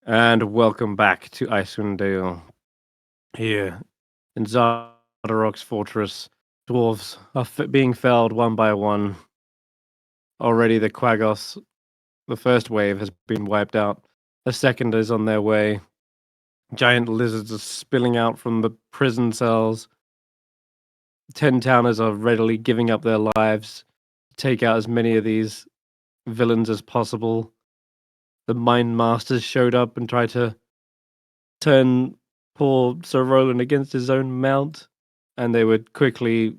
And welcome back to Icewindale. Here in Xardarok's fortress, dwarves are being felled one by one. Already the Quagos, the first wave, has been wiped out. A second is on their way. Giant lizards are spilling out from the prison cells. 10 towners are readily giving up their lives to take out as many of these villains as possible. The Mind Masters showed up and tried to turn poor Sir Roland against his own mount, and they were quickly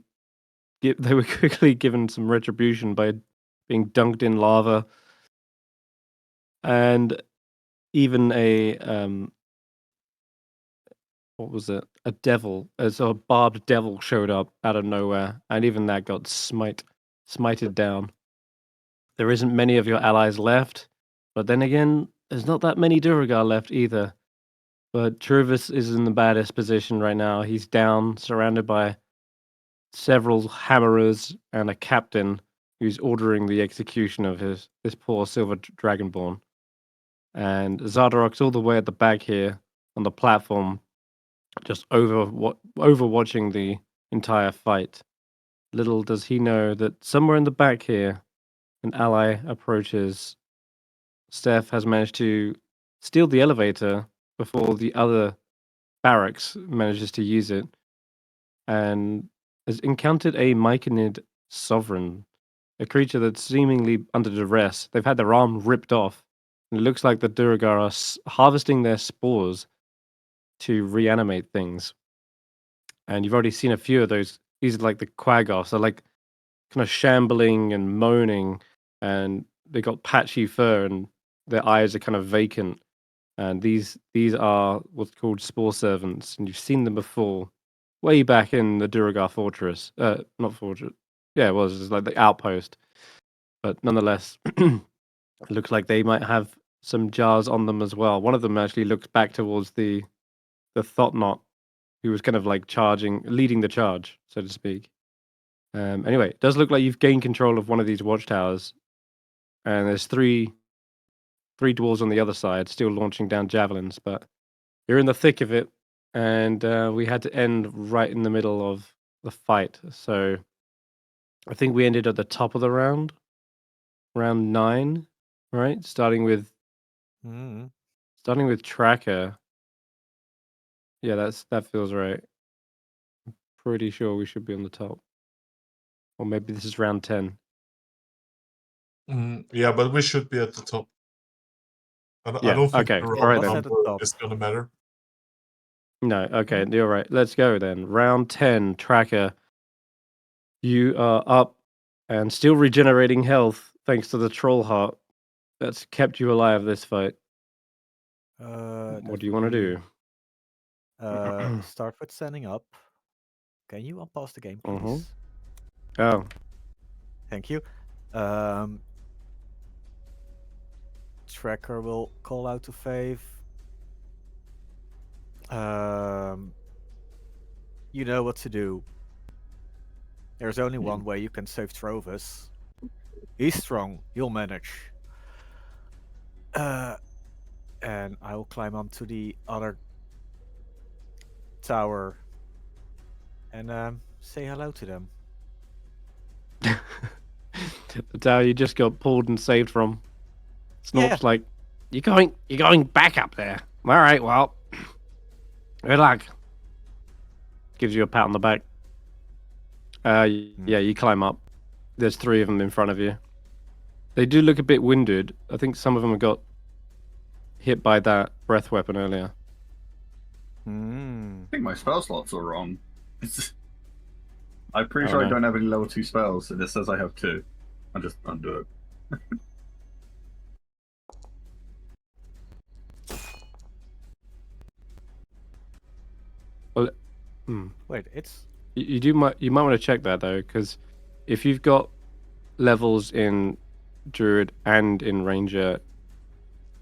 given some retribution by being dunked in lava, and even a what was it? A devil, as a barbed devil showed up out of nowhere, and even that got smited down. There isn't many of your allies left, but then again, there's not that many Duragar left either. But Truvis is in the baddest position right now. He's down, surrounded by several hammerers and a captain who's ordering the execution of this poor silver dragonborn. And Xardarok's all the way at the back here on the platform, just overwatching the entire fight. Little does he know that somewhere in the back here, an ally approaches. Stef has managed to steal the elevator before the other barracks manages to use it, and has encountered a Myconid sovereign, a creature that's seemingly under duress. They've had their arm ripped off, and it looks like the Duragar are harvesting their spores to reanimate things. And you've already seen a few of those. These are like the Quagos. They're like kind of shambling and moaning, and they got patchy fur, and their eyes are kind of vacant. And these are what's called spore servants, and you've seen them before, way back in the Duragar fortress. Not fortress. Yeah, it was like the outpost. But nonetheless, it looks like they might have some jars on them as well. One of them actually looks back towards the Thought-Knot, who was kind of like leading the charge, so to speak. Anyway, it does look like you've gained control of one of these watchtowers, and there's three dwarves on the other side still launching down javelins, but you're in the thick of it, and we had to end right in the middle of the fight. So I think we ended at the top of the round 9, right? Starting with Tracker. Yeah, that feels right. I'm pretty sure we should be on the top, or maybe this is round 10. Yeah, but we should be at the top. I Yeah, don't think okay. the All right, round then. number is gonna matter. No, okay, you're right. Let's go then. Round 10, Tracker. You are up and still regenerating health thanks to the troll heart that's kept you alive this fight. What do you want to do? Start with standing up. Can you unpause the game, please? Mhm. Oh, Thank you. Tracker will call out to Fave. You know what to do. There's only one way you can save Trovis. He's strong. He'll manage. And I will climb onto the other tower and say hello to them. the tower you just got pulled and saved from. Snorp's like, you're going back up there. All right, well, good luck. Gives you a pat on the back. Yeah, you climb up. There's 3 of them in front of you. They do look a bit winded. I think some of them got hit by that breath weapon earlier. I think my spell slots are wrong. I'm pretty sure I don't have any level 2 spells, and it says I have 2. I'll just undo it. Well, Wait, it's... You might want to check that though, because if you've got levels in Druid and in Ranger,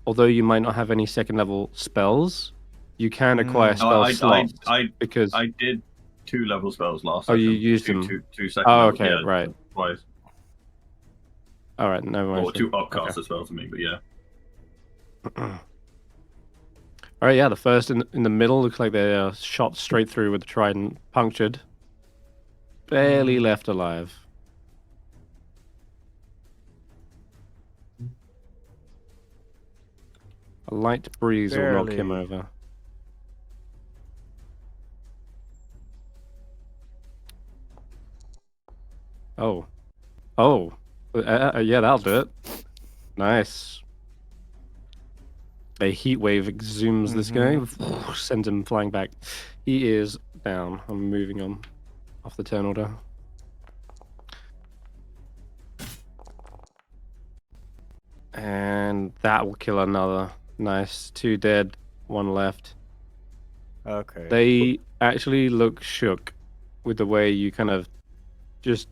although you might not have any second level spells, you can acquire spell slots. Because I did 2 level spells last. Oh, you used them. Two second Oh, levels, okay, yeah, right. Twice. All right, no worries. Or 2 upcaster spells for me, but yeah. All right, yeah, the first in the middle looks like they're shot straight through with the trident, punctured. Barely left alive. A light breeze will knock him Barely. over. Oh. Oh. Yeah, that'll do it. Nice. A heat wave exhumes this guy, sends him flying back. He is down. I'm moving on off the turn order. And that will kill another. Nice. 2 dead, 1 left. Okay. They actually look shook with the way you kind of just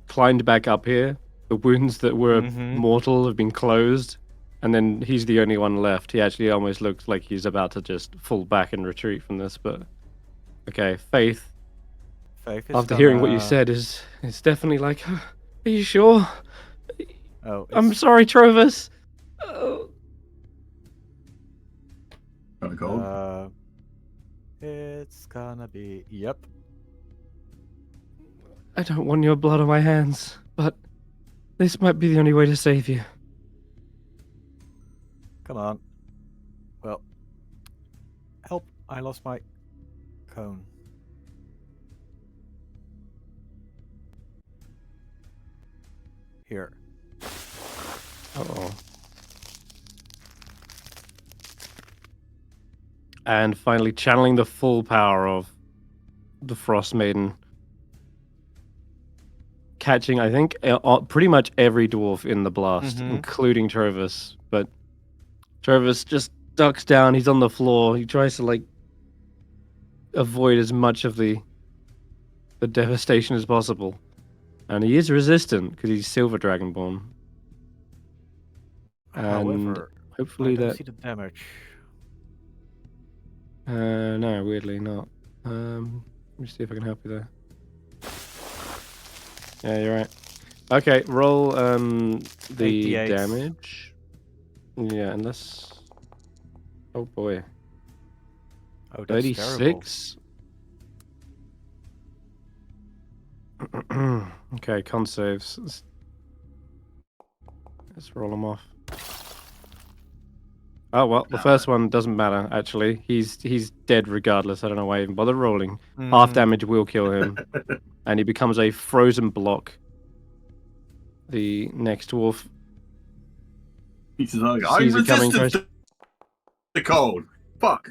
climbed back up here. The wounds that were mortal have been closed. And then he's the only one left. He actually almost looks like he's about to just fall back and retreat from this. But okay, Faith. Faith is After hearing what you said, is definitely like, are you sure? Oh, I'm sorry, Trovis. Oh. Gonna go. It's gonna be. Yep. I don't want your blood on my hands, but this might be the only way to save you. Come on. Well, help! I lost my cone. Here. Uh-oh. And finally channeling the full power of the Frostmaiden. Catching, I think, pretty much every dwarf in the blast, including Trovis. But Trovis just ducks down. He's on the floor. He tries to, like, avoid as much of the devastation as possible. And he is resistant because he's Silver Dragonborn. And However, hopefully I don't that... see the damage. No, weirdly not. Let me see if I can help you there. Yeah, you're right. Okay, roll the 88. damage. Yeah, unless... Oh boy. Oh, that's 36? Okay, con saves. Let's roll them off. Oh well, the first one doesn't matter, actually. He's dead regardless. I don't know why I even bother rolling. Half damage will kill him. And he becomes a frozen block. The next dwarf He's like, sees I'm it coming, resistant tries- to the cold. Fuck.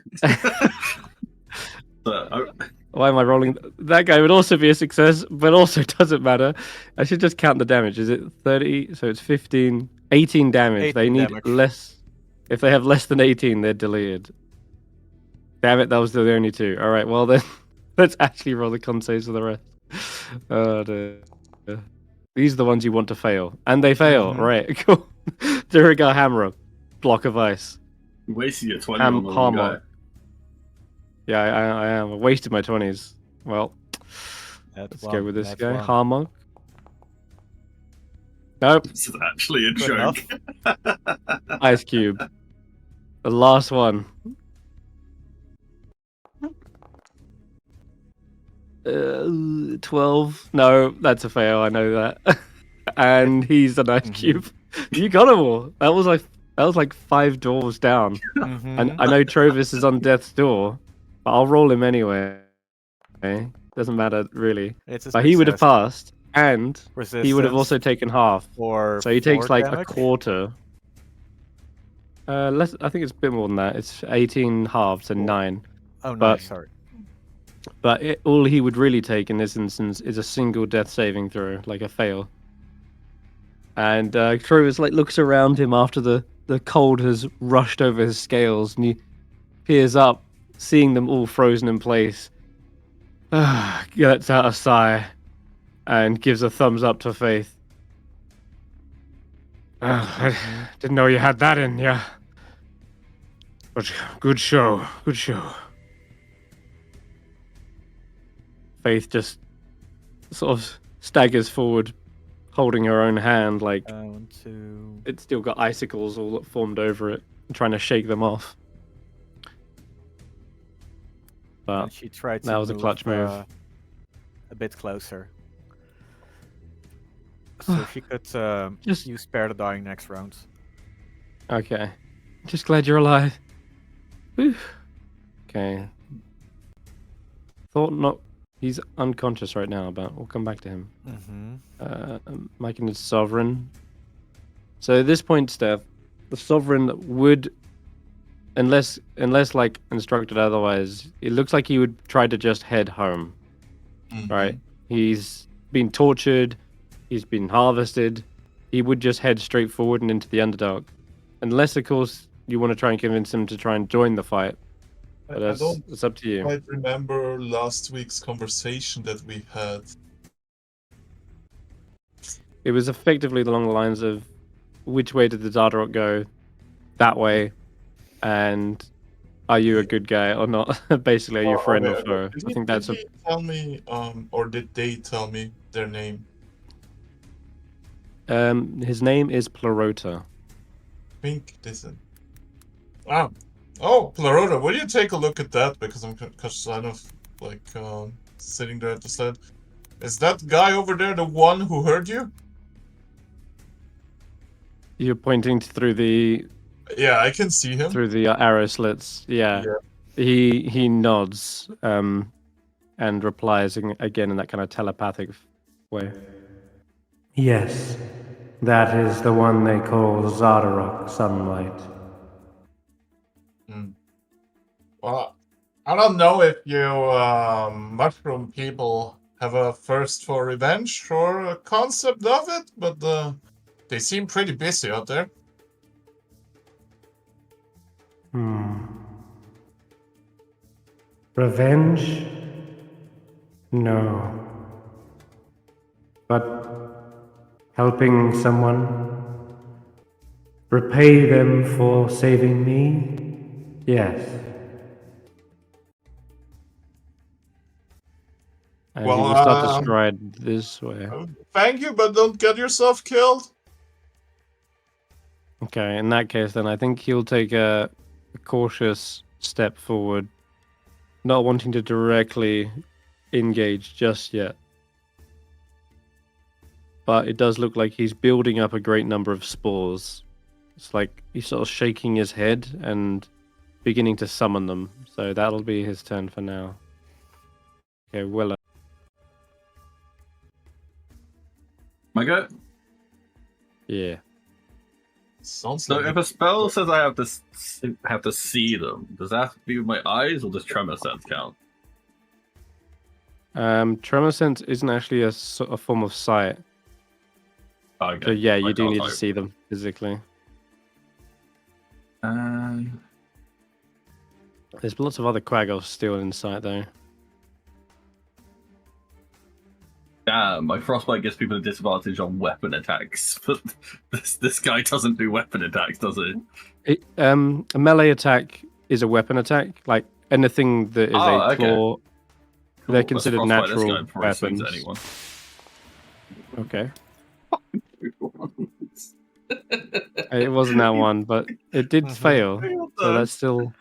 Why am I rolling? That guy would also be a success, but also doesn't matter. I should just count the damage. Is it 30? So it's 15, 18 damage. 18 they need damage. less. If they have less than 18, they're deleted. Damn it, that was the only 2. All right, well then, let's actually roll the con saves for the rest. Oh dear. These are the ones you want to fail. And they fail. Right, cool. Durigar Hammer, block of ice. You wasted your 20 on the one guy. Harmok. Yeah, I am. I wasted my 20s. Well, let's go with this guy. Harmok. Nope. This is actually a Good joke. Ice Cube. The last one. 12. No, that's a fail. I know that. And he's an ice cube. You got them all. That was like 5 dwarves down. And I know Trovis is on death's door, but I'll roll him anyway. Doesn't matter really. But he would have passed, and he would have also taken half. So he takes like a quarter. Less. I think it's a bit more than that. It's 18 halves and 9. Oh no, But- sorry. But all he would really take in this instance is a single death saving throw, like a fail. And Trovis like looks around him after the cold has rushed over his scales, and he peers up, seeing them all frozen in place. Gets out a sigh, and gives a thumbs up to Faith. I didn't know you had that in you. But good show, good show. Faith just sort of staggers forward, holding her own hand, like it's still got icicles all formed over it, and trying to shake them off. but And she tried to that was a move, clutch move. A bit closer. So she could Just- use Spare the Dying next round. Okay. Just glad you're alive. Whew. Okay. Thought not. He's unconscious right now, but we'll come back to him. Mike and his sovereign. So at this point, Steph, the sovereign would, unless like instructed otherwise, it looks like he would try to just head home. Right? He's been tortured. He's been harvested. He would just head straight forward and into the Underdark, unless of course you want to try and convince him to try and join the fight. But I don't it's up to you. quite remember last week's conversation that we had. It was effectively along the lines of which way did the Xardarok go? That way. And are you a good guy or not? Basically, are you a friend or foe? I think that's Did he tell me, or did they tell me their name? his name is Plurota. I think this is... Oh, Plurota, will you take a look at that? Because I'm kind of like sitting there at the side. Is that guy over there the one who heard you? You're pointing through the Yeah, I can see him. arrow slits. Yeah. He nods and replies again in that kind of telepathic way. Yes, that is the one they call Xardarok Sunlight. Well, I don't know if you mushroom people have a thirst for revenge or a concept of it, but they seem pretty busy out there. Revenge? No. But helping someone? Repay them for saving me? Yes. And Well, he will start to stride this way. Thank you, but don't get yourself killed. Okay, in that case, then I think he'll take a cautious step forward, not wanting to directly engage just yet. But it does look like he's building up a great number of spores. It's like he's sort of shaking his head and beginning to summon them. So that'll be his turn for now. Okay, Willow. My go? Yeah. Sounds So like if a spell says I have to see them, does that have to be with my eyes or does tremor sense count? Tremor sense isn't actually a form of sight. Okay. So yeah, you I do can't need to type. see them physically. There's lots of other Quaggles still in sight though. Damn, my frostbite gives people a disadvantage on weapon attacks, but this guy doesn't do weapon attacks, does he? A melee attack is a weapon attack. Like anything that is a claw, they're Cool, considered let's frostbite natural this guy before he swings weapons. at anyone. Okay. It wasn't that one, but it did fail. So that's still.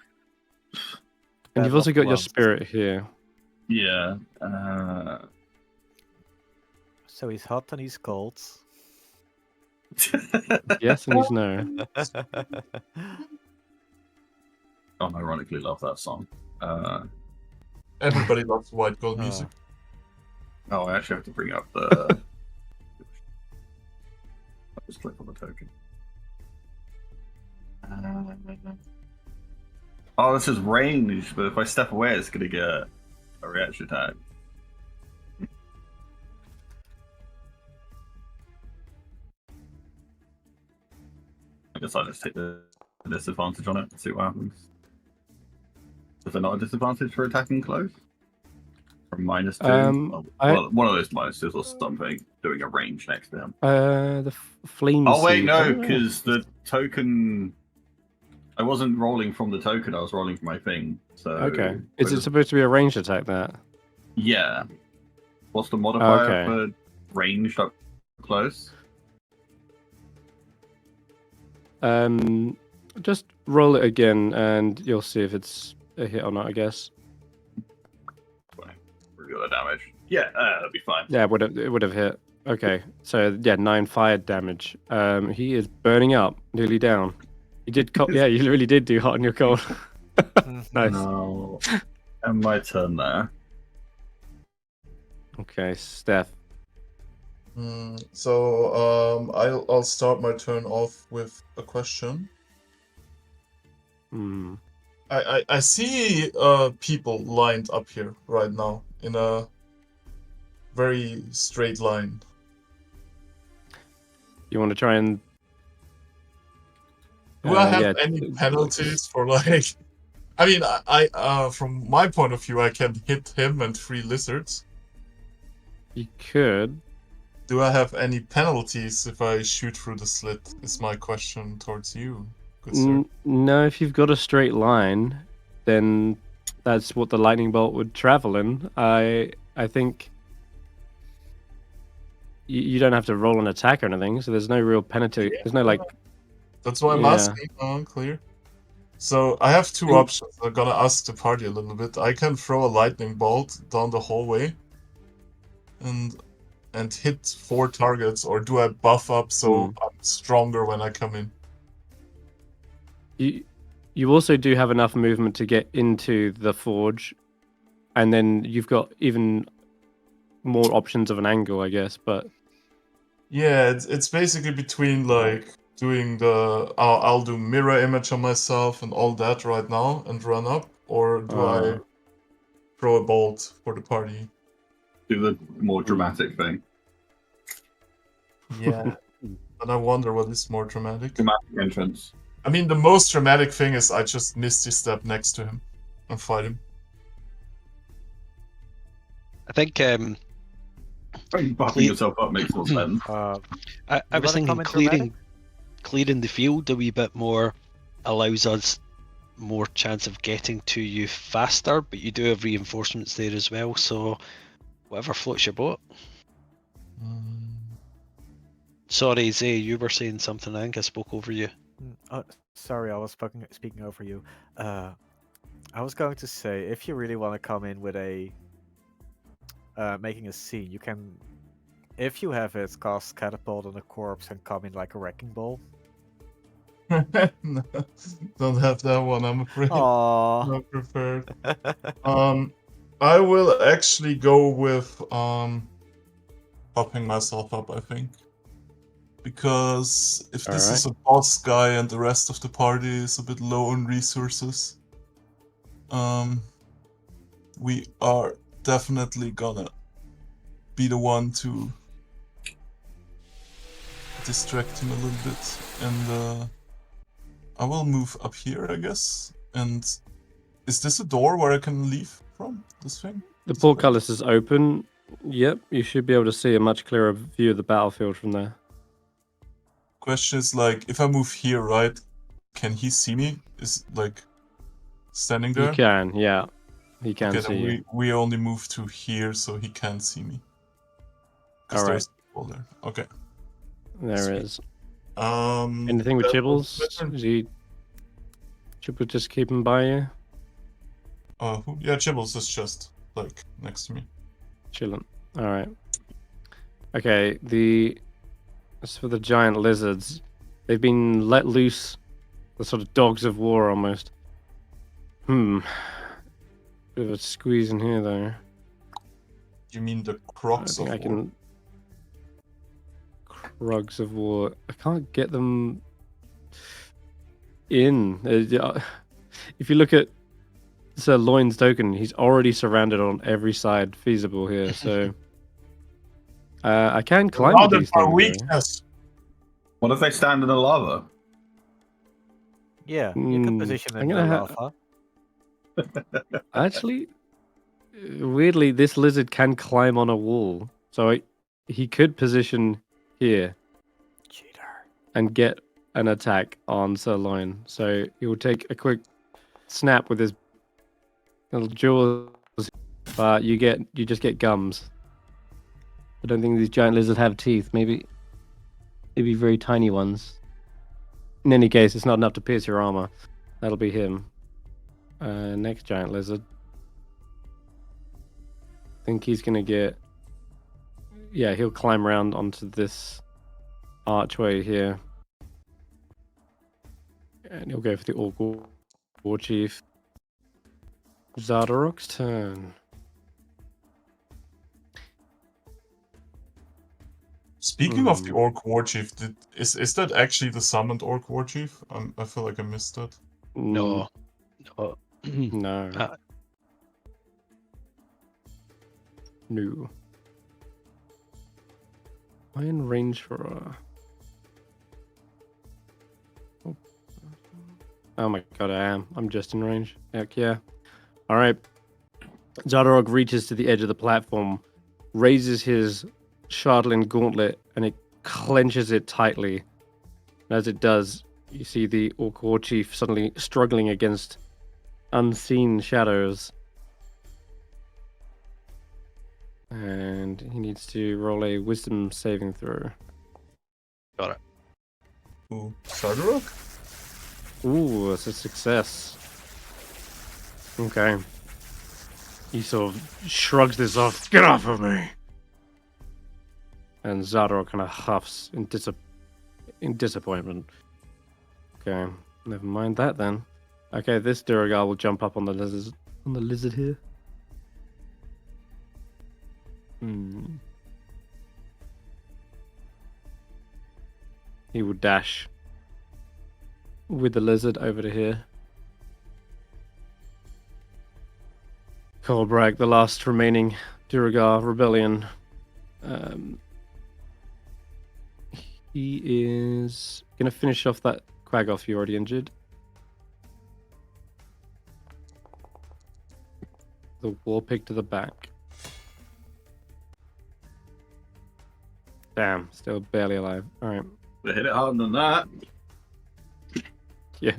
And you've also got your spirit here. Yeah. So he's hot and he's cold. Yes, and he's no. I ironically love that song. everybody loves white gold music. Oh, I actually have to bring up the. I'll just click on the token. Oh, this is range, but if I step away, it's going to get a reaction attack. I guess I'll just take the disadvantage on it and see what happens. Is there not a disadvantage for attacking close? From -2? One of those minuses or something, doing a range next to him. The flame. Oh, wait, no, because the token. I wasn't rolling from the token, I was rolling from my thing. So okay. Is it supposed to be a ranged attack there? Yeah. What's the modifier Okay. for ranged up close? Just roll it again and you'll see if it's a hit or not, I guess. we got the damage. Yeah, that'll be fine. Yeah, it would have hit. Okay, so yeah, 9 fire damage. He is burning up, nearly down. You did yeah, you really did do hot and you're cold. Nice. No. And my turn there. Okay, Stef. So I'll start my turn off with a question. Hmm. I see people lined up here right now in a very straight line. You want to try and Do I have yeah, any penalties for like? I mean, I from my point of view, I can hit him and 3 lizards. you could. Do I have any penalties if I shoot through the slit? Is my question towards you, good sir. No, if you've got a straight line, then that's what the lightning bolt would travel in. I think you don't have to roll an attack or anything, so there's no real penalty. There's no like. That's why I'm Yeah. asking. Clear. So I have 2 options. I'm gonna ask the party a little bit. I can throw a lightning bolt down the hallway and hit 4 targets, or do I buff up so I'm stronger when I come in? You also do have enough movement to get into the forge, and then you've got even more options of an angle, I guess. But Yeah, it's basically between like doing the I'll do mirror image on myself and all that right now and run up, or do I throw a bolt for the party? Do the more dramatic thing. Yeah, but I wonder what is more dramatic. Dramatic entrance. I mean, the most dramatic thing is I just Misty Step next to him and fight him. I think Buffing yourself up makes more sense. I was thinking clearing the field a wee bit more allows us more chance of getting to you faster, but you do have reinforcements there as well, so whatever floats your boat. Sorry, Zay, you were saying something. I think I spoke over you. Sorry, I was speaking over you. I was going to say, if you really want to come in with a making a scene, you can, if you have it, cast catapult on a corpse and come in like a wrecking ball. No, don't have that one, I'm afraid. Aww. Not prepared. I will actually go with popping myself up, I think. Because if this is a boss guy and the rest of the party is a bit low on resources, we are definitely gonna be the one to distract him a little bit. And I will move up here, I guess. And is this a door where I can leave from, this thing? the portcullis is open. Yep, you should be able to see a much clearer view of the battlefield from there. Question is, like, if I move here, right, can he see me? Is, like, standing there? You can, yeah. He can okay, see then you. we only move to here so he can't see me. Because there's people there. Okay. There is. Anything Anything with Chibbles? Is he... Chibbles just keep him by you? Yeah, Chibbles is just, like, next to me. Chilling. Alright. Okay, as for the giant lizards, they've been let loose. The sort of dogs of war, almost. Bit of a squeeze in here, though. You mean the crocs of war? Rugs of war. I can't get them in. If you look at Sir Loin's token, he's already surrounded on every side feasible here, so... I can climb with these things. Weakness. What if they stand in the lava? Yeah, you can position them in the lava. Actually, weirdly, this lizard can climb on a wall, so he could position here. Cheater. And get an attack on Sir Loin. So he will take a quick snap with his little jaws, but you just get gums. I don't think these giant lizards have teeth. Maybe very tiny ones. In any case, it's not enough to pierce your armor. That'll be him. Next giant lizard. think he's gonna get. Yeah, he'll climb around onto this archway here, and he'll go for the Orc War Chief. Xardarok's turn. Speaking of the Orc War Chief, is that actually the summoned Orc War Chief? I feel like I missed that. No. No. No. No. Am I in range for a... Oh my god, I am. I'm just in range. Heck yeah. Alright. Xardarok reaches to the edge of the platform, raises his Shardlin gauntlet, and it clenches it tightly. And as it does, you see the Orc War Chief suddenly struggling against unseen shadows. And he needs to roll a wisdom saving throw. Got it. Ooh, Xardarok? Ooh, that's a success. Okay. He sort of shrugs this off. Get off of me! And Xardarok kind of huffs in disappointment. Okay, never mind that then. Okay, this Duragar will jump up on the lizard here. He will dash with the lizard over to here. Coldbrag, the last remaining Duragar rebellion. He is gonna finish off that Quaggoth you already injured. The war pig to the back. Damn, still barely alive. Alright. They hit it harder than that. Yeah.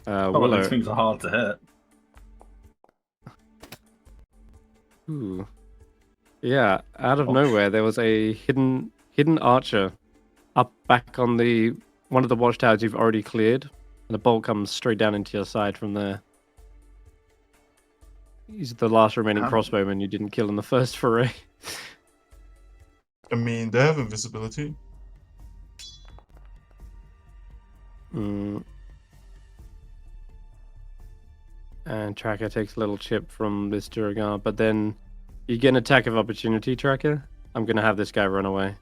Oh, Willow. these things are hard to hit. Ooh. Yeah, out of nowhere there was a hidden archer up back on one of the watchtowers you've already cleared, and the bolt comes straight down into your side from there. He's the last remaining crossbowman you didn't kill in the first foray. I mean, they have invisibility. And Tracker takes a little chip from this Duragar, but then you get an attack of opportunity, Tracker. I'm gonna have this guy run away.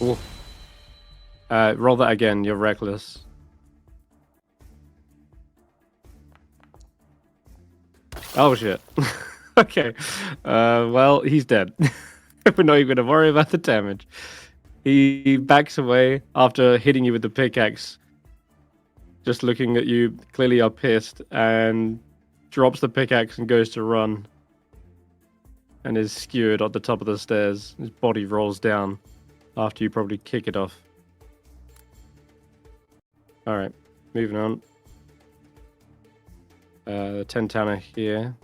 Ooh. Roll that again, you're reckless. Oh shit. Okay. Well, he's dead. We're not even gonna worry about the damage. He backs away after hitting you with the pickaxe. Just looking at you, clearly are pissed, and drops the pickaxe and goes to run. And is skewered at the top of the stairs. His body rolls down after you probably kick it off. Alright, moving on. The 10-towner here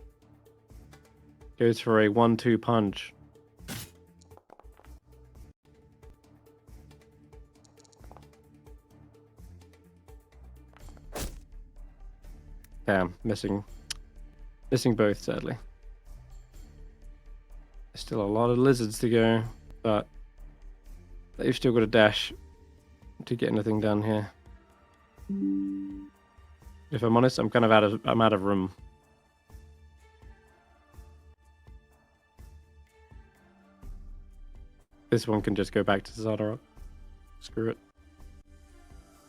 goes for a 1-2 punch. Damn, missing both, sadly. There's still a lot of lizards to go, but they've still got a dash to get anything done here. If I'm honest, I'm kind of out of room. This one can just go back to Xardarok. Screw it.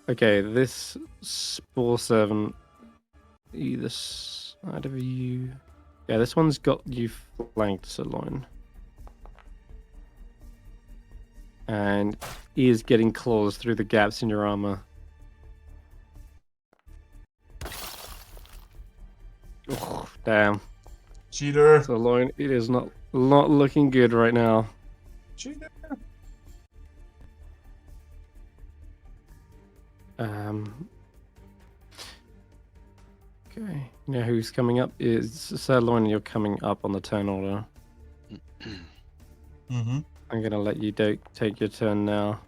Okay, this Spore Servant, either side of you. Yeah, this one's got you flanked, Zaelong. And he is getting claws through the gaps in your armor. Oh, damn. Cheater. Zaelong, it is not looking good right now. Cheater. Okay. Now who's coming up is Zaelong. You're coming up on the turn order. Mm-hmm. I'm gonna let you take your turn now.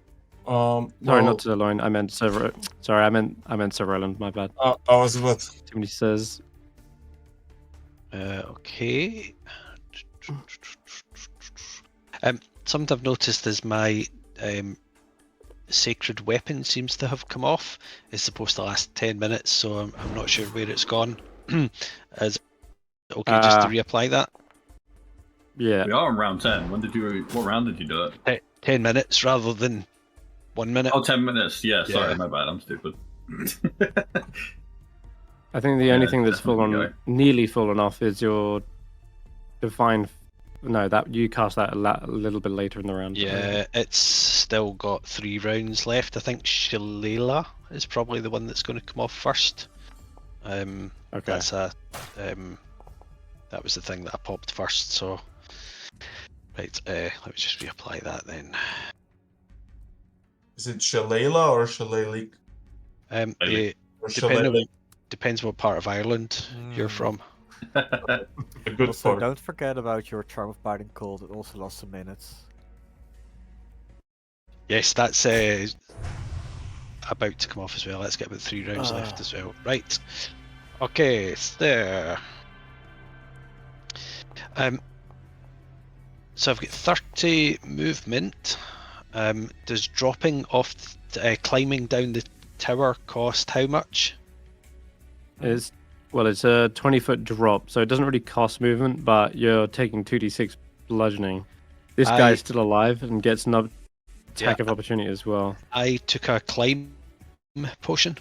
Sorry, well, not Zaelong. I meant Sir. Sorry, I meant Sir Roland. My bad. I was about. Too many says. Okay. Something I've noticed is my sacred weapon seems to have come off. It's supposed to last 10 minutes, so I'm not sure where it's gone. Is it okay just to reapply that? Yeah. We are on round 10. What round did you do it? 10 minutes rather than 1 minute. Oh, 10 minutes. Yeah, sorry, Yeah. my bad. I'm stupid. I think the only thing that's nearly fallen off is your divine. No, that you cast that a little bit later in the round. Yeah, it's still got 3 rounds left. I think Shillelagh is probably the one that's going to come off first. Okay. That's that was the thing that I popped first. So, right, let me just reapply that then. Is it Shillelagh or Shillelagh? Depends what part of Ireland you're from. A good Also, part. don't forget about your Charm of Binding Cold. It also lasts some minutes. Yes, that's about to come off as well. Let's get about 3 rounds left as well. Right. Okay, there. So I've got 30 movement. Does dropping off, climbing down the tower cost how much? It's a 20-foot drop, so it doesn't really cost movement, but you're taking 2d6 bludgeoning. This guy's still alive and gets another attack of opportunity as well. I took a climb potion.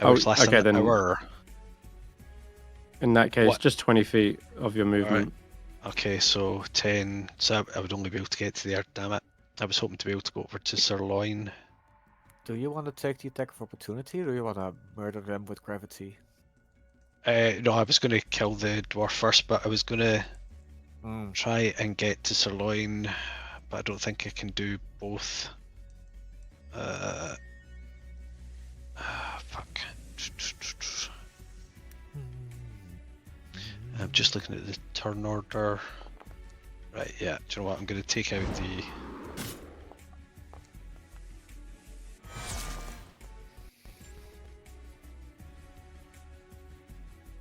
Which lasts an hour. In that case, just 20 feet of your movement. Right. Okay, so 10. So I would only be able to get to there. Damn it! I was hoping to be able to go over to Sirloin. Do you want to take the attack of opportunity, or do you want to murder them with gravity? No, I was going to kill the dwarf first, but I was going to try and get to Sirloin, but I don't think I can do both. Fuck. I'm just looking at the turn order. Right, yeah, do you know what? I'm going to take out the...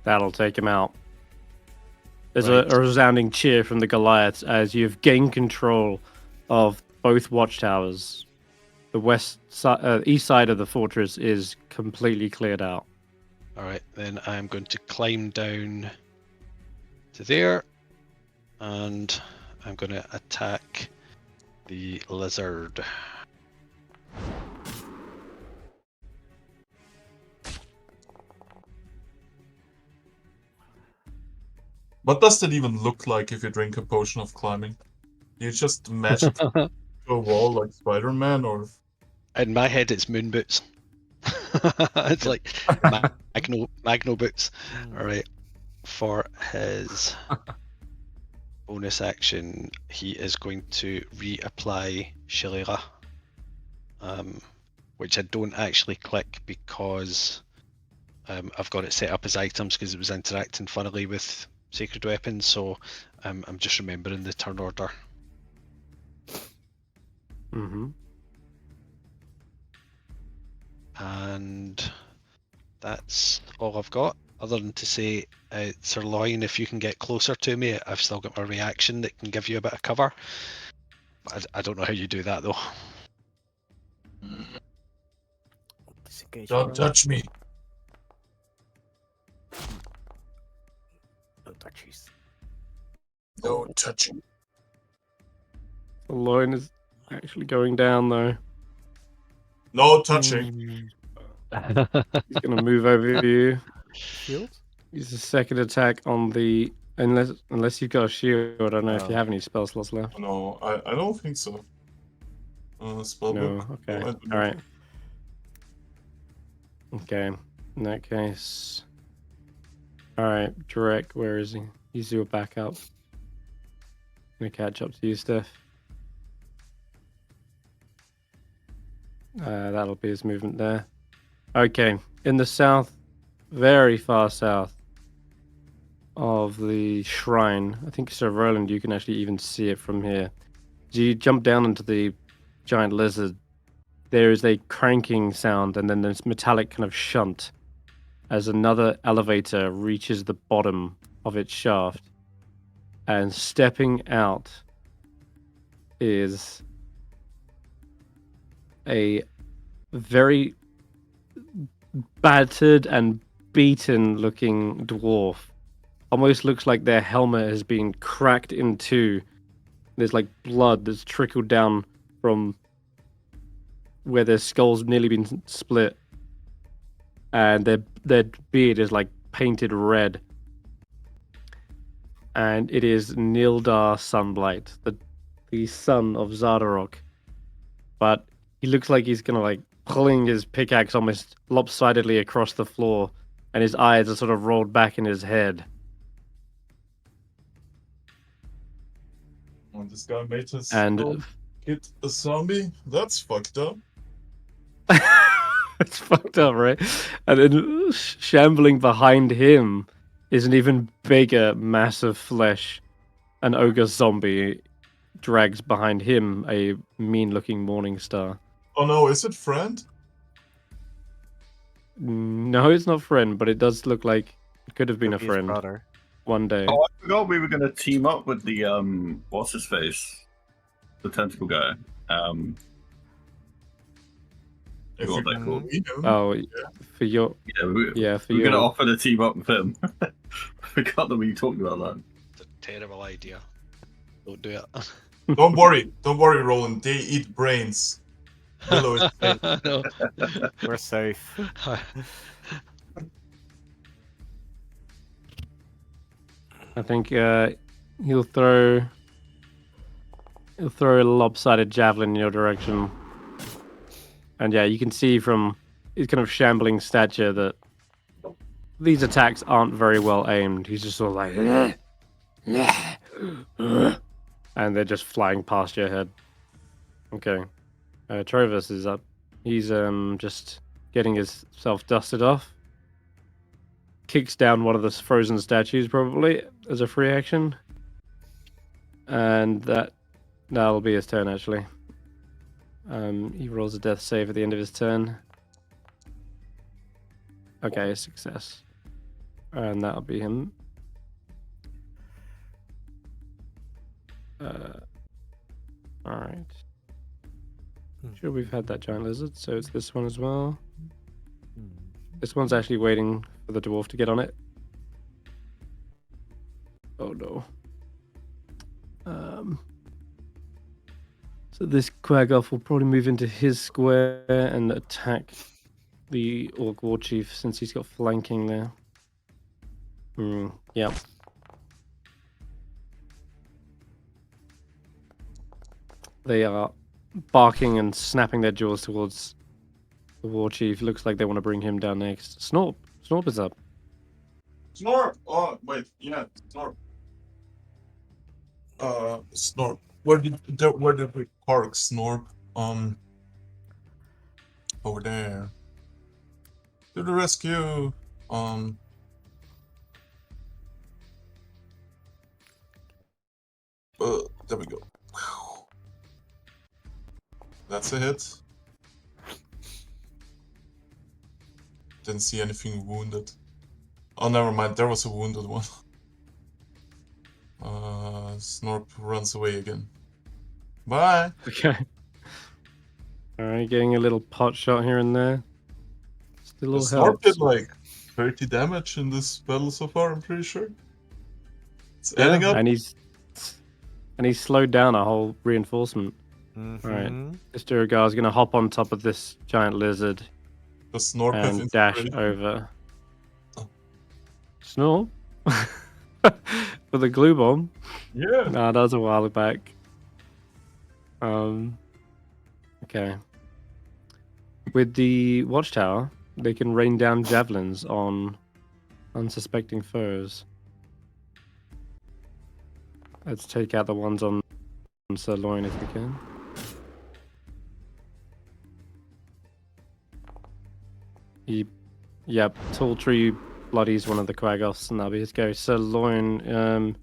That'll take him out. There's a resounding cheer from the Goliaths as you've gained control of both watchtowers. The east side of the fortress is completely cleared out. Alright, then I'm going to climb down to there, and I'm going to attack the lizard. What does that even look like if you drink a potion of climbing? You just match it to a wall like Spider-Man, or? In my head, it's moon boots. It's like Magno boots. Alright, for his bonus action, he is going to reapply Shillelagh, which I don't actually click because I've got it set up as items because it was interacting funnily with sacred weapons, so I'm just remembering the turn order. And that's all I've got, other than to say, Sirloin, if you can get closer to me, I've still got my reaction that can give you a bit of cover. But I don't know how you do that though. Don't touch me. No touchies. No touching. The line is actually going down though. No touching. He's gonna move over you. Shield? Use the second attack on the unless you've got a shield. I don't know if you have any spell slots left. No, I don't think so. Spell No. book? Okay. No, All right. Okay. In that case. All right, Drek, where is he? He's your backup. I'm gonna catch up to you, Stef. That'll be his movement there. Okay, in the south, very far south of the shrine, I think Sir Roland, you can actually even see it from here. So you jump down into the giant lizard, there is a cranking sound and then this metallic kind of shunt as another elevator reaches the bottom of its shaft. And stepping out is a very battered and beaten looking dwarf. Almost looks like their helmet has been cracked in two. There's like blood that's trickled down from where their skull's nearly been split. And their beard is like painted red. And it is Nildar Sunblight, the son of Xardarok. But he looks like he's gonna like pulling his pickaxe almost lopsidedly across the floor, and his eyes are sort of rolled back in his head. Oh, this guy made his And hit a zombie. That's fucked up. it's fucked up, right? And then shambling behind him is an even bigger mass of flesh. An ogre zombie drags behind him a mean-looking morning star. Oh no, is it friend? No, it's not friend, but it does look like it could have been a Could be his friend brother. one day. Oh, I forgot we were going to team up with the what's his face, the tentacle guy. If What you they called? we know. Oh, for your Yeah, for we're going to your offer to team up with him. I forgot that we talked about that. It's a terrible idea. Don't do it. Don't worry, Roland. They eat brains. Willow is safe. No. We're safe. I think he'll throw a lopsided javelin in your direction. And yeah, you can see from his kind of shambling stature that these attacks aren't very well aimed. He's just sort of like, and they're just flying past your head. Okay, Trovis is up. He's just getting himself dusted off. Kicks down one of the frozen statues probably as a free action, and that'll be his turn actually. He rolls a death save at the end of his turn. Okay, success. And that'll be him. Alright. Sure, we've had that giant lizard, so it's this one as well. This one's actually waiting for the dwarf to get on it. Oh no. So this Quaggoth will probably move into his square and attack the Orc War Chief since he's got flanking there. Yep. They are barking and snapping their jaws towards the War Chief. Looks like they want to bring him down next. Snorp is up. Snorp! Oh, wait, yeah, Snorp. Snorp. Where did we park Snorp? Over there. To the rescue. There we go. Whew. That's a hit. Didn't see anything wounded. Oh, never mind. There was a wounded one. Snorp runs away again. Bye. Okay. Alright, getting a little pot shot here and there. Still Snorp helps. did like 30 damage in this battle so far, I'm pretty sure. It's adding up. And he's slowed down a whole reinforcement. Mm-hmm. Alright. This Duergar's gonna hop on top of this giant lizard Does Snorp have and dash inspiration? over. Oh. Snore? For the glue bomb? Yeah. Nah, that was a while back. Okay. With the watchtower, they can rain down javelins on unsuspecting foes. Let's take out the ones on Sirloin if we can. Yep, Tall Tree bloodies one of the Quaggoths, and that'll be his go. Sirloin,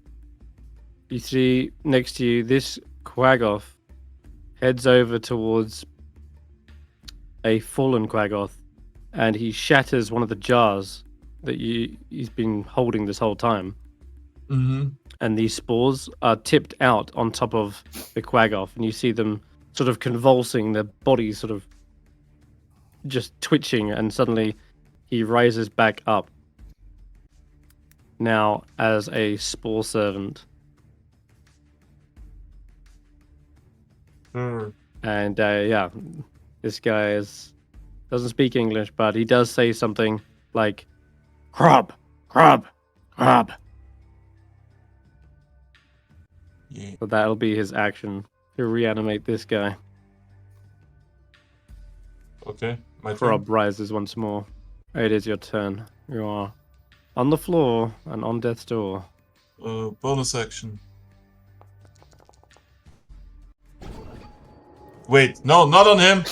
you see next to you, this Quaggoth heads over towards a fallen Quaggoth, and he shatters one of the jars that he's been holding this whole time. Mm-hmm. And these spores are tipped out on top of the Quaggoth, and you see them sort of convulsing, their bodies sort of just twitching, and suddenly he rises back up. Now as a spore servant. Sure. And yeah, this guy doesn't speak English, but he does say something like, "Crab, crab, crab." Yeah. So that'll be his action to reanimate this guy. Okay. My turn. Crab rises once more. It is your turn. You are on the floor and on death's door. Bonus action. Wait, no, not on him.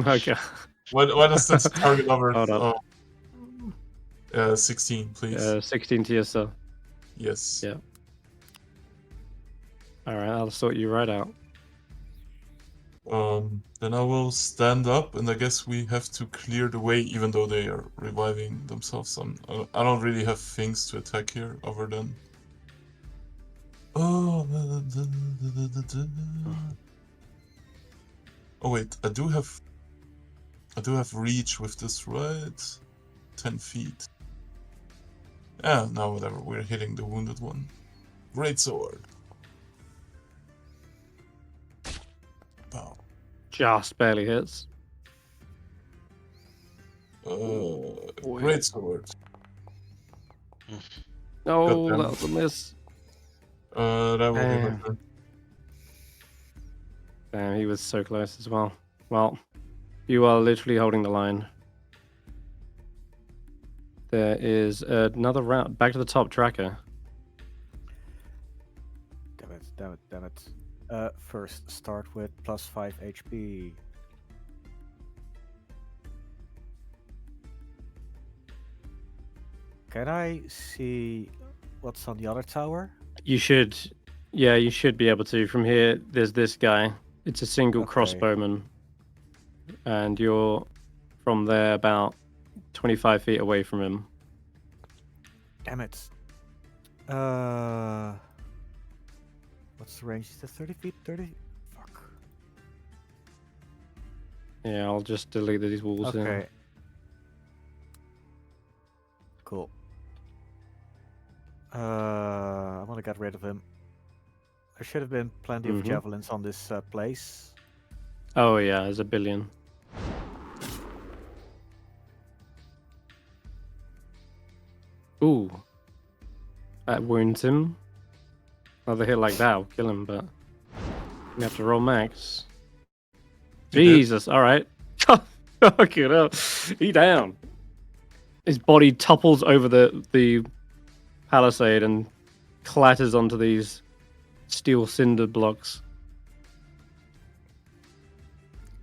Okay. What is this target number? Hold up. 16, please. 16 to yourself. Yes. Yeah. Alright, I'll sort you right out. Then I will stand up, and I guess we have to clear the way, even though they are reviving themselves. I don't really have things to attack here, other than... Oh wait, I do have reach with this, right? 10 feet. Yeah, now whatever, we're hitting the wounded one. Great sword. Wow. Just barely hits. Great sword. Oh, Goddamn. that was a miss. That will be my turn. Damn, he was so close as well. Well, you are literally holding the line. There is another round. Back to the top tracker. Damn it. First, start with plus 5 HP. Can I see what's on the other tower? You should. Yeah, you should be able to. From here, there's this guy. It's a single Okay. crossbowman. And you're from there about 25 feet away from him. Damn it. What's the range? Is it 30 feet? 30? Fuck. Yeah, I'll just delete these walls Okay. here. Cool. I want to get rid of him. There should have been plenty of javelins on this place. Oh yeah, there's a billion. Ooh. That wounds him. Another hit like that will kill him, but you have to roll max. Jesus, alright. Fucking hell. He down. His body topples over the palisade and clatters onto these steel cinder blocks.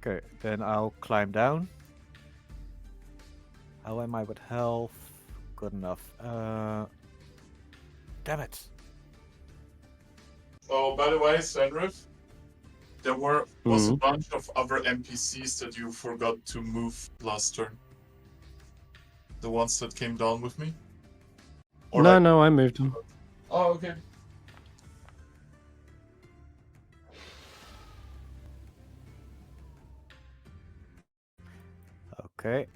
Okay, then I'll climb down. How am I with health? Good enough. Damn it. Oh, by the way, Senrith, there was a bunch of other NPCs that you forgot to move last turn. The ones that came down with me? Or No, I moved him. Oh, okay. Okay.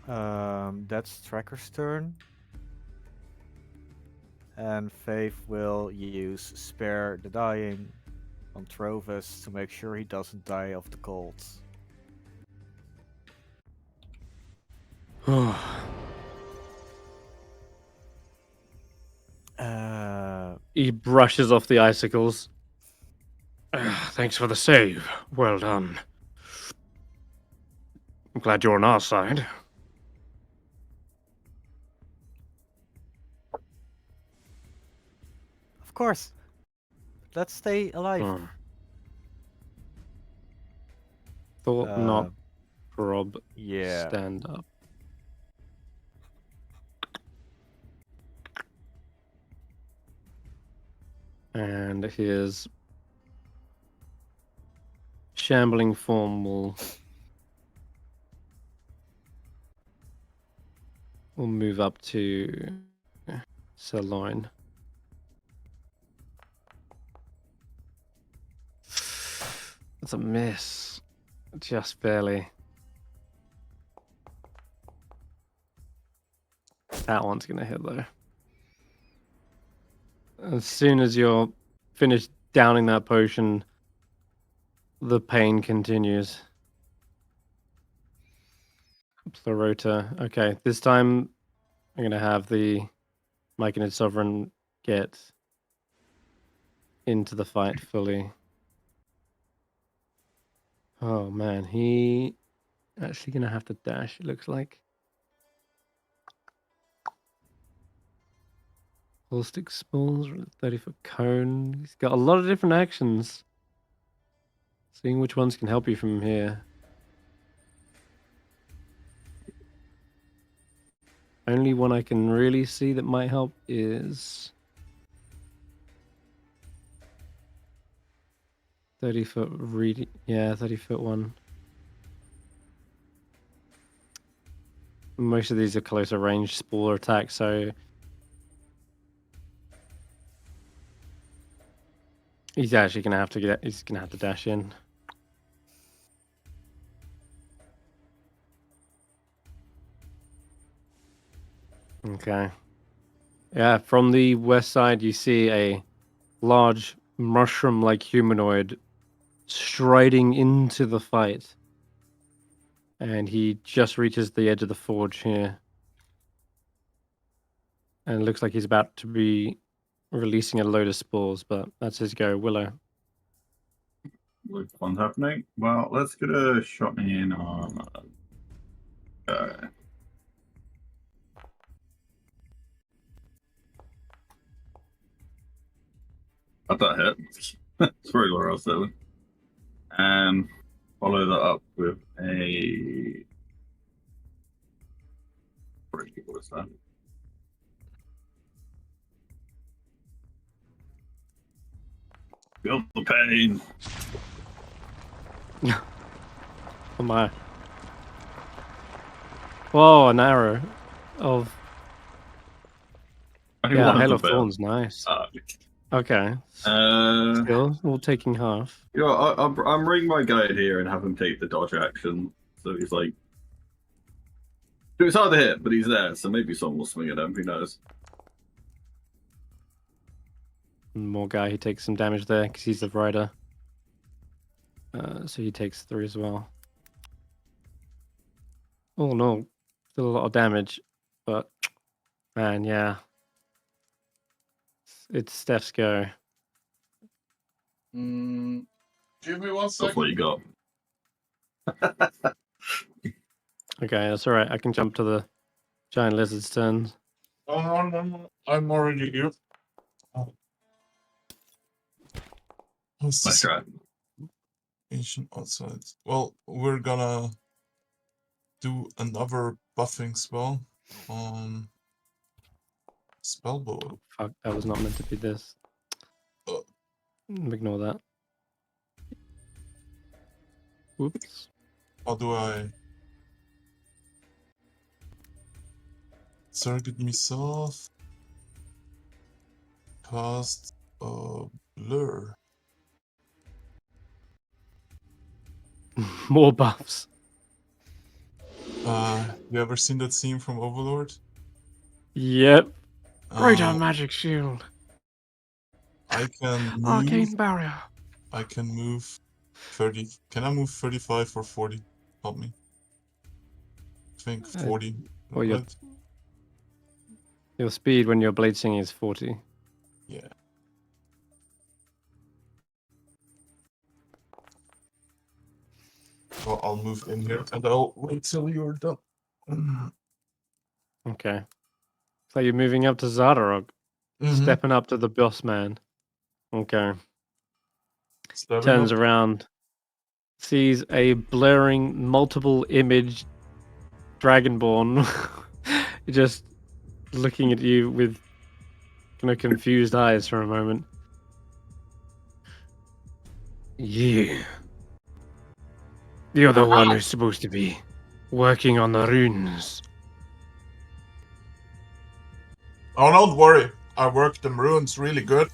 That's Tracker's turn. And Faith will use Spare the Dying on Trovis to make sure he doesn't die of the cold. He brushes off the icicles. Thanks for the save. Well done. I'm glad you're on our side. Of course. Let's stay alive. Thought not. Rob. Yeah. Stand up. And his shambling form will move up to Zaelong. That's a miss. Just barely. That one's gonna hit though. As soon as you're finished downing that potion, the pain continues. Plurota. Okay, this time I'm gonna have the Myconid Sovereign get into the fight fully. Oh man, he actually gonna have to dash, it looks like. Stick spawns, 30-foot cone. He's got a lot of different actions. Seeing which ones can help you from here. Only one I can really see that might help is 30-foot reading. Yeah, 30-foot one. Most of these are closer range spore attacks, so he's actually gonna have to he's gonna have to dash in. Okay. Yeah, from the west side you see a large mushroom-like humanoid striding into the fight. And he just reaches the edge of the forge here. And it looks like he's about to be releasing a load of spores, but that's his go. Willow. Which one's happening? Well, let's get a shot in on... Got that hit. It's pretty well else though. And follow that up with a... What is that? Feel the pain. Oh my. Whoa, an arrow of... Yeah, Hail of Thorns, nice. Okay. Still, all taking half. You know, I'm ring my guy here and have him take the dodge action. So he's like... It's hard to hit, but he's there, so maybe someone will swing at him, who knows. More guy, he takes some damage there because he's the rider. So he takes 3 as well. Oh no, still a lot of damage, but man, yeah. It's Stef's go. Give me 1 second. That's what you got. Okay, that's alright. I can jump to the giant lizard's turn. No. I'm already here. Nice try. Ancient outside. Well, we're gonna do another buffing spell on Spellbow. Fuck, that was not meant to be this. Ignore that. Whoops. How do I target myself? Cast blur. More buffs. You ever seen that scene from Overlord? Yep. Great on magic shield. I can move. Arcane barrier. I can move 30. Can I move 35 or 40? Help me. I think 40. Well, your speed when you're blade singing is 40. Yeah. Well, I'll move in here and I'll wait till you're done. Okay. So you're moving up to Xardarok. Stepping up to the boss man. Okay. Turns around. Sees a blaring multiple image dragonborn just looking at you with kind of confused eyes for a moment. You You're the one who's supposed to be working on the runes. Oh, don't worry. I worked the runes really good.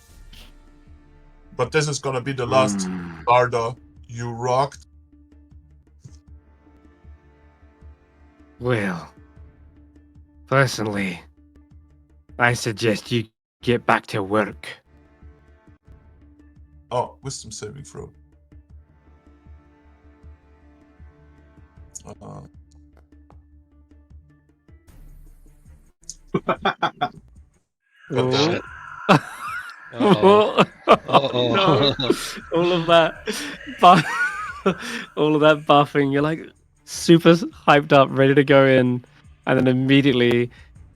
But this is gonna be the last Garda you rocked. Well, personally, I suggest you get back to work. Oh, wisdom saving throw. Oh, damn. shit. Uh-oh. No, all of that, all of that buffing. You're like super hyped up, ready to go in, and then immediately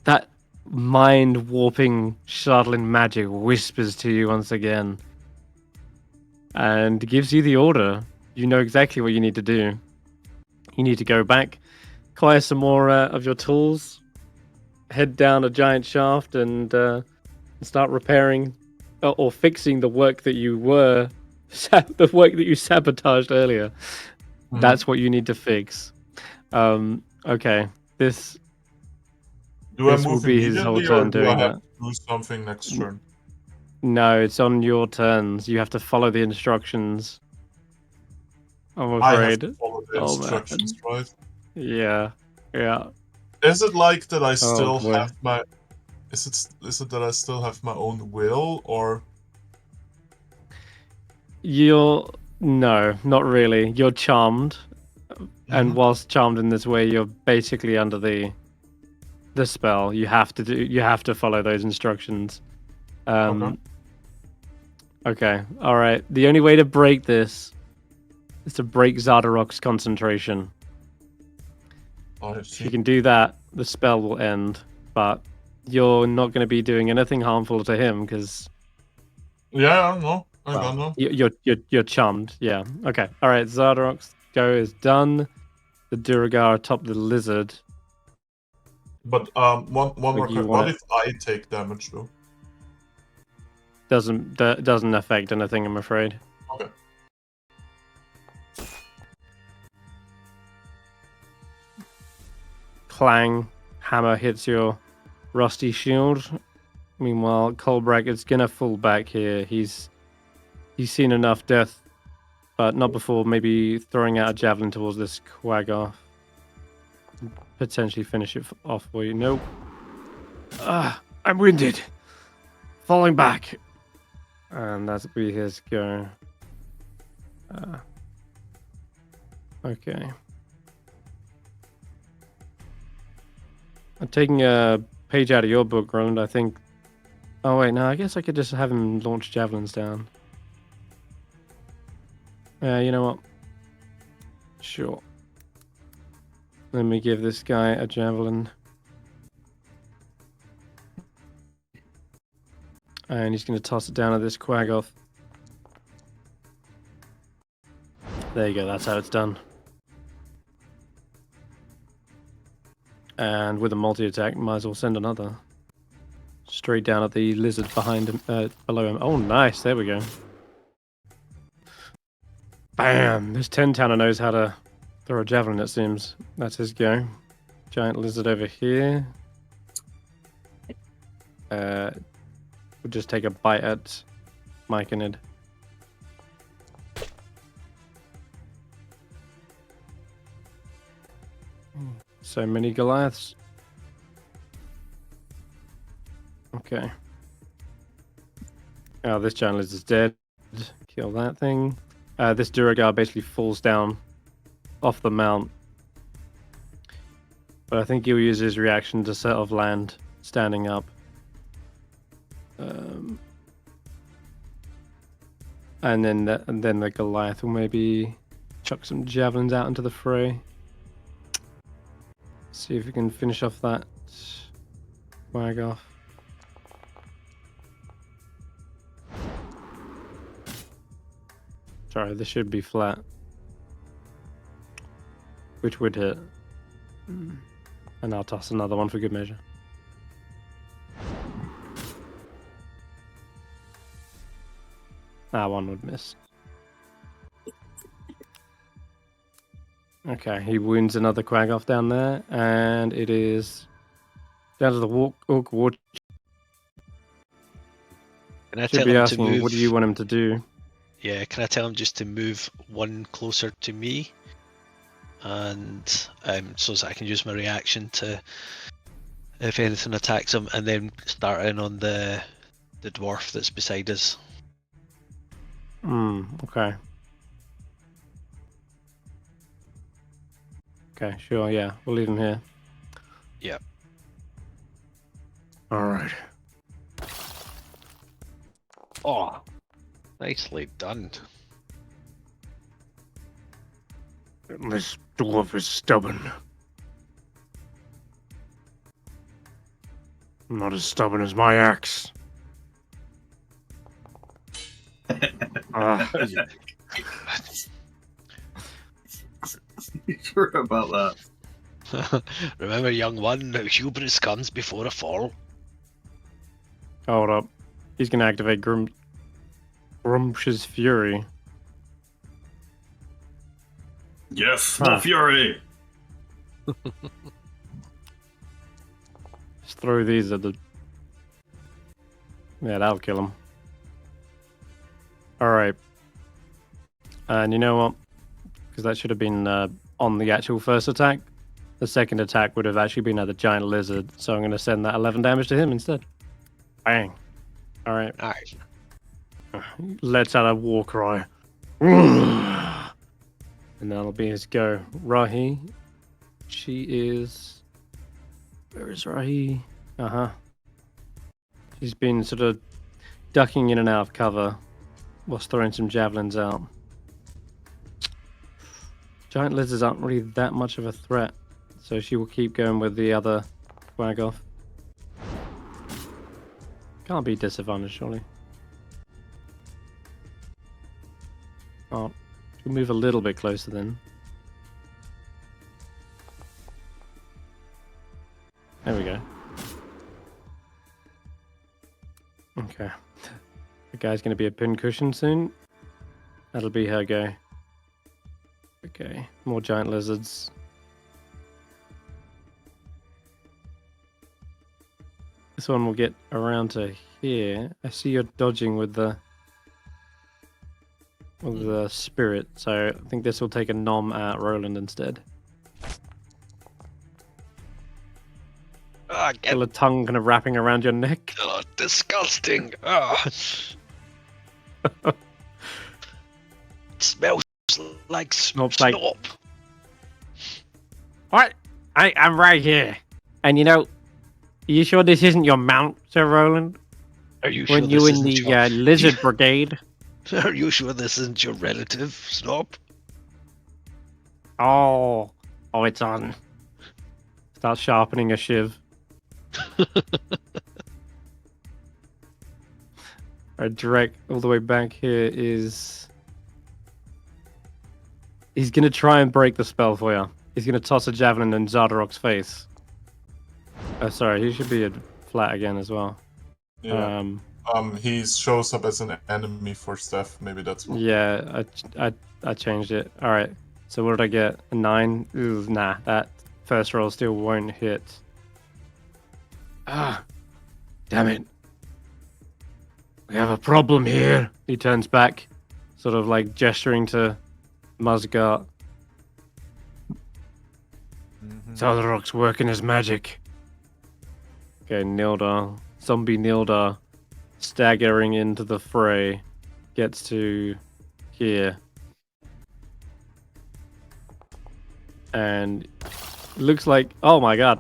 that mind warping, shuttling magic whispers to you once again, and gives you the order. You know exactly what you need to do. You need to go back, acquire some more of your tools, head down a giant shaft, and start repairing or fixing the work that you sabotaged earlier. That's what you need to fix. Okay, this Do I will move be his whole immediately, or turn do I doing have that. to do something next turn? No, it's on your turns. You have to follow the instructions. I'm I have afraid. to follow the Oh, man. instructions, right? Yeah. Is it like that I Oh, still boy. have my... Is it that I still have my own will, or... No, not really. You're charmed, and whilst charmed in this way, you're basically under the spell. You have to follow those instructions. Okay. All right. The only way to break this is to break Xardarok's concentration. If you can do that, the spell will end. But you're not going to be doing anything harmful to him because Yeah, no. I don't know. you're charmed. Yeah. Okay. All right. Xardarok's go is done. The Duragar atop the lizard. But one more question. What if I take damage though? Doesn't affect anything, I'm afraid. Okay. Clang, hammer hits your rusty shield. Meanwhile, Colbrag is gonna fall back here. He's seen enough death, but not before maybe throwing out a javelin towards this Quaggoth. Potentially finish it off for you. Nope. I'm winded. Falling back. And that'll be his go. Okay. I'm taking a page out of your book, Roland. I think. Oh wait, no. I guess I could just have him launch javelins down. You know what? Sure. Let me give this guy a javelin. And he's going to toss it down at this Quaggoth. There you go, that's how it's done. And with a multi-attack, might as well send another. Straight down at the lizard behind him, below him. Oh, nice, there we go. Bam! This 10-towner knows how to throw a javelin, it seems. That's his go. Giant lizard over here. We'll just take a bite at Myconid. So many Goliaths. Okay. Oh, this giant lizard is dead. Kill that thing. This Duragar basically falls down off the mount. But I think he'll use his reaction to set off land standing up. And then the Goliath will maybe chuck some javelins out into the fray. See if we can finish off that wag off. Sorry, this should be flat. Which would hit. And I'll toss another one for good measure. That one would miss. Okay, he wounds another Quaggoth down there, and it is down to the Orc War. Can I Should tell be him to asking, move? what do you want him to do? Yeah, can I tell him just to move one closer to me? And so that I can use my reaction to, if anything attacks him, and then start in on the dwarf that's beside us. Okay. Okay, sure, yeah. We'll leave him here. Yeah. Alright. Oh, nicely done. This dwarf is stubborn. Not as stubborn as my axe. You sure about that? Remember, young one, no hubris comes before a fall. Hold up. He's gonna activate Grumpsh's Fury. Yes, more fury! Just throw these at the... Yeah, that'll kill him. Alright. And you know what? Because that should have been on the actual first attack. The second attack would have actually been at the giant lizard. So I'm going to send that 11 damage to him instead. Bang. Alright. Alright. Lets out a war cry. And that'll be his go. Rahi. She is... Where is Rahi? She's been sort of ducking in and out of cover whilst throwing some javelins out. Giant lizards aren't really that much of a threat, so she will keep going with the other Quaggoth. Can't be disadvantaged, surely. Oh, she'll move a little bit closer then. There we go. Okay. The guy's going to be a pincushion soon. That'll be her go. Okay, more giant lizards. This one will get around to here. I see you're dodging with the spirit, so I think this will take a nom at Roland instead. Feel a tongue kind of wrapping around your neck. Oh, disgusting. Oh. Smells like snop. What? I'm right here. And are you sure this isn't your mount, Sir Roland? Are you sure when you in the lizard brigade? Are you sure this isn't your relative, Snop? Oh, it's on. Start sharpening a shiv. Alright, direct all the way back here is... He's going to try and break the spell for you. He's going to toss a javelin in Xardarok's face. Oh, sorry, he should be a flat again as well. Yeah. He shows up as an enemy for Stef. Maybe that's what. Yeah, I changed it. Alright, so what did I get? A 9? Ooh, nah, that first roll still won't hit. Ah, damn it. We have a problem here. He turns back, sort of like gesturing to Musgart. Xardarok's working his magic. Okay, Nildar. Zombie Nildar staggering into the fray. Gets to here. And looks like... Oh my god.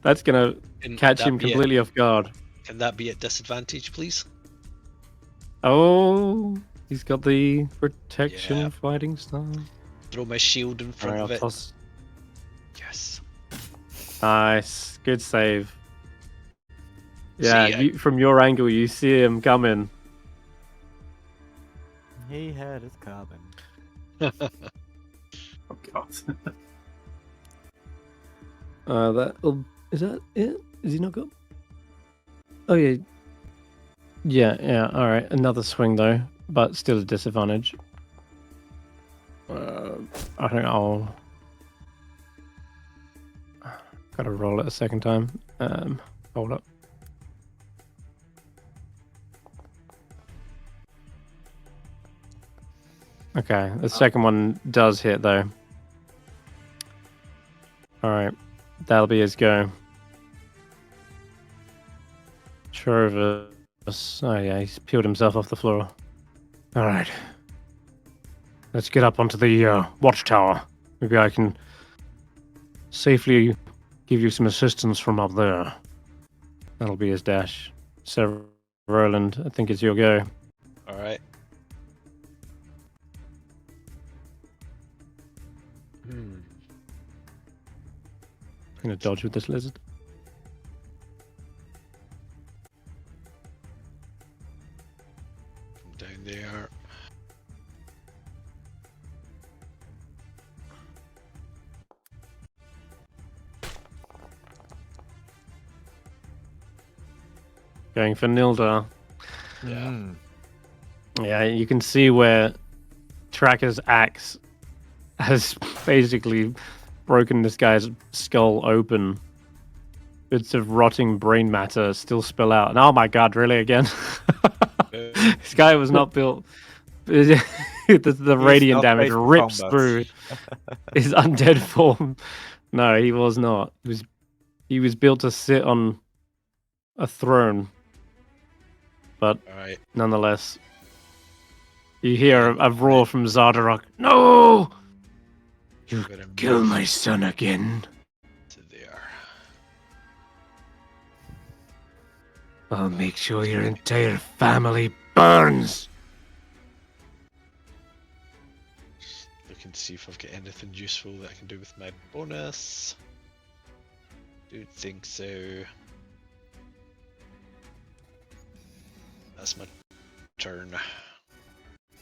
That's gonna catch him completely off guard. Can that be at disadvantage, please? Oh, he's got the protection fighting style. Throw my shield in front of it. Toss. Yes. Nice. Good save. Yeah, from your angle, you see him coming. He had it coming. Oh, God. Is that it? Is he not good? Oh, yeah. Yeah, alright. Another swing, though, but still a disadvantage. I think I'll gotta roll it a second time. Hold up. Okay, the second one does hit though. Alright, that'll be his go. Chorvis. Oh yeah, he's peeled himself off the floor. Alright. Let's get up onto the watchtower. Maybe I can safely give you some assistance from up there. That'll be his dash. So, Roland, I think it's your go. Alright. I'm gonna dodge with this lizard. Down there. Going for Nildar. Yeah. Yeah, you can see where Tracker's axe has basically broken this guy's skull open. Bits of rotting brain matter still spill out. And oh my god, really again? This guy was not built. the radiant damage rips through his undead form. No, he was not. He was built to sit on a throne. But Alright. nonetheless, you hear a roar from Xardarok. No! You kill my son again. To there. I'll make sure your entire family burns. Just looking to see if I've got anything useful that I can do with my bonus. Don't think so. That's my turn.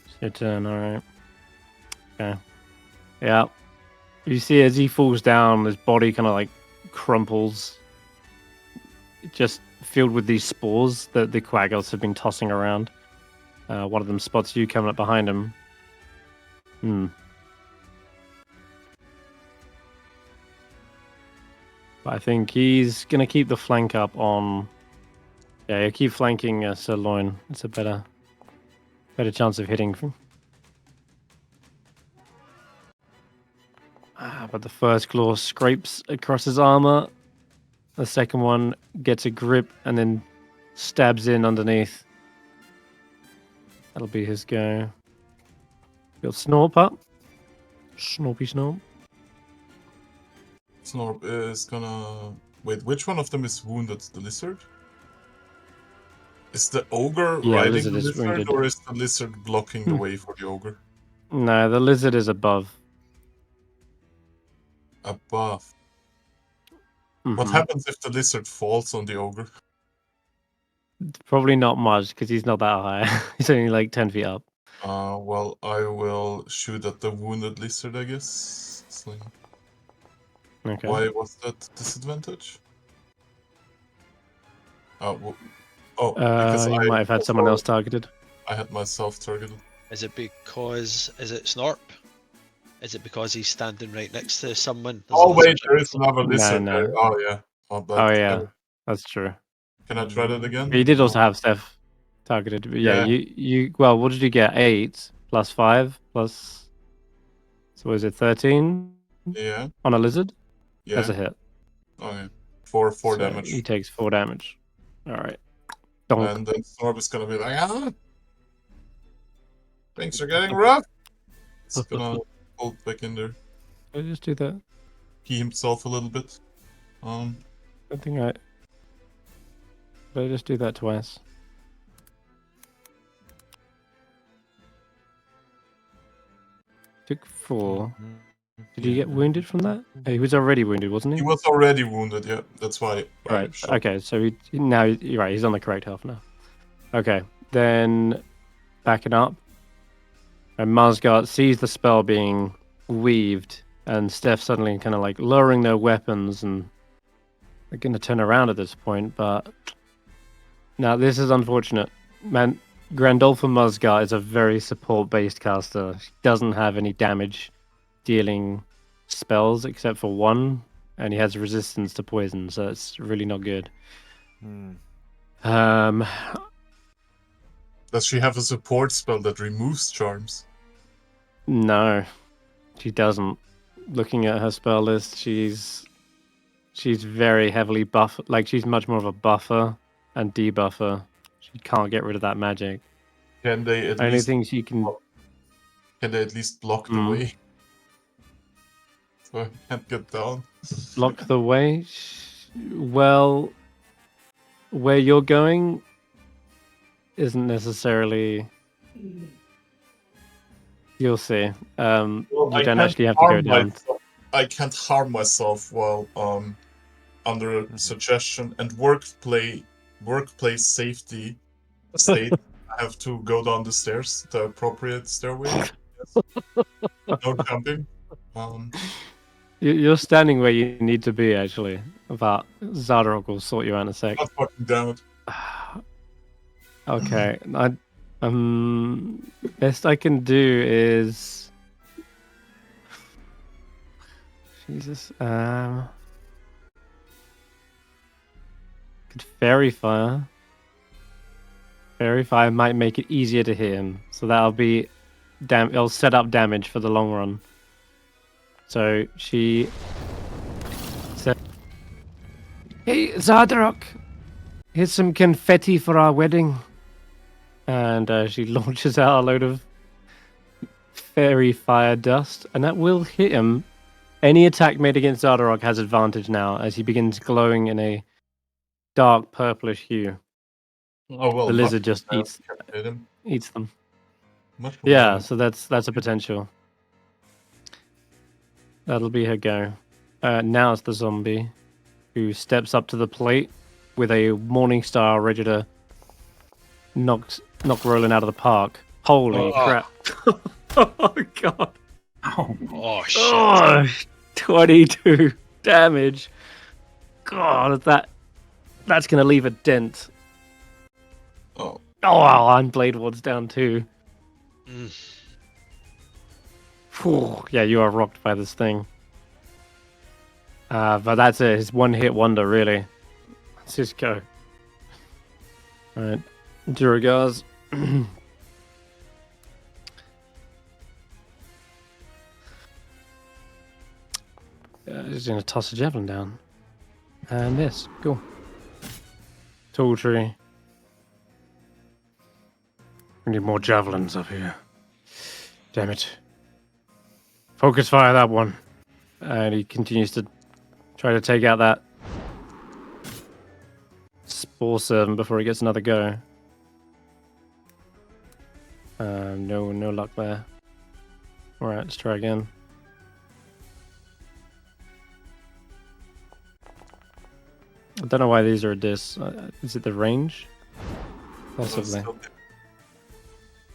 It's your turn, alright. Okay. Yeah. You see as he falls down, his body kind of like crumples. Just filled with these spores that the quaggles have been tossing around. One of them spots you coming up behind him. But I think he's going to keep the flank up on... Yeah, he'll keep flanking Sirloin. It's a better chance of hitting. But the first claw scrapes across his armor. The second one gets a grip and then stabs in underneath. That'll be his go. He'll snorp up. Snorpy snorp. Snorp is gonna... Wait, which one of them is wounded? The lizard? Is the ogre riding lizard the is lizard, wounded. or is the lizard blocking the way for the ogre? No, the lizard is above. Above. What Mhm. happens if the lizard falls on the ogre? Probably not much because he's not that high. He's only like 10 feet up. Well, I will shoot at the wounded lizard, I guess. Sling. Okay. Why was that disadvantage? Because you I might have had someone else targeted. I had myself targeted. Is it because... Is it Snorp? Is it because he's standing right next to someone? There's a Oh wait, lizard there right is next to him. another lizard no. there. Oh yeah. Oh, Oh yeah, that's true. Can I try that again? He did also have Stef targeted. But yeah, Yeah. you well, what did you get? 8 plus 5 plus. So was it 13 Yeah. on a lizard? Yeah. That's a hit. Okay. Four So damage. He takes 4 damage. All right. Donk. And then Snorp is gonna be like, things are getting rough. It's gonna pull back in there. Did I just do that? He himself a little bit. I think I. Did I just do that twice? Took 4. Did you get wounded from that? He was already wounded, wasn't he? He was already wounded, yeah. That's why. I Right. shot. Okay. So now you're right. He's on the correct health now. Okay. Then backing up, and Marsgard sees the spell being weaved, and Steph suddenly kind of like lowering their weapons, and they're going to turn around at this point. But now this is unfortunate. Man, Grandolpha Marsgard is a very support-based caster. She doesn't have any damage dealing spells except for one, and he has resistance to poison, so it's really not good. Hmm. Does she have a support spell that removes charms? No, she doesn't. Looking at her spell list, she's very heavily buff. Like, she's much more of a buffer and debuffer. She can't get rid of that magic. Can they at Only least thing she can. Can they at least block the way? So I can't get down. Block the way? Well, where you're going isn't necessarily. You'll see. Well, You don't actually have to go down. I can't harm myself while under a suggestion and workplace safety state. I have to go down the stairs, the appropriate stairway. No jumping. You're standing where you need to be, actually. But Xardarok will sort you out in a sec. Not fucking down. Okay. Best I can do is. Jesus. Could Fairy Fire. Fairy Fire might make it easier to hit him, so that'll be it'll set up damage for the long run. So she said, "Hey Xardarok, here's some confetti for our wedding," and she launches out a load of fairy fire dust, and that will hit him. Any attack made against Xardarok has advantage now, as he begins glowing in a dark purplish hue. Oh well, The lizard just eats them. Yeah, so that's a potential. That'll be her go. Now it's the zombie, who steps up to the plate with a morning star ready to knock Roland out of the park. Holy crap! Oh god! Oh shit! Oh, 22 damage. God, that's gonna leave a dent. Oh wow! And Blade Ward's down too. Whew, yeah, you are rocked by this thing. But that's it. His one-hit wonder, really. Let's just go. All right, Duragars. He's gonna toss a javelin down, and this. Cool. Tall tree. We need more javelins up here. Damn it. Focus fire that one. And he continues to try to take out that Spore Servant before he gets another go. No luck there. Alright, let's try again. I don't know why these are a dis. Is it the range? Possibly.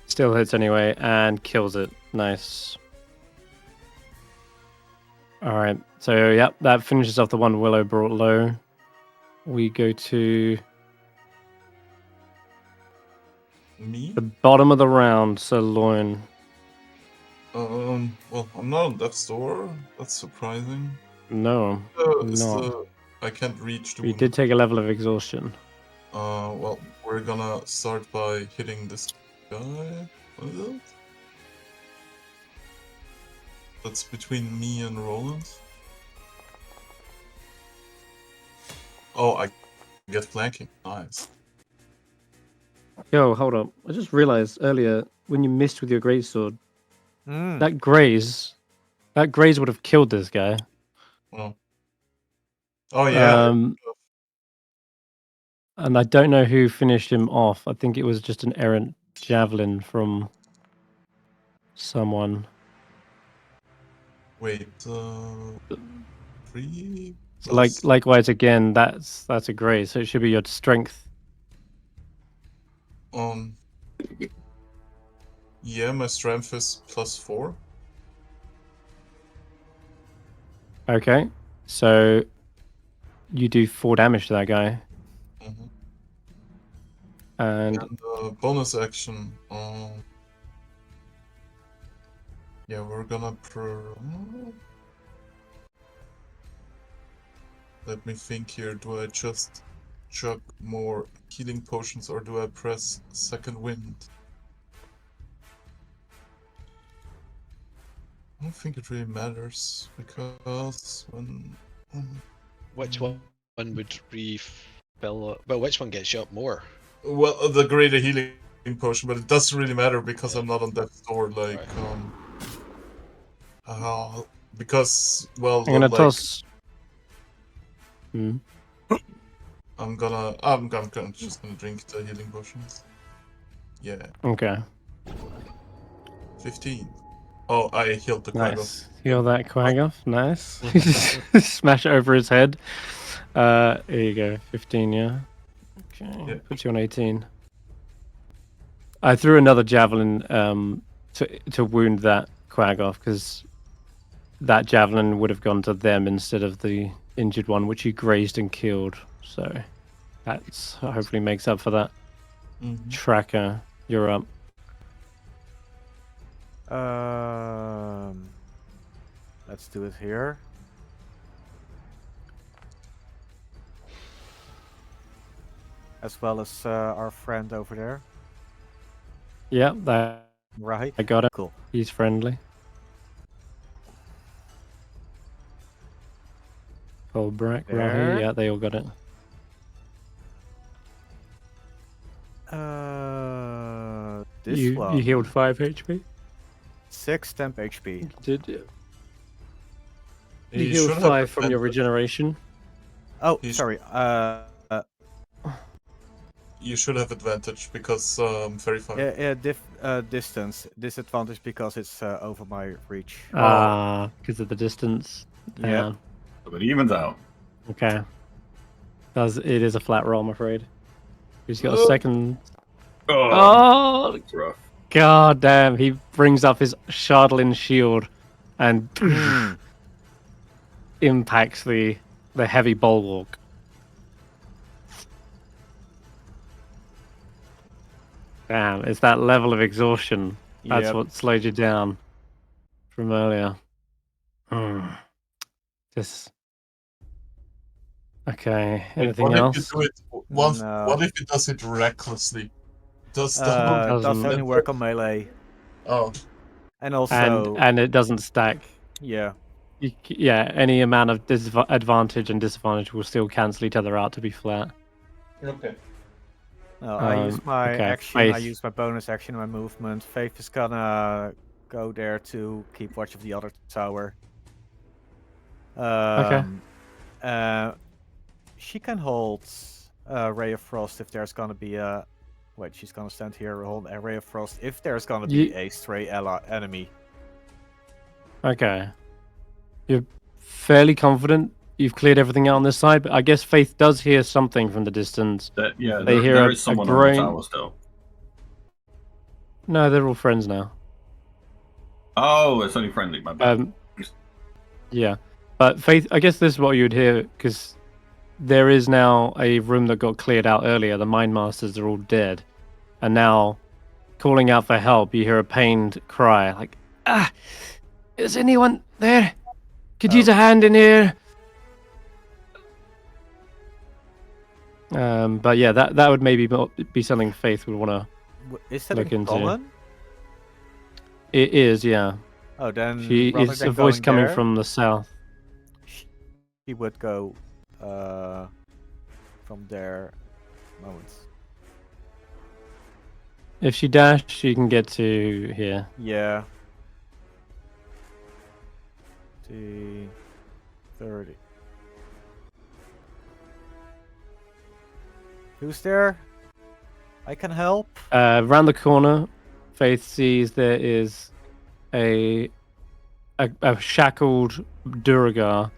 Still hits anyway, and kills it. Nice. Alright, so yep, that finishes off the one Willow brought low. We go to me? the bottom of the round, so Loin. Well, I'm not on death's door. That's surprising. No, not. I can't reach the We wound. did take a level of exhaustion. Well, we're gonna start by hitting this guy. What is it? That's between me and Roland. Oh, I get flanking. Nice. Yo, hold up. I just realized earlier when you missed with your greatsword, that graze would have killed this guy. Oh yeah. And I don't know who finished him off. I think it was just an errant javelin from someone. Wait, 3. So likewise again, that's a graze, so it should be your strength. Yeah, my strength is +4. Okay, so you do 4 damage to that guy. Mm-hmm. And bonus action. Yeah, we're gonna let me think here. Do I just chug more healing potions or do I press second wind? I don't think it really matters because when Which one would refill up? Well, which one gets you up more? well, the greater healing potion, but it doesn't really matter because I'm not on death's door. Like, because well, I'm gonna like toss. I'm just gonna drink the healing potions. Yeah. Okay. 15. Oh, I healed the quagga. Nice. Heal that quag off. Nice. Smash it over his head. Here you go. 15, yeah. Okay. Yeah. Puts you on 18. I threw another javelin to wound that quag off because that javelin would have gone to them instead of the injured one, which he grazed and killed. So that's hopefully makes up for that. Tracker, you're up. Let's do it here. As well as our friend over there. Yeah, that Right. I got it. Cool. He's friendly. Colbrack, Rahi, yeah, they all got it. This one. You healed 5 HP? 6 temp HP. Did you? You You healed should 5 have from your advantage. regeneration. Oh, He's- sorry. You should have advantage because very far. Yeah, distance disadvantage because it's over my reach. Because of the distance. Yeah. But it evens out. Okay. It is a flat roll, I'm afraid. He's got a second. Oh, That's rough. god damn. He brings up his Shardlin shield and impacts the heavy bulwark. Damn, it's that level of exhaustion. That's Yep. what slowed you down from earlier. Just okay. Anything What else? if you do it once? No. What if it does it recklessly? Does the Does doesn't- only work on melee. Oh, And also, And it doesn't stack. yeah. Yeah, any amount of advantage and disadvantage will still cancel each other out to be flat. okay. No, I use my okay, action, I Faith. use my bonus action, my movement. Faith is gonna go there to keep watch of the other tower. She can hold Ray of Frost if there's gonna be a... Wait, she's gonna stand here, hold a Ray of Frost if there's gonna be a stray enemy. Okay. You're fairly confident you've cleared everything out on this side, but I guess Faith does hear something from the distance. They hear there a is someone groan. on the tower still. No, they're all friends now. Oh, it's only friendly, my bad. Yeah. But Faith, I guess this is what you'd hear, because there is now a room that got cleared out earlier. The Mind Masters are all dead. And now, calling out for help, you hear a pained cry, like, is anyone there? Could use a hand in here. But yeah, that would maybe be something Faith would want to Is that look in into. common? It is, yeah. Oh, then It's than a voice going coming there, from the south. He would go from there. Moments. If she dashed, she can get to here. Yeah. 30. Who's there? I can help. Around the corner, Faith sees there is a shackled Duragar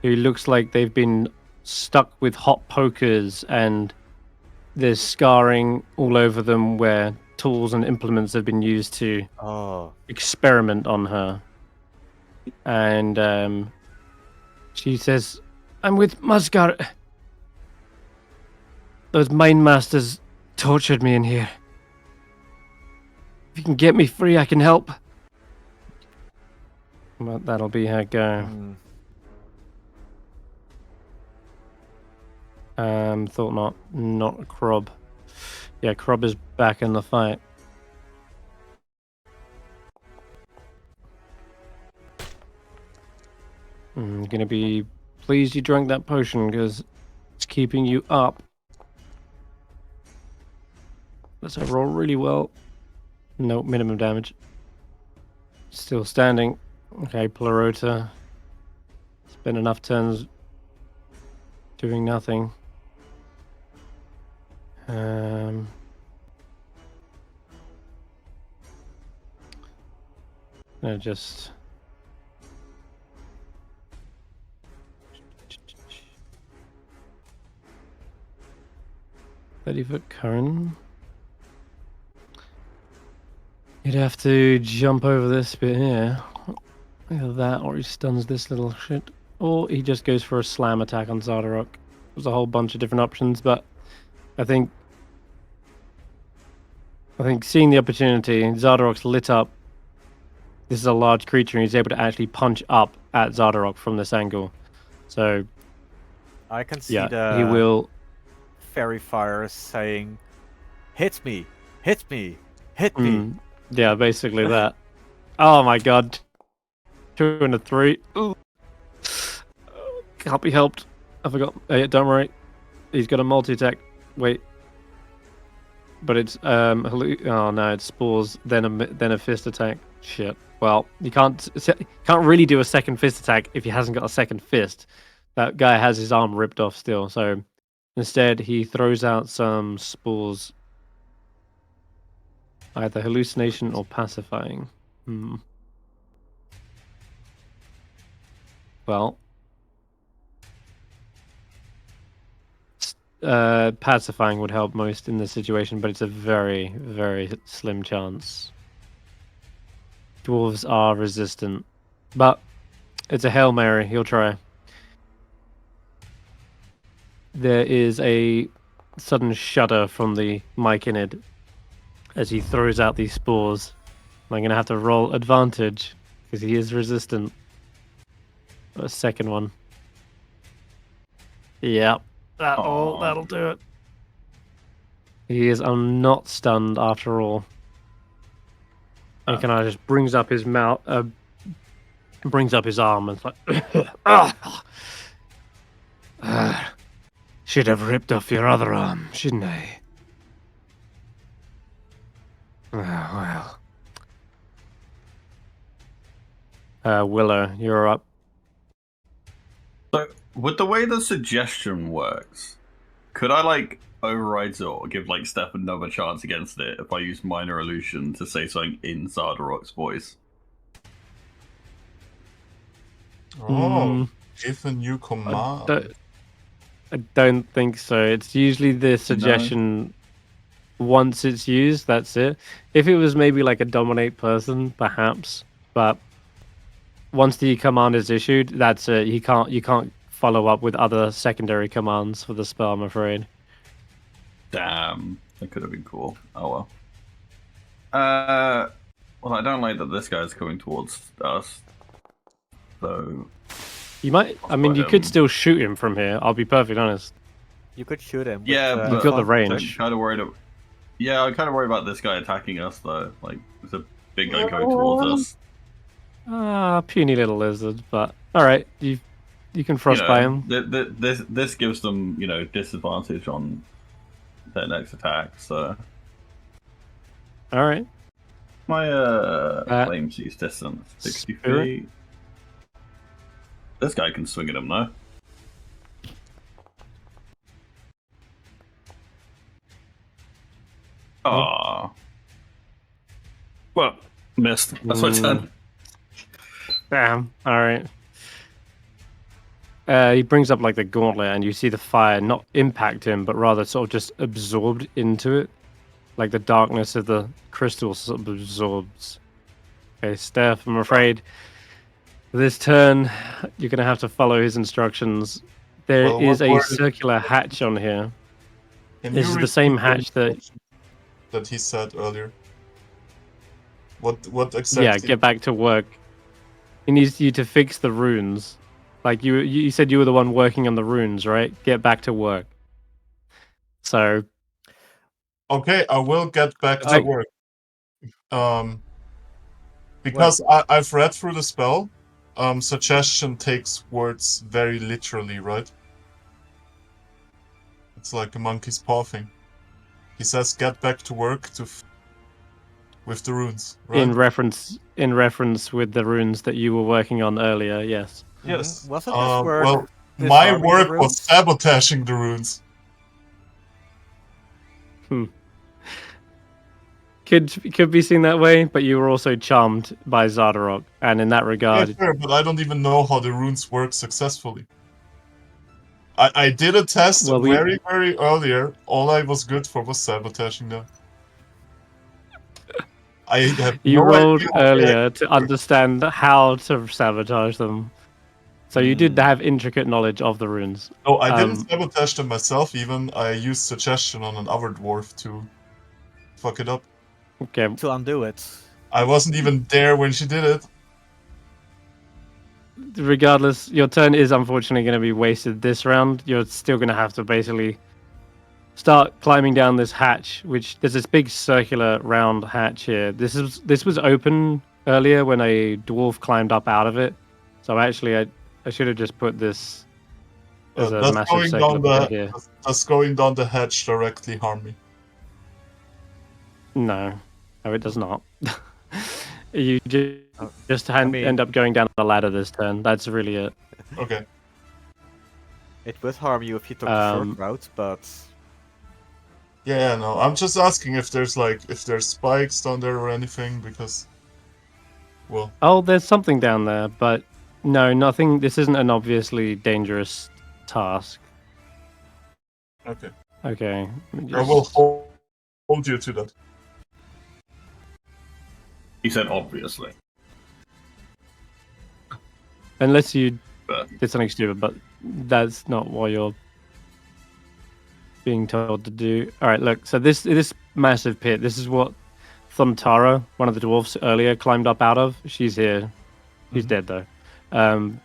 who looks like they've been stuck with hot pokers, and there's scarring all over them where tools and implements have been used to experiment on her. And she says, I'm with Musgar. Those Mind Masters tortured me in here. If you can get me free, I can help. But that'll be her go. Thought not. Not Krob. Yeah, Krob is back in the fight. I'm gonna be pleased you drank that potion because it's keeping you up. Let's roll really well. No, minimum damage. Still standing. Okay, Plerota. Spent enough turns doing nothing. No, just... $30-foot Curran. You'd have to jump over this bit here. Either that, or he stuns this little shit. Or he just goes for a slam attack on Xardarok. There's a whole bunch of different options, but I think seeing the opportunity, Xardarok's lit up. This is a large creature, and he's able to actually punch up at Xardarok from this angle. So I can see he will. Fairy Fire saying, "Hit me, hit me, hit me." Yeah, basically that. Oh my god. 2 and a 3. Ooh. Can't be helped. I forgot. Don't worry. He's got a multi-attack. Wait. But it's oh no, it's spores, then a fist attack. Shit. Well, you can't really do a second fist attack if he hasn't got a second fist. That guy has his arm ripped off still, so instead he throws out some spores. Either hallucination or pacifying. Well, pacifying would help most in this situation, but it's a very, very slim chance. Dwarves are resistant, but it's a Hail Mary. He'll try. There is a sudden shudder from the Myconid as he throws out these spores. I'm going to have to roll advantage because he is resistant. A second one. Yep. That'll do it. He is not stunned after all. And kind of just brings up his mouth, brings up his arm and it's like, should have ripped off your other arm, shouldn't I? Well. Willow, you're up. So, with the way the suggestion works, could I, override it or give, Stef another chance against it if I use Minor Illusion to say something in Xardarok's voice? Oh, give a new command. I don't think so. It's usually the suggestion once it's used, that's it. If it was maybe like a dominate person, perhaps, but once the command is issued, that's it. You can't follow up with other secondary commands for the spell, I'm afraid. Damn, that could have been cool. Oh well. Well, I don't like that this guy's coming towards us. So you might. I mean, you could still shoot him from here. I'll be perfectly honest. You could shoot him. Yeah, but you've got the range. I'm kind of worried about this guy attacking us though. There's a big guy going towards us. Puny little lizard. But all right, you can frostbite him. This gives them, disadvantage on their next attack. So all right. My flames use distance 60 feet. This guy can swing at him though. Aww. Well, missed. That's my turn. Damn. Alright. He brings up the gauntlet and you see the fire not impact him, but rather sort of just absorbed into it. Like the darkness of the crystal sort of absorbs. Okay, Stef, I'm afraid this turn you're going to have to follow his instructions. There is a circular hatch on here. This is the same hatch that he said earlier. What exactly? Yeah, get back to work. He needs you to fix the runes. Like you said you were the one working on the runes, right? Get back to work. So Okay, I will get back to Like- work. Because I've read through the spell. Suggestion takes words very literally, right? It's like a monkey's paw thing. He says, "Get back to work with the runes." Right? in reference with the runes that you were working on earlier, yes. Yes. Wasn't this work Well, my disarming the work was runes? sabotaging the runes. Could be seen that way, but you were also charmed by Xardarok, and in that Yeah, regard, sure, but I don't even know how the runes work successfully. I did a test Well, very earlier. All I was good for was sabotaging them. I have you no rolled idea earlier to understand how to sabotage them. So you did have intricate knowledge of the runes. No, I didn't sabotage them myself. Even I used suggestion on another dwarf to fuck it up. Okay. To undo it. I wasn't even there when she did it. Regardless, your turn is unfortunately going to be wasted this round. You're still going to have to basically start climbing down this hatch, which there's this big circular round hatch here. This was open earlier when a dwarf climbed up out of it. So actually, I should have just put this as a massive circular bit here. Does going down the hatch directly harm me? No, it does not. You just end up going down the ladder this turn. That's really it. Okay. It would harm you if you took the short route, but yeah, no. I'm just asking if there's spikes down there or anything, because there's something down there, but no, nothing. This isn't an obviously dangerous task. Okay. Okay. I will hold you to that. He said obviously. Unless you did something stupid, but that's not what you're being told to do. All right, look. So this massive pit. This is what Thuntara, one of the dwarfs earlier, climbed up out of. She's here. She's dead though.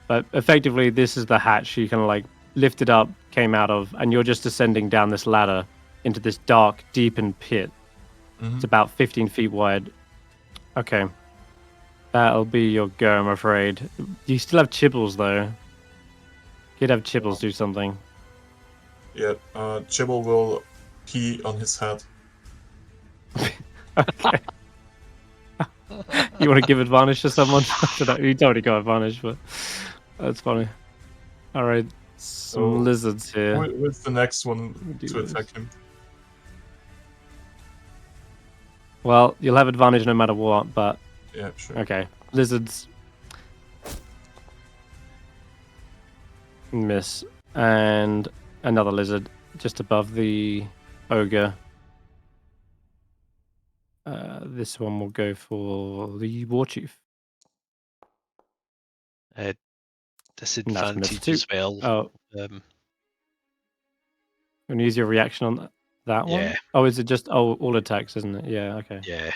But effectively, this is the hatch she kind of like lifted up, came out of, and you're just descending down this ladder into this dark, deepened pit. It's about 15 feet wide. Okay. That'll be your go, I'm afraid. You still have Chibbles, though. You'd have Chibbles do something. Yeah, Chibble will pee on his head. Okay. You want to give advantage to someone? You totally got advantage, but that's funny. Alright, some lizards here. What's the next one to attack him? Well, you'll have advantage no matter what, but... Yeah, sure. Okay, lizards. Miss. And another lizard just above the ogre. This one will go for the war chief. Disadvantage as well. Oh. You want to use your reaction on that one? Yeah. Oh, is it just all attacks, isn't it? Yeah, okay. Yeah.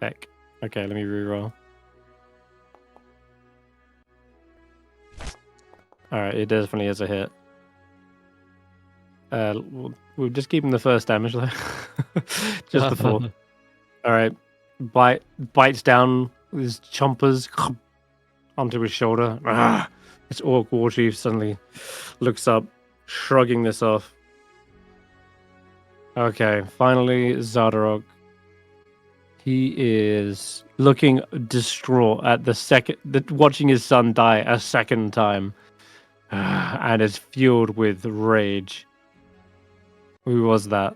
Heck. Okay, let me reroll. Alright, it definitely is a hit. We'll just keep him the first damage though. Just the 4. Alright. Bites down with his chompers onto his shoulder. This orc war chief suddenly looks up, shrugging this off. Okay, finally Xardarok. He is looking distraught at watching his son die a second time, and is fueled with rage. Who was that?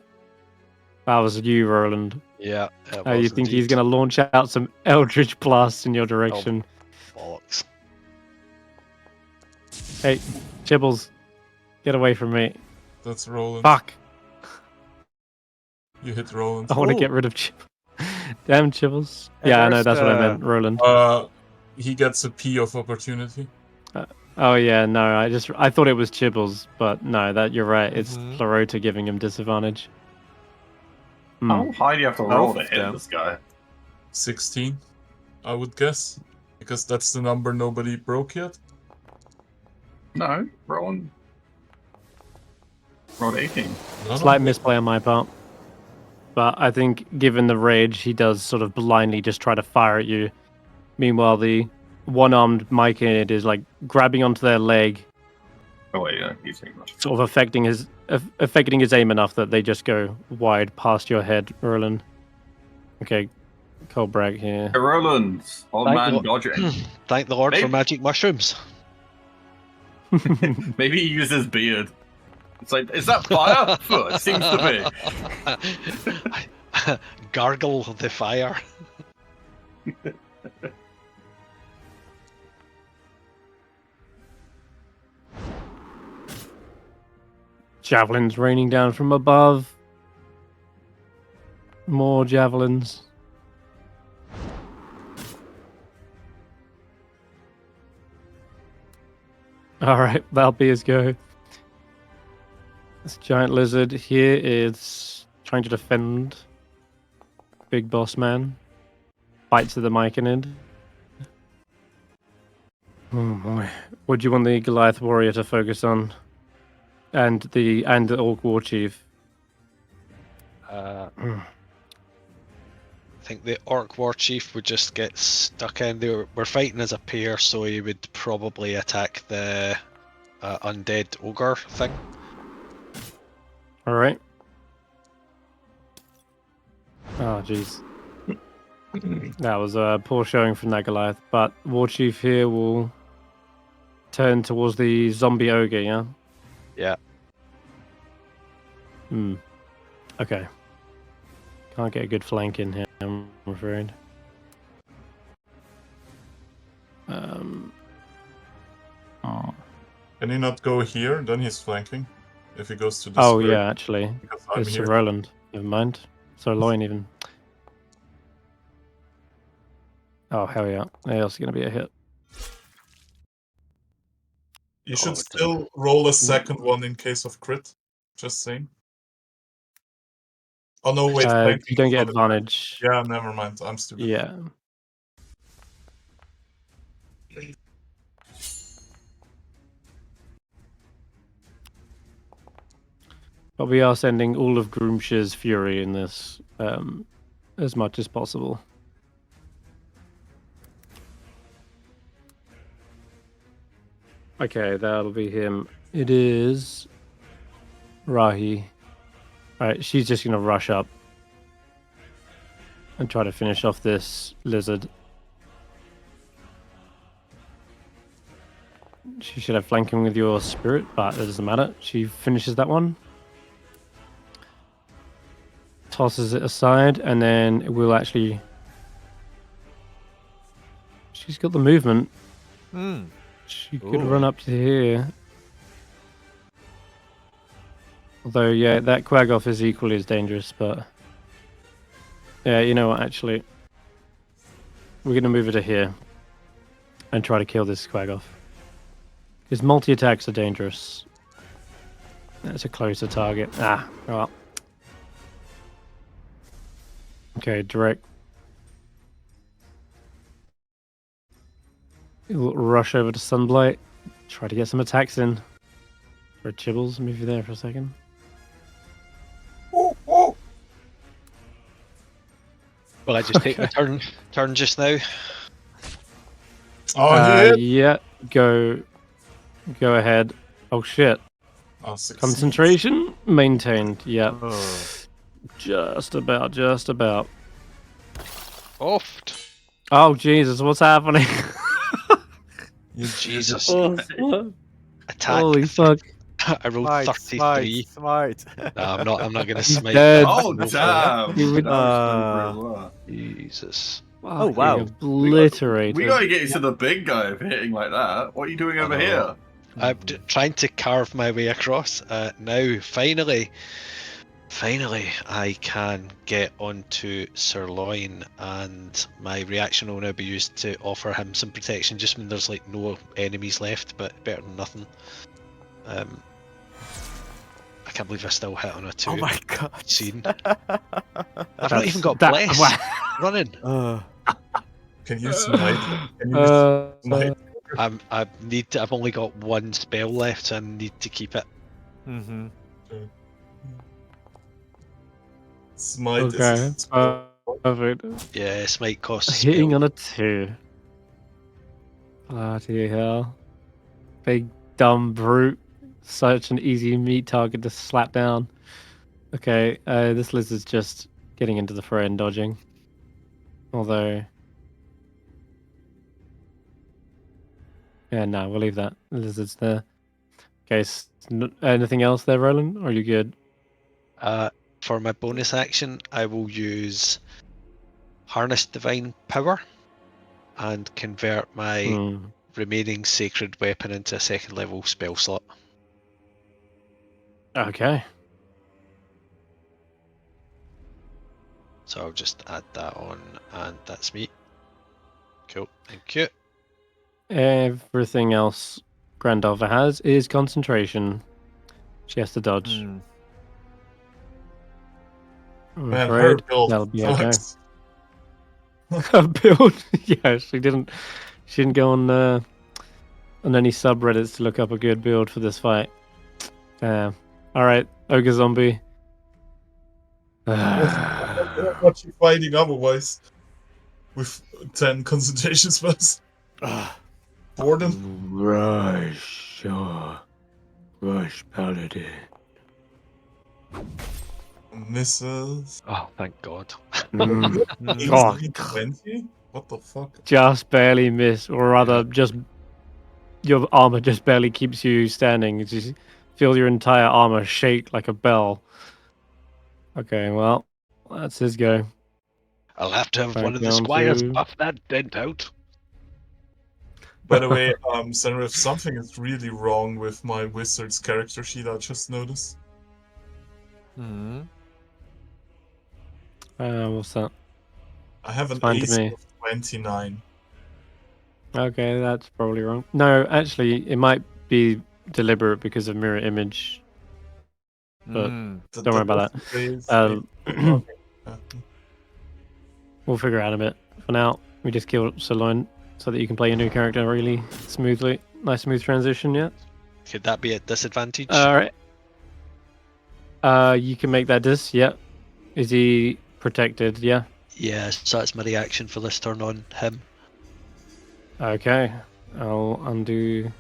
That was you, Roland. Yeah. You think he's going to launch out some eldritch blasts in your direction? Oh, bollocks. Hey, Chibbles, get away from me. That's Roland. Fuck. You hit Roland. I want to get rid of Chibbles. Damn, Chibbles. Yeah, I know, that's what I meant, Roland. He gets a P of opportunity. Oh yeah, no, I thought it was Chibbles, but no, you're right. It's Clarota giving him disadvantage. How high do you have to roll to hit this guy? 16, I would guess. Because that's the number nobody broke yet? No, Roland. Rolled 18. No, Slight no. misplay on my part. But I think given the rage, he does sort of blindly just try to fire at you. Meanwhile, the one-armed Myconid is like grabbing onto their leg, Oh wait, yeah, he's taking that. sort of affecting his aim enough that they just go wide past your head, Roland. Okay, cold brag here. Hey, Roland, old Thank man the- dodging. Thank the Lord for Maybe- magic mushrooms. Maybe he uses beard. It's like, is that fire? It seems to be. Gargle the fire. Javelins raining down from above. More javelins. Alright, that'll be his go. This giant lizard here is trying to defend Big Boss Man. Bites at the Myconid. Oh boy. What do you want the Goliath warrior to focus on? And the Orc War Chief. I think the Orc War Chief would just get stuck in. We're fighting as a pair, so he would probably attack the undead ogre thing. Alright. Oh, jeez. That was a poor showing from that Goliath, but War Chief here will turn towards the zombie ogre, yeah? Yeah. Okay. Can't get a good flank in here, I'm afraid. Can he not go here? Then he's flanking. If he goes to this Oh, way, yeah, actually. because I'm It's here. Roland. Never mind. So Loin even. Oh, hell yeah. That's going to be a hit. You should it's still roll a second one in case of crit. Just saying. Oh no, wait. flanking You don't is get not advantage. Yeah, never mind. I'm stupid. Yeah. But we are sending all of Groomshire's fury in this as much as possible. Okay, that'll be him. It is Rahi. Alright, she's just gonna rush up and try to finish off this lizard. She should have flanking with your spirit, but it doesn't matter. She finishes that one. Tosses it aside, and then it will actually... She's got the movement. She could Ooh. run up to here. Although, yeah, that Quagoff is equally as dangerous, but... Yeah, you know what, actually. We're going to move it to here. And try to kill this Quagoff. His multi-attacks are dangerous. That's a closer target. Ah, well. Okay, direct. He'll rush over to Sunblight. Try to get some attacks in. For Chibbles, move you there for a second. Ooh, ooh. Will I just take my turn just now? Oh, he hit. Yeah, go ahead. Oh shit. Oh, 16. Concentration maintained. Yeah. Oh. Just about. Oft. Oh Jesus, what's happening? Jesus. Oh, Attack. holy fuck. I rolled 33. Smite. No, I'm not gonna He's smite. dead. that. Oh, Roll for damn! You would- That was done that. Jesus. Oh, wow. Obliterated. We gotta get you to the big guy if hitting like that. What are you doing over here? I'm trying to carve my way across. Now, finally, I can get onto Sirloin, and my reaction will now be used to offer him some protection just when there's like no enemies left, but better than nothing. I can't believe I still hit on a 2. Oh my god. Scene. I've not even got that- bless wow. running. Can you smite? Can you smite? I've only got one spell left, so I need to keep it. Mm-hmm. Smite Okay, is a perfect. Yeah, smite costs a Hitting spell. on a 2. Bloody hell. Big dumb brute. Such an easy meat target to slap down. Okay, this lizard's just getting into the fray and dodging. Although... Yeah, no, we'll leave that. The lizard's there. Okay, anything else there, Roland? Or are you good? For my bonus action, I will use Harness Divine Power and convert my remaining sacred weapon into a second level spell slot. Okay. So I'll just add that on, and that's me. Cool, thank you. Everything else Grandalva has is concentration. She has to dodge. I'm Man, her afraid build that'll be okay. sucks. Her build? Yeah, she didn't go on any subreddits to look up a good build for this fight. Alright, Ogre Zombie. What you fighting otherwise? With 10 concentration spells? Warden? Rush Paladin. Misses. Oh, thank God. God. 20? What the fuck? Just barely miss, or rather, just your armor just barely keeps you standing. You just feel your entire armor shake like a bell. Okay, well, that's his go. I'll have to have Back one of the down squires to- buff that dent out. By the way, Senrith, something is really wrong with my wizard's character sheet, I just noticed. What's that? I have an fine to AC me. of 29. Okay, that's probably wrong. No, actually, it might be deliberate because of mirror image. But don't worry about that. We'll figure out a bit. For now, we just kill Zaelong so that you can play your new character really smoothly. Nice smooth transition, yeah? Could that be a disadvantage? Alright. You can make that dis, yeah. Is he protected, yeah? Yeah, so that's my reaction for this turn on him. Okay. I'll undo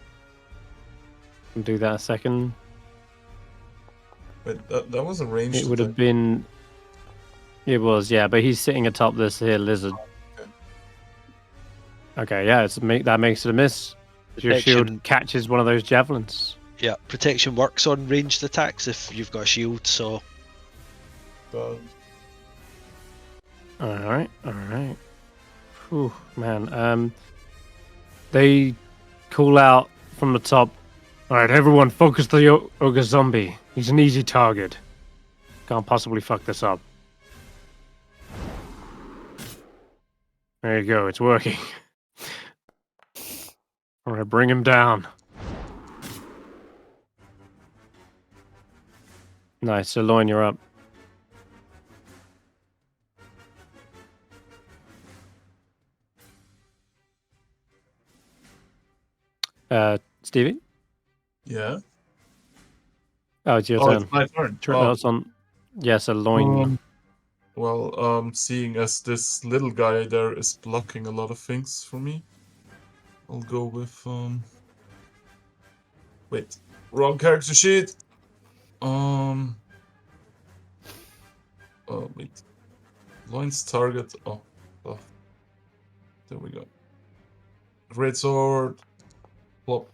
that a second. Wait, that was a ranged It would have attack. been... It was, yeah, but he's sitting atop this here lizard. Okay, yeah, that makes it a miss. Your shield catches one of those javelins. Yeah, protection works on ranged attacks if you've got a shield, so... Alright. Whew, man. They call out from the top. Alright, everyone focus the ogre zombie. He's an easy target. Can't possibly fuck this up. There you go, it's working. Alright, bring him down. Nice, so Zaelong, you're up. Stevie? Yeah? Oh, it's your turn. It's my turn. No, it's on. Yes, Zaelong. Well, seeing as this little guy there is blocking a lot of things for me, I'll go with wait, wrong character sheet. Oh wait, Loin's target. Oh, there we go. Great sword. Plop.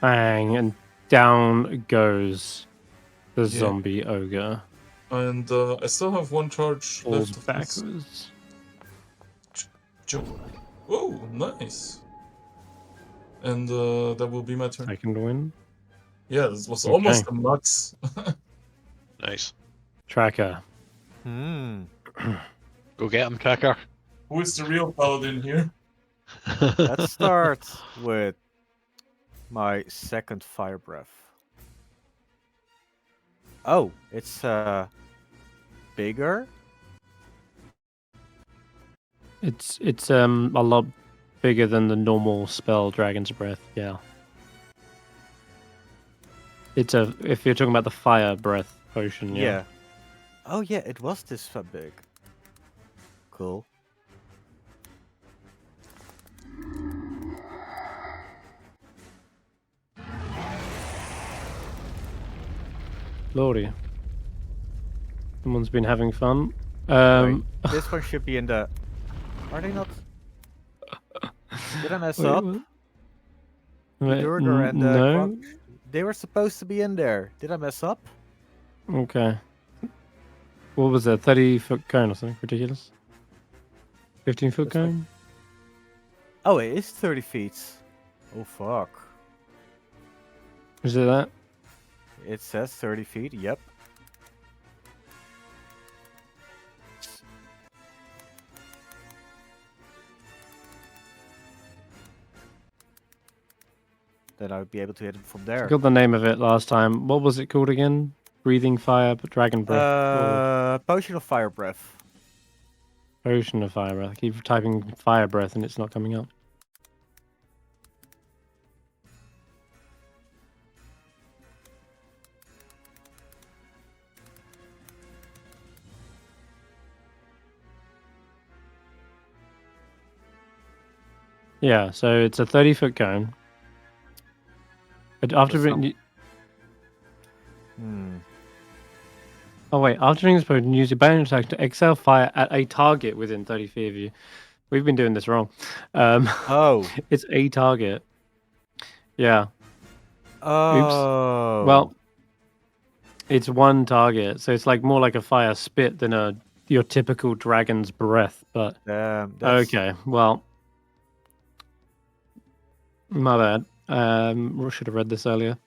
Bang, and down goes the zombie ogre. And I still have one charge Falls left. Backwards. Jump. Oh, nice. And that will be my turn. Second win. Yeah, this was almost a max. Nice. Tracker. Go get him, Tracker. Who is the real paladin here? Let's start with my second fire breath. Oh, it's bigger. It's a lot bigger than the normal spell Dragon's Breath. Yeah. It's if you're talking about the fire breath potion. Yeah. Oh yeah, it was this big. Cool. Lordy. Someone's been having fun. Wait, this one should be in the... Are they not? Did I mess up? Wait, Durgar and no. They were supposed to be in there. Did I mess up? Okay. What was that? 30-foot cone or something ridiculous? 15-foot cone? Oh, it is 30 feet. Oh fuck. Is it that? It says 30 feet. Yep. Then I would be able to hit it from there. I got the name of it last time. What was it called again? Breathing Fire, Dragon Breath. Potion of Fire Breath. Potion of Fire Breath. I keep typing Fire Breath and it's not coming up. Yeah, so it's a 30-foot cone. But after Oh wait, after doing this potion, use your bonus action to exhale fire at a target within 30 feet of you. We've been doing this wrong. Oh. It's a target. Yeah. Oh. Oops. Well, it's one target, so it's like more like a fire spit than your typical dragon's breath. But okay, well, my bad. Should have read this earlier.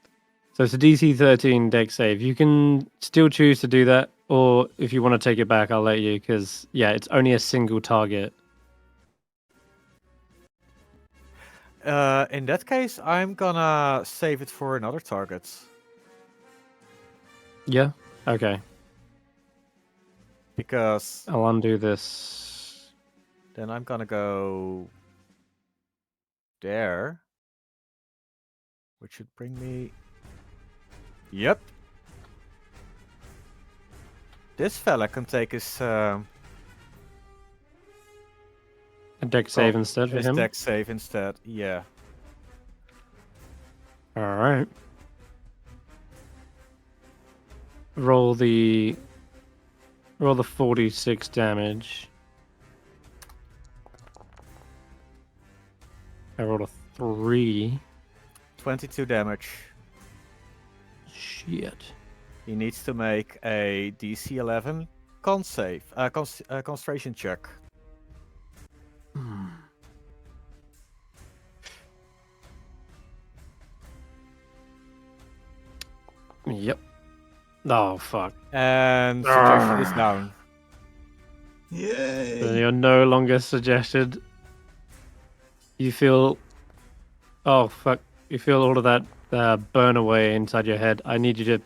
So it's a DC 13 dex save. You can still choose to do that, or if you want to take it back, I'll let you, because, yeah, it's only a single target. In that case, I'm gonna save it for another target. Yeah? Okay. Because... I'll undo this. Then I'm gonna go... there. Which should bring me... Yep. This fella can take his... A dex save instead for him? Dex save instead, yeah. Alright. Roll the 46 damage. I rolled a 3. 22 damage. Shit. He needs to make a DC 11 con save, concentration check. Yep. Oh, fuck. And suggestion is down. Yay! So you're no longer suggested. You feel... Oh, fuck. You feel all of that burn away inside your head. I need you to...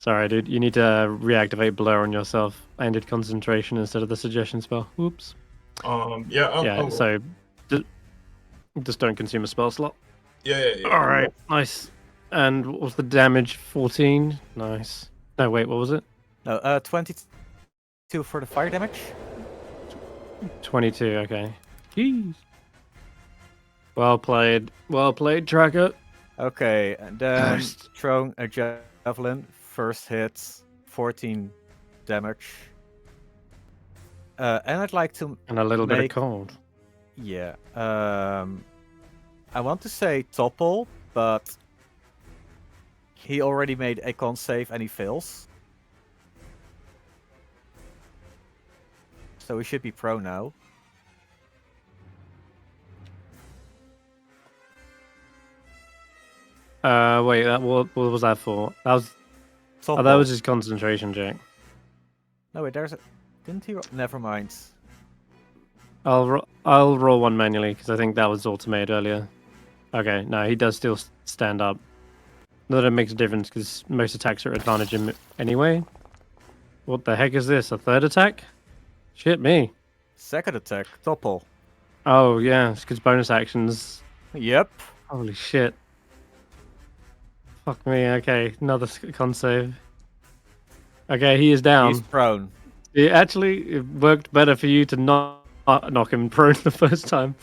Sorry, dude. You need to reactivate Blur on yourself. I ended concentration instead of the suggestion spell. Whoops. Yeah. So just don't consume a spell slot. Yeah. All right, nice. And what was the damage? 14. Nice. No, wait, what was it? No, 22 for the fire damage. 22. Okay. Jeez. Well played, Tracker. Okay, and then throwing a javelin. First hit, 14 damage. And I'd like to and a little bit of cold. Yeah. I want to say topple, but he already made a con save and he fails. So he should be pro now. Wait, what was that for? That was Topple. that was his concentration check. No, wait, didn't he? Never mind. I'll roll one manually because I think that was auto-made earlier. Okay, no, he does still stand up. Not that it makes a difference because most attacks are advantage anyway. What the heck is this? A third attack? Shit me. Second attack, topple. Oh yeah, it's because bonus actions. Yep. Holy shit. Fuck me. Okay, another con save. Okay, he is down. He's prone. It worked better for you to not knock him prone the first time.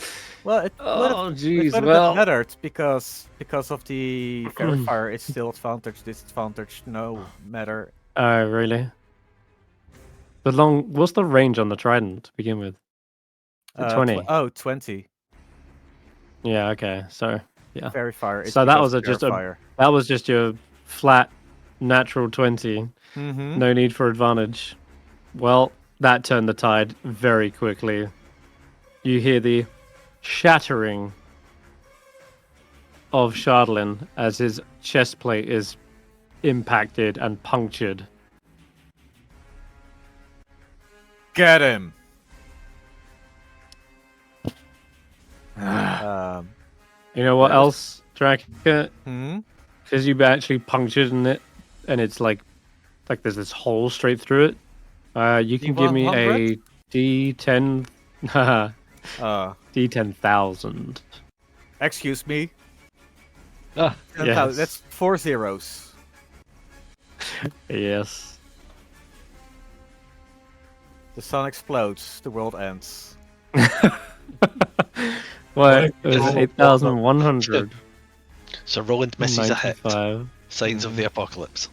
Well, it Oh jeez. would have Well, mattered because of the fairy fire. It's still advantage, disadvantage, no matter. oh really? What's the range on the trident to begin with? 20. 20. Yeah. Okay. So yeah. Fairy fire. It's So that because was of fairy fire. that was just your flat natural 20. Mm-hmm. No need for advantage. Well, that turned the tide very quickly. You hear the shattering of Xardarok as his chest plate is impacted and punctured. Get him. You know what else, Dracula? Hmm? Because you actually punctured in it, and it's like there's this hole straight through it. You can give me a D10. D10,000. Excuse me. Ah, yes. That's 4 zeros. Yes. The sun explodes. The world ends. What? It was 8,100. so Roland misses a hit. 95. Signs of the apocalypse.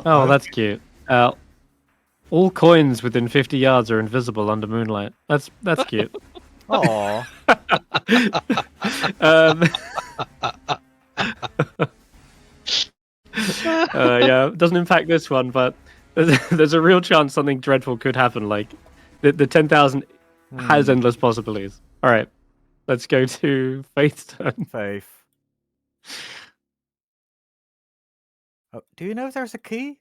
Oh, that's cute. All coins within 50 yards are invisible under moonlight. That's cute. Aww. Yeah, it doesn't impact this one, but there's a real chance something dreadful could happen. Like the 10,000 has endless possibilities. All right, let's go to Faith's turn. Faith. Oh, do you know if there's a key?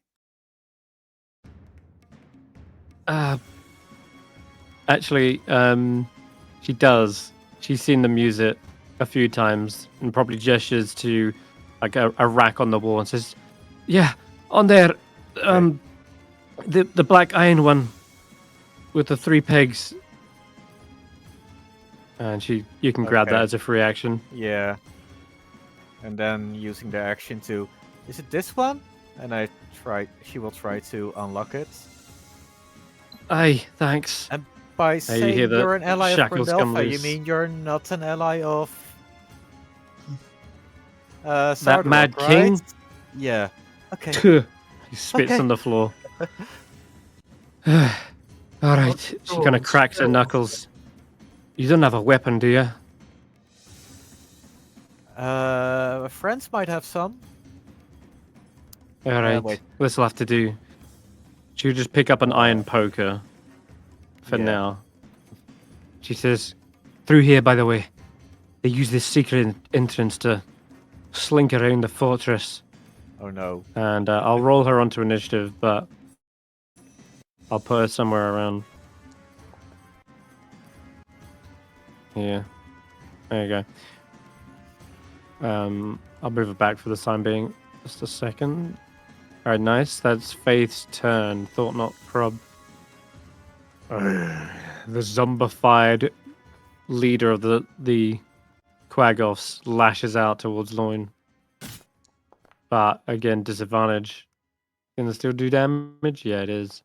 Actually, she does. She's seen them use it a few times and probably gestures to like a rack on the wall and says, "Yeah, on there, the black iron one with the 3 pegs." And you can grab that Okay. as a free action. Yeah. And then using the action to, is it this one? And she will try to unlock it. Aye, thanks. By you saying hear the you're an ally of shackles come Grandelfa, you loose. mean you're not an ally of That Xardarok, Mad right? King? Yeah. Okay. He spits Okay. on the floor. All right, she kind of cracks her knuckles. You don't have a weapon, do you? Friends might have some. All right, wait. this'll have to do. She'll just pick up an iron poker for Yeah. now. She says, "Through here, by the way. They use this secret entrance to slink around the fortress." Oh no. And I'll roll her onto initiative, but I'll put her somewhere around. Yeah. There you go. I'll move it back for the time being. Just a second. Alright, nice. That's Faith's turn. Thought not prob. The zombified leader of the Quagoths lashes out towards Loin. But again, disadvantage. Can it still do damage? Yeah, it is.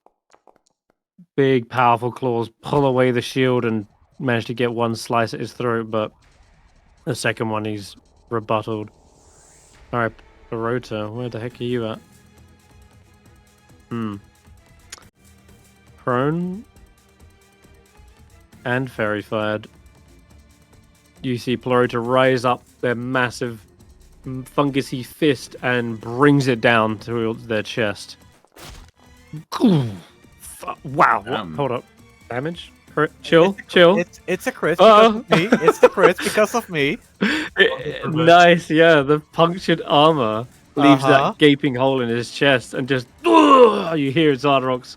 Big, powerful claws pull away the shield and manage to get one slice at his throat, but the second one he's rebutted. Alright, Barota, where the heck are you at? Prone and fairy fired. You see Plorota rise up their massive fungusy fist and brings it down to their chest. Wow, hold up. Damage? Chill. It's a crit because of me. It's the crit because of me. Nice, yeah. The punctured armor leaves that gaping hole in his chest, and just you hear Xardarok's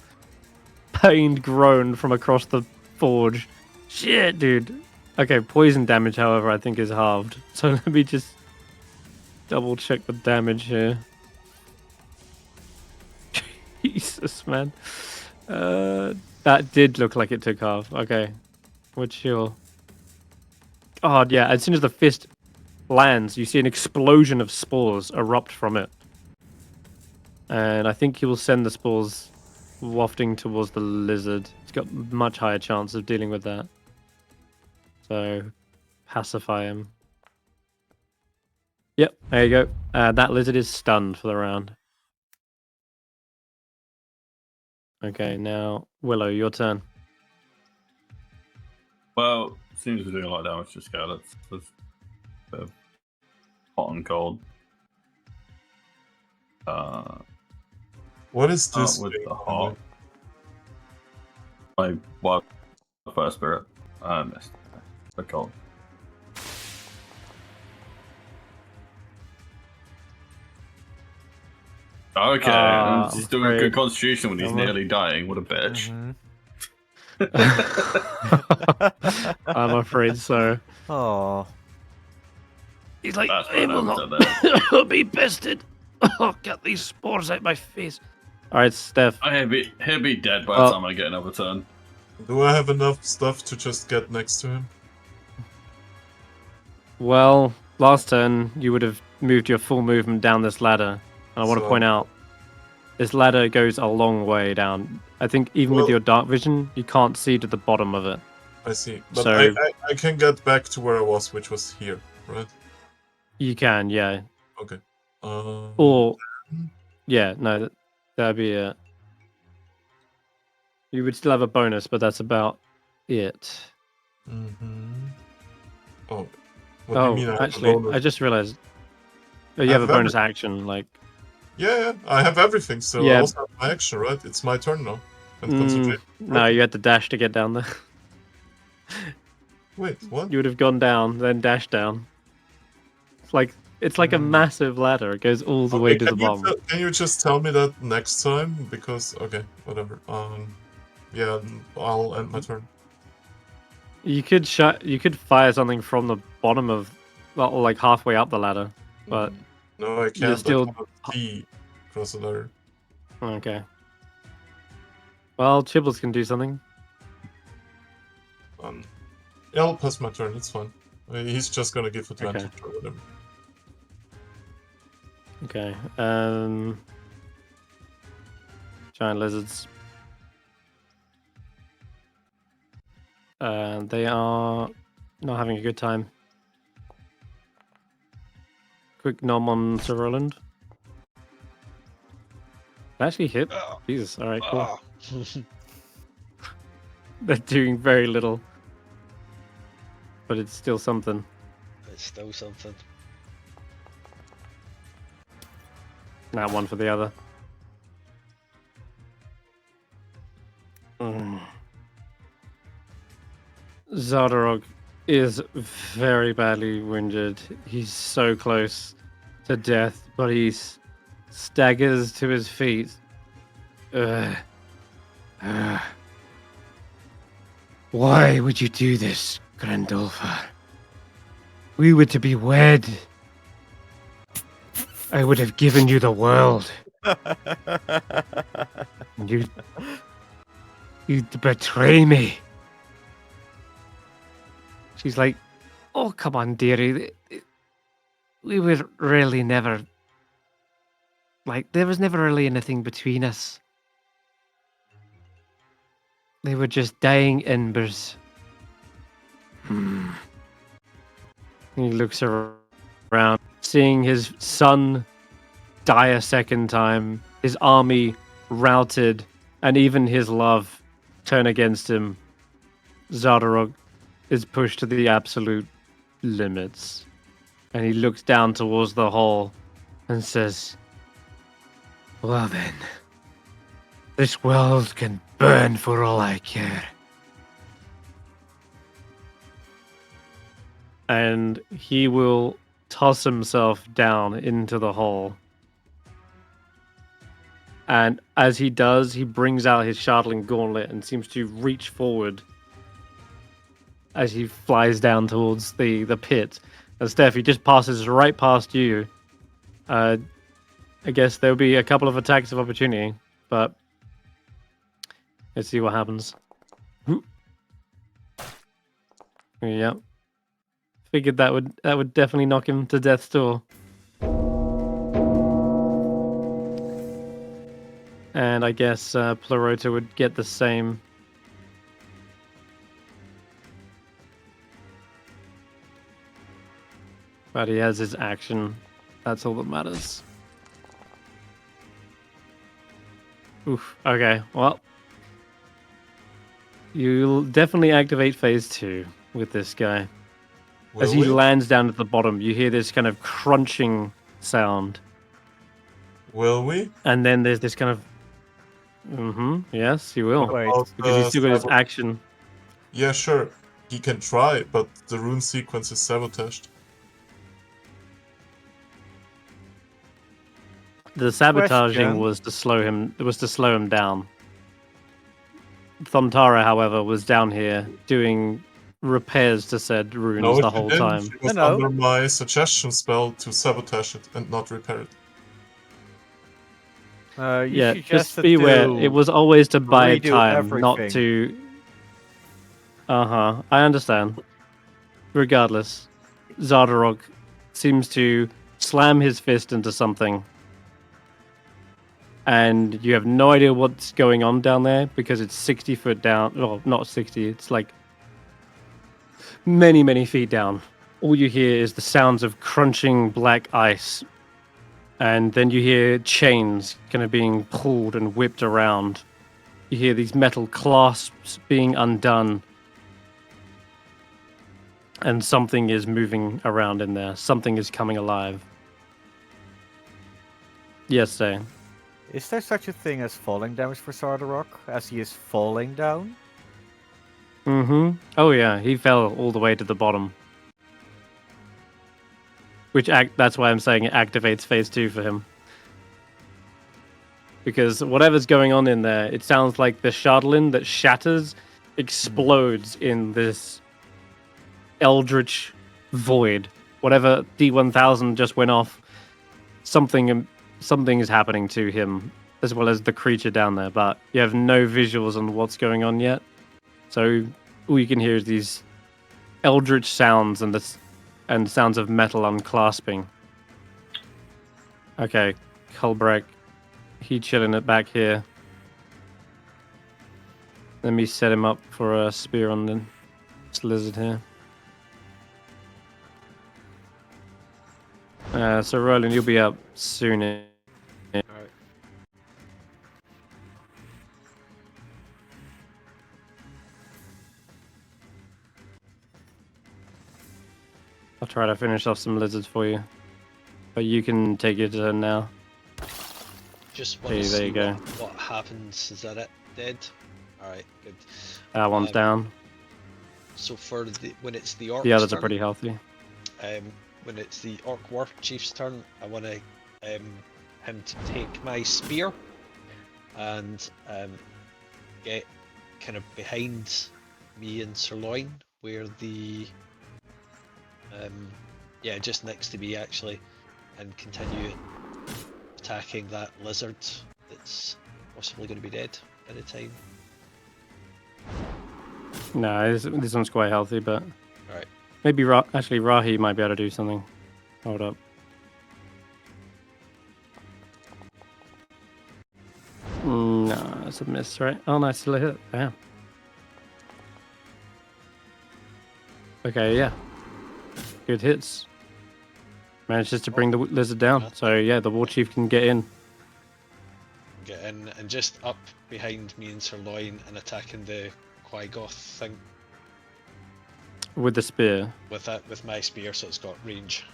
pained groan from across the forge. Shit, dude. Okay, poison damage, however, I think is halved. So let me just double check the damage here. Jesus, man. That did look like it took half. Okay. What's your... Oh, yeah, as soon as the fist lands, you see an explosion of spores erupt from it. And I think he will send the spores wafting towards the lizard. He's got much higher chance of dealing with that. So, pacify him. Yep, there you go. That lizard is stunned for the round. Okay, now, Willow, your turn. Well, as soon as we're doing a lot of damage to scale, let's hot and cold. What is this? With the hot. My wild fire spirit. Missed. The cold. Okay, he's doing a good constitution when he's nearly dying. What a bitch. I'm afraid so. Oh. He's like, That's I will not be bested. Oh, get these spores out my face. Alright, Stef. He'll be dead by the time I get another turn. Do I have enough stuff to just get next to him? Well, last turn, you would have moved your full movement down this ladder. And I want to point out, this ladder goes a long way down. I think even with your dark vision, you can't see to the bottom of it. I see. But so, I can get back to where I was, which was here, right? You can, yeah. Okay. Or, yeah, no, that'd be it. You would still have a bonus, but that's about it. Oh, what do you mean? Actually, I just realized you have a bonus action, like. Yeah, I have everything, so I also have my action, right? It's my turn now. And concentrate. No, you had to dash to get down there. Wait, what? You would have gone down, then dashed down. It's like a massive ladder. It goes all the way to the bottom. Can you just tell me that next time? Because whatever. Yeah, I'll end my turn. You could fire something from the bottom of, well, like halfway up the ladder, but no, I can't. You're still across the ladder. Okay. Well, Chibbles can do something. Yeah, I'll pass my turn. It's fine. He's just gonna give advantage or whatever. Okay. Giant lizards. They are not having a good time. Quick nom on Sir Roland. Actually hit. Jesus. All right. Cool. They're doing very little, but it's still something. It's still something. Now one for the other. Xardarok is very badly wounded. He's so close to death, but he staggers to his feet. Why would you do this, Grandolpha? We were to be wed. I would have given you the world. You betray me. She's like, oh, come on, dearie. We were really never... Like, there was never really anything between us. They were just dying embers. He looks around, seeing his son die a second time, his army routed, and even his love turn against him. Xardarok is pushed to the absolute limits. And he looks down towards the hall and says, well then, this world can burn for all I care. And he will toss himself down into the hole. And as he does, he brings out his Shardling Gauntlet and seems to reach forward as he flies down towards the pit. And Stef, he just passes right past you. I guess there'll be a couple of attacks of opportunity, but let's see what happens. Yep. Figured that would definitely knock him to death's door. And I guess Plurota would get the same. But he has his action. That's all that matters. Oof. Okay, well. You'll definitely activate phase 2 with this guy. As he lands down at the bottom, you hear this kind of crunching sound. Will we? And then there's this kind of... yes, you will. Wait. Because he's still got his action. Yeah, sure. He can try, but the rune sequence is sabotaged. The sabotaging was to slow him. It was to slow him down. Thomtara, however, was down here doing repairs to said runes the whole time. She was under my suggestion spell to sabotage it and not repair it. Yeah, just beware. It was always to buy time, everything. not to... I understand. Regardless, Xardarok seems to slam his fist into something. And you have no idea what's going on down there because it's 60 foot down. Well, not 60. It's like many, many feet down. All you hear is the sounds of crunching black ice. And then you hear chains kind of being pulled and whipped around. You hear these metal clasps being undone. And something is moving around in there. Something is coming alive. Yes, Zane. Is there such a thing as falling damage for Xardarok, as he is falling down? Oh yeah, he fell all the way to the bottom. That's why I'm saying it activates phase 2 for him. Because whatever's going on in there, it sounds like the Shardlin that shatters explodes in this eldritch void. Whatever D1000 just went off, something is happening to him, as well as the creature down there, but you have no visuals on what's going on yet. So all you can hear is these eldritch sounds and sounds of metal unclasping. Okay, Kulbrek, he chilling it back here. Let me set him up for a spear on this lizard here. So Roland, you'll be up soon. Alright. I'll try to finish off some lizards for you. But you can take your turn now. Just want to there see you go. what happens. Is that it? Dead? Alright, good. That one's down. So for when it's the orc, The others are pretty healthy. When it's the orc war chief's turn, I want to him to take my spear and get kind of behind me and Sirloin, where the just next to me actually, and continue attacking that lizard that's possibly going to be dead by the time. No, this one's quite healthy, but Alright. maybe actually Rahi might be able to do something. Hold up. No, that's a miss, right? Oh, nice, still a hit. Damn. Okay, yeah. Good hits. Manages to bring the lizard down. So yeah, the war chief can get in. Get in and just up behind me and Sirloin and attacking the Quaigoth thing. With the spear. With my spear, so it's got range.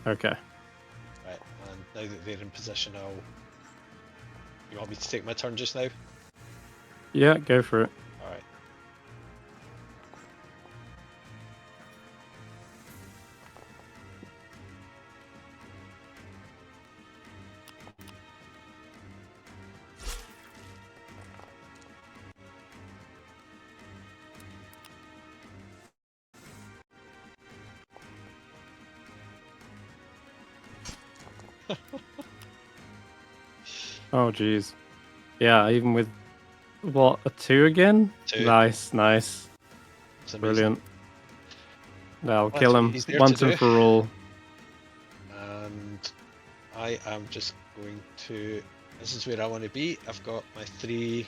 Okay. Right, and now that they're in position, You want me to take my turn just now? Yeah, go for it. Alright. Oh, jeez. Yeah, even with what, a 2 again? 2. Nice. It's amazing. Brilliant. That'll That's kill what him he's there once to and do. for all. And I am just going to. This is where I want to be. I've got my 3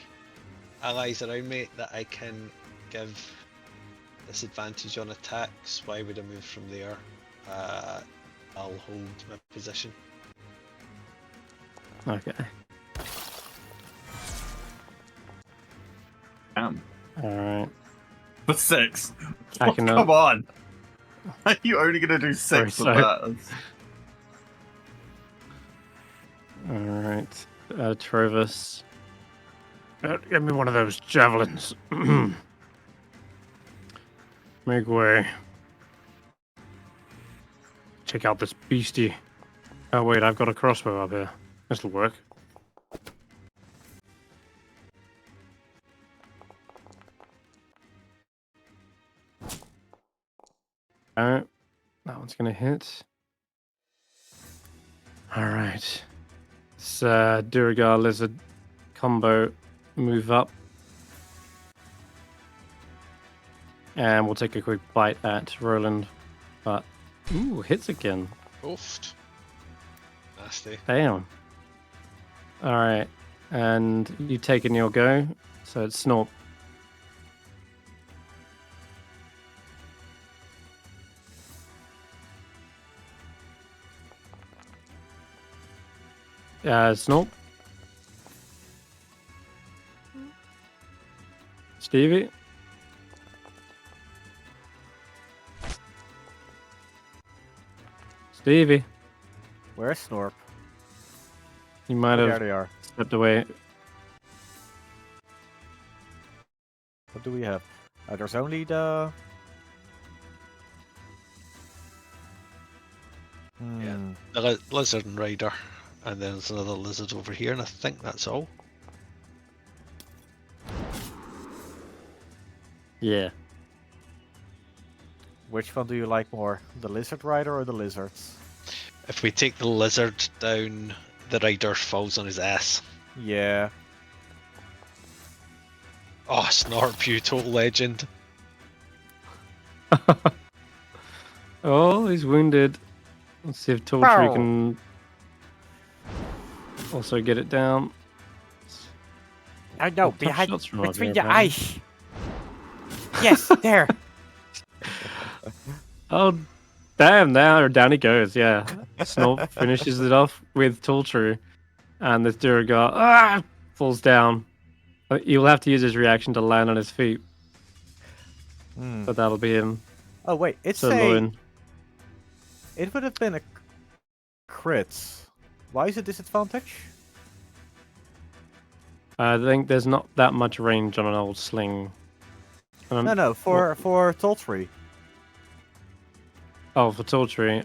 allies around me that I can give disadvantage on attacks. Why would I move from there? I'll hold my position. Okay. Damn. Alright. For 6. Backing Come up. on. Are you only gonna do 6 with so. that? Alright. Trovis. Give me one of those javelins. Make way. Check out this beastie. Oh wait, I've got a crossbow up here. This'll work. Alright. That one's gonna hit. Alright. This Duragar lizard combo move up. And we'll take a quick bite at Roland. But ooh, hits again. Oofed. Nasty. Damn. Alright. And you taking your go. So it's Snorp. Snorp. Stevie. Stevie. Where's Snorp? You might There have they are. stepped away. What do we have? There's only the... Yeah. The lizard and rider. And then there's another lizard over here, and I think that's all. Yeah. Which one do you like more? The lizard rider or the lizards? If we take the lizard down, the rider falls on his ass. Yeah. Oh, Snorp, you total legend. Oh, he's wounded. Let's see if Torture Pow. can also get it down. I know, Tough behind, shots from up between here, the apparently. ice. Yes, there. Oh, damn, down he goes, yeah. Snorp finishes it off with Torture, and this Duragar falls down. You'll have to use his reaction to land on his feet, but that'll be him. Oh wait, it's Sirloin. It would have been a crit. Why is it disadvantage? I think there's not that much range on an old sling. No, for Toltree. Oh, for Torture.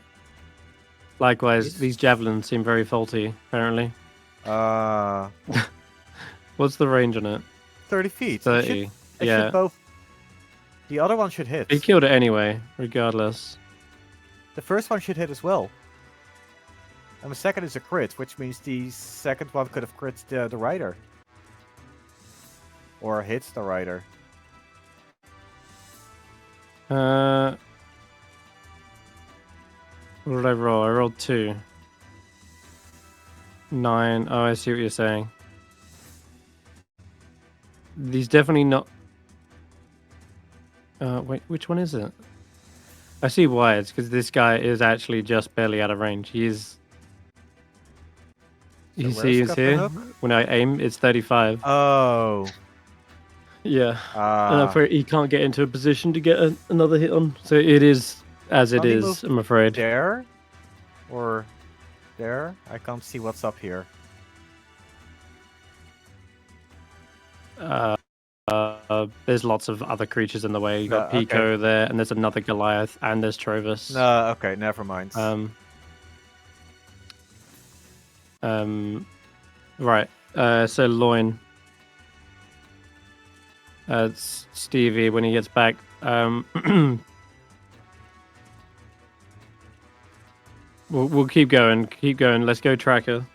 Likewise, these javelins seem very faulty, apparently. What's the range on it? 30 feet. 30. It Yeah. should both. The other one should hit. He killed it anyway, regardless. The first one should hit as well. And the second is a crit, which means the second one could have crit the rider. Or hits the rider. What did I roll? I rolled 2. 9. Oh, I see what you're saying. These definitely not... wait, which one is it? I see why. It's because this guy is actually just barely out of range. He is... So You where's see he's Captain here? Hook? When I aim, it's 35. Oh. Yeah. And he can't get into a position to get another hit on. So it is as it Can't he is, move I'm afraid. There? Or there? I can't see what's up here. There's lots of other creatures in the way. You got okay. Pico there, and there's another Goliath, and there's Trovis. No, okay, never mind. Right. So Loin. Stevie when he gets back. We'll keep going. Keep going. Let's go, tracker.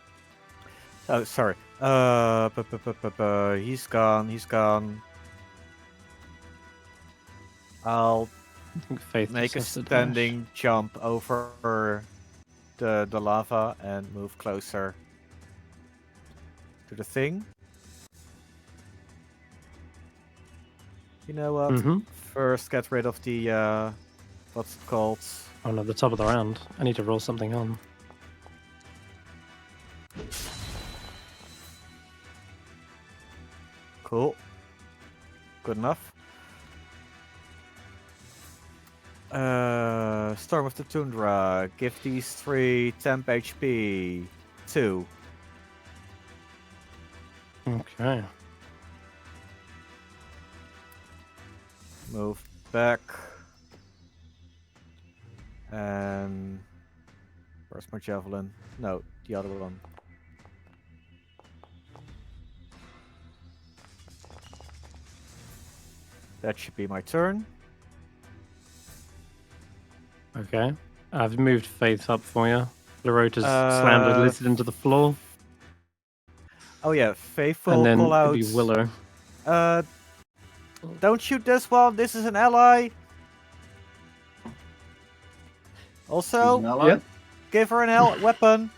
Oh, sorry. He's gone. He's gone. I'll I think Faith make a just has to dash. standing jump over the lava and move closer to the thing. You know what? Mm-hmm. First, get rid of the what's it called? Oh no, the top of the round. I need to roll something on. Cool. Good enough. Storm of the Tundra. Give these 3 temp HP. 2. Okay. Move back. And where's my javelin? No, the other one. That should be my turn. Okay. I've moved Faith up for you. Larota's slammed her lizard into the floor. Oh yeah, Faithful And then call out. it'll be Willow. Don't shoot this one. This is an ally. Also, Yep. give her an weapon.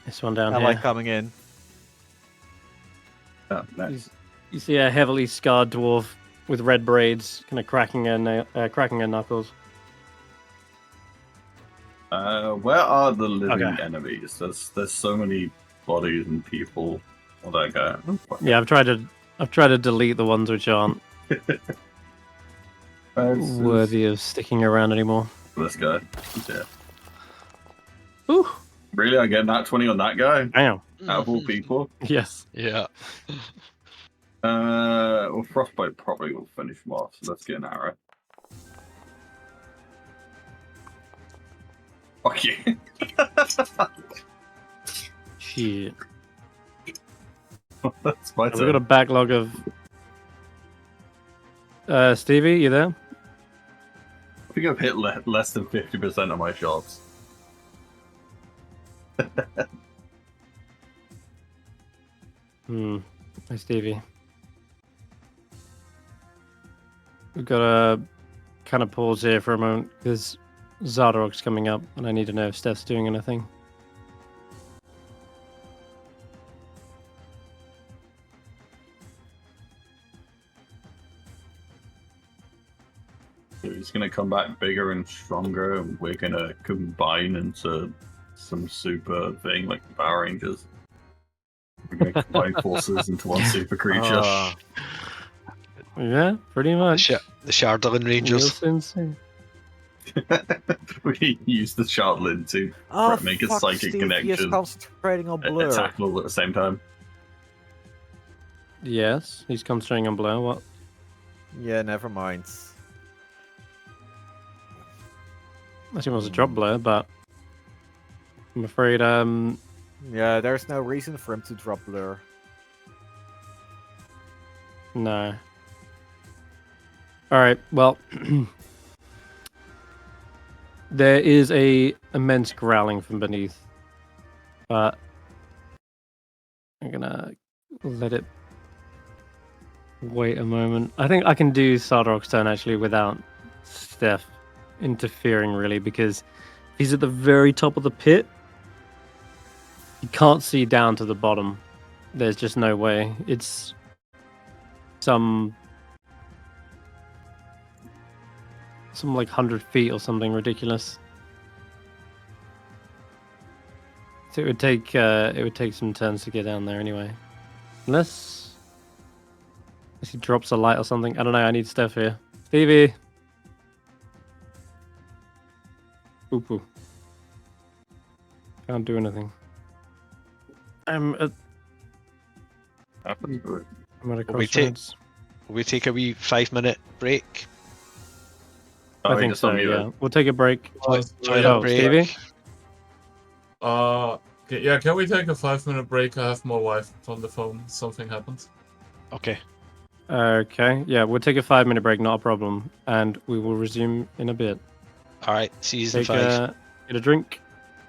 This one down Ally here. coming in. Oh, nice. You see a heavily scarred dwarf with red braids, kind of cracking her knuckles. Where are the living Okay. enemies? There's so many bodies and people. Well, that guy. Yeah, I've tried to delete the ones which aren't worthy of sticking around anymore. This guy. Yeah. Ooh, Really, I get nat 20 on that guy? damn. Out of all people? Yes. Yeah. Well, Frostbite probably will finish him off, so let's get an arrow. Fuck you. Shit. That's my We've turn. got a backlog of. Stevie, you there? I think I've hit less than 50% of my shots. Hi, Stevie. We've got to kind of pause here for a moment because Xardarok's coming up, and I need to know if Stef's doing anything. He's gonna come back bigger and stronger, and we're gonna combine into some super thing like the Power Rangers. We're gonna combine forces into one super creature. Yeah, pretty much. The Shardlin Rangers. You'll soon see. We use the Shardlin to make a fuck, psychic Steve, connection. He is concentrating on blur. Attack all at the same time. Yes, he's concentrating on Blur. What? Yeah, never mind. Actually wants to drop Blur, but I'm afraid Yeah, there's no reason for him to drop blur. no. Alright, well there is a immense growling from beneath. But I'm gonna let it wait a moment. I think I can do Xardarok's turn actually without Stef interfering really, because he's at the very top of the pit. You can't see down to the bottom. There's just no way. It's some like 100 feet or something ridiculous. So it would take some turns to get down there anyway. Unless he drops a light or something. I don't know, I need Stef here. Stevie! Poo-poo. Can't do anything. I'm at a crossroads. We take a wee 5-minute break. Oh, I think so, yeah. We'll take a break. Toilet break. Stevie? Yeah, can we take a 5-minute break? I have my wife on the phone. Something happened. Okay. Okay, yeah, we'll take a 5-minute break, not a problem. And we will resume in a bit. All right. See you in Take 5. get a drink.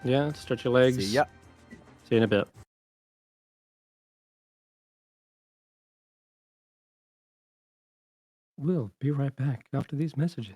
Yeah, stretch your legs. See ya. See you in a bit. We'll be right back after these messages.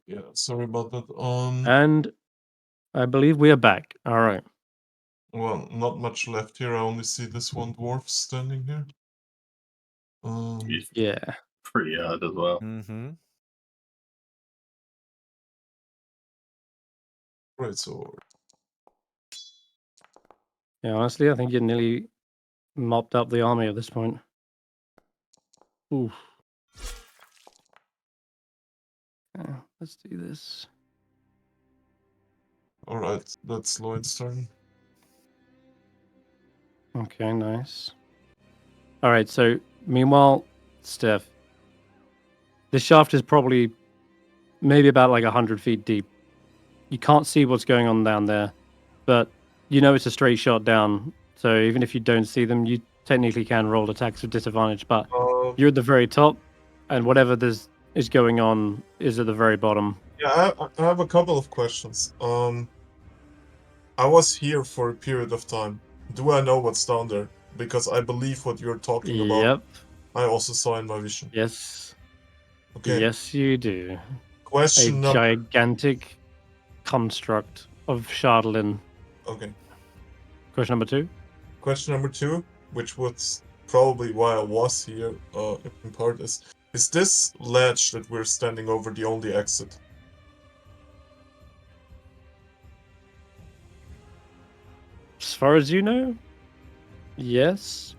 Yeah, sorry about that. And I believe we are back. All right. Well, not much left here. I only see this one dwarf standing here. He's Yeah. pretty hard as well. Mm-hmm. Right, so Yeah, honestly, I think you nearly mopped up the army at this point. Oof. Yeah, let's do this. alright, that's Lloyd's turn. Okay, nice. All right, so meanwhile, Steph, the shaft is probably maybe about like 100 feet deep. You can't see what's going on down there, but you know it's a straight shot down. So even if you don't see them, you technically can roll attacks with disadvantage. But you're at the very top, and whatever is going on is at the very bottom. Yeah, I have a couple of questions. I was here for a period of time. Do I know what's down there? Because I believe what you're talking about. Yep. I also saw in my vision. Yes. Okay. Yes, you do. Question A number. gigantic construct of Shardlin. Okay. Question number 2. Question number 2, which was probably why I was here, in part, is this ledge that we're standing over the only exit? As far as you know, yes.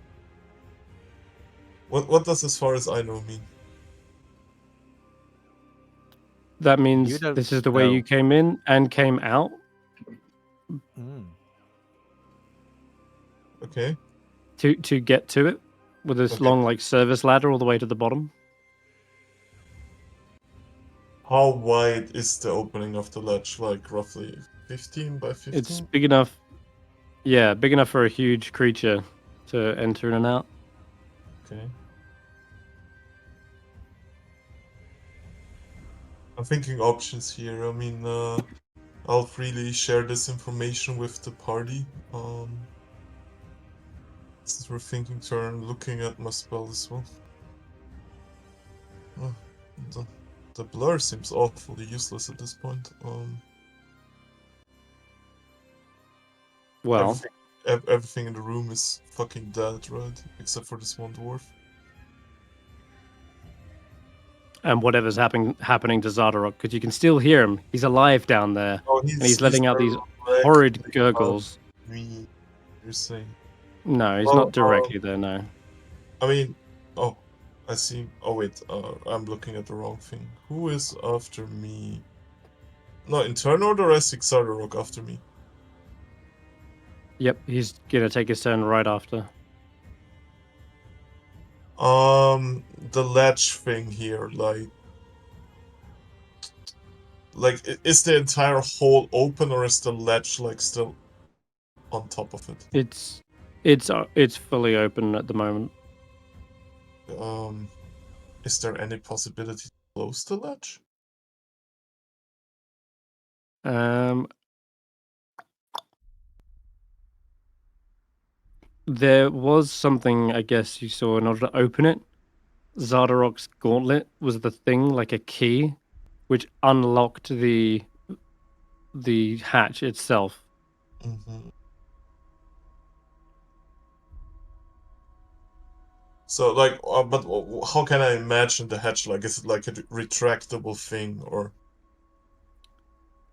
What does as far as I know mean? That means You don't this is the way know. you came in and came out. Mm. Okay. To get to it with this Okay. long like service ladder all the way to the bottom. How wide is the opening of the ledge? Like roughly 15 by 15? It's big enough. Yeah, big enough for a huge creature to enter in and out. Okay. I'm thinking options here. I mean, I'll freely share this information with the party. Since we're thinking turn, looking at my spell as well. Oh, the blur seems awfully useless at this point. Well, everything in the room is fucking dead, right? Except for this one dwarf. and whatever's happening to Xardarok, because you can still hear him. He's alive down there, Oh, and he's letting out these horrid gurgles. Me, you're saying? No, he's Well, not directly there. No. I mean, oh, I see. Oh wait, I'm looking at the wrong thing. Who is after me? No, in turn order, I see Xardarok after me. Yep, he's gonna take his turn right after. The ledge thing here, like, is the entire hole open, or is the ledge like still on top of it? It's fully open at the moment. Is there any possibility to close the ledge? There was something I guess you saw in order to open it. Xardarok's gauntlet was the thing, like a key, which unlocked the hatch itself. Mm-hmm. So, like, but how can I imagine the hatch? Like, is it like a retractable thing, or?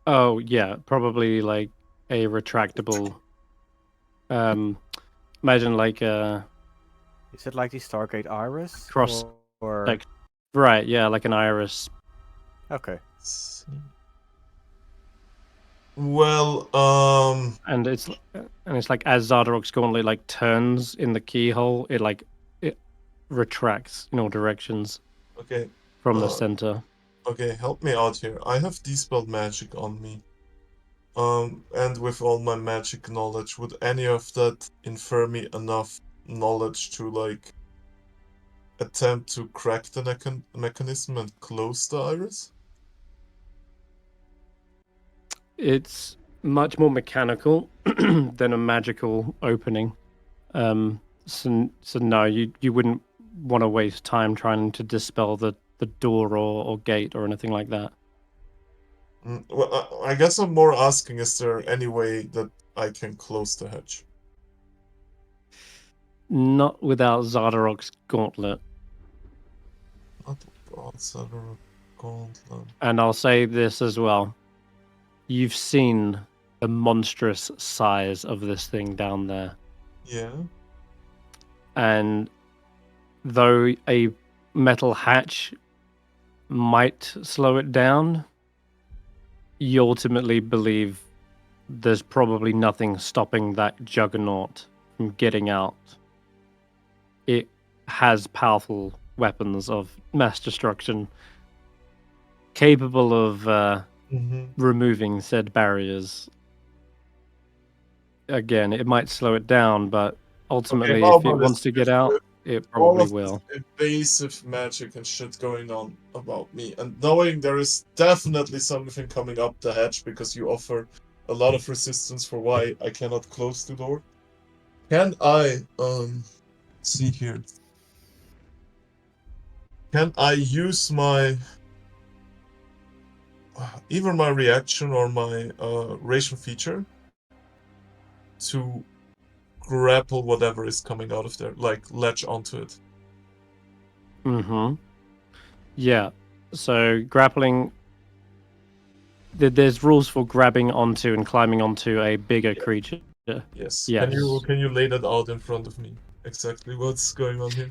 Oh yeah, probably like a retractable. Imagine like a Is it like the Stargate Iris? cross, or... like, right? Yeah, like an iris. Okay. Well, And it's like as Xardarok's gauntlet like turns in the keyhole, it retracts in all directions. Okay. From the center. Okay, help me out here. I have Dispel Magic on me. And with all my magic knowledge, would any of that infer me enough knowledge to, like, attempt to crack the mechanism and close the iris? It's much more mechanical than a magical opening. So no, you wouldn't want to waste time trying to dispel the door or gate or anything like that. Well, I guess I'm more asking, is there any way that I can close the hatch? Not without Xardarok's gauntlet. Not without Xardarok gauntlet. And I'll say this as well. You've seen the monstrous size of this thing down there. Yeah. And though a metal hatch might slow it down, you ultimately believe there's probably nothing stopping that juggernaut from getting out. It has powerful weapons of mass destruction capable of removing said barriers. Again, it might slow it down, but ultimately, if it wants to get out, it probably will. Invasive magic and shit going on about me, and knowing there is definitely something coming up the hatch because you offer a lot of resistance for why I cannot close the door. Can I see here? Can I use my either my reaction or my ration feature to grapple whatever is coming out of there, like latch onto it? Yeah. So grappling. There's rules for grabbing onto and climbing onto a bigger creature. Yes. Yes. Can you lay that out in front of me? Exactly what's going on here?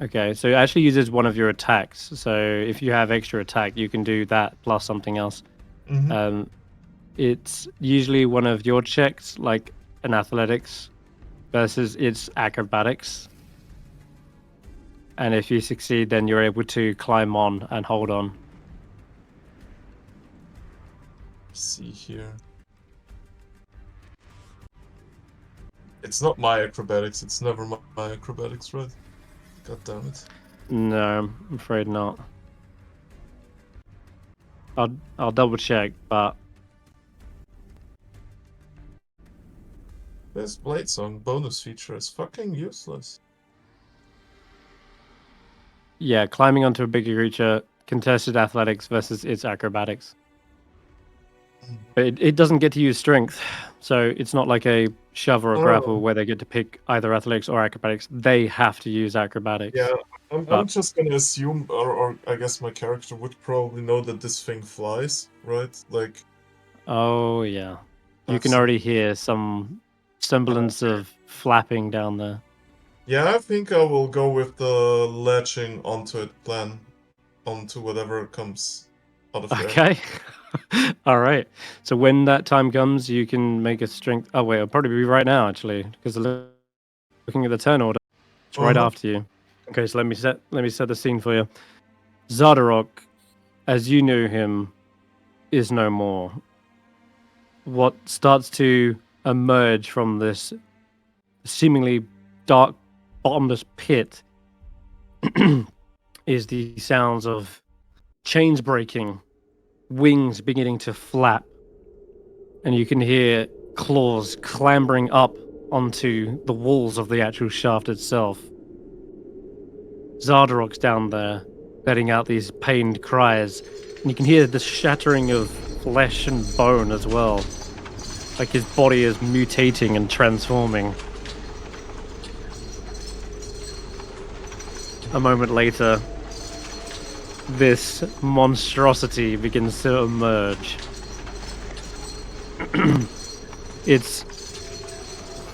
Okay, so it actually uses one of your attacks. So if you have extra attack, you can do that plus something else. It's usually one of your checks, like an athletics, versus its acrobatics. And if you succeed, then you're able to climb on and hold on. See here. It's not my acrobatics. It's never my acrobatics, right? God damn it. No, I'm afraid not. I'll double check, but this Blade Song bonus feature is fucking useless. Yeah, climbing onto a bigger creature, contested athletics versus its acrobatics. But it doesn't get to use strength, so it's not like a shove or a grapple where they get to pick either athletics or acrobatics. They have to use acrobatics. Yeah, I'm just gonna assume, or I guess my character would probably know that this thing flies, right? Like. Oh yeah, you can already hear some semblance of flapping down there. Yeah, I think I will go with the latching onto it plan, onto whatever comes out of there. Okay. All right. So when that time comes, you can make a strength. Oh wait, it'll probably be right now actually, because looking at the turn order, it's right after you. Okay, so let me set the scene for you. Xardarok, as you knew him, is no more. What starts to emerge from this seemingly dark, bottomless pit is the sounds of chains breaking, wings beginning to flap, and you can hear claws clambering up onto the walls of the actual shaft itself. Xardarok's down there, letting out these pained cries, and you can hear the shattering of flesh and bone as well, like his body is mutating and transforming. A moment later, this monstrosity begins to emerge. It's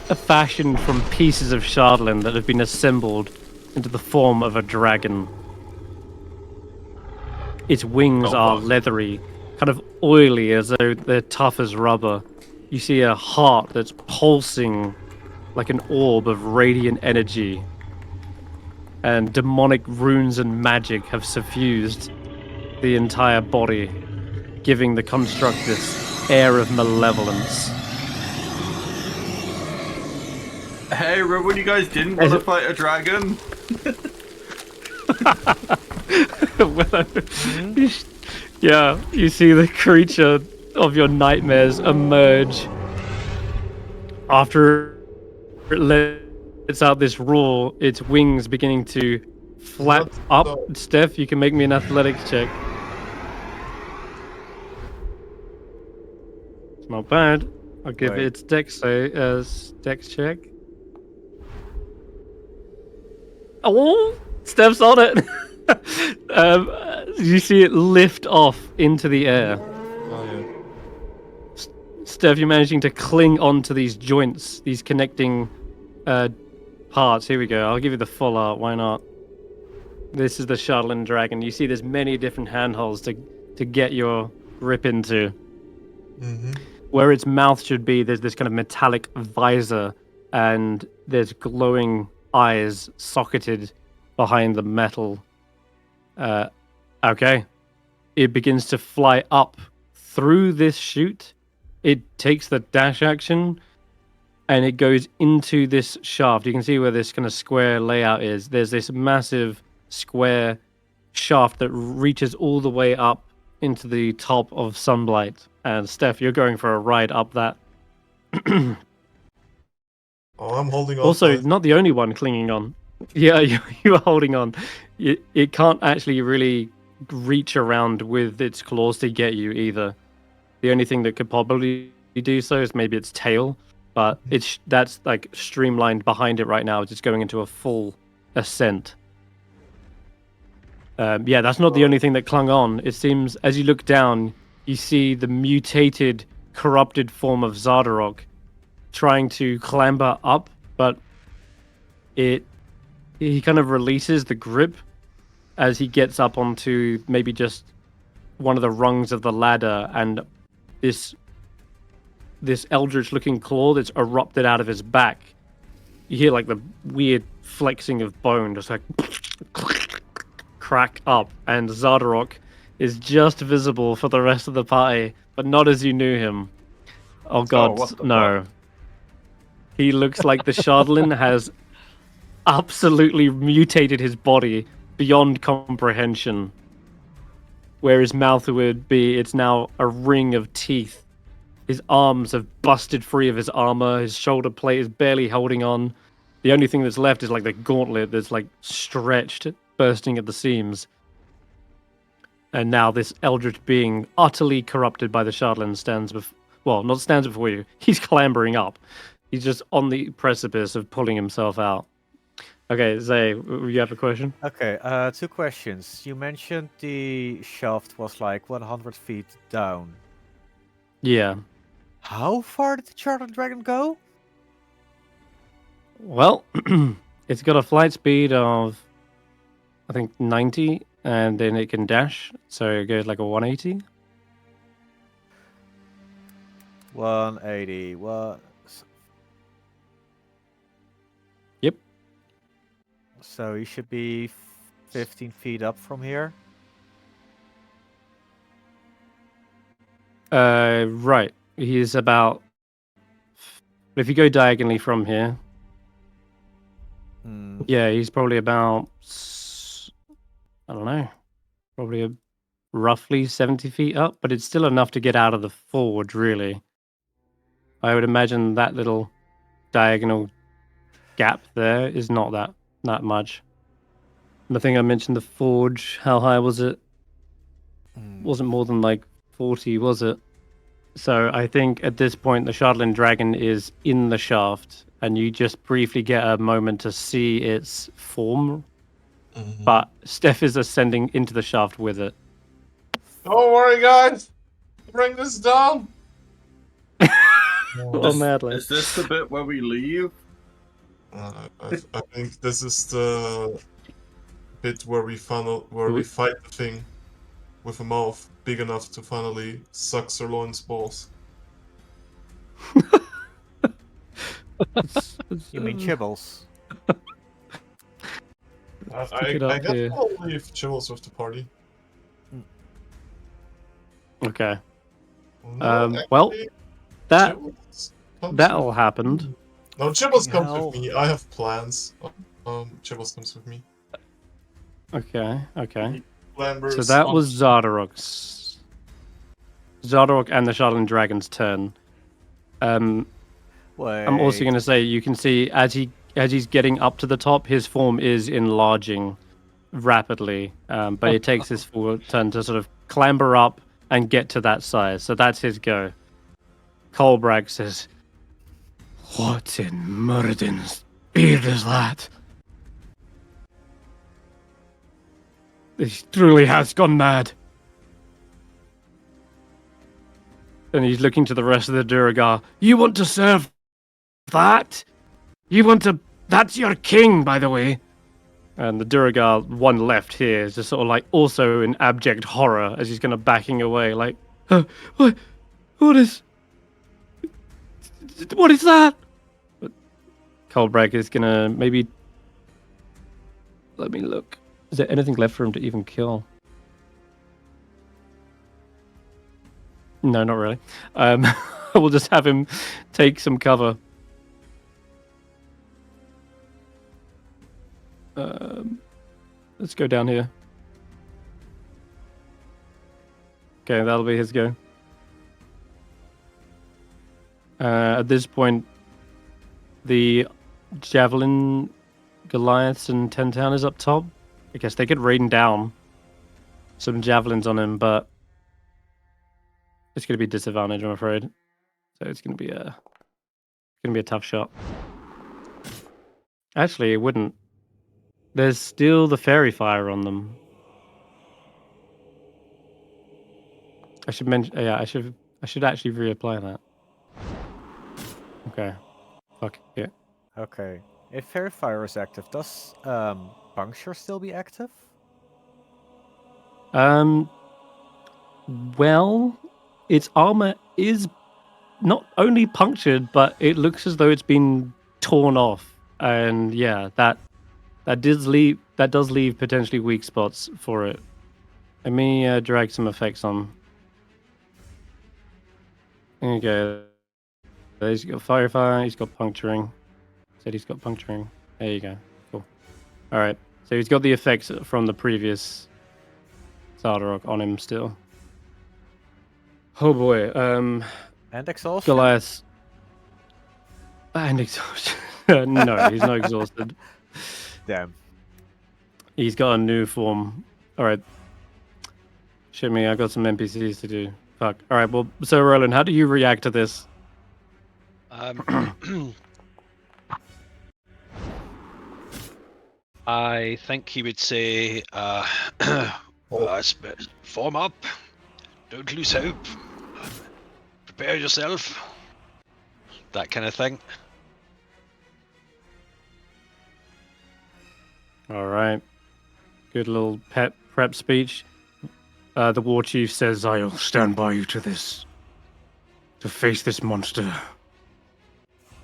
fashioned from pieces of Shardland that have been assembled into the form of a dragon. Its wings are leathery, kind of oily as though they're tough as rubber. You see a heart that's pulsing like an orb of radiant energy. And demonic runes and magic have suffused the entire body, giving the construct this air of malevolence. Hey, remember when you guys didn't want to fight a dragon? Yeah, you see the creature of your nightmares emerge after it lets out this roar, its wings beginning to flap up. Stef, you can make me an athletics check. It's not bad. I'll give Wait. it its dex check. Oh, Stef's on it. You see it lift off into the air. Oh, yeah. Stef, you're managing to cling onto these joints, these connecting parts. Here we go. I'll give you the full art. Why not? This is the shuttle and dragon. You see there's many different handholds to get your grip into. Mm-hmm. Where its mouth should be, there's this kind of metallic visor, and there's glowing eyes socketed behind the metal. Okay. It begins to fly up through this chute. It takes the dash action, and it goes into this shaft. You can see where this kind of square layout is. There's this massive square shaft that reaches all the way up into the top of Sunblight. And Stef, you're going for a ride up that. Oh, I'm holding on. Also, not the only one clinging on. Yeah, you are holding on. It can't actually really reach around with its claws to get you either. The only thing that could probably do so is maybe its tail, but that's like streamlined behind it right now. It's just going into a full ascent. Yeah, that's not the only thing that clung on. It seems as you look down, you see the mutated, corrupted form of Xardarok trying to clamber up, but he kind of releases the grip as he gets up onto maybe just one of the rungs of the ladder, and this eldritch-looking claw that's erupted out of his back. You hear like the weird flexing of bone, just like crack up, and Xardarok is just visible for the rest of the party, but not as you knew him. Oh god, no. Fuck? He looks like the Shardlin has absolutely mutated his body beyond comprehension. Where his mouth would be, it's now a ring of teeth. His arms have busted free of his armor, his shoulder plate is barely holding on. The only thing that's left is like the gauntlet that's like stretched, bursting at the seams. And now this eldritch being, utterly corrupted by the Shardlin, stands before you. He's clambering up. He's just on the precipice of pulling himself out. Okay, Zay, you have a question? Okay, 2 questions. You mentioned the shaft was like 100 feet down. Yeah. How far did the Charter Dragon go? Well, it's got a flight speed of, I think, 90, and then it can dash, so it goes like a 180. 180. What? Yep. So he should be 15 feet up from here. Right. He's about. If you go diagonally from here, yeah, he's probably about. I don't know, probably roughly 70 feet up, but it's still enough to get out of the forge, really. I would imagine that little diagonal gap there is not that much. And I think I mentioned the forge. How high was it? Wasn't more than like 40, was it? So I think at this point the Shardlin Dragon is in the shaft, and you just briefly get a moment to see its form. But Stef is ascending into the shaft with it. Don't worry, guys. Bring this down. Oh, madly. Is this the bit where we leave? I think this is the bit where we fight the thing with a mouth big enough to finally suck Sirloin's balls. You mean Chibbles? I guess I'll leave Chibbles with the party. Okay. No, well, Chibbles that all happened. No, Chibbles comes with me. I have plans. Chibbles comes with me. Okay. Lambers So that was Xardarok's. Xardarok and the Shardlin Dragon's turn. I'm also going to say you can see as he's getting up to the top, his form is enlarging rapidly, but it takes his full turn to sort of clamber up and get to that size. So that's his go. Colbrag says, "What in Muradin's beard is that? He truly has gone mad." And he's looking to the rest of the Duragar. "You want to serve that? You want to... That's your king, by the way." And the Duragar, one left here, is just sort of like also in abject horror as he's kind of backing away, like, what is that? But Colbrag is gonna maybe... Let me look. Is there anything left for him to even kill? No, not really. We'll just have him take some cover. Let's go down here. Okay, that'll be his go. At this point, the Javelin, Goliaths, and Tentown is up top. I guess they could rain down some javelins on him, but it's going to be disadvantage, I'm afraid. So it's going to be a tough shot. Actually, it wouldn't. There's still the fairy fire on them. I should mention. Yeah, I should actually reapply that. Okay. Fuck yeah. Okay. If Fairy Fire is active, does Puncture still be active? Well, its armor is not only punctured, but it looks as though it's been torn off. And yeah, that does leave potentially weak spots for it. Let me drag some effects on. Okay. He's got fire, he's got puncturing. Said he's got puncturing. There you go. Cool. Alright. So he's got the effects from the previous Xardarok on him still. Oh boy. And exhaustion? Goliath. And exhaustion. No, he's not exhausted. Damn. He's got a new form. Alright. Shit me, I got some NPCs to do. Fuck. Alright, well, so Roland, how do you react to this? I think he would say, form up, don't lose hope, prepare yourself, that kind of thing. Alright. Good little prep speech. The war chief says, "I'll stand by you to face this monster.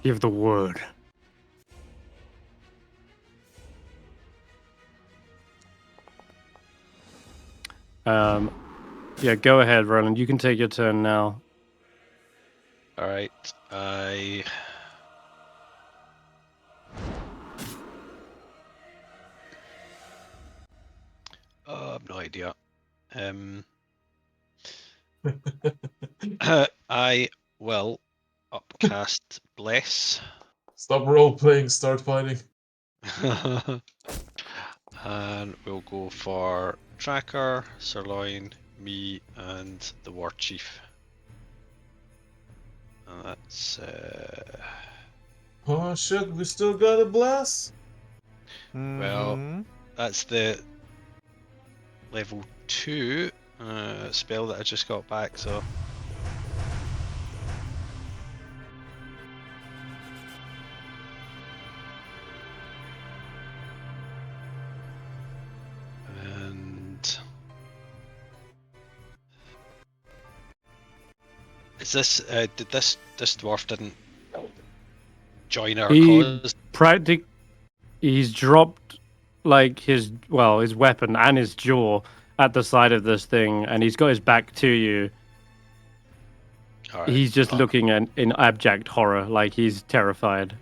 Give the word." Yeah, go ahead, Roland. You can take your turn now. Alright, I have no idea. I will upcast Bless. Stop role playing, start fighting. And we'll go for Tracker, Sirloin, me, and the War Chief. And that's Oh shit, we still got a blast? well, that's the level 2 spell that I just got back, so and is this did this dwarf didn't join our cause? He's dropped like his weapon and his jaw at the side of this thing, and he's got his back to you. Right. He's just looking in abject horror, like he's terrified.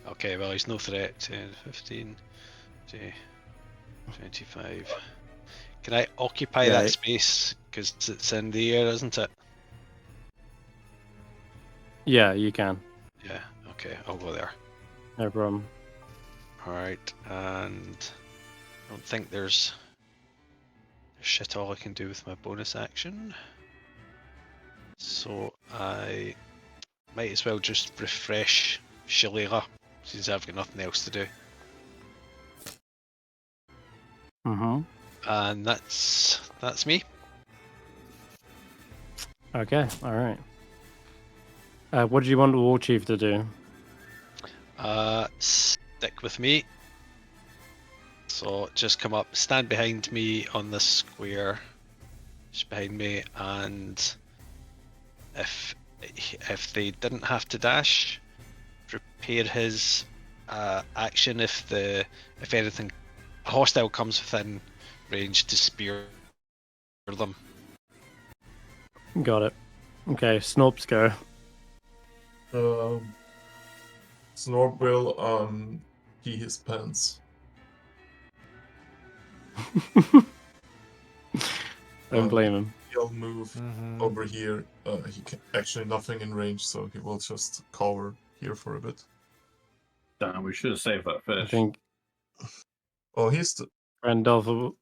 Okay, well, he's no threat. 10, 15, 25. Can I occupy that space? Because it's in the air, isn't it? Yeah, you can. Yeah, okay, I'll go there. No problem. Alright, and I don't think there's shit all I can do with my bonus action. So I might as well just refresh Shillelagh since I've got nothing else to do. Mm-hmm. And that's me. Okay, alright. What do you want the War Chief to do? Stick with me. So just come up, stand behind me on this square, just behind me, and if they didn't have to dash, prepare his action if anything hostile comes within range to spear them. Got it. Okay, Snorps go. Snorp will pee his pants. Don't blame him. He'll move over here. He can actually nothing in range, so he will just cover here for a bit. Damn, we should have saved that fish. I think Oh, Randolph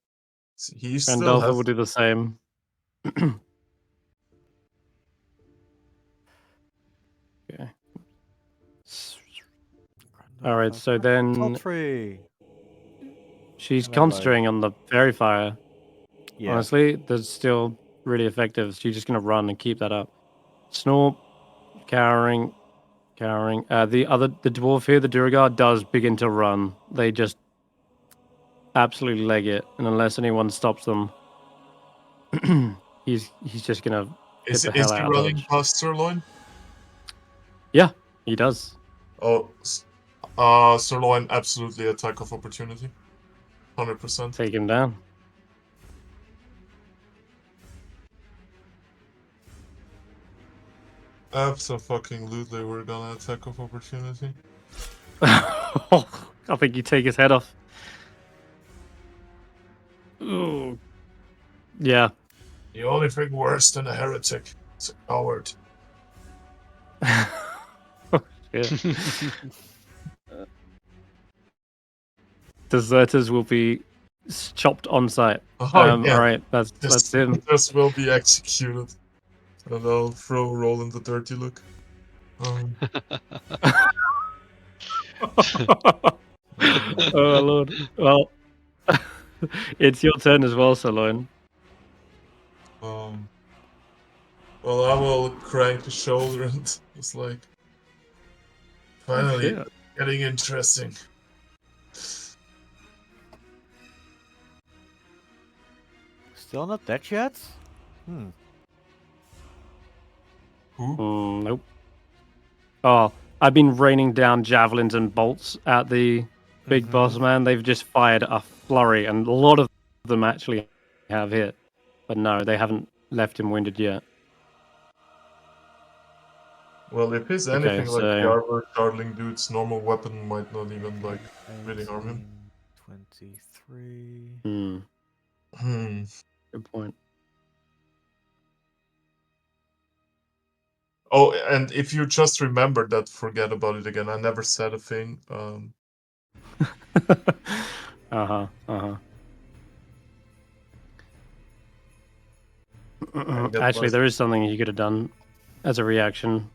still has will do the same. Okay. Alright, so then she's concentrating on the fairy fire. Yeah. Honestly, that's still really effective. She's just gonna run and keep that up. Snorp, cowering. The dwarf here, the Durgar, does begin to run. They just absolutely leg it, and unless anyone stops them, he's just gonna hit the hell Is he out of running dodge. past Sirloin? Yeah, he does. Oh, Sirloin, absolutely attack of opportunity. 100%. Take him down. Absolutely, we're gonna attack of opportunity. I think you take his head off. Ooh. Yeah. The only thing worse than a heretic is a coward. Deserters will be chopped on sight. Oh, yeah. All right, that's him. This will be executed. And I'll throw Roland a dirty look. Oh lord. Well, it's your turn as well, Sirloin. Well, I will crank the shoulder and it's like, finally, getting interesting. Still not dead yet? Who? Nope. Oh, I've been raining down javelins and bolts at the big boss man. They've just fired a flurry, and a lot of them actually have hit. But no, they haven't left him wounded yet. Well, if he's anything like the armor Darling dude's normal weapon might not even like really harm him. 23. Good point. Oh, and if you just remember that, forget about it again. I never said a thing. Actually, there is something you could have done as a reaction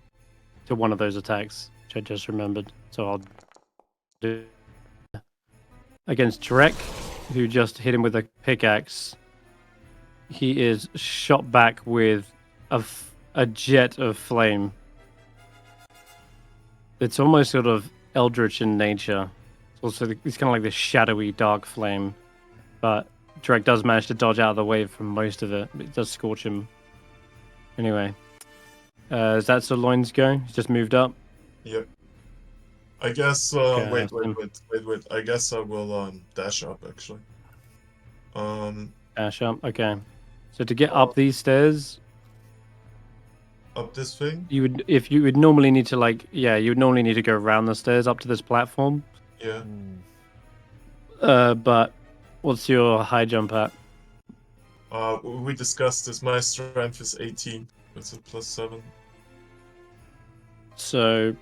to one of those attacks, which I just remembered. So I'll do against Drek, who just hit him with a pickaxe. He is shot back with a jet of flame. It's almost sort of eldritch in nature. It's kind of like this shadowy, dark flame. But Drek does manage to dodge out of the way from most of it. It does scorch him. Anyway. Is that Sirloin's go? He's just moved up? Yep. I guess, wait. I guess I will, dash up, actually. Dash up, okay. So to get up these stairs... Up this thing? You would normally need to you would normally need to go around the stairs up to this platform. Yeah. But what's your high jump at? We discussed this. My strength is 18. It's a +7. So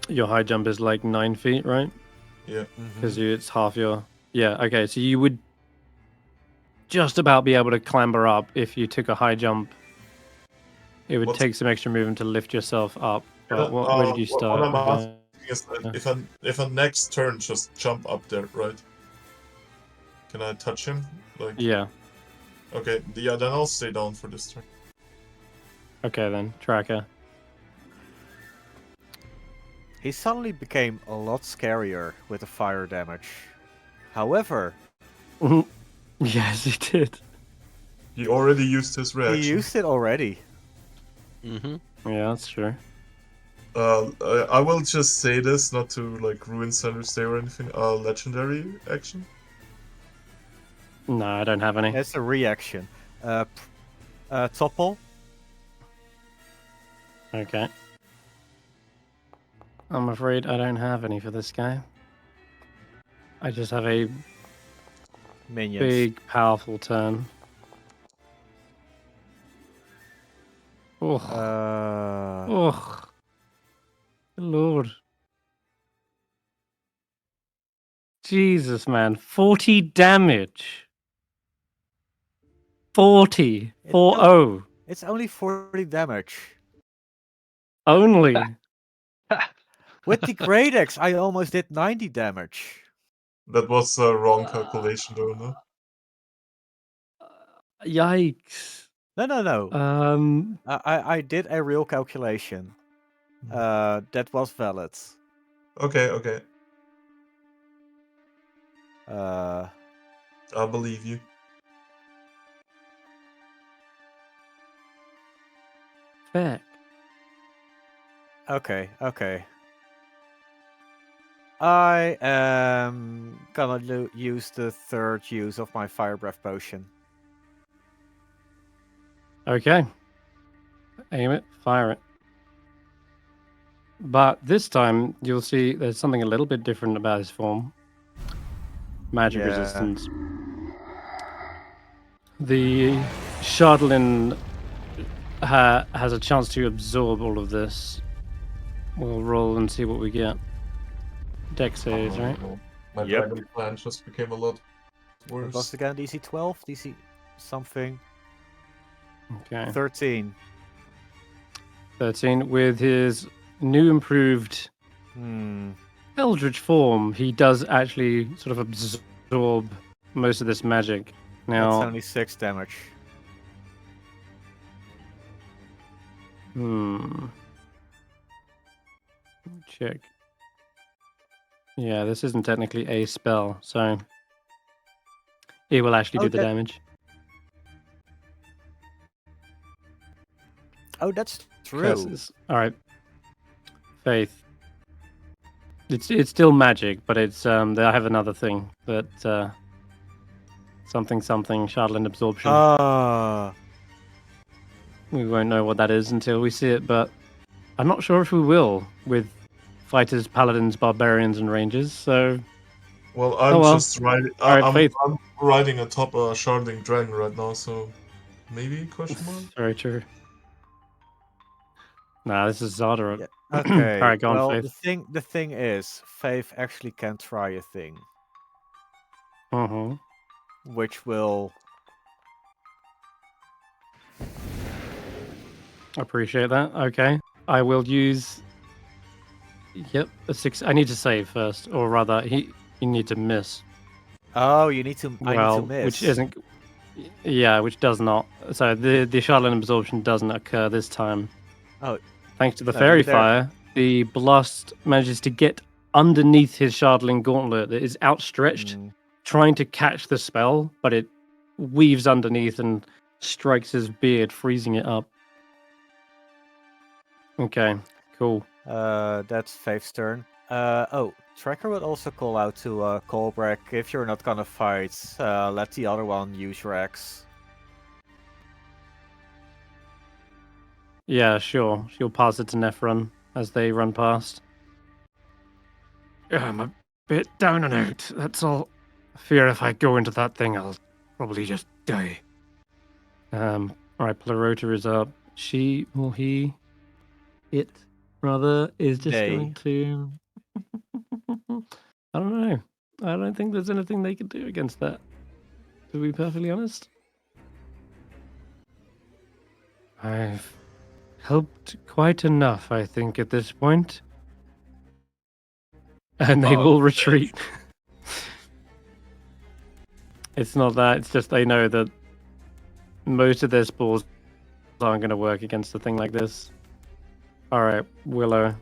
your high jump is like 9 feet, right? Yeah. Because it's half your... Yeah, okay. So you would just about be able to clamber up if you took a high jump It would What's- take some extra movement to lift yourself up. But Yeah, where did you what start? I'm asking is Yeah. if a next turn just jump up there, right? Can I touch him? Like Yeah. okay, yeah, then I'll stay down for this turn. Okay then, tracker. He suddenly became a lot scarier with the fire damage. However, Yes, he did. He already used his reaction. he used it already. Mm-hmm. Yeah, that's true. I will just say this, not to like ruin Senrith's day or anything. Legendary action. No, I don't have any. It's a reaction. Topple. Okay. I'm afraid I don't have any for this guy. I just have a Minions. big, powerful turn. Ugh. Ugh. Good Lord. Jesus, man. 40 damage. 40. 4-0. It's only 40 damage. Only. With the Great Axe, I almost did 90 damage. That was a wrong calculation, though, no? Yikes. No. I did a real calculation. That was valid. Okay. I believe you. Fair. Okay. I am gonna use the third use of my Fire Breath Potion. Okay. Aim it, fire it. But this time, you'll see there's something a little bit different about his form. Magic resistance. The Shardlin has a chance to absorb all of this. We'll roll and see what we get. Dex saves, right? My dragon plan just became a lot worse. What was again? DC 12? DC something? Okay. 13. 13. With his new improved Eldritch form, he does actually sort of absorb most of this magic. Now, That's only 6 damage. Check. Yeah, this isn't technically a spell, so it will actually do the damage. Oh, that's true. Curses. All right. Faith. It's still magic, but it's I have another thing that something Shardland absorption. We won't know what that is until we see it, but I'm not sure if we will with fighters, paladins, barbarians, and rangers. So, well, I'm just riding. Faith. I'm riding atop a sharding dragon right now, so maybe question mark. Very true. Nah, this is Xardarok. Yeah. Okay. All right, go on, well, Faith. the thing is, Faith actually can try a thing. Which will appreciate that. Okay. I will use a 6. I need to save first, or rather you need to miss. Oh, you need to I need to miss. Which isn't which does not. So the Shardland absorption doesn't occur this time. Oh. Thanks to the fairy fire, the blast manages to get underneath his Shardling gauntlet that is outstretched, trying to catch the spell, but it weaves underneath and strikes his beard, freezing it up. Okay, cool. That's Faith's turn. Tracker would also call out to Colbrek, if you're not gonna fight, let the other one use your axe. Yeah, sure. She'll pass it to Nephron as they run past. Yeah, I'm a bit down and out, that's all. I fear if I go into that thing, I'll probably just die. Alright, Plerota is up. She, or he, it, rather, is just going to... I don't know. I don't think there's anything they can do against that, to be perfectly honest. helped quite enough, I think, at this point. And they Oh, will retreat. It's not that, it's just they know that most of their spores aren't going to work against a thing like this. Alright, Willow.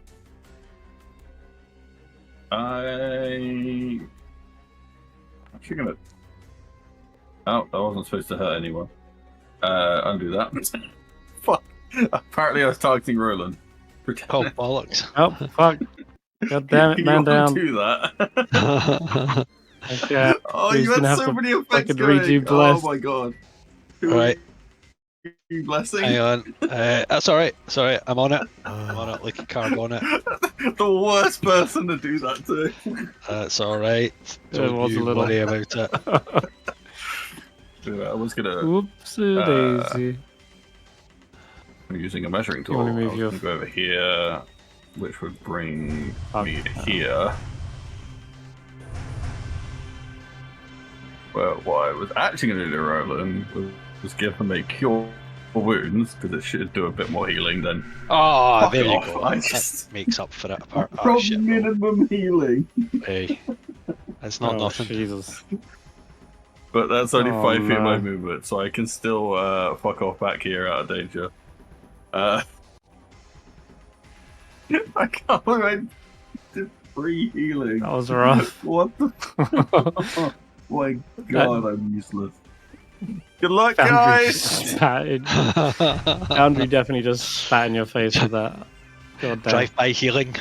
I'm actually gonna. Oh, that wasn't supposed to hurt anyone. Undo that. Fuck. Apparently, I was targeting Roland. Oh, bollocks. Oh, fuck. God damn it, man You down. do that. Okay. Oh, He's you had gonna have so to many effects fucking going. redo Oh bless. my god. Right. Blessing. Hang on. That's alright. Sorry, I'm on it. I'm on it like a carb on it. The worst person to do that to. That's alright. It was Don't a you little. worry about it. I was gonna. Oopsie daisy. I'm using a measuring You tool. wanna move I was your- gonna go over here, which would bring me to Okay. here. Well, what I was actually going to do to Roland was give him a cure for wounds, because it should do a bit more healing than. Oh, Fuck there you off. go. I That just- makes up for it. Apart. Oh, From shit. minimum healing. Hey. That's not Oh, nothing. Jesus. But that's only Oh, 5 feet of my no. movement, so I can still fuck off back here out of danger. I can't believe I did 3 healing. That was rough. What the? Oh my god, I'm useless. Good luck, Foundry guys! just spat in. Foundry definitely just spat in your face with that. God damn. Drive-by healing.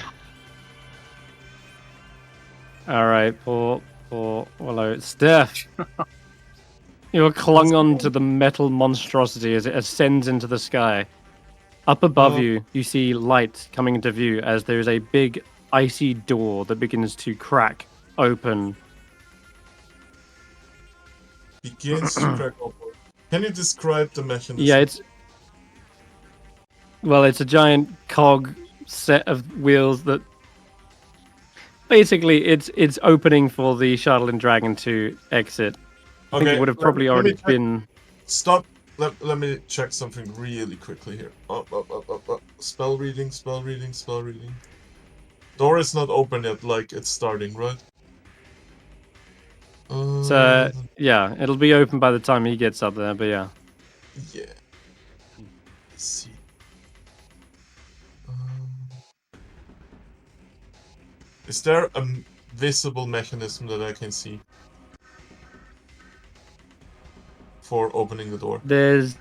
Alright, poor Willow. Stef! You're clung on to the metal monstrosity as it ascends into the sky. Up above you, you see light coming into view as there's a big icy door that begins to crack open. Begins to crack open. Can you describe the mechanism? Yeah, it's a giant cog set of wheels that basically it's opening for the shuttle and dragon to exit. I think it would have probably already been. Stop. Let me check something really quickly here. Spell reading. Door is not open yet, like it's starting, right? So yeah, it'll be open by the time he gets up there. But yeah. Yeah. Let's see. Is there a visible mechanism that I can see for opening the door? There's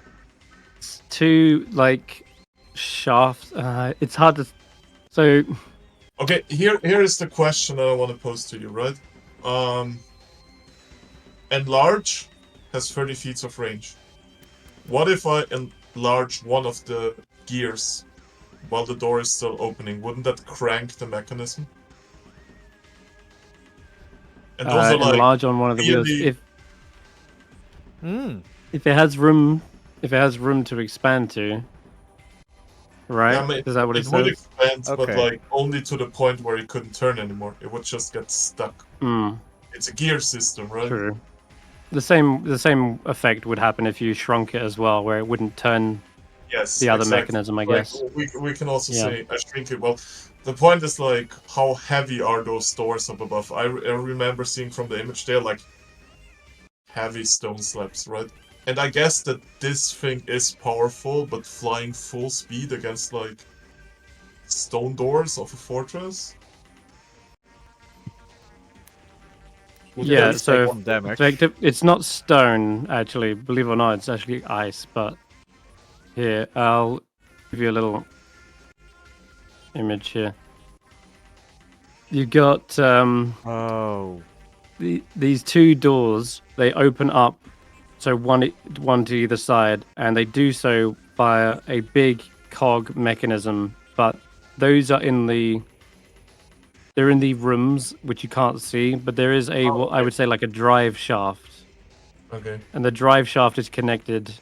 2 like shafts. It's hard to. So Okay, here is the question that I want to pose to you, right? Enlarge has 30 feet of range. What if I enlarge one of the gears while the door is still opening? Wouldn't that crank the mechanism? And those are like enlarge on one of the wheels. really- If it has room to expand to. Right? Yeah, I mean, Is that what it it would says? expand, but Okay. like only to the point where it couldn't turn anymore. It would just get stuck. It's a gear system, right? True. The same effect would happen if you shrunk it as well, where it wouldn't turn Yes. the other exactly. mechanism, I Like, guess. we can also Yeah. say I shrink it. Well, the point is like how heavy are those doors up above? I remember seeing from the image there like heavy stone slabs, right? And I guess that this thing is powerful, but flying full speed against like stone doors of a fortress. Would Yeah, that- so Some damage. effective. It's not stone, actually. Believe it or not, it's actually ice. But here, I'll give you a little image here. You got Oh. these 2 doors. They open up, so one to either side, and they do so via a big cog mechanism. But those are they're in the rooms which you can't see. But there is a what I would say like a drive shaft. Okay. And the drive shaft is connected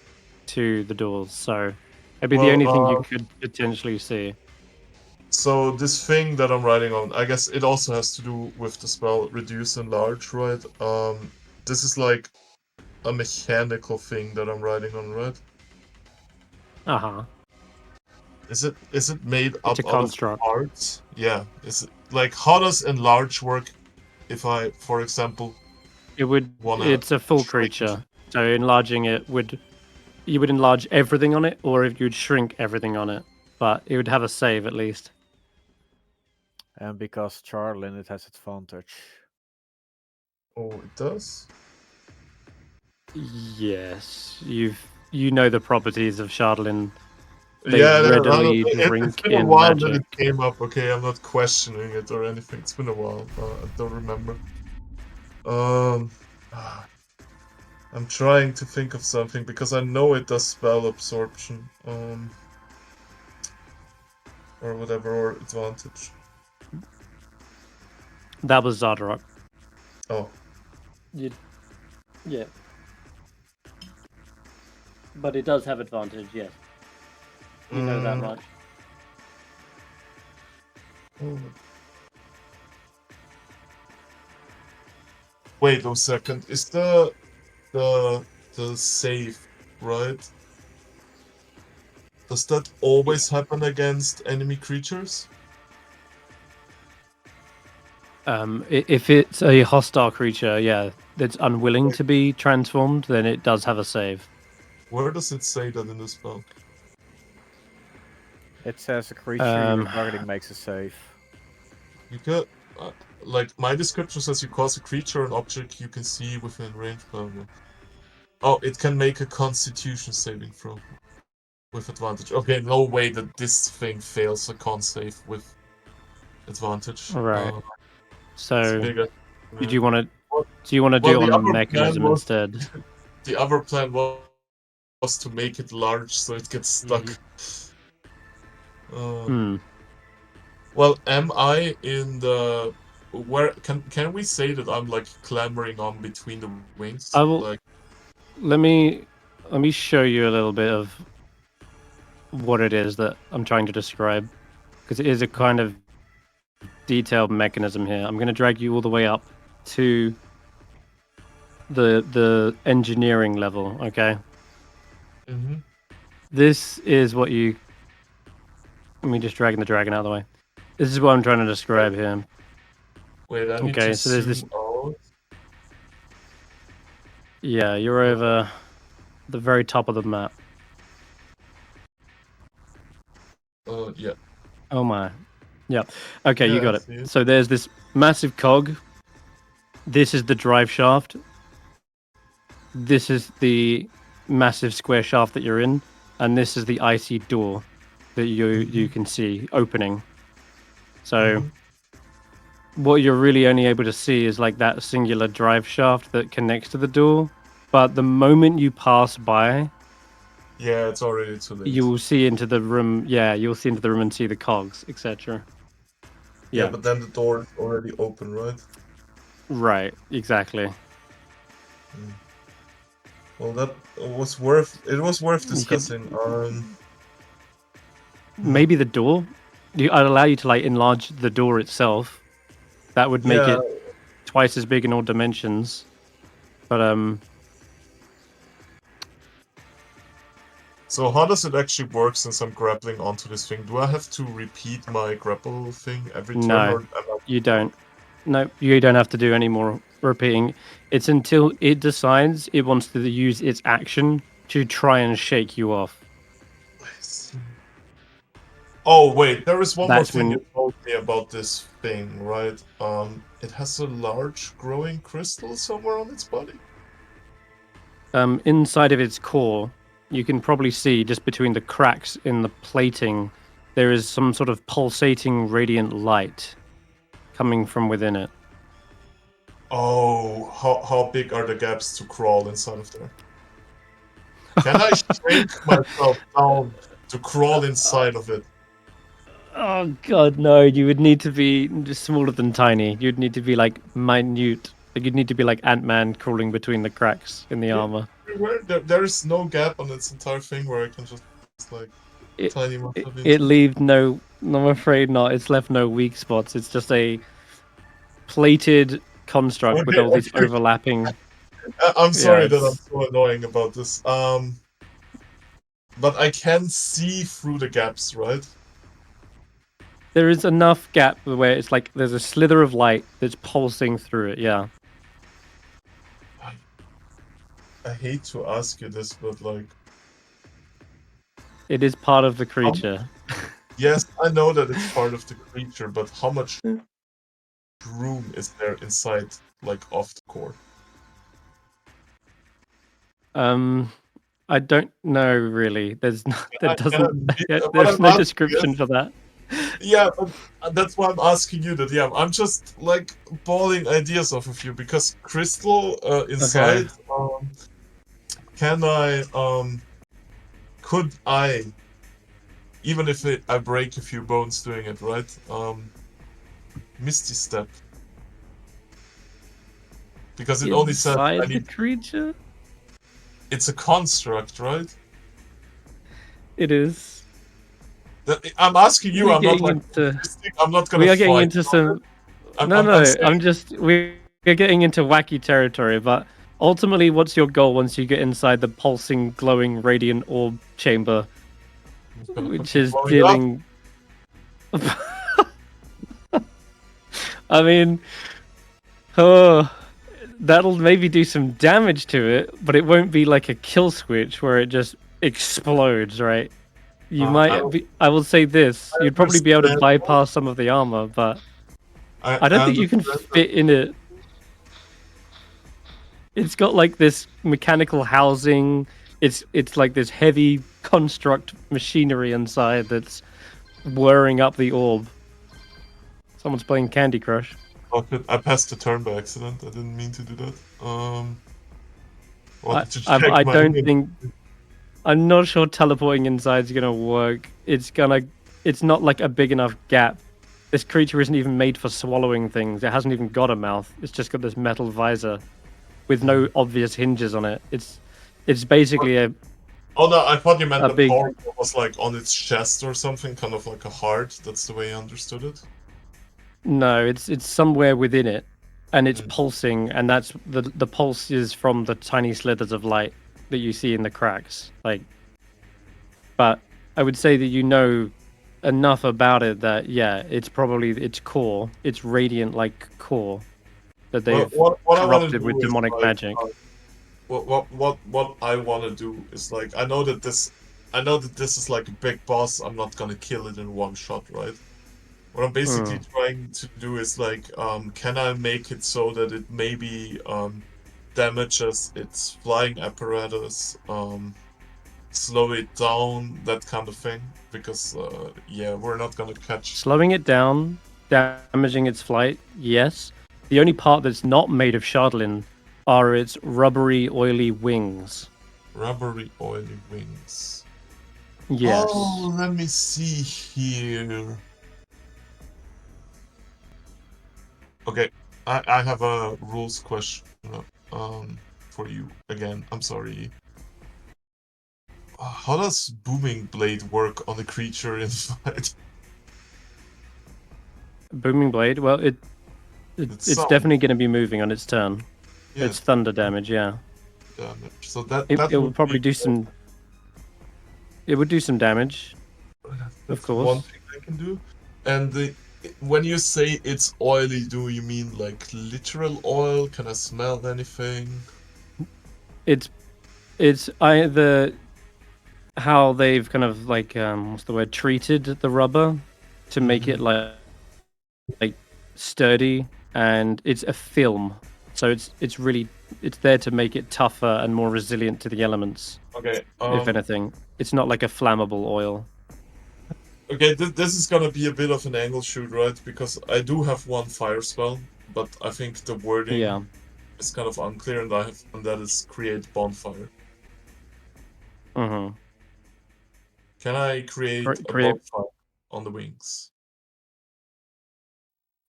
to the doors, so it'd be the Well, only thing you could potentially see. So this thing that I'm writing on, I guess it also has to do with the spell Reduce Enlarge, right? This is like a mechanical thing that I'm writing on, right? Uh-huh. Is it made up It's a out of construct. parts? Yeah. Is it like how does enlarge work? If I, for example, It's a full creature, so enlarging it you would enlarge everything on it, or if you'd shrink everything on it, but it would have a save at least. And because Charlin, it has advantage. Oh, it does. Yes, you know the properties of Shardlin. They Yeah, readily it's drink been a in while that magic. it came up. Okay, I'm not questioning it or anything. It's been a while. I don't remember. Ah, I'm trying to think of something because I know it does spell absorption. Or whatever, or advantage. That was Xardarok. Oh. Yeah. But it does have advantage, yes. You know that much. Wait a second. Is the save, right? Does that always happen against enemy creatures? If it's a hostile creature, yeah, that's unwilling to be transformed, then it does have a save. Where does it say that in the spell? It says a creature you're targeting makes a save. You could, like, my description says you cause a creature or an object you can see within range. Oh, it can make a Constitution saving throw with advantage. Okay, no way that this thing fails a con save with advantage. Right. So, bigger. did you want to? Do you want to do it on the mechanism instead? The other plan was to make it large so it gets stuck. Well, am I in the where? Can we say that I'm like clambering on between the wings? I will. Like, let me show you a little bit of what it is that I'm trying to describe, because it is a kind of detailed mechanism here. I'm going to drag you all the way up to the engineering level, okay? Mm-hmm. This is what you... Let me just drag the dragon out of the way. This is what I'm trying to describe here. Wait, I need to so there's this... out. Yeah, you're over the very top of the map. Yeah. Oh my. Yeah. Okay, Yeah, you got it. So there's this massive cog. This is the drive shaft. This is the massive square shaft that you're in, and this is the icy door that you can see opening. So what you're really only able to see is like that singular drive shaft that connects to the door. But the moment you pass by, yeah, it's already too late. You will see into the room. Yeah, you'll see into the room and see the cogs, etc. Yeah, but then the door is already open, right? Right, exactly. Well, that was worth. It was worth discussing. Maybe the door. I'd allow you to like enlarge the door itself. That would make it twice as big in all dimensions. But So how does it actually work since I'm grappling onto this thing? Do I have to repeat my grapple thing every turn? No, you don't. No, you don't have to do any more repeating. It's until it decides it wants to use its action to try and shake you off. Oh wait, there is one more thing you told me about this thing, right? It has a large growing crystal somewhere on its body. Inside of its core, you can probably see just between the cracks in the plating, there is some sort of pulsating radiant light coming from within it. Oh, how big are the gaps to crawl inside of there? Can I shrink myself down to crawl inside of it? Oh god, no! You would need to be just smaller than tiny. You'd need to be like minute. Like you'd need to be like Ant-Man crawling between the cracks in the armor. There is no gap on its entire thing where I can just like tiny myself into. It leaves no. I'm afraid not. It's left no weak spots. It's just a plated construct with all these overlapping. I'm sorry that I'm so annoying about this. But I can see through the gaps, right? There is enough gap where it's like there's a slither of light that's pulsing through it. Yeah. I hate to ask you this, but like, It is part of the creature. yes, I know that it's part of the creature, but how much room is there inside, like off the core? I don't know really. There's no, What there's I'm no asking description is, for that. yeah, but that's why I'm asking you that. Yeah, I'm just like balling ideas off of you because crystal inside. Can I could I, even if I break a few bones doing it, right? Misty Step. Because it only says I Inside the need. creature? It's a construct, right? It is. I'm asking you. We're I'm not getting like. into. I'm not gonna We are getting fight. into some. I'm No. saying, I'm just. We're getting into wacky territory. But ultimately, what's your goal once you get inside the pulsing, glowing, radiant orb chamber, which is dealing? I mean, oh, that'll maybe do some damage to it, but it won't be like a kill switch where it just explodes, right? You might be. I will say this: you'd probably be able to bypass some of the armor, but I don't think you can fit in it. It's got like this mechanical housing. It's like this heavy construct machinery inside that's whirring up the orb. Someone's playing Candy Crush. Oh, I passed the turn by accident. I didn't mean to do that. I don't think. I'm not sure teleporting inside is gonna work. It's not like a big enough gap. This creature isn't even made for swallowing things. It hasn't even got a mouth. It's just got this metal visor with no obvious hinges on it. It's basically a. Oh no, I thought you meant the big... part that was like on its chest or something, kind of like a heart. That's the way I understood it. No, it's somewhere within it, and it's pulsing, and that's the pulse is from the tiny slithers of light that you see in the cracks. But I would say that you know enough about it that it's probably its core, its radiant like core that they've corrupted with demonic magic. What I want to do is like I know that this is like a big boss. I'm not gonna kill it in one shot, right? What I'm basically trying to do is like, can I make it so that it maybe damages its flying apparatus, slow it down, that kind of thing? Because we're not gonna catch. Slowing it down, damaging its flight, yes. The only part that's not made of Shardlin are its rubbery, oily wings. Rubbery, oily wings. Yes. Oh, let me see here. Okay, I have a rules question for you again. I'm sorry. How does Booming Blade work on a creature in fight? Booming Blade? Well, it's definitely going to be moving on its turn. Yeah. It's thunder damage, yeah. Damage. So that it would probably do some. It would do some damage. Of course. One thing I can do. And when you say it's oily, do you mean like literal oil? Can I smell anything? It's either how they've kind of like what's the word, treated the rubber to make it like sturdy, and it's a film, so it's really there to make it tougher and more resilient to the elements. Okay. If anything, it's not like a flammable oil. Okay, this is gonna be a bit of an angle shoot, right? Because I do have one fire spell, but I think the wording is kind of unclear, and that is create bonfire. Mm-hmm. Can I create a bonfire on the wings?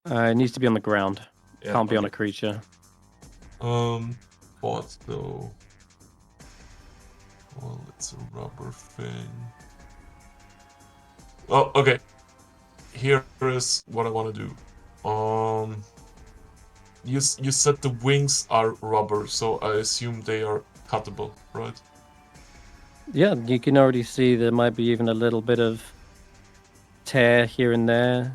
It needs to be on the ground. Can't be on a creature. What though? Well, it's a rubber thing. Oh, okay. Here is what I want to do. You said the wings are rubber, so I assume they are cuttable, right? Yeah, you can already see there might be even a little bit of tear here and there.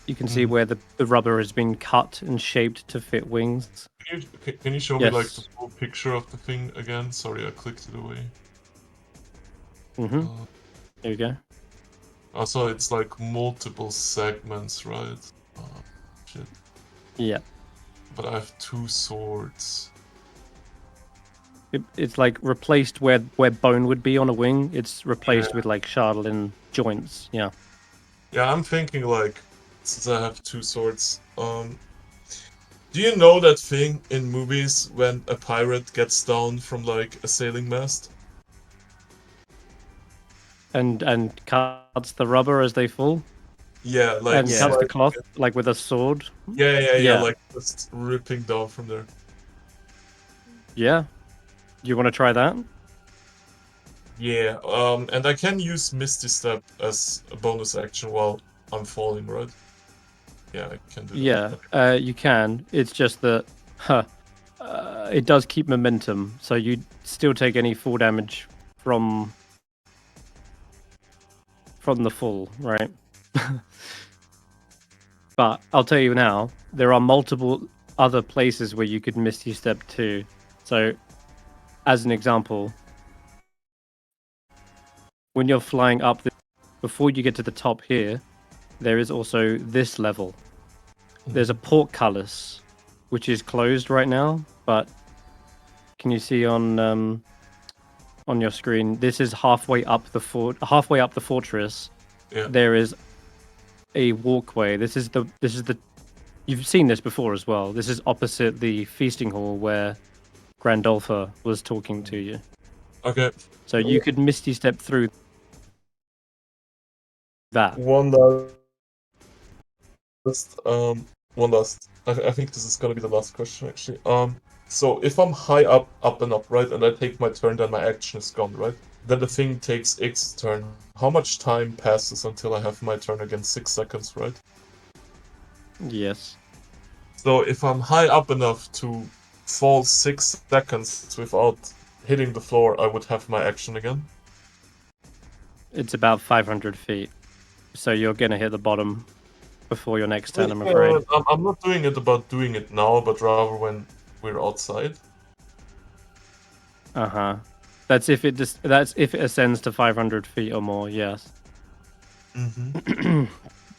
You can see where the rubber has been cut and shaped to fit wings. Can you show me like the full picture of the thing again? Sorry, I clicked it away. There you go. Also, it's like multiple segments, right? Shit. Yeah. But I have 2 swords. It's like replaced where bone would be on a wing. It's replaced with like Xardarok joints. Yeah. Yeah, I'm thinking like, since I have 2 swords, do you know that thing in movies when a pirate gets down from like a sailing mast? And cuts the rubber as they fall? Yeah, like... And cuts the cloth, like with a sword? Yeah, like just ripping down from there. Yeah. You want to try that? Yeah, and I can use Misty Step as a bonus action while I'm falling, right? Yeah, I can do that. Yeah, you can. It's just that it does keep momentum, so you still take any fall damage from the fall, right? But I'll tell you now, there are multiple other places where you could Misty Step too. So, as an example, when you're flying up, before you get to the top here, there is also this level. There's a portcullis, which is closed right now, but can you see on your screen? This is halfway up the fortress. Yeah. There is a walkway. This is the you've seen this before as well. This is opposite the feasting hall where Grandolpha was talking to you. Okay. So you could Misty Step through that. One last. I think this is gonna be the last question actually. So if I'm high up and up, right, and I take my turn, then my action is gone, right? Then the thing takes its turn. How much time passes until I have my turn again? 6 seconds, right? Yes. So if I'm high up enough to fall 6 seconds without hitting the floor, I would have my action again. It's about 500 feet. So you're gonna hit the bottom before your next turn, I'm afraid. I'm not doing it about doing it now, but rather when we're outside. That's if it ascends to 500 feet or more. Yes.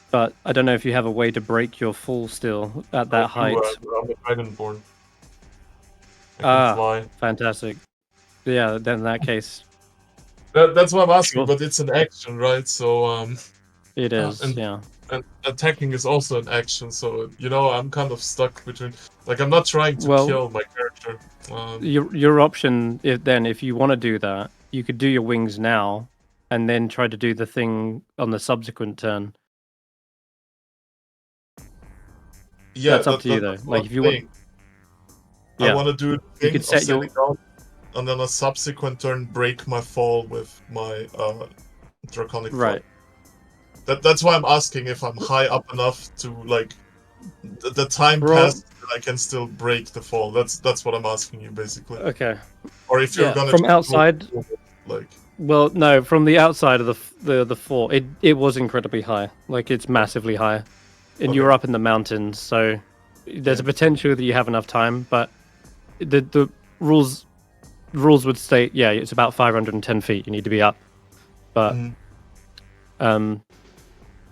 But I don't know if you have a way to break your fall still at that height. I'm a dragonborn. I can fly. Fantastic. Yeah, then in that case. That's what I'm asking, but it's an action, right? So it is, yeah. And attacking is also an action, so I'm kind of stuck between. Like, I'm not trying to kill my character. Your option, if you want to do that, you could do your wings now, and then try to do the thing on the subsequent turn. Yeah, that's up to you though. Like if you want, I want to do the thing you could set your down, and then a subsequent turn break my fall with my draconic fall. Right. That's why I'm asking if I'm high up enough to like the time passes that I can still break the fall. That's what I'm asking you basically. Okay. Or if you're gonna from outside, like. Well, no, from the outside of the fort, it was incredibly high. Like it's massively high, and you're up in the mountains, so there's a potential that you have enough time. But the rules would state, it's about 510 feet. You need to be up, but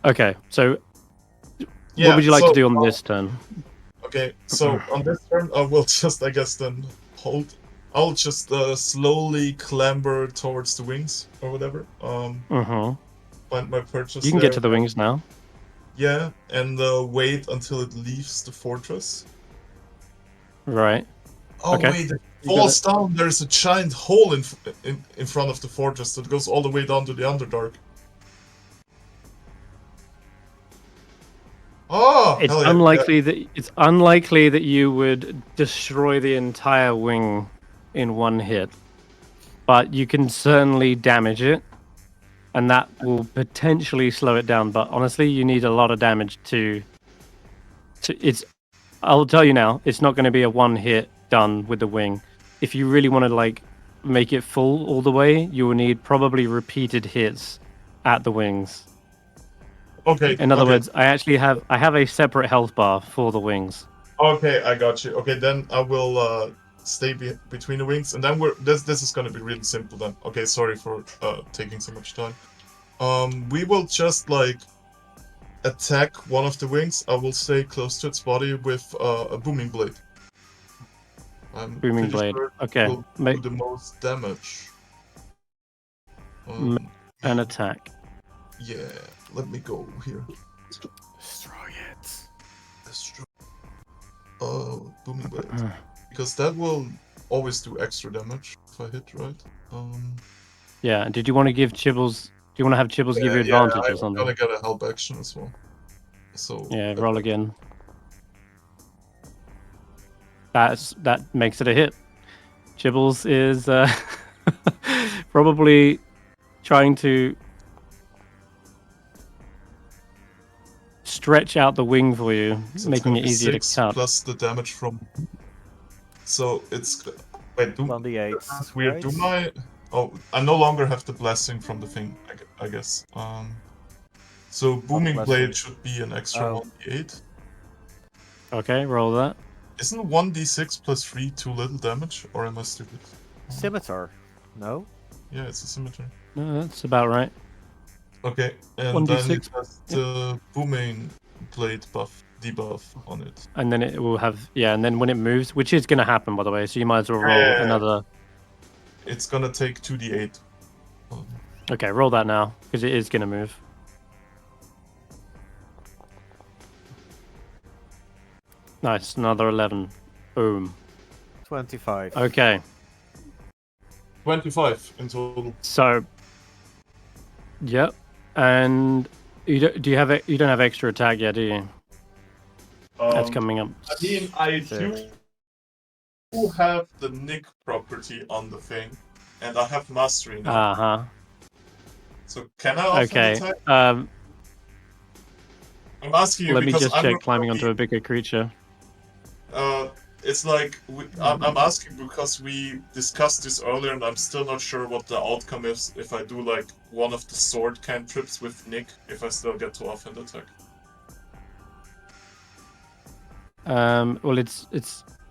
okay, so what would you like to do on this turn? Okay, so on this turn, I will just, I guess, then hold. I'll just slowly clamber towards the wings or whatever. Find my purchase. You can get to the wings now. Yeah, and wait until it leaves the fortress. Right. Oh wait, it falls down. There's a giant hole in front of the fortress that goes all the way down to the Underdark. Oh, it's unlikely that you would destroy the entire wing in one hit, but you can certainly damage it, and that will potentially slow it down. But honestly, you need a lot of damage to. I'll tell you now, it's not going to be a one hit done with the wing. If you really want to make it full all the way, you will need probably repeated hits at the wings. Okay. In other words, I have a separate health bar for the wings. Okay, I got you. Okay, then I will stay between the wings, and then this is gonna be really simple then. Okay, sorry for taking so much time. We will just like attack one of the wings. I will stay close to its body with a booming blade. Booming blade. Sure Okay. will do the most damage. An attack. Yeah, let me go here. Destroy it. Destroy. Oh, booming blade. Because that will always do extra damage if I hit, right? Yeah. Did you want to give Chibbles? Do you want to have Chibbles give you advantage or something? I'm gonna get a help action as well. So yeah, roll again. That makes it a hit. Chibbles is probably trying to stretch out the wing for you, so making it easier to cut. Plus the damage from. So it's wait. 1d8. That's weird. Do my I no longer have the blessing from the thing. I guess. So booming blade should be an extra 1d8. Okay, roll that. Isn't 1d6 plus 3 too little damage, or am I stupid? Scimitar. No? Yeah, it's a scimitar. No, that's about right. Okay, and 1d6. then it has the booming blade debuff on it. And then it will have, and then when it moves, which is going to happen, by the way, so you might as well roll another. It's going to take 2d8. Okay, roll that now, because it is going to move. Nice, another 11. Boom. 25. Okay. 25 in total. So, yep. And you don't have extra attack yet, do you? That's coming up. I mean, I do have the nick property on the thing, and I have mastery now. So can I offer an attack? I'm asking you. Let me because just check climbing onto a bigger creature. It's like I'm asking because we discussed this earlier, and I'm still not sure what the outcome is if I do like one of the sword cantrips with Nick. If I still get to offhand attack. Well, it's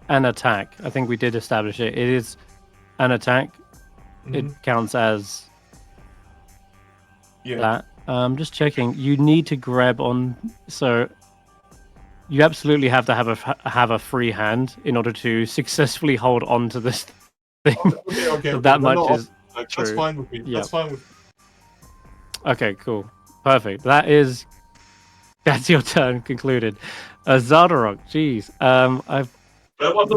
an attack. I think we did establish it. It is an attack. It counts as that. Just checking. You need to grab on. So you absolutely have to have a free hand in order to successfully hold on to this thing. Okay. That much is true. That's fine with me. Yep. That's fine with me. Okay, cool. Perfect. That's your turn concluded. Xardarok, jeez. I've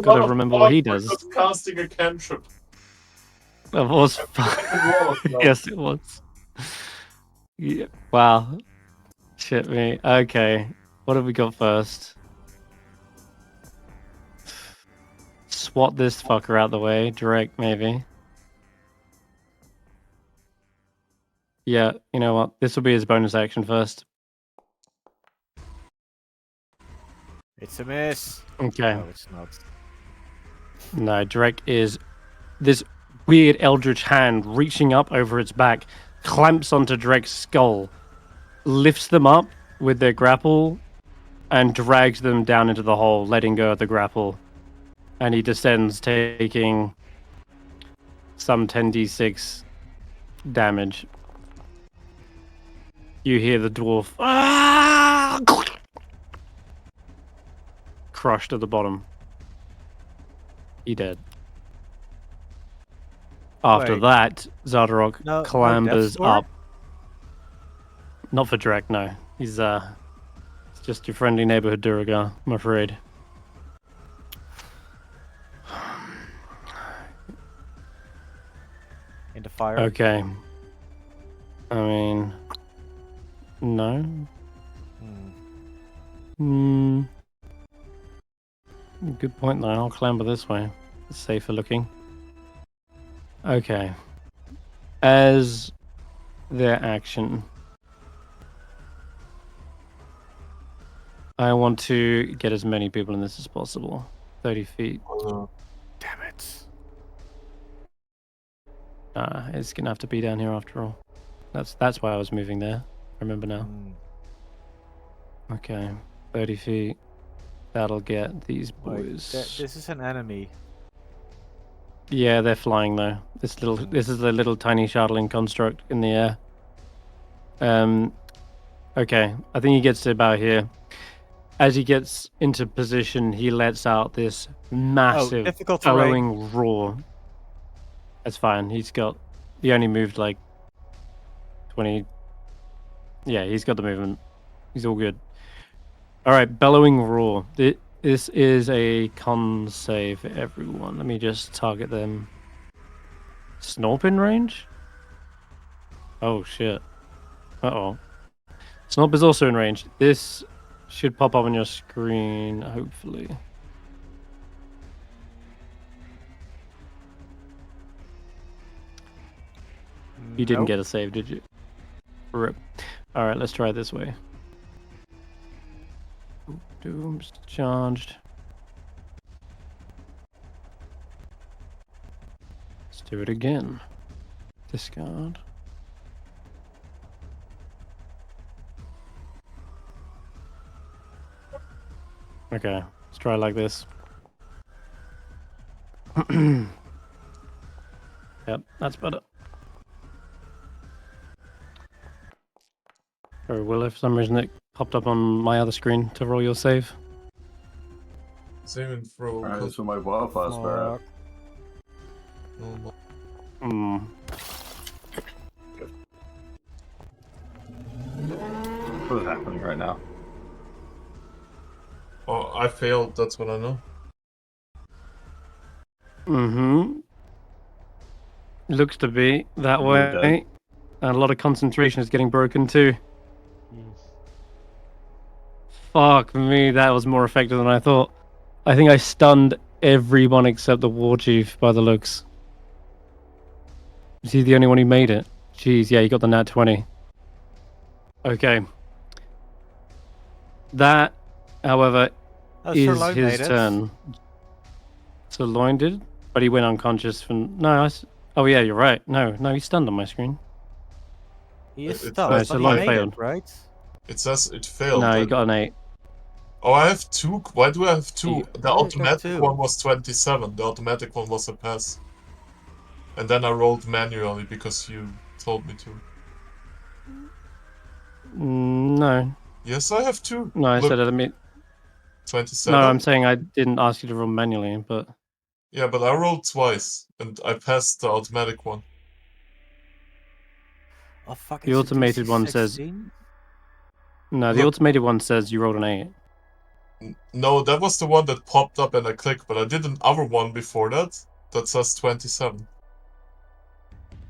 got to remember what he does. Casting a cantrip. It was yes, it was. Yeah. Wow. Shit me. Okay. What have we got first? Swat this fucker out the way. Direct, maybe. Yeah, you know what? This will be his bonus action first. It's a miss. Okay. No, it's not. No, direct is this weird eldritch hand reaching up over its back, clamps onto Drake's skull, lifts them up with their grapple, and drags them down into the hole, letting go of the grapple. And he descends, taking some 10d6 damage. You hear the dwarf crushed at the bottom. He dead. After that, Xardarok clambers up. Not for Drek, no. He's just your friendly neighborhood Duragar, I'm afraid. In the fire. Okay. I mean, no. Good point though. I'll clamber this way. It's safer looking. Okay. As their action, I want to get as many people in this as possible. 30 feet. Damn it. It's gonna have to be down here after all. That's why I was moving there. I remember now. Okay, 30 feet. That'll get these boys. This is an enemy. Yeah, they're flying though. This is the little tiny Shardling construct in the air. Okay, I think he gets to about here. As he gets into position, he lets out this massive bellowing roar. That's fine. He only moved like 20. Yeah, he's got the movement. He's all good. All right, bellowing roar. This is a con save for everyone. Let me just target them. Snorp in range? Oh shit. Uh-oh. Snorp is also in range. This should pop up on your screen, hopefully. You didn't get a save, did you? Rip. Alright, let's try it this way. Doom's charged. Let's do it again. Discard. Okay, let's try it like this. Yep, that's better. Or Willow, for some reason it popped up on my other screen to roll your save. Saving throw. Alright, that's for my wildfire spirit. What is happening right now? Oh, I failed, that's what I know. Looks to be that way. And a lot of concentration is getting broken too. Fuck me, that was more effective than I thought. I think I stunned everyone except the war chief by the looks. Is he the only one who made it? Jeez, yeah, he got the nat 20. Okay. That, however, is his turn. So Loin did, but he went unconscious from... No, oh yeah, you're right. No, he's stunned on my screen. He is stunned, so Loin failed. Right? It says it failed. No, he got an 8. Oh, I have 2. Why do I have 2? The automatic one was 27. The automatic one was a pass. And then I rolled manually because you told me to. No. Yes, I have 2. No, I said it. I mean, 27. No, I'm saying I didn't ask you to roll manually, but... Yeah, but I rolled twice, and I passed the automatic one. Oh, fuck, the automated one says... No, the automated one says you rolled an 8. No, that was the one that popped up and I clicked, but I did another one before that says 27.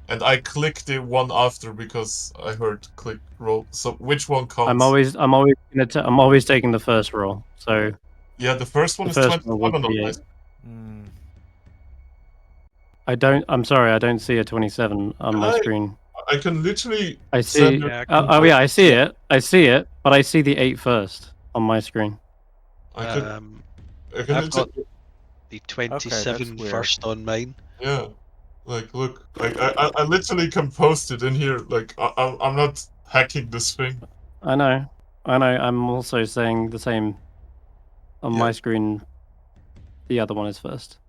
And I clicked the one after because I heard click roll. So which one counts? I'm always taking the first roll. So yeah, the first one is 27. I'm sorry, I don't see a 27 on my screen. I can literally. I see. Yeah, I see it. I see it, but I see the 8 first on my screen. I've got the 27 first on mine. Yeah, like look, like I literally can post it in here. Like I'm not hacking this thing. I know. I'm also saying the same on my screen. The other one is first.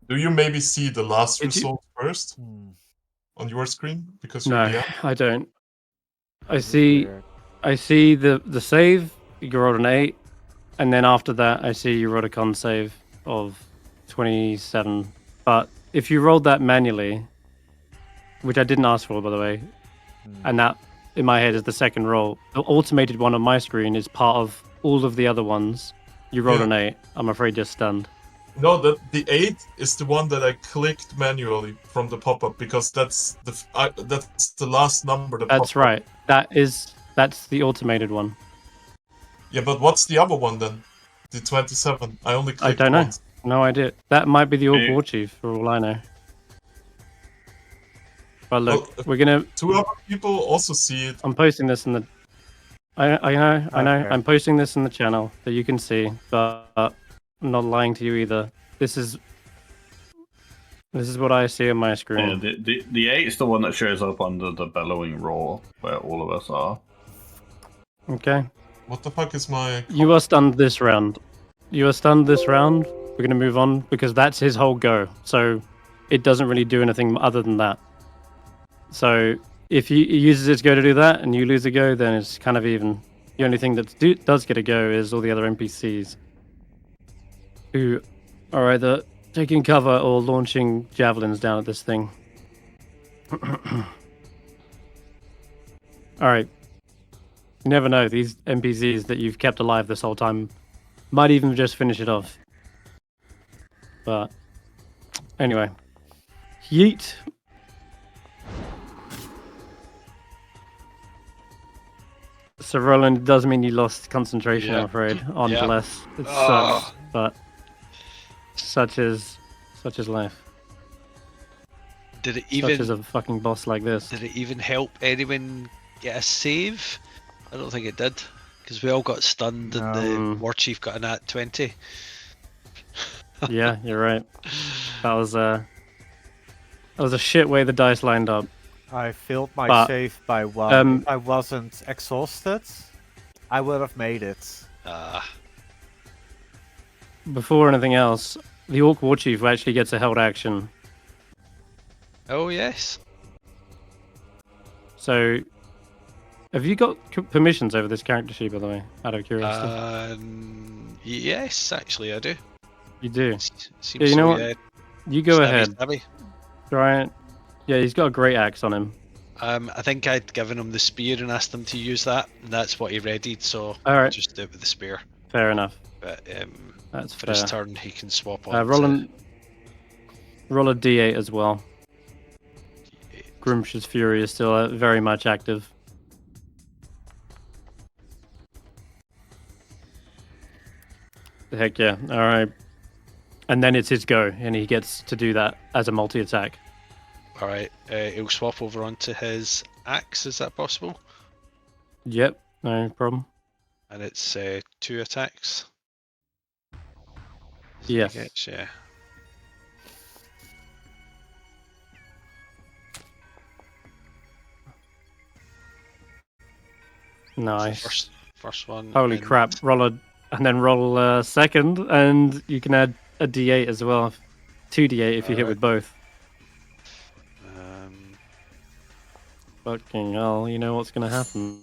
Do you maybe see the last result first on your screen? Because you're I don't. I see the save. You rolled an 8. And then after that, I see you rolled a con save of 27. But if you rolled that manually, which I didn't ask for, by the way, and that, in my head, is the second roll, the automated one on my screen is part of all of the other ones. You rolled an 8. I'm afraid you're stunned. No, the 8 is the one that I clicked manually from the pop-up, because that's the last number. That's right. That's the automated one. Yeah, but what's the other one then? The 27. I only clicked I don't know. once. No idea. That might be the Orc War Chief, for all I know. But look, we're gonna... 2 other people also see it. I'm posting this in the... I know. I'm posting this in the channel that you can see, but I'm not lying to you either. This is... This is what I see on my Yeah, screen. the 8 is the one that shows up under the bellowing roar, where all of us are. Okay. What the fuck is my... You are stunned this round. You are stunned this round. We're going to move on because that's his whole go. So it doesn't really do anything other than that. So if he uses its go to do that and you lose a go, then it's kind of even. The only thing that does get a go is all the other NPCs who are either taking cover or launching javelins down at this thing. Alright. You never know. These NPCs that you've kept alive this whole time might even just finish it off. But anyway. Yeet. So Roland, it does mean you lost concentration, I'm afraid, on Bless. It sucks, but such is life. Did it even? Such as a fucking boss like this. Did it even help anyone get a save? I don't think it did, because we all got stunned and the war chief got an at 20. Yeah, you're right. That was a shit way the dice lined up. I failed my save by 1. If I wasn't exhausted, I would have made it. Before anything else, the Orc War Chief actually gets a held action. Oh yes. So, have you got permissions over this character sheet, by the way? Out of curiosity. Yes, actually I do. You do. Seems Yeah, you know what? You go ahead. Steivei. Try it. Yeah, he's got a great axe on him. I think I'd given him the spear and asked him to use that, and that's what he readied, so All right. just do it with the spear. Fair enough. But that's for fair. his turn, he can swap on. Roll a D8 as well. Grimsh's Fury is still very much active. Heck yeah. Alright. And then it's his go, and he gets to do that as a multi-attack. Alright, he'll swap over onto his axe, is that possible? Yep, no problem. And it's 2 attacks? Yes. Yeah. Nice. First one. Holy crap! Roll a second, and you can add a D8 as well. 2D8 if you hit with both. Fucking hell! You know what's gonna happen?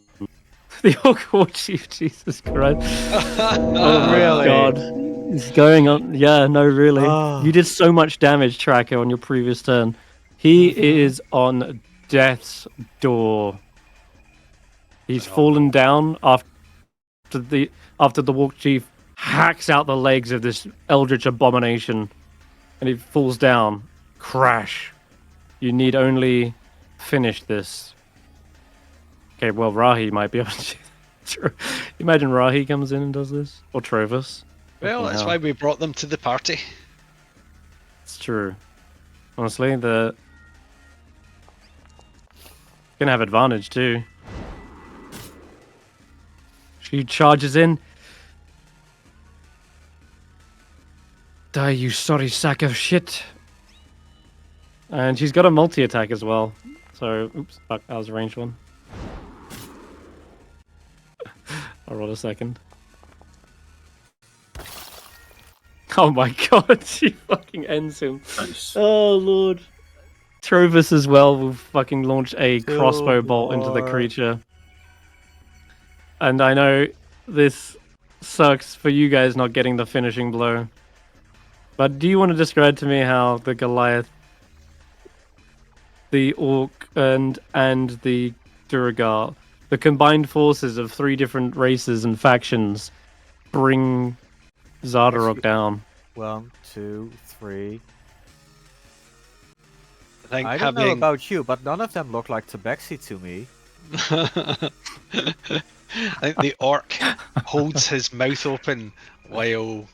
The Orc War Chief, Jesus Christ! Oh really? God, it's going on. Yeah, no, really. You did so much damage, Tracker, on your previous turn. He is on death's door. He's fallen down after the War Chief hacks out the legs of this eldritch abomination, and he falls down. Crash. You need only finish this. Okay, well, Rahi might be able to. Imagine Rahi comes in and does this, or Trovus. Well, that's why we brought them to the party. It's true. Honestly, gonna have advantage too. She charges in. Die, you sorry sack of shit. And she's got a multi-attack as well. So, oops, fuck, that was a ranged one. I'll roll a second. Oh my god, she fucking ends him. Nice. Oh lord. Trovus as well will fucking launch a crossbow bolt into the creature. And I know this sucks for you guys not getting the finishing blow. But do you want to describe to me how the Goliath, the Orc, and the Duragar, the combined forces of 3 different races and factions, bring Xardarok down? 1, 2, 3. I don't know about you, but none of them look like Tabaxi to me. I think the orc holds his mouth open while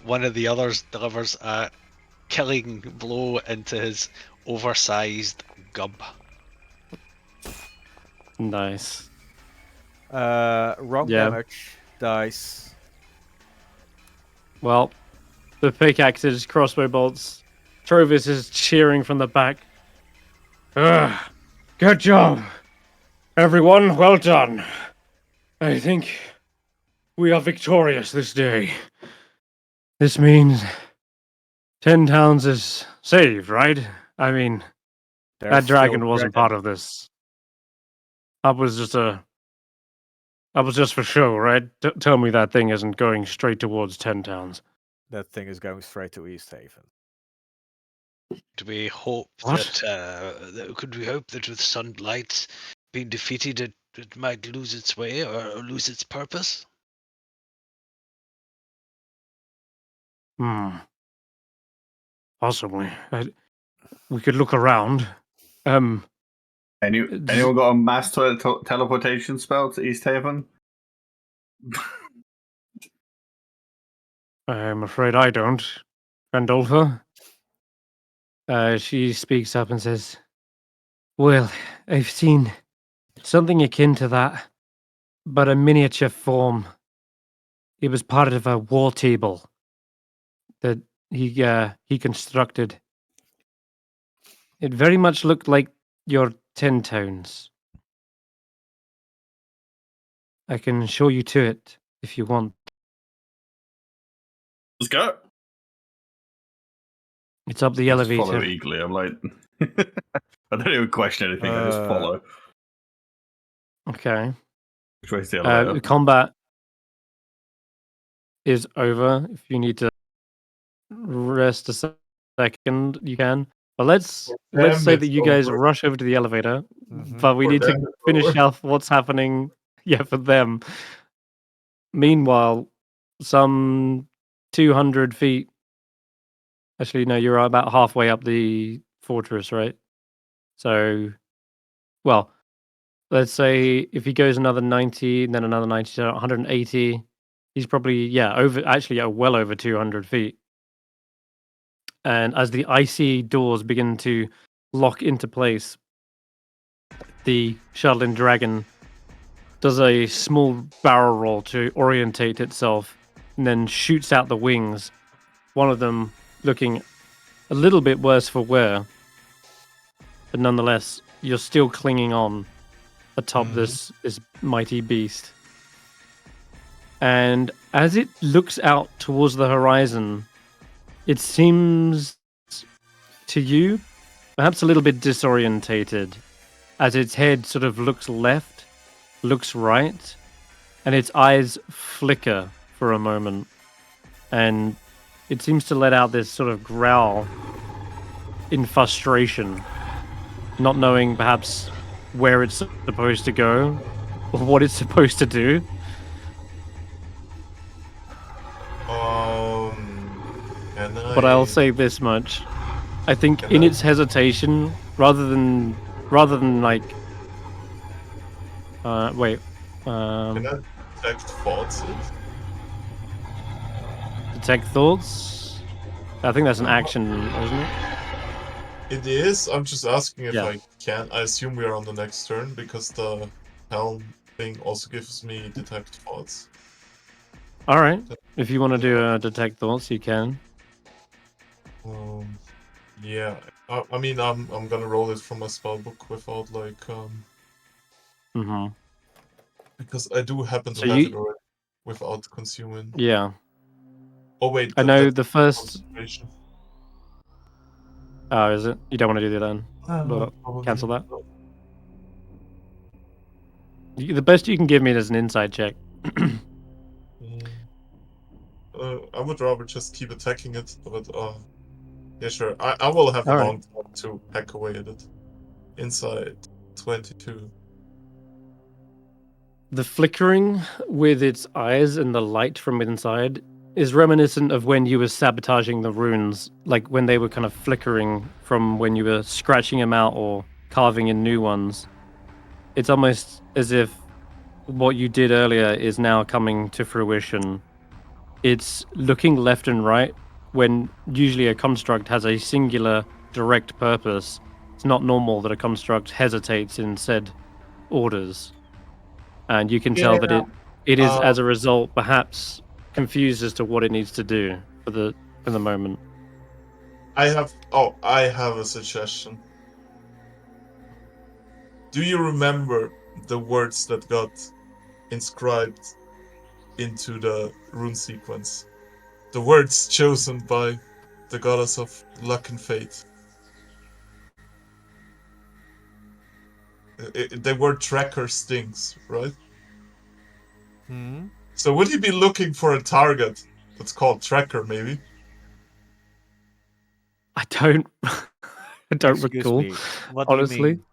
one of the others delivers a killing blow into his oversized gub. Nice. Wrong damage. Dice. Well, the pickaxes, crossbow bolts, Trovis is cheering from the back. Good job. Everyone, well done. I think we are victorious this day. This means 10 towns is saved, right? I mean, that dragon wasn't part of this. That was just for show, right? Tell me that thing isn't going straight towards 10 towns. That thing is going straight to East Haven. Do we hope could we hope that with Sunlight being defeated, it might lose its way or lose its purpose? Possibly. We could look around. Anyone got a mass teleportation spell to East Haven? I'm afraid I don't. Randolpha? She speaks up and says, well, I've seen something akin to that, but a miniature form. It was part of a war table that he constructed. It very much looked like your 10 towns. I can show you to it if you want. Let's go. It's up the elevator. Follow eagerly. I'm like, I don't even question anything. I just follow. Okay. Which way's the elevator? Combat is over. If you need to rest a second, you can. But let's say that you guys rush over to the elevator, but we need to finish off what's happening. Yeah, for them. Meanwhile, some 200 feet. Actually, no, you're about halfway up the fortress, right? So, well, let's say if he goes another 90, and then another 90, so 180, he's probably, well over 200 feet. And as the icy doors begin to lock into place, the Shardlin dragon does a small barrel roll to orientate itself and then shoots out the wings, one of them looking a little bit worse for wear. But nonetheless, you're still clinging on atop this mighty beast. And as it looks out towards the horizon, it seems to you perhaps a little bit disorientated as its head sort of looks left, looks right, and its eyes flicker for a moment. And it seems to let out this sort of growl in frustration, not knowing perhaps where it's supposed to go or what it's supposed to do. But I'll say this much. I think in its hesitation, rather than like wait. Can I detect thoughts? Detect thoughts? I think that's an action, isn't it? It is. I'm just asking if I can. I assume we are on the next turn because the helm thing also gives me detect thoughts. All right. If you want to do a detect thoughts, you can. Yeah. I mean, I'm gonna roll it from my spellbook without like because I do happen to have it already without consuming. Yeah. Oh wait. I know the first. Oh, is it? You don't want to do that then? Cancel that. The best you can give me is an inside check. I would rather just keep attacking it, but yeah, sure. I will have a long time to hack away at it. Inside 22. The flickering with its eyes and the light from inside is reminiscent of when you were sabotaging the runes, like when they were kind of flickering from when you were scratching them out or carving in new ones. It's almost as if what you did earlier is now coming to fruition. It's looking left and right when usually a construct has a singular direct purpose. It's not normal that a construct hesitates in said orders. And you can tell that it is, as a result, perhaps confused as to what it needs to do for the moment. I have a suggestion. Do you remember the words that got inscribed into the rune sequence? The words chosen by the goddess of luck and fate. They were tracker stings, right? Hmm. So would you be looking for a target that's called tracker, maybe? I don't. I don't Excuse recall. me. What honestly. do you mean?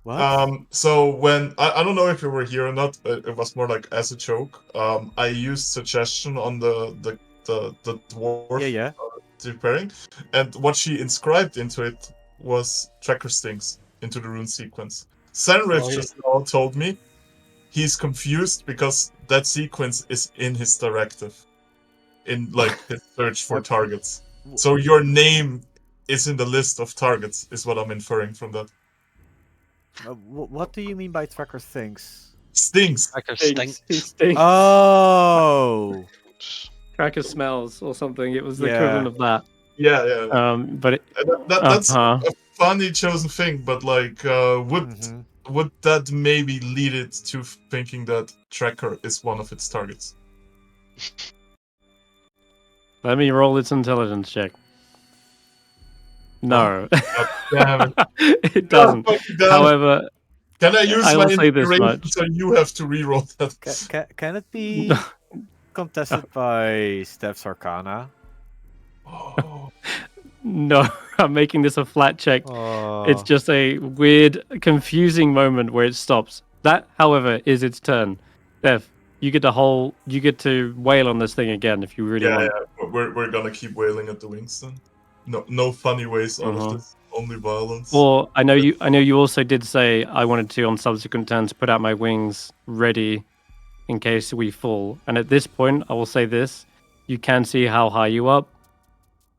What? So when I don't know if you were here or not, it was more like as a joke. I used suggestion on the dwarf Yeah. preparing, and what she inscribed into it was tracker stings into the rune sequence. Senrith just now told me he's confused because that sequence is in his directive, in like his search for targets. So your name is in the list of targets, is what I'm inferring from that. What do you mean by tracker things? Stings. Tracker Stinks. He stinks. stinks. Oh. Tracker smells or something. It was the Yeah. equivalent of that. Yeah. But it, That's a funny chosen thing, but like, would that maybe lead it to thinking that tracker is one of its targets? let me roll its intelligence check. No, Damn it. it doesn't. However, can I use I my will say this inspiration much. so you have to reroll that? Can it be contested by Stef's Arcana? Oh. No, I'm making this a flat check. Oh. It's just a weird, confusing moment where it stops. That, however, is its turn. Stef, you get to wail on this thing again if you really want. Yeah. We're gonna keep wailing at the wings then. No funny ways out of this. Only violence. Or I know you also did say I wanted to on subsequent turns put out my wings ready in case we fall. And at this point, I will say this: you can see how high you up.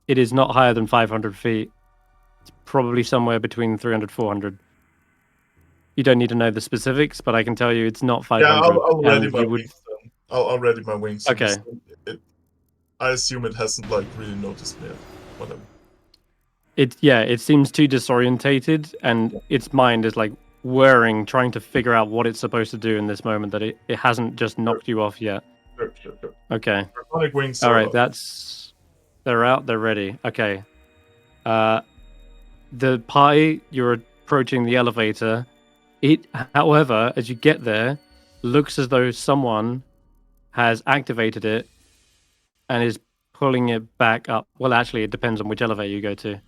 It is not higher than 500 feet. It's probably somewhere between 300, 400. You don't need to know the specifics, but I can tell you it's not 500. Yeah, I'll ready my and wings then. I'll ready my wings. Okay. I assume it hasn't like really noticed me yet. Whatever. It seems too disorientated, and its mind is like whirring, trying to figure out what it's supposed to do in this moment. That it hasn't just knocked you off yet. Sure. Okay. Draconic wings. All right, they're out. They're ready. Okay. The party, you're approaching the elevator. It, however, as you get there, looks as though someone has activated it and is pulling it back up. Well, actually, it depends on which elevator you go to.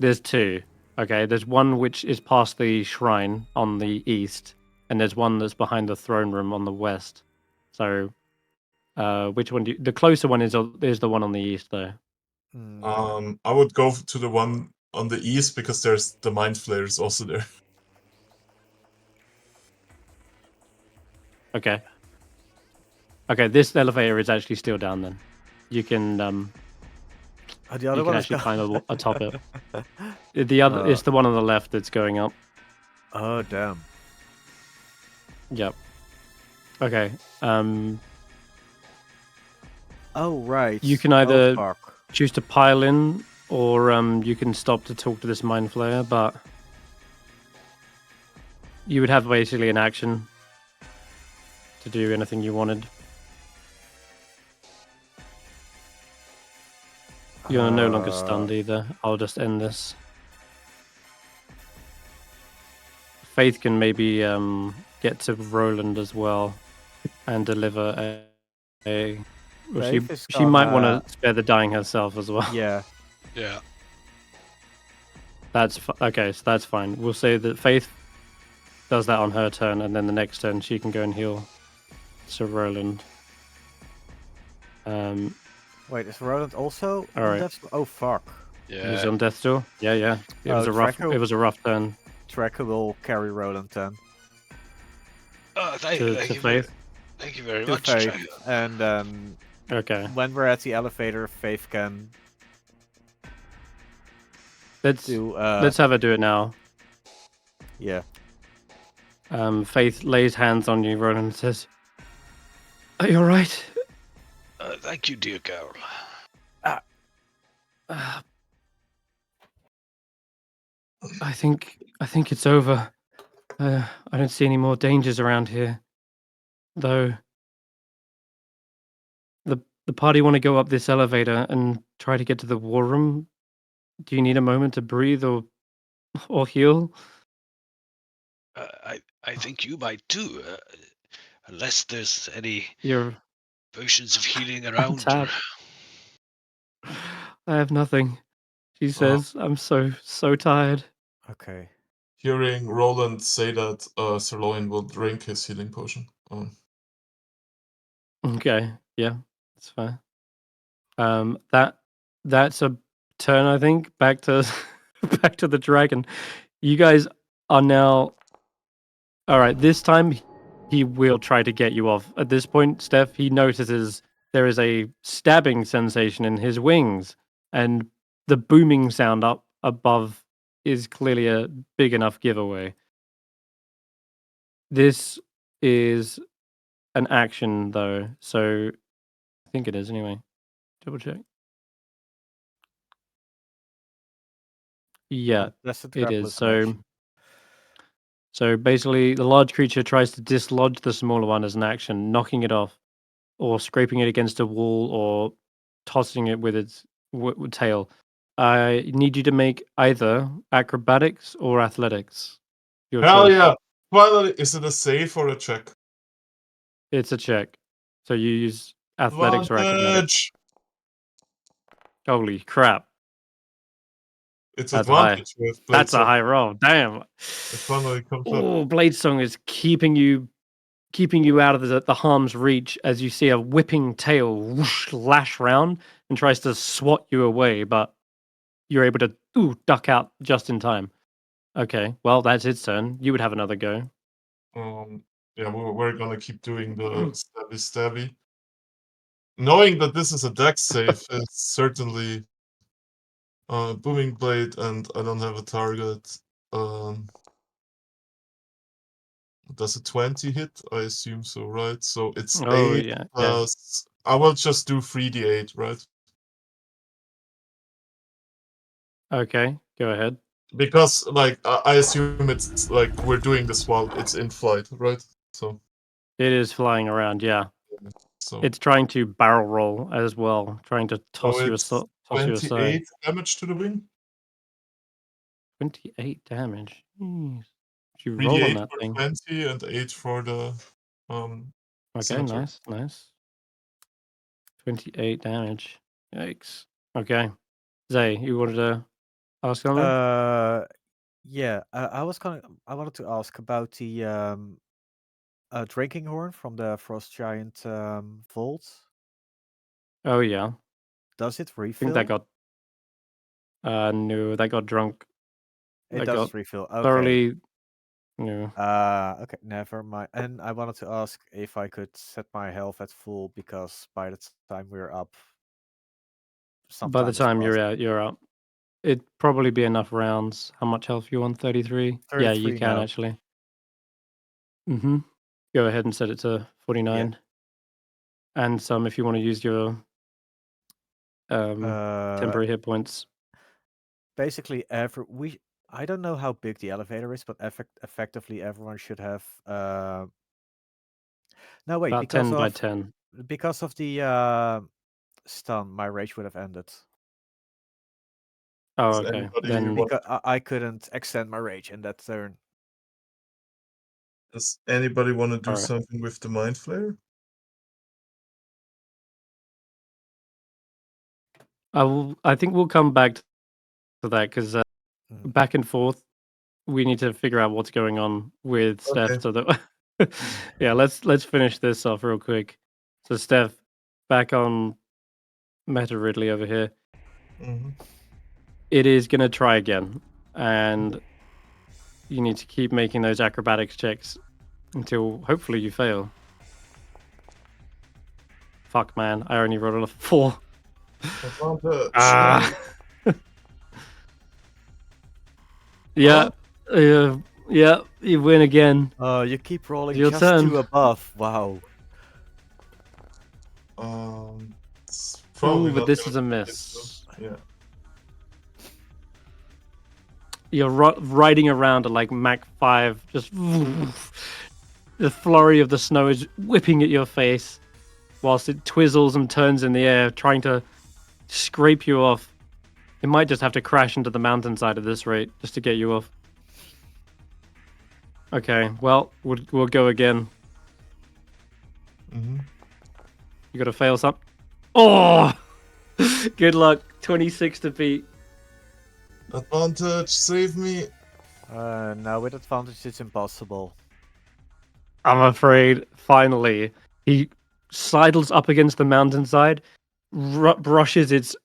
There's two. Okay, there's one which is past the shrine on the east, and there's one that's behind the throne room on the west. So, which one the closer one is the one on the east, though. I would go to the one on the east because there's the mind flayers also there. Okay. Okay, this elevator is actually still down. Then you can the other you one can actually climb atop it. The other it's the one on the left that's going up. Oh damn. Yep. Okay. Oh right. You can either choose to pile in, or you can stop to talk to this mind flayer, but you would have basically an action to do anything you wanted. You're no longer stunned either. I'll just end this. Faith can maybe get to Roland as well and deliver a well, she might want to spare the dying herself as well. Yeah. Yeah. That's okay. So that's fine. We'll say that Faith does that on her turn, and then the next turn she can go and heal Sir Roland. Wait, is Roland also all on right. death's door? Oh fuck. Yeah. He's on death's door. Yeah. It was a rough turn. Tracker will carry Roland then. Thank to you, Faith. Thank you very To much. Faith. And okay. When we're at the elevator, Faith can. Let's have her do it now. Yeah. Faith lays hands on you, Roland, and says, "Are you alright?" Thank you, dear girl. I think it's over. I don't see any more dangers around here, though. The party want to go up this elevator and try to get to the war room. Do you need a moment to breathe or heal? I think you might too, unless there's any You're potions of healing I'm around. tapped. I have nothing. She says, I'm so tired. Okay. Hearing Roland say that, Sirloin will drink his healing potion. Okay, yeah, that's fine. That's a turn, I think. Back to back to the dragon. You guys are now all right. This time he will try to get you off. At this point, Steph, he notices there is a stabbing sensation in his wings, and the booming sound up above is clearly a big enough giveaway. This is an action, though, so I think it is anyway. Double check. Yeah, Blessed it grapple is. is an action. So basically, the large creature tries to dislodge the smaller one as an action, knocking it off, or scraping it against a wall, or tossing it with its tail. I need you to make either acrobatics or athletics. Your Hell choice. yeah! Finally, is it a save or a check? It's a check. So you use athletics or acrobatics. Advantage! Holy crap. It's That's high. advantage with Blade That's a Song. high roll. Damn. It finally comes up. Oh, Blade Song is keeping you out of the harm's reach as you see a whipping tail whoosh, lash round and tries to swat you away, but you're able to duck out just in time. Okay, well, that's its turn. You would have another go. Yeah, we're gonna keep doing the stabby. Knowing that this is a dex save is certainly booming blade, and I don't have a target. Does a 20 hit? I assume so, right? So it's Oh, 8 yeah. plus. I will just do 3d8, right? Okay, go ahead. Because, like, I assume it's like we're doing this while it's in flight, right? So. It is flying around, yeah. So. It's trying to barrel roll as well, trying to toss you it's aside. 28 damage to the wing. 28 damage. Jeez. You 3d8 roll on that for thing. 20 and 8 for the Okay, scimitar. nice. 28 damage. Yikes. Okay. Zay, you wanted to ask something? Yeah. I wanted to ask about the drinking horn from the Frost Giant vault. Oh, yeah. Does it I refill? think that got... no, that got drunk. It That does got refill. Okay. thoroughly... No. Okay, never mind. And I wanted to ask if I could set my health at full, because by the time we're up, By the time you're up. It'd probably be enough rounds. How much health you on? 33? Yeah, you 33 can now. actually. Go ahead and set it to 49. And some if you want to use your temporary hit points. Basically, I don't know how big the elevator is, but effectively everyone should have. No, wait. About 10 by 10. Because of the stun, my rage would have ended. Oh, okay. Then because I couldn't extend my rage in that turn. Does anybody want to do something with the Mind Flayer? I think we'll come back to that because back and forth, we need to figure out what's going on with Steph. So that yeah, let's finish this off real quick. So Steph, back on Meta Ridley over here. It is gonna try again, and you need to keep making those acrobatics checks until hopefully you fail. Fuck, man, I only rolled a 4. Yeah, you win again. Oh, you keep rolling Your just turn. 2 above. Wow. It's probably but not this gonna is a be miss. Yeah. you're riding around at like Mach 5, just the flurry of the snow is whipping at your face, whilst it twizzles and turns in the air, trying to scrape you off. It might just have to crash into the mountainside at this rate just to get you off. Okay, well, we'll go again. Mm-hmm. You gotta fail something. Oh! Good luck. 26 to beat. Advantage, save me. No, with advantage it's impossible. I'm afraid, finally, he sidles up against the mountainside, brushes its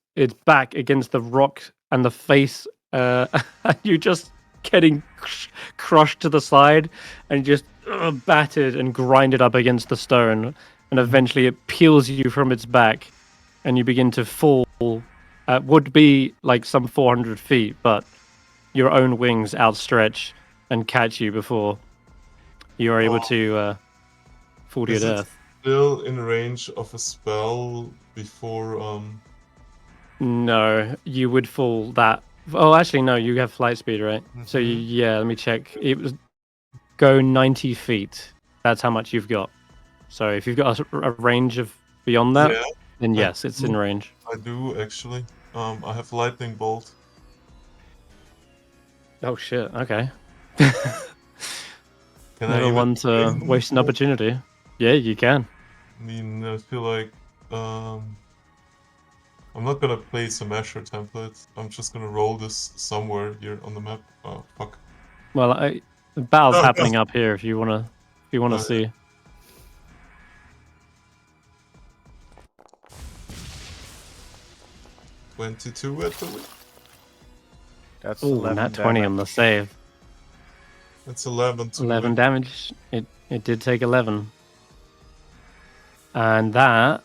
back against the rock and the face, and you just getting crushed to the side and just battered and grinded up against the stone, and eventually it peels you from its back, and you begin to fall. Would be like some 400 feet, but your own wings outstretch and catch you before you are able to fall to your death. Still in range of a spell before No, you would fall that. Oh, actually, no. You have flight speed, right? So yeah, let me check. It was go 90 feet. That's how much you've got. So if you've got a range of beyond that, then yes, it's in range. I do actually. I have lightning bolt. Oh shit! Okay. Can Never I one to waste an opportunity. Yeah, you can. I mean, I feel like I'm not gonna place a measure template. I'm just gonna roll this somewhere here on the map. Oh fuck. Well, the battle's happening up here. If you wanna see. 22 at the week. That's Ooh, 11 nat 20 on the save. That's 11 to 11 damage. It did take 11. And that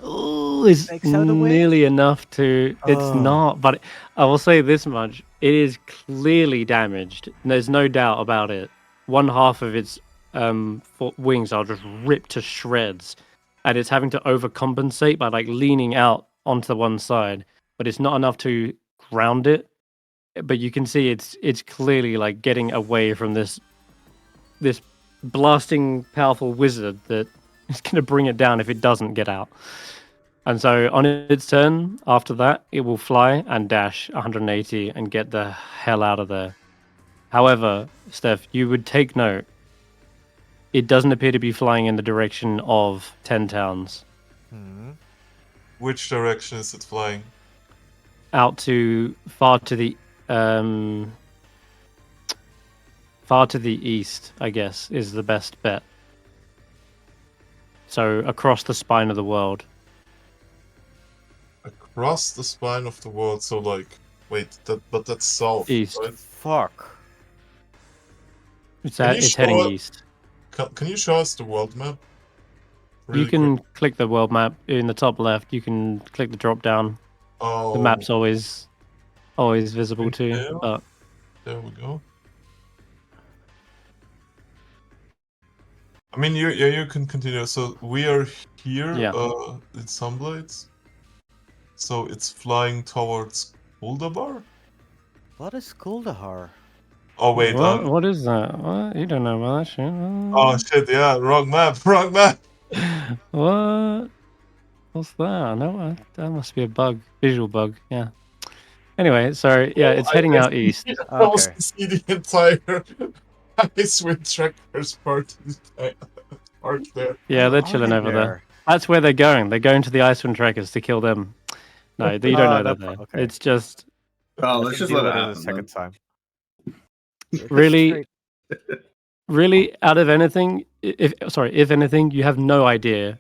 is nearly enough to... It's not, but I will say this much. It is clearly damaged. There's no doubt about it. One half of its wings are just ripped to shreds. And it's having to overcompensate by like leaning out onto one side. But it's not enough to ground it. But you can see it's clearly like getting away from this blasting powerful wizard that is going to bring it down if it doesn't get out. And so on its turn, after that, it will fly and dash 180 and get the hell out of there. However, Stef, you would take note, it doesn't appear to be flying in the direction of 10 towns. Which direction is it flying? Out to far to the east, I guess, is the best bet. So across the spine of the world. Across the spine of the world, so like, wait, but that's south, East. right? Fuck. It's heading east. Can you show us the world map? You can click the world map in the top left. You can click the drop down. Oh. The map's always visible to you. But... There we go. I mean, you can continue. So we are here in Sunblades. So it's flying towards Kuldahar? What is Kuldahar? Oh wait, what is that? What? You don't know about that shit. Oh shit, yeah, wrong map. What? What's that? No, that must be a bug, visual bug. Yeah. Anyway, so yeah, it's heading out east. I also see the entire Icewind trackers part there. Yeah, they're chilling over there. That's where they're going. They're going to the Icewind trackers to kill them. No, you don't know that there. Okay. It's just... Oh, let's just let it happen. A second time. Really, out of anything, if anything, you have no idea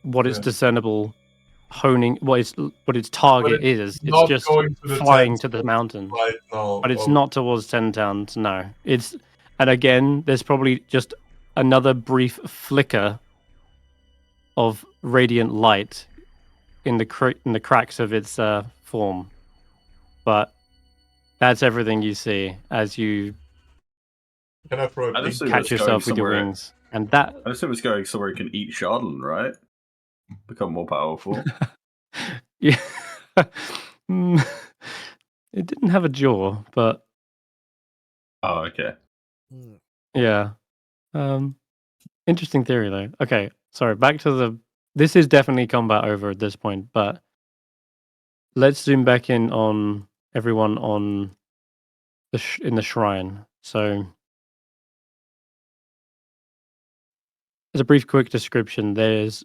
what its discernible honing, what its target is. It's just flying to the mountain. Right, no. But it's not towards 10 towns, no. And again, there's probably just another brief flicker of radiant light in the cracks of its form. But that's everything you see as you catch yourself with your wings. And that... I assume it's going somewhere you can eat Shardland, right? Become more powerful. Yeah. It didn't have a jaw, but Oh, okay. Yeah. Interesting theory though. Okay, sorry. Back to the. This is definitely combat over at this point, but let's zoom back in on everyone on the in the shrine. So, as a brief, quick description, there's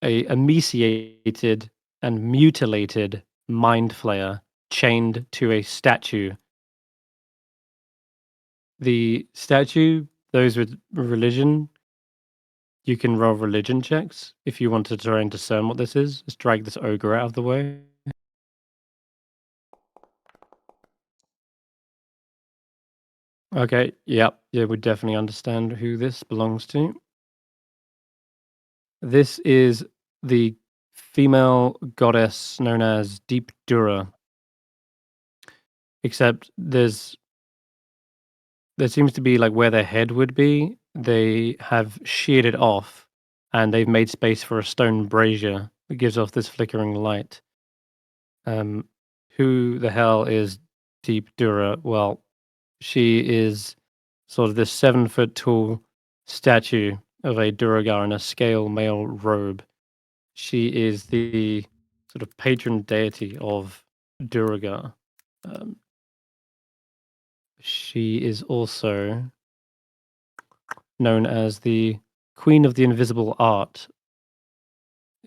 a emaciated and mutilated mind flayer chained to a statue. The statue, those with religion, you can roll religion checks if you want to try and discern what this is. Let's drag this ogre out of the way. Okay, yep, yeah, we definitely understand who this belongs to. This is the female goddess known as Deep Dura. Except there seems to be like where their head would be, they have sheared it off and they've made space for a stone brazier that gives off this flickering light. Who the hell is Deep Dura? Well, she is sort of this 7-foot tall statue of a Duragar in a scale mail robe. She is the sort of patron deity of Duragar. She is also known as the Queen of the Invisible Art.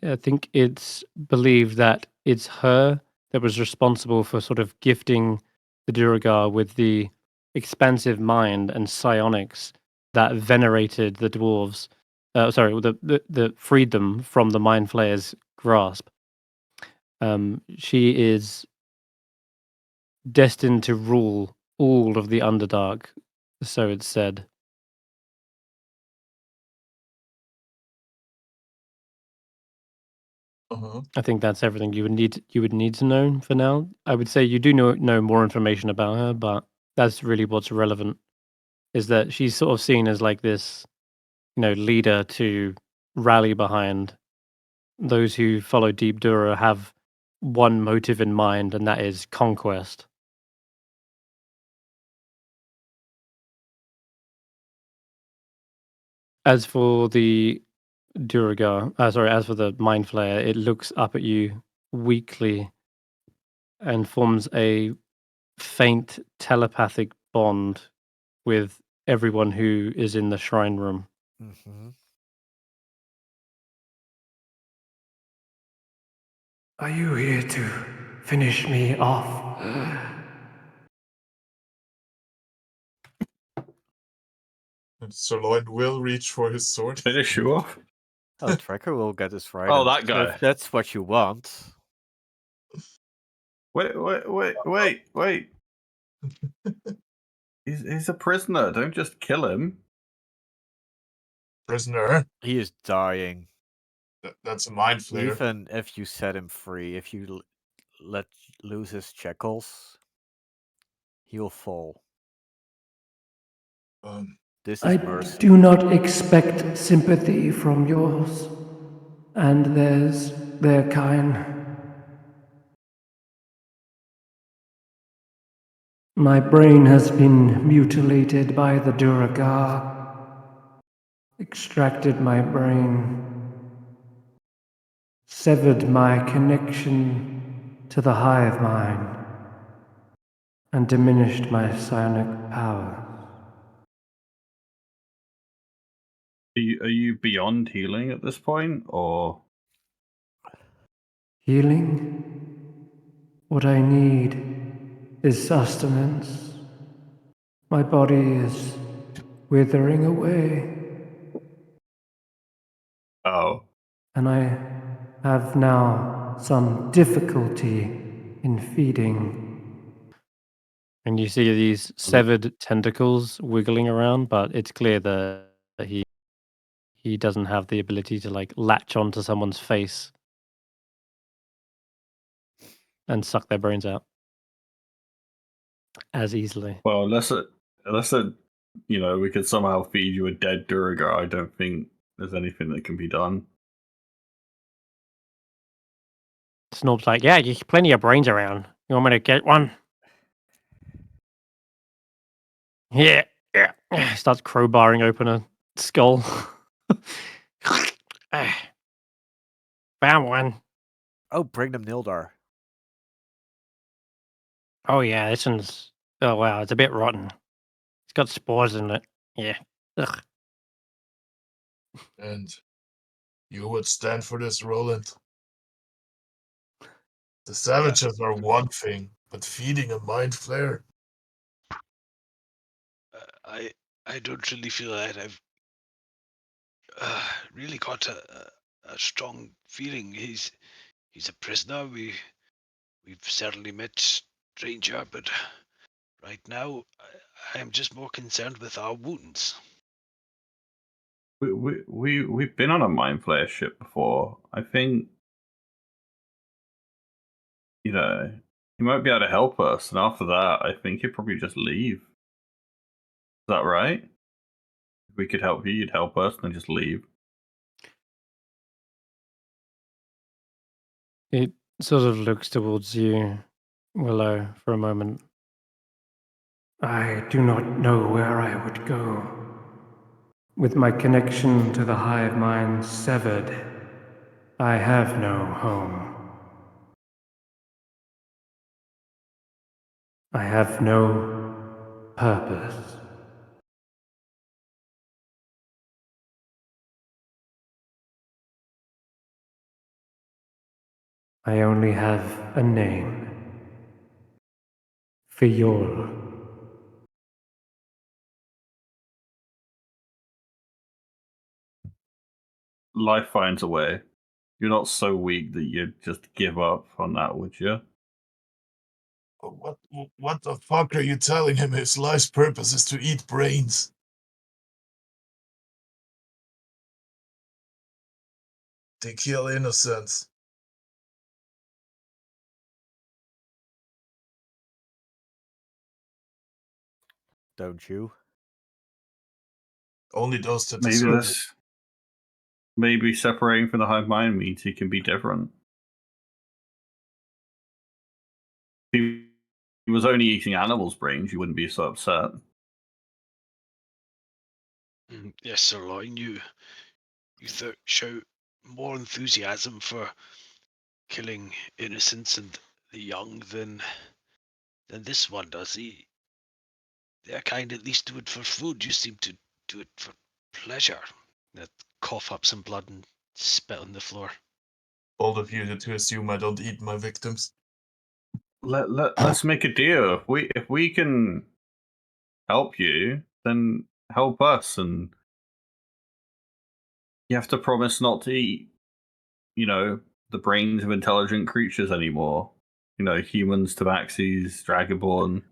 I think it's believed that it's her that was responsible for sort of gifting the Duragar with the expansive mind and psionics that venerated the dwarves. That freed them from the Mind Flayer's grasp. She is destined to rule all of the Underdark, so it's said. I think that's everything you would need to know for now. I would say you do know more information about her, but that's really what's relevant. Is that she's sort of seen as like this, leader to rally behind. Those who follow Deep Dura have one motive in mind, and that is conquest. As for the as for the Mind Flayer, it looks up at you weakly and forms a faint telepathic bond with everyone who is in the shrine room. Mm-hmm. Are you here to finish me off? Sir Lloyd will reach for his sword. Finish you off. Oh, Tracker will get his right. Oh, that guy. If that's what you want. Wait. He's a prisoner. Don't just kill him. Prisoner? He is dying. That's a mind flayer. Even if you set him free, if you let loose his shackles, he'll fall. This is I mercy. do not expect sympathy from yours, and there's their kind. My brain has been mutilated by the Duragar, extracted my brain, severed my connection to the hive mind, and diminished my psionic power. Are you beyond healing at this point, or Healing? What I need is sustenance. My body is withering away. oh, And I have now some difficulty in feeding. And you see these severed tentacles wiggling around, but it's clear that he doesn't have the ability to like latch onto someone's face and suck their brains out as easily. well, unless we could somehow feed you a dead Duragar, I don't think there's anything that can be done. Snorb's like, yeah, there's plenty of brains around. You want me to get one? Yeah. Starts crowbarring open a skull. Found one. Oh, bring them Nildar. Oh yeah, this one's. Oh wow, it's a bit rotten. It's got spores in it. Yeah. Ugh. And you would stand for this, Roland? The savages are one thing, but feeding a mind flare? I don't really feel that I've really got a strong feeling. He's a prisoner. We've certainly met stranger, but right now I am just more concerned with our wounds. We've been on a mind flare ship before. I think, he might be able to help us, and after that, I think he'd probably just leave. Is that right? If we could help you, you'd help us, and then just leave. It sort of looks towards you, Willow, for a moment. I do not know where I would go. With my connection to the hive mind severed, I have no home. I have no purpose. I only have a name. Fiol. Life finds a way. You're not so weak that you'd just give up on that, would you? What the fuck are you telling him? His life's purpose is to eat brains. They kill innocents. Don't you? Only those that deserve it. Maybe separating from the hive mind means he can be different. If he was only eating animals' brains, you wouldn't be so upset. Yes, Sirloin, you show more enthusiasm for killing innocents and the young than this one does. Their kind at least do it for food. You seem to do it for pleasure. That cough up some blood and spit on the floor. Bold of you to assume I don't eat my victims. Let's make a deal. If we can help you, then help us, and you have to promise not to eat, the brains of intelligent creatures anymore. Humans, tabaxis, dragonborn.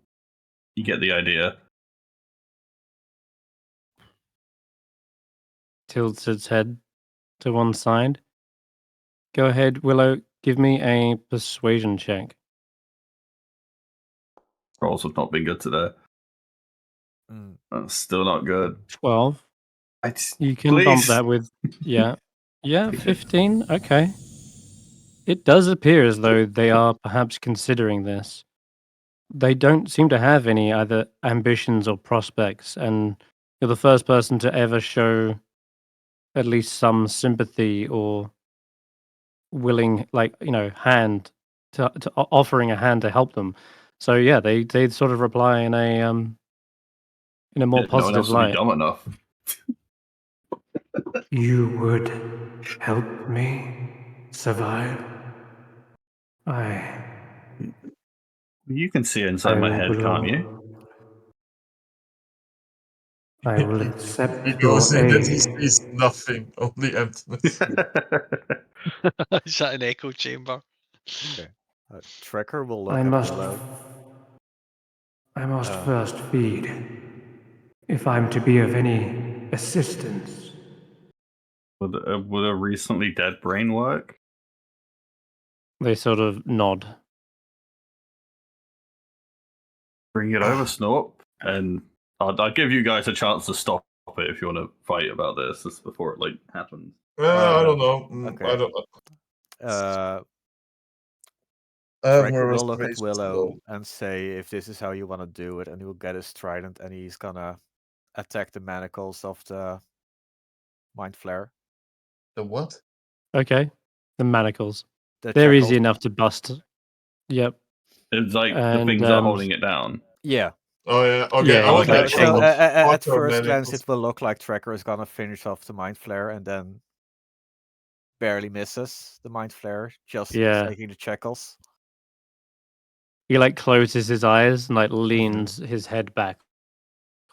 You get the idea. Tilts its head to one side. Go ahead, Willow. Give me a persuasion check. Rolls have not been good today. That's still not good. 12. You can bump that with, yeah. Yeah, 15. Okay. It does appear as though they are perhaps considering this. They don't seem to have any either ambitions or prospects, and you're the first person to ever show at least some sympathy or willing, hand to offering a hand to help them. So yeah, they sort of reply in a more positive no one else light. would be dumb enough. You would help me survive? You can see inside my head, can't you? I will accept He your goes in and he aid. sees nothing, only emptiness. Is that an echo chamber? Okay. Trekker will look at Willow. I must first feed. If I'm to be of any assistance. Would a recently dead brain work? They sort of nod. Bring it over, Snort, and I'll give you guys a chance to stop it if you want to fight about this before it happens. I don't know. Okay. I don't know. Tracker will look at Willow and say if this is how you want to do it, and he'll get his trident and he's gonna attack the manacles of the Mind Flare. The what? Okay. The manacles. The They're shackles. easy enough to bust. Yep. It's like the And, things are holding it down. Yeah. Oh yeah. Okay. Yeah, I want okay. to So at Water first glance, manacles. it will look like Tracker is gonna finish off the Mind Flare and then barely misses the Mind Flare, just Yeah. taking the shackles. He like closes his eyes and like leans his head back,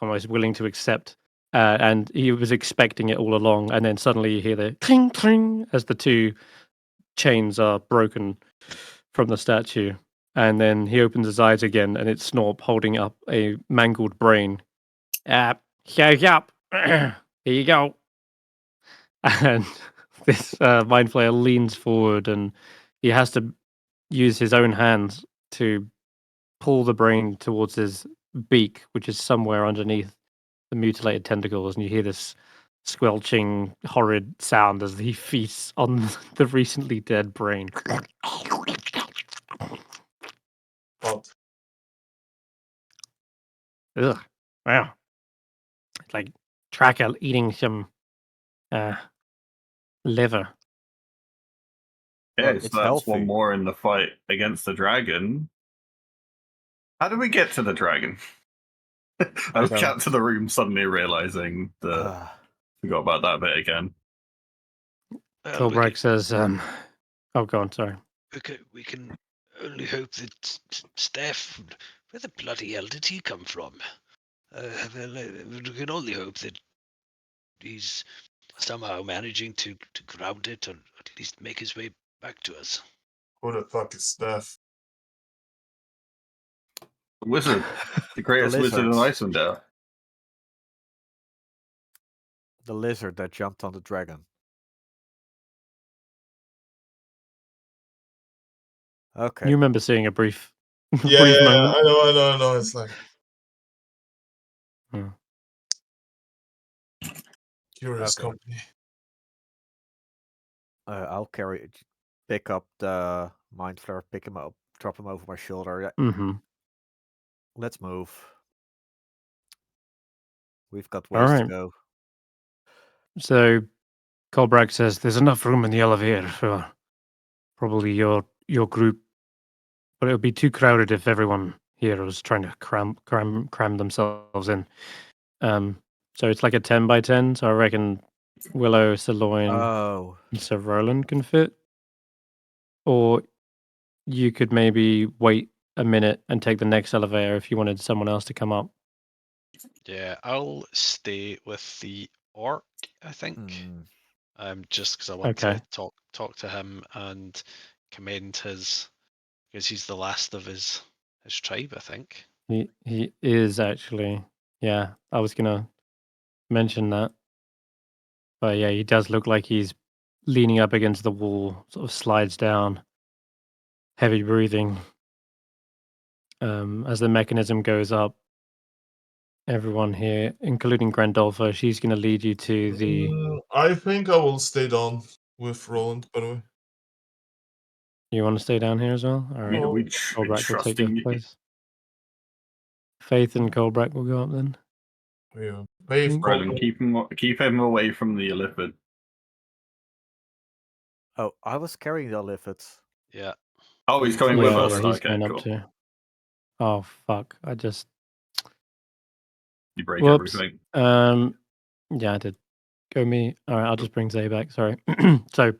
almost willing to accept. And he was expecting it all along. And then suddenly you hear the cling cling as the two chains are broken from the statue. And then he opens his eyes again, and it's Snorp holding up a mangled brain. Shows up. Here you go. And this mind flayer leans forward, and he has to use his own hands to pull the brain towards his beak, which is somewhere underneath the mutilated tentacles, and you hear this squelching, horrid sound as he feasts on the recently dead brain. What? Ugh. Wow. It's like Tracker eating some liver. Okay, It's so that's healthy. one more in the fight against the dragon. How did we get to the dragon? I was chat to the room, suddenly realizing that forgot about that bit again. Kolbrak says, oh, go on, sorry. We can only hope that Stef, where the bloody hell did he come from? We can only hope that he's somehow managing to ground it, or at least make his way back to us. Who the fuck is Stef? Wizard. The greatest wizard in Icewindale. The lizard that jumped on the dragon. Okay. You remember seeing a brief, Yeah, brief yeah, moment? I know. It's like curious company. I'll pick up the Mind Flare, pick him up, drop him over my shoulder. Mm-hmm. Let's move. We've got ways to go. So, Kolbrak says there's enough room in the elevator for probably your group, but it would be too crowded if everyone here was trying to cram themselves in. So it's like a 10 by 10. So I reckon Willow, Zaelong, and Sir Roland can fit. Or you could maybe wait a minute and take the next elevator if you wanted someone else to come up. Yeah, I'll stay with the orc, I think. Just because I want to talk to him and commend his, because he's the last of his tribe, I think. He is actually, yeah. I was gonna mention that, but yeah, he does look like he's leaning up against the wall, sort of slides down, heavy breathing. As the mechanism goes up, everyone here, including Grandolpha, she's going to lead you to the. I think I will stay down with Roland, by the way. You want to stay down here as well? All right. Kolbrak will take your place. Faith and Kolbrak will go up then. Yeah. Faith, Roland, keep him away from the Illithid. Oh, I was carrying the Illithids. Yeah. Oh, he's coming with us. He's Okay, going cool. up too. Oh fuck! I just. You break everything. Yeah, I did. Go me. All right, I'll just bring Zay back. Sorry. So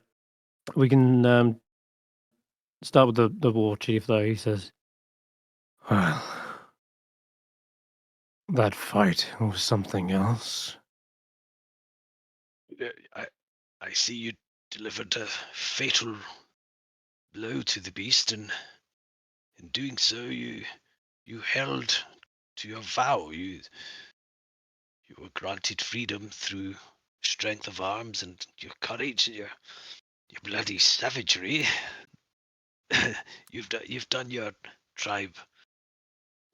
we can start with the war chief, though. He says, "Well, that fight was something else." I see you delivered a fatal blow to the beast, and in doing so, you held to your vow. You were granted freedom through strength of arms and your courage and your bloody savagery. You've done your tribe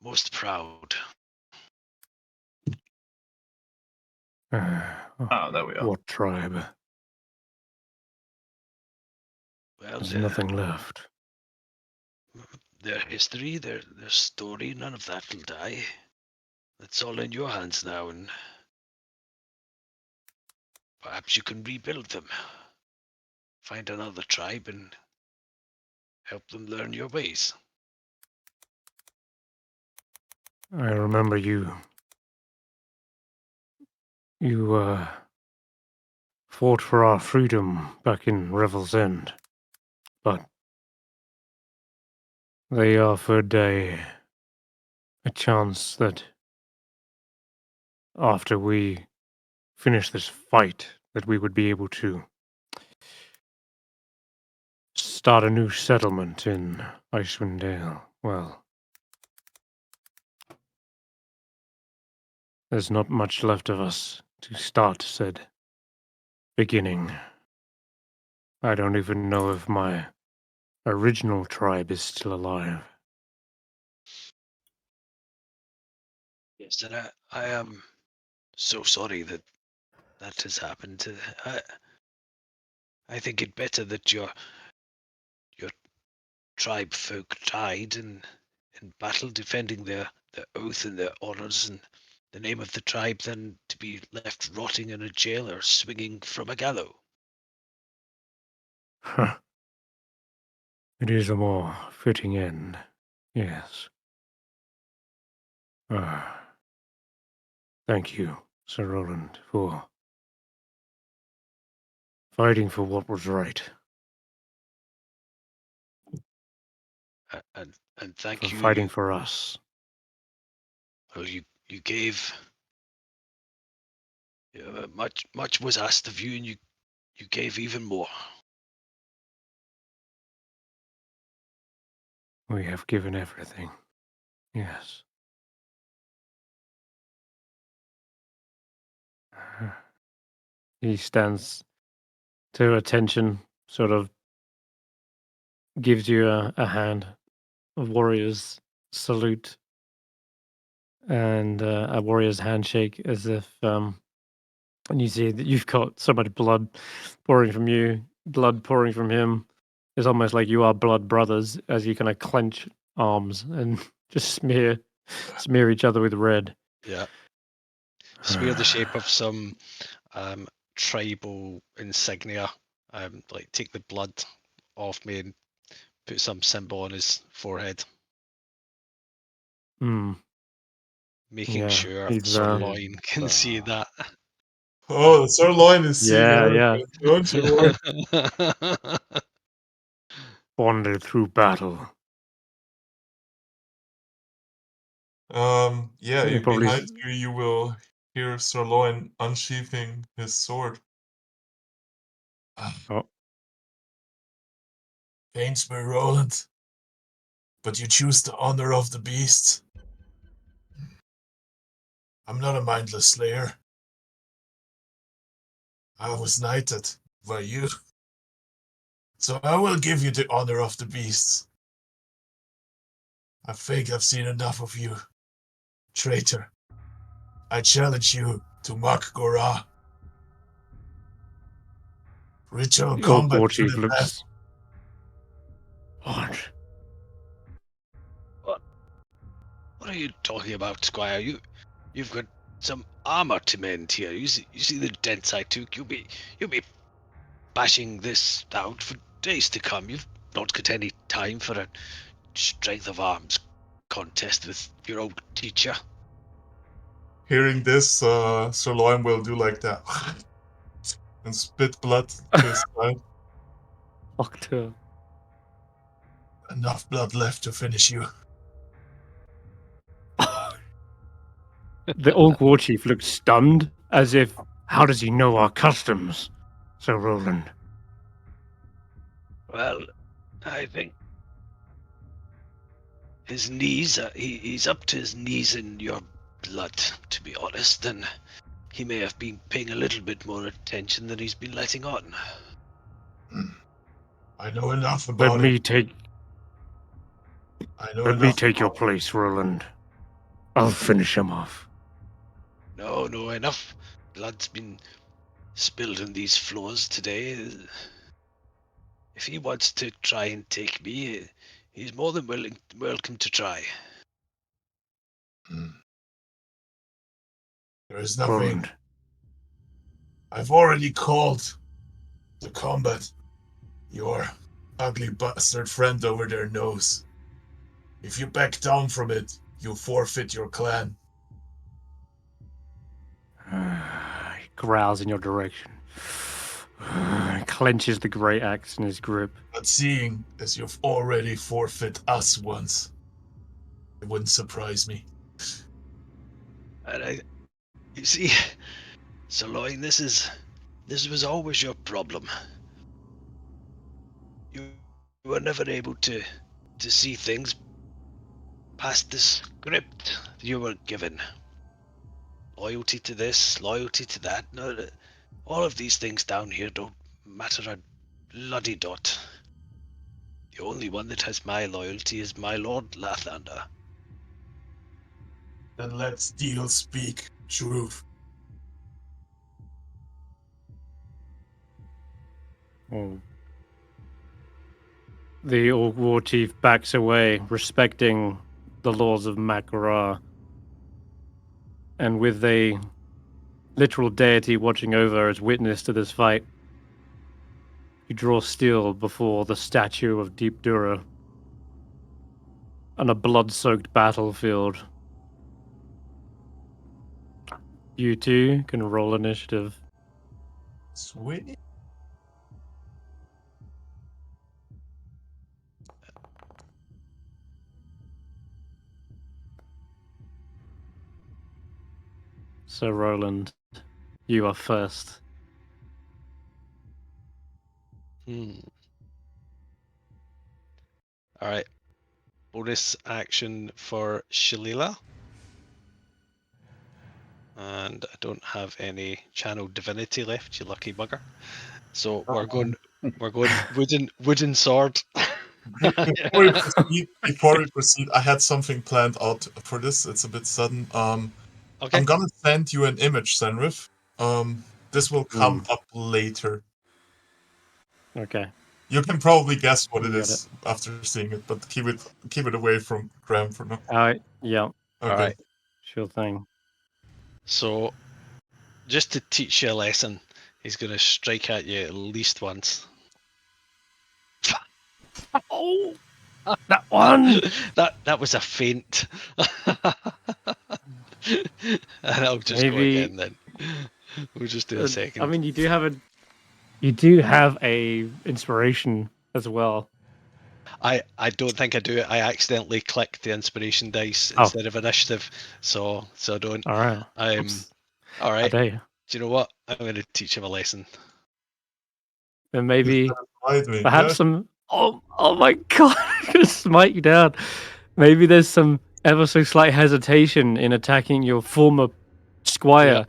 most proud. There we are. What tribe? Well, There's nothing left. Their history, their story, none of that will die. It's all in your hands now, and perhaps you can rebuild them. Find another tribe and help them learn your ways. I remember you fought for our freedom back in Revel's End, but they offered a chance that after we finished this fight, that we would be able to start a new settlement in Icewindale. Well, there's not much left of us to start said beginning. I don't even know if my original tribe is still alive. Yes, and I am so sorry that has happened. I think it better that your tribe folk died in battle defending their oath and their honors and the name of the tribe than to be left rotting in a jail or swinging from a gallows. Huh. It is a more fitting end, yes. Thank you, Sir Roland, for fighting for what was right. And thank for you. Fighting for us. Well, you gave much was asked of you, and you gave even more. We have given everything. Yes. He stands to attention, sort of gives you a hand, a warrior's salute, and a warrior's handshake, as if, and you see that you've got so much blood pouring from you, blood pouring from him. It's almost like you are blood brothers, as you kind of clench arms and just smear each other with red. Yeah. Smear the shape of some tribal insignia. Like take the blood off me and put some symbol on his forehead. Making sure Sirloin can see that. Oh, the Sirloin is seeing everything. Don't you worry. Wandered through battle. Yeah, behind you will hear Sirloin unsheathing his sword. Pains me, Roland, but you choose the honor of the beast. I'm not a mindless slayer. I was knighted by you. So I will give you the honor of the beasts. I think I've seen enough of you, traitor. I challenge you to Mak Gorah. Ritual combat to the death. What are you talking about, Squire? You've got some armor to mend here. You see the dents I took. You'll be bashing this out for days to come. You've not got any time for a strength of arms contest with your old teacher. Hearing this, Sirloin will do like that and spit blood to his side. Octa. Enough blood left to finish you. The Orc War Chief looked stunned, as if, how does he know our customs, Sir Roland? Well, I think his knees, he's up to his knees in your blood, to be honest, and he may have been paying a little bit more attention than he's been letting on. I know enough about Let me take your it. place, Roland. I'll finish him off. No, enough blood's been spilled on these floors today. If he wants to try and take me, he's more than welcome to try. There is nothing. Roland. I've already called the combat. Your ugly bastard friend over there knows. If you back down from it, you'll forfeit your clan. He growls in your direction. Clenches the great axe in his grip. But seeing as you've already forfeit us once, it wouldn't surprise me. And you see, Zaelong, this was always your problem. You were never able to see things past the script you were given. Loyalty to this, loyalty to that. No, all of these things down here don't matter a bloody dot. The only one that has my loyalty is my Lord Lathander. Then let steel speak truth. Oh. The Orc War Chief backs away, respecting the laws of Makara. And with a literal deity watching over as witness to this fight, you draw steel before the statue of Deep Dura on a blood-soaked battlefield. You two can roll initiative. Sweet. So, Roland, you are first. Alright. Bonus action for Shalila. And I don't have any channel divinity left, you lucky bugger. So we're going wooden sword. Before we proceed, I had something planned out for this. It's a bit sudden. Okay. I'm gonna send you an image, Senrith. This will come up later. Okay. You can probably guess what it Got is after seeing it, but keep it away from Graham for now. Yeah. Okay. Alright. Sure thing. So, just to teach you a lesson, he's going to strike at you at least once. Oh, that one! that was a feint. And I'll just go again then. We'll just do a second. I mean, you do have a inspiration as well. I don't think I do it. I accidentally clicked the inspiration dice instead of initiative, so don't. All right. All right. Do you know what? I'm going to teach him a lesson. Then maybe, perhaps some. Oh my God! I'm gonna smite you down. Maybe there's some ever so slight hesitation in attacking your former squire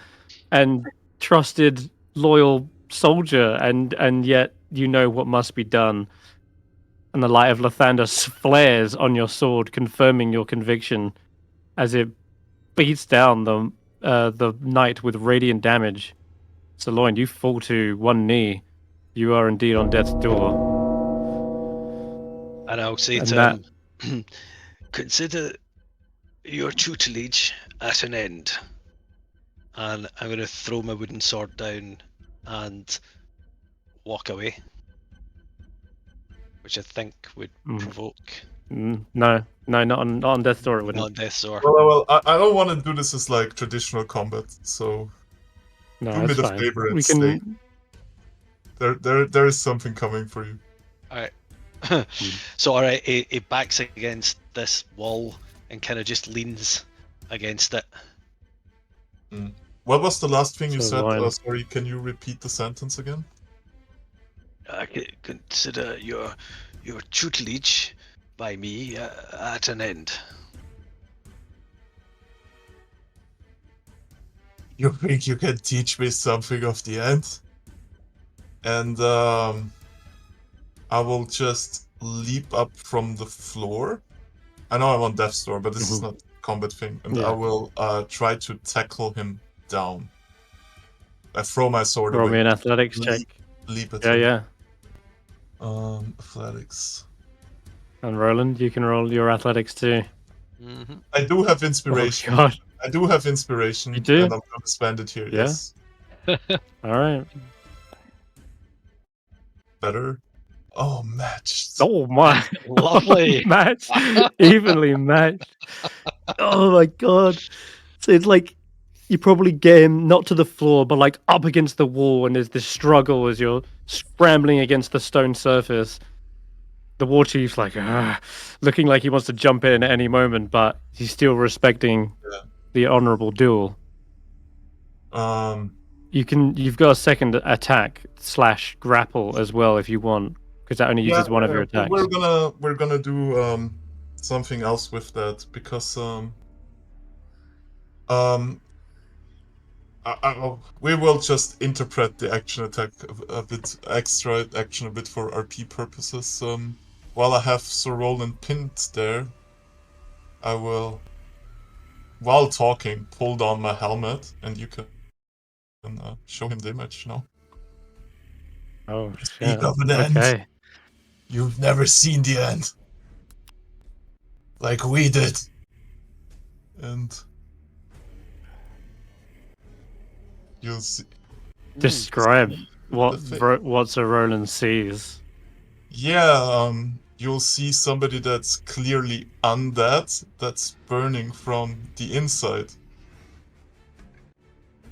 and trusted, loyal soldier, and yet you know what must be done. And the light of Lathander flares on your sword, confirming your conviction as it beats down the knight with radiant damage. Zaelong, you fall to one knee. You are indeed on death's door. And I'll say to him, consider your tutelage at an end. And I'm going to throw my wooden sword down and walk away. Which I think would provoke. No, not on death's door. It wouldn't. Not on death's door. Well, I don't want to do this as like traditional combat, so no, do me the fine. favor and stay. There is something coming for you. Alright. So alright, he backs against this wall and kind of just leans against it. What was the last thing you said? Zaelong. Sorry, can you repeat the sentence again? Consider your tutelage by me at an end. You think you can teach me something of the end? And I will just leap up from the floor. I know I'm on death's door, but this is not a combat thing. And I will try to tackle him down. I throw my sword away. Roll me an athletics check. Leap at him. Yeah. Athletics. And Roland, you can roll your athletics too. Mm-hmm. I do have inspiration. Oh, God. I do have inspiration. You do? And I'm going to spend it here, Yeah? yes. All right. Better. Oh, matched. Oh, my. Lovely. Matched. Evenly matched. Oh, my God. So it's like you probably get him not to the floor, but like up against the wall, and there's this struggle as you're scrambling against the stone surface. The war chief's like, looking like he wants to jump in at any moment, but he's still respecting the honorable duel. You've got a second attack / grapple as well if you want, because that only uses one of your attacks. We're gonna do something else with that because we will just interpret the action attack a bit extra action a bit for RP purposes. While I have Sir Roland pinned there, I will, while talking, pull down my helmet, and you can show him the image now. Oh, Speak of an end. Okay. You've never seen the end. Like we did. And you'll see. Describe what Sir Roland sees. Yeah, you'll see somebody that's clearly undead, that's burning from the inside.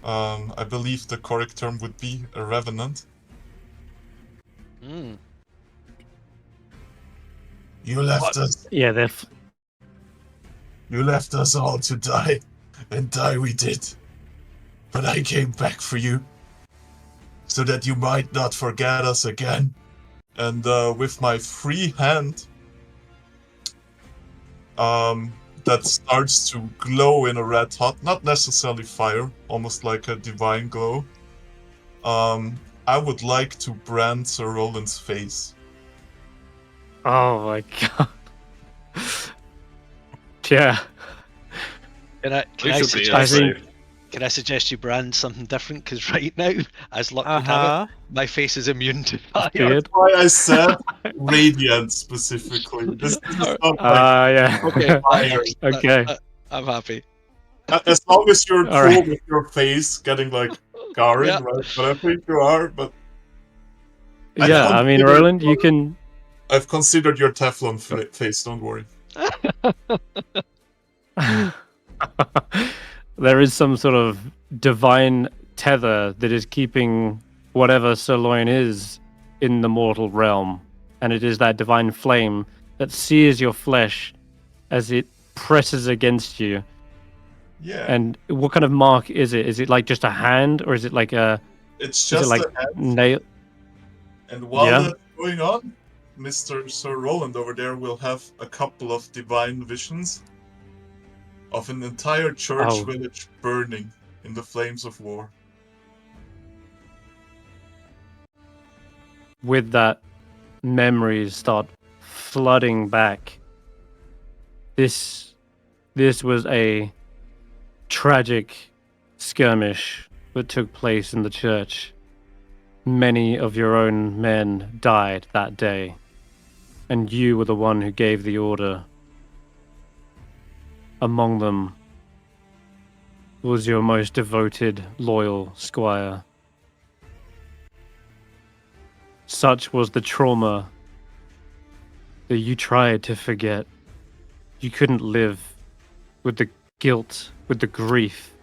I believe the correct term would be a revenant. Mm. You left us. Yeah, You left us all to die, and die we did. But I came back for you, so that you might not forget us again. And with my free hand, that starts to glow in a red hot, not necessarily fire, almost like a divine glow. I would like to brand Sir Roland's face. Oh my God. Yeah. Can I suggest you brand something different? Because right now, as luck would have it, my face is immune to fire. That's why I said radiant specifically. This is not like yeah. Okay. fire. Okay. I'm happy. As long as you're cool right. with your face getting like scarring, Yeah. right? But I think you are. But Yeah, I mean, Roland, you can. I've considered your Teflon face. Don't worry. There is some sort of divine tether that is keeping whatever Sirloin is in the mortal realm, and it is that divine flame that sears your flesh as it presses against you. Yeah. And what kind of mark is it? Is it like just a hand, or is it like a? It's just like a hand. nail? And while that's going on, Mr. Sir Roland over there will have a couple of divine visions of an entire church village burning in the flames of war. With that, memories start flooding back. This was a tragic skirmish that took place in the church. Many of your own men died that day, and you were the one who gave the order. Among them was your most devoted, loyal squire. Such was the trauma that you tried to forget. You couldn't live with the guilt, with the grief.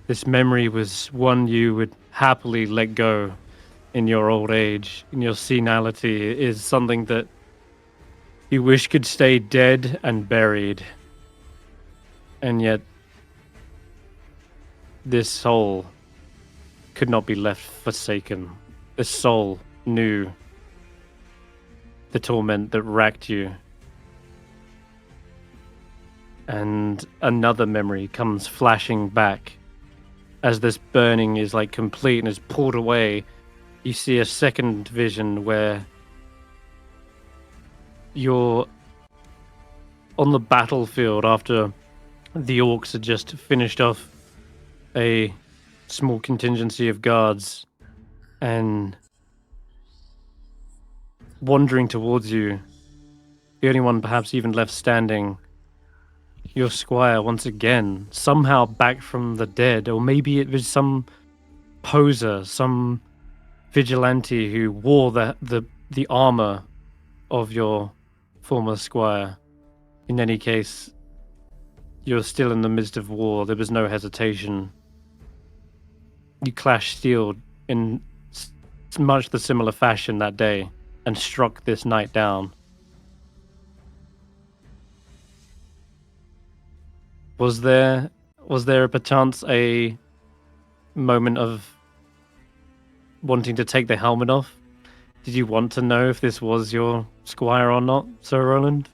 This memory was one you would happily let go in your old age, in your senility. It is something that you wish could stay dead and buried. And yet, this soul could not be left forsaken. This soul knew the torment that racked you. And another memory comes flashing back. As this burning is like complete and is pulled away, you see a second vision where you're on the battlefield after the orcs had just finished off a small contingency of guards, and wandering towards you, the only one perhaps even left standing, your squire once again, somehow back from the dead, or maybe it was some poser, some vigilante who wore the armor of your former squire. In any case, you're still in the midst of war. There was no hesitation. You clashed steel in much the similar fashion that day and struck this knight down. Was there perchance a moment of wanting to take the helmet off? Did you want to know if this was your squire or not, Sir Roland?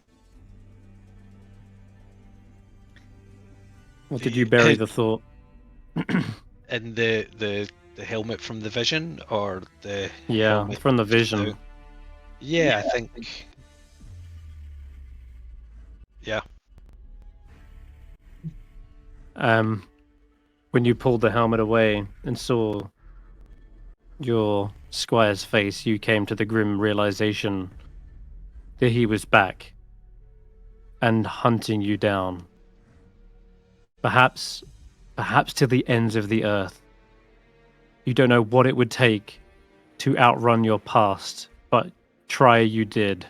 Or did you bury the thought? In the helmet from the vision, or the helmet from the vision? Yeah, I think. Yeah. When you pulled the helmet away and saw your squire's face, you came to the grim realization that he was back and hunting you down. Perhaps to the ends of the earth. You don't know what it would take to outrun your past, but try you did,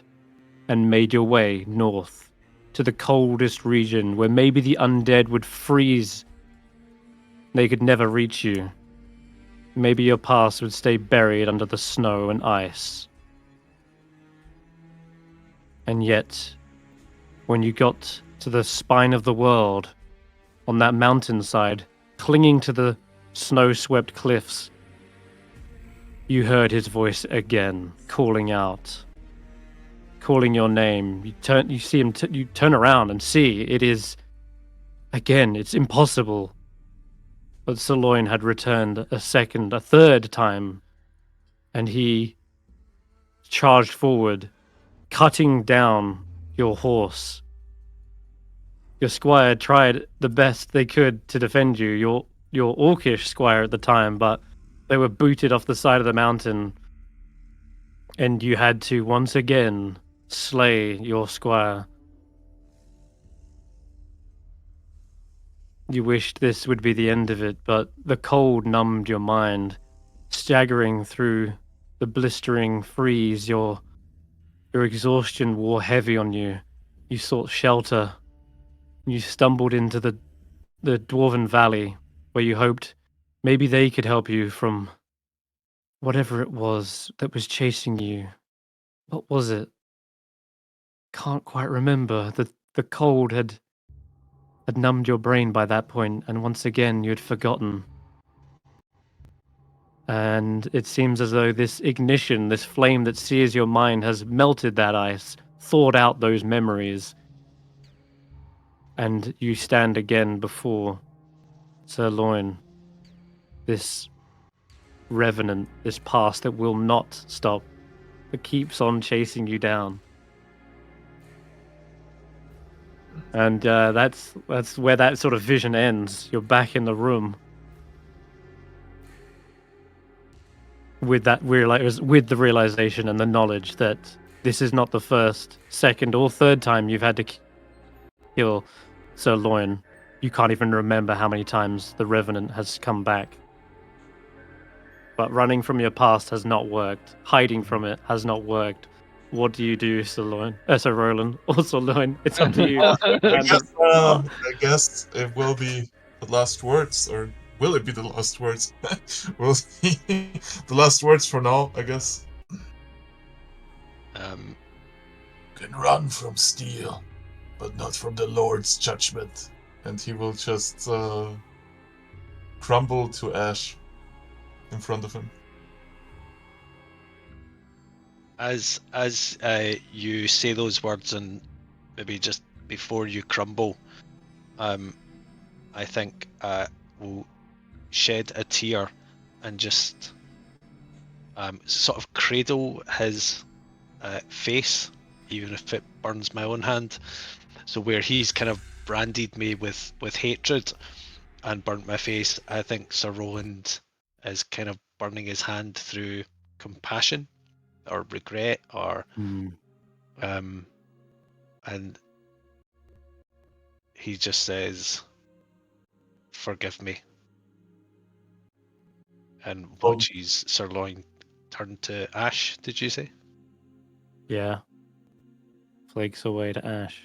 and made your way north to the coldest region where maybe the undead would freeze. They could never reach you. Maybe your past would stay buried under the snow and ice. And yet, when you got to the spine of the world, on that mountainside, clinging to the snow-swept cliffs, you heard his voice again, calling out, calling your name. You see him. You turn around and see it is again. It's impossible. But Zaelong had returned a third time, and he charged forward, cutting down your horse. Your squire tried the best they could to defend you, your orcish squire at the time, but they were booted off the side of the mountain, and you had to once again slay your squire. You wished this would be the end of it, but the cold numbed your mind. Staggering through the blistering freeze, your exhaustion wore heavy on you. You sought shelter. You stumbled into the Dwarven Valley, where you hoped maybe they could help you from whatever it was that was chasing you. What was it? Can't quite remember. The cold had numbed your brain by that point, and once again you had forgotten. And it seems as though this ignition, this flame that sears your mind, has melted that ice, thawed out those memories. And you stand again before Zaelong, this revenant, this past that will not stop, that keeps on chasing you down. And that's where that sort of vision ends. You're back in the room with the realization and the knowledge that this is not the first, second, or third time you've had to kill Zaelong. You can't even remember how many times the Revenant has come back. But running from your past has not worked. Hiding from it has not worked. What do you do, Zaelong? Sir Roland, or Zaelong? It's up to you. I guess it will be the last words, or will it be the last words? We'll see. The last words for now, I guess. Can run from steel, but not from the Lord's judgment. And he will just crumble to ash in front of him. As you say those words, and maybe just before you crumble, I think will shed a tear and just sort of cradle his face, even if it burns my own hand. So where he's kind of branded me with hatred and burnt my face, I think Sir Roland is kind of burning his hand through compassion or regret, or Mm. and he just says, "Forgive me," and watches Sirloin turn to ash. Did you say? Yeah. Flakes away to ash.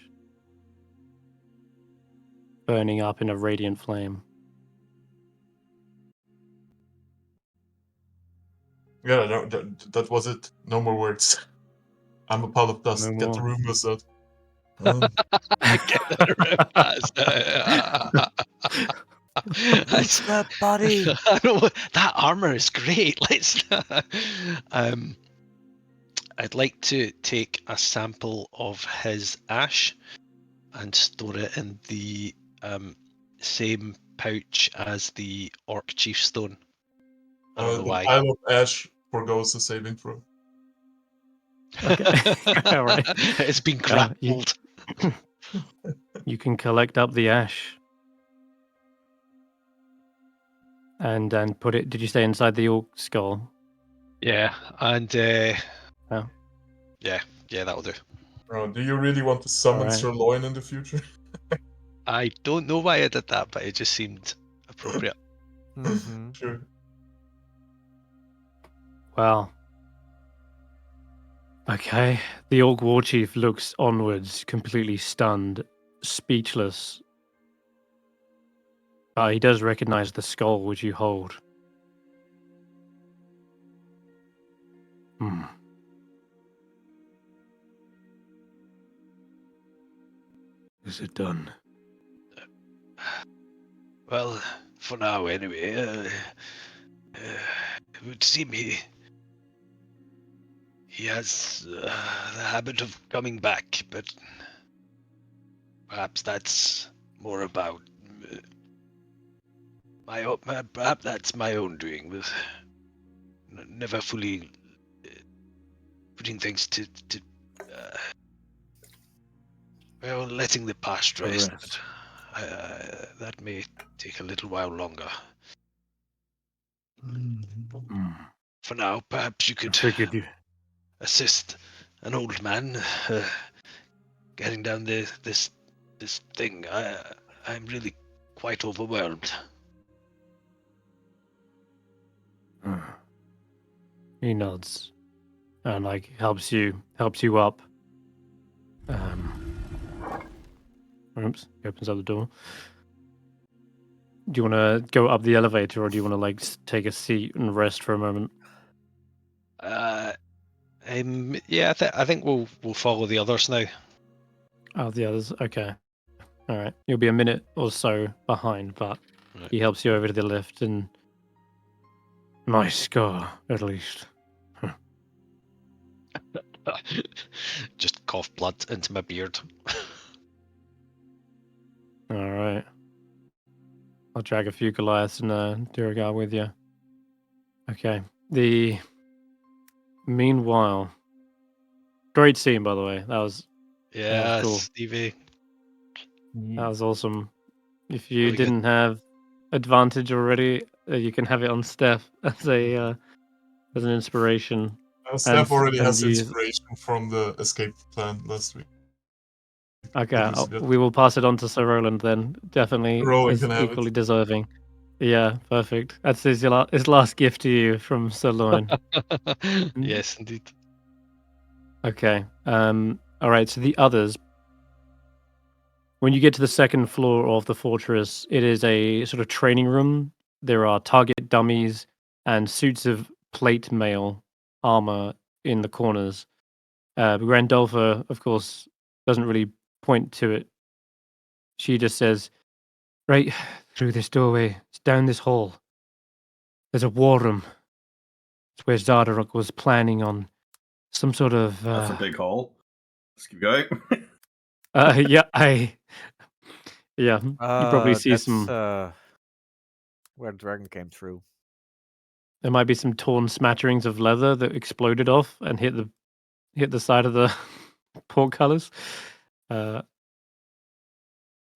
Burning up in a radiant flame. Yeah, no, that was it. No more words. I'm a pile of dust. No Get the more. rumors out. Get that What's that, buddy? I know, that armor is great. Let's. I'd like to take a sample of his ash and store it in the same pouch as the Orc Chief Stone. I don't know The why. pile of ash forgoes the saving throw. Okay. All right. It's been Yeah, grappled. You can collect up the ash. And then put it. Did you say inside the orc skull? Yeah, and Oh. yeah, that'll do. Bro, do you really want to summon Alright. Sirloin in the future? I don't know why I did that, but it just seemed appropriate. Mm-hmm. Sure. Well. Okay. The orc war chief looks onwards, completely stunned, speechless. He does recognize the skull which you hold. Hmm. Is it done? Well, for now anyway. It would seem he has the habit of coming back, but perhaps that's more about perhaps that's my own doing, with never fully putting things to well, letting the past rest. Rest. But that may take a little while longer. Hmm. For now, perhaps you I could figured you. assist an old man getting down this thing. I'm really quite overwhelmed. He nods and helps you up. Oops, he opens up the door. Do you want to go up the elevator, or do you want to take a seat and rest for a moment? Yeah, I think we'll follow the others now. Oh, the others. Okay. All right. You'll be a minute or so behind, but Right. he helps you over to the lift, and nice scar, at least. Just cough blood into my beard. All right. I'll drag a few Goliaths and Duragar with you. Okay. Meanwhile, great scene, by the way. That was cool. Steivei. That was awesome. If you Really good. didn't have advantage already, you can have it on Stef as an inspiration. Stef already has use- inspiration from the escape plan last week. Okay, we will pass it on to Sir Roland then. Definitely Roland is can have equally it. deserving. Yeah, perfect. That's his last gift to you from Sirloin. Yes, indeed. Okay. All right. So the others. When you get to the second floor of the fortress, it is a sort of training room. There are target dummies and suits of plate mail armor in the corners. Grandolpha, of course, doesn't really point to it. She just says, "Right through this doorway, it's down this hall. There's a war room. It's where Xardarok was planning on some sort of." That's a big hole. Let's keep going. Yeah, you probably see that's, some. where the dragon came through. There might be some torn smatterings of leather that exploded off and hit the side of the portcullis.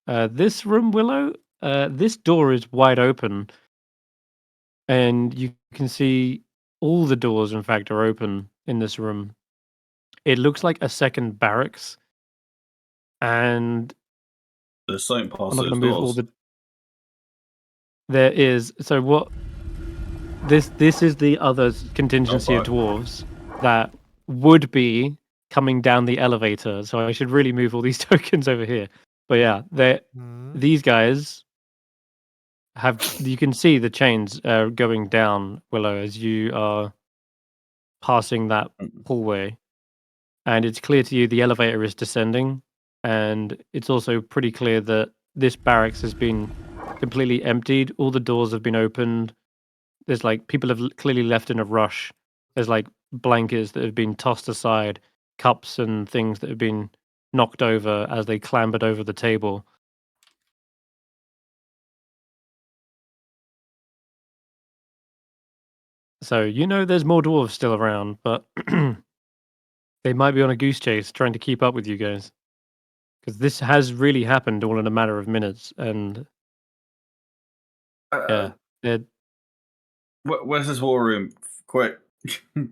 This room, Willow, this door is wide open, and you can see all the doors, in fact, are open in this room. It looks like a second barracks, and There's something past I'm not those going to move all doors. the. There is. So what? This is the other contingency of dwarves that would be coming down the elevator. So I should really move all these tokens over here. But yeah, these guys have. You can see the chains going down, Willow, as you are passing that hallway, and it's clear to you the elevator is descending, and it's also pretty clear that this barracks has been completely emptied. All the doors have been opened. There's like people have clearly left in a rush. There's like blankets that have been tossed aside, cups and things that have been knocked over as they clambered over the table. So you know there's more dwarves still around, but they might be on a goose chase trying to keep up with you guys. Because this has really happened all in a matter of minutes, and yeah, Where's this war room? Quick. Before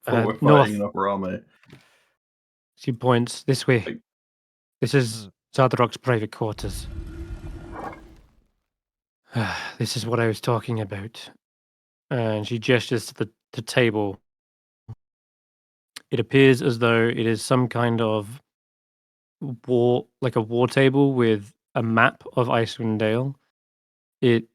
we're north. fighting an upper army. She points this way. This is Xardarok's private quarters. This is what I was talking about. And she gestures to the table. It appears as though it is some kind of like a war table with a map of Icewindale. It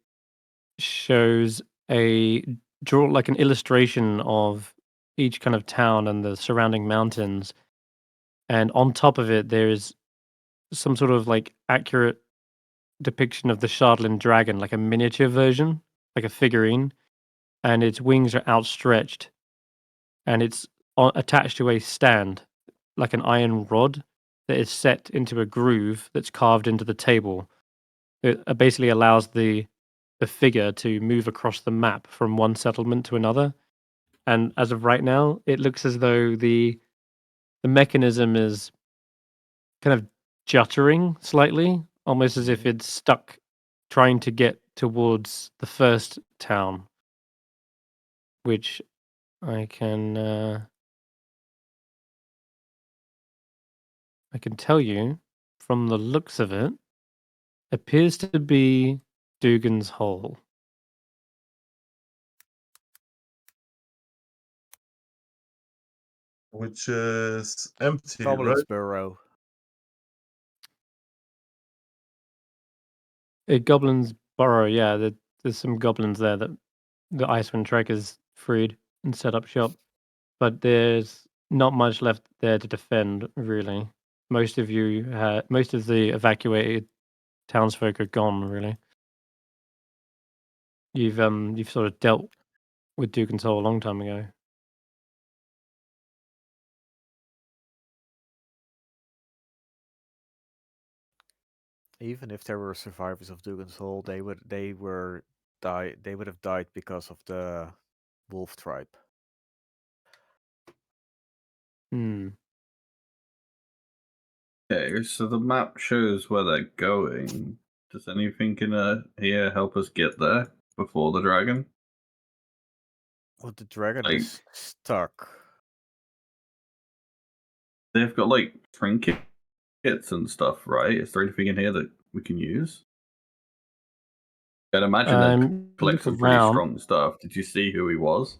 shows like an illustration of each kind of town and the surrounding mountains. And on top of it, there is some sort of like accurate depiction of the Shardland dragon, like a miniature version, like a figurine, and its wings are outstretched, and it's attached to a stand, like an iron rod that is set into a groove that's carved into the table. It basically allows the figure to move across the map from one settlement to another. And as of right now, it looks as though the mechanism is kind of juttering slightly, almost as if it's stuck trying to get towards the first town, which I can tell you from the looks of it appears to be Dugan's Hole. Which is empty, Goblin's right? Burrow. Goblin's Burrow, yeah. There's some goblins there that the Icewind Trekkers freed and set up shop. But there's not much left there to defend, really. Most of the evacuated townsfolk are gone, really. You've sort of dealt with Dugan's Hole a long time ago. Even if there were survivors of Dugan's Hole, they would have died because of the wolf tribe. Okay, so the map shows where they're going. Does anything in here help us get there before the dragon? Well, the dragon is stuck. They've got like trinkets and stuff, right? Is there anything in here that we can use? I'd imagine they'd collect some pretty strong stuff. Did you see who he was?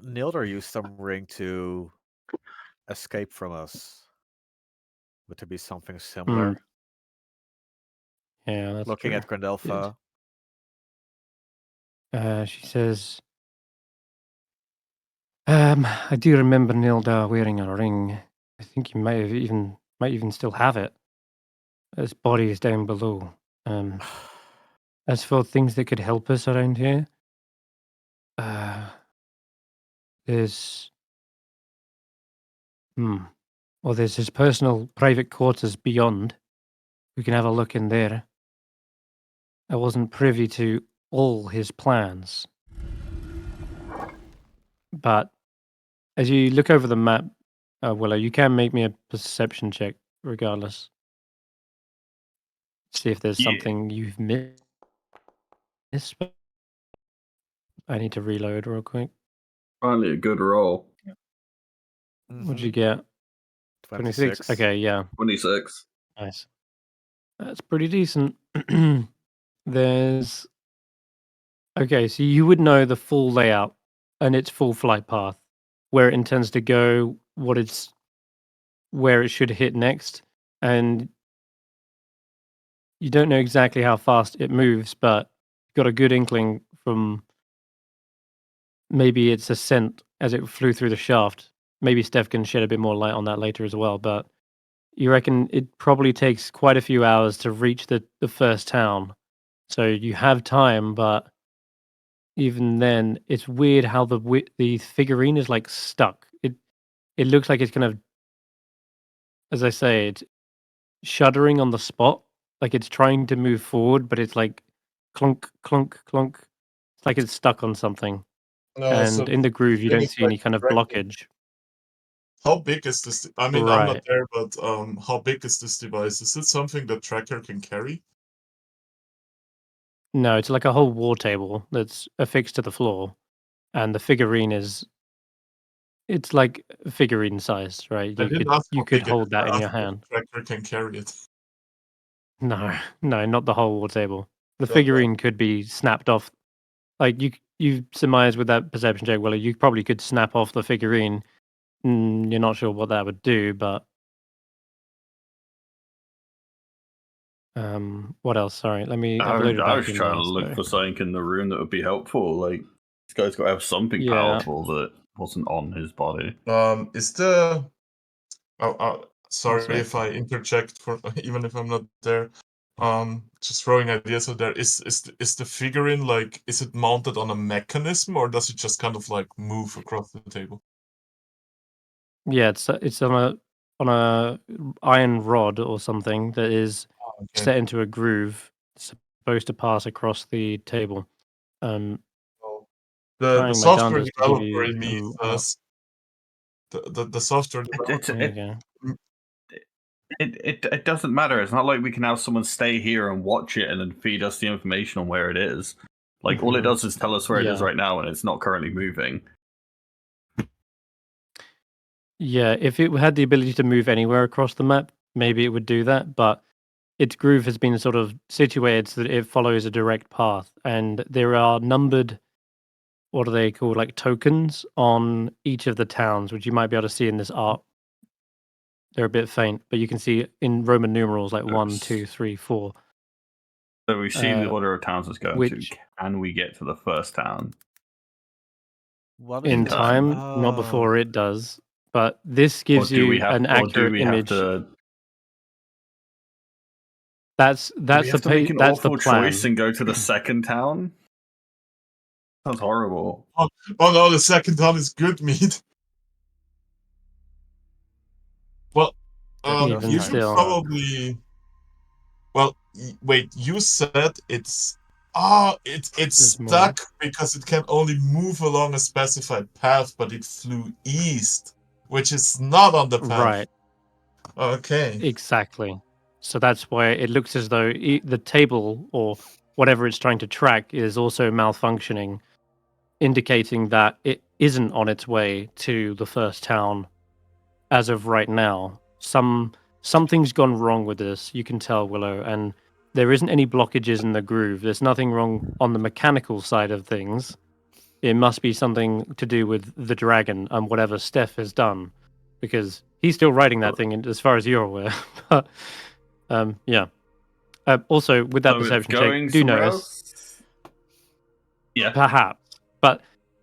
Nildar used some ring to escape from us. Would there be something similar? Yeah, that's Looking true. at Grandelfa. She says, I do remember Nildar wearing a ring. I think he might even still have it. His body is down below. As for things that could help us around here, there's there's his personal private quarters beyond. We can have a look in there. I wasn't privy to all his plans. But as you look over the map, Willow, you can make me a perception check regardless. See if there's something you've missed. I need to reload real quick. Finally a good roll. What'd you get? 26? Okay, yeah. 26. Nice. That's pretty decent. There's... Okay, so you would know the full layout and its full flight path, where it intends to go, where it should hit next, and you don't know exactly how fast it moves, but you've got a good inkling from maybe its ascent as it flew through the shaft. Maybe Stef can shed a bit more light on that later as well, but you reckon it probably takes quite a few hours to reach the first town. So you have time, but even then, it's weird how the figurine is like stuck. It looks like it's kind of, as I say, it's shuddering on the spot, like it's trying to move forward, but it's like clunk, clunk, clunk. It's like it's stuck on something. So And in the groove, you thing don't is see any kind of tracking. blockage. How big is this? I mean, I'm not Right. there, but how big is this device? Is it something the tracker can carry? No, it's like a whole war table that's affixed to the floor, and the figurine is. It's like figurine size, right? I didn't ask You how could big it hold is. that I in your asked if hand. the tracker can carry it. No, no, not the whole war table. The No. figurine could be snapped off. Like you surmise with that perception check, Willow, you probably could snap off the figurine. You're not sure what that would do, but what else? Sorry, I've loaded I back was in trying now. to look So for something in the room that would be helpful. Like, this guy's got to have something yeah, powerful that wasn't on his body. Is the sorry sec. if I interject for even if I'm not there. Just throwing ideas out there. Is the figurine like, is it mounted on a mechanism or does it just kind of like move across the table? Yeah, it's on a iron rod or something that is Okay. set into a groove, supposed to pass across the table. The Trying my software darndest to give developer you in me some says the software developer. There you go. It doesn't matter. It's not like we can have someone stay here and watch it and then feed us the information on where it is. Like, all it does is tell us where it is Yeah. right now, and it's not currently moving. Yeah, if it had the ability to move anywhere across the map, maybe it would do that, but its groove has been sort of situated so that it follows a direct path, and there are numbered, what are they called, like tokens on each of the towns, which you might be able to see in this art. They're a bit faint, but you can see in Roman numerals like 1, 2, 3, 4. So we see the order of towns it's going to. Which Can we get to the first town? What in is it? time, not Oh. before it does. But this Or gives do we you have? an Or do accurate we have image. to? That's Do we have to make an that's the awful plan. choice and go to the second town? Sounds horrible. Oh no, the second town is good meat. Well, Even you should still. probably. Well, wait. You said it's it's There's more. stuck because it can only move along a specified path, but it flew east, which is not on the path. Right. Okay. Exactly. So that's why it looks as though the table or whatever it's trying to track is also malfunctioning, indicating that it isn't on its way to the first town as of right now. Something's gone wrong with this, you can tell, Willow, and there isn't any blockages in the groove. There's nothing wrong on the mechanical side of things. It must be something to do with the dragon and whatever Stef has done, because he's still riding that thing, as far as you're aware. But yeah. Also, with that perception check, do notice, else? Yeah, perhaps, but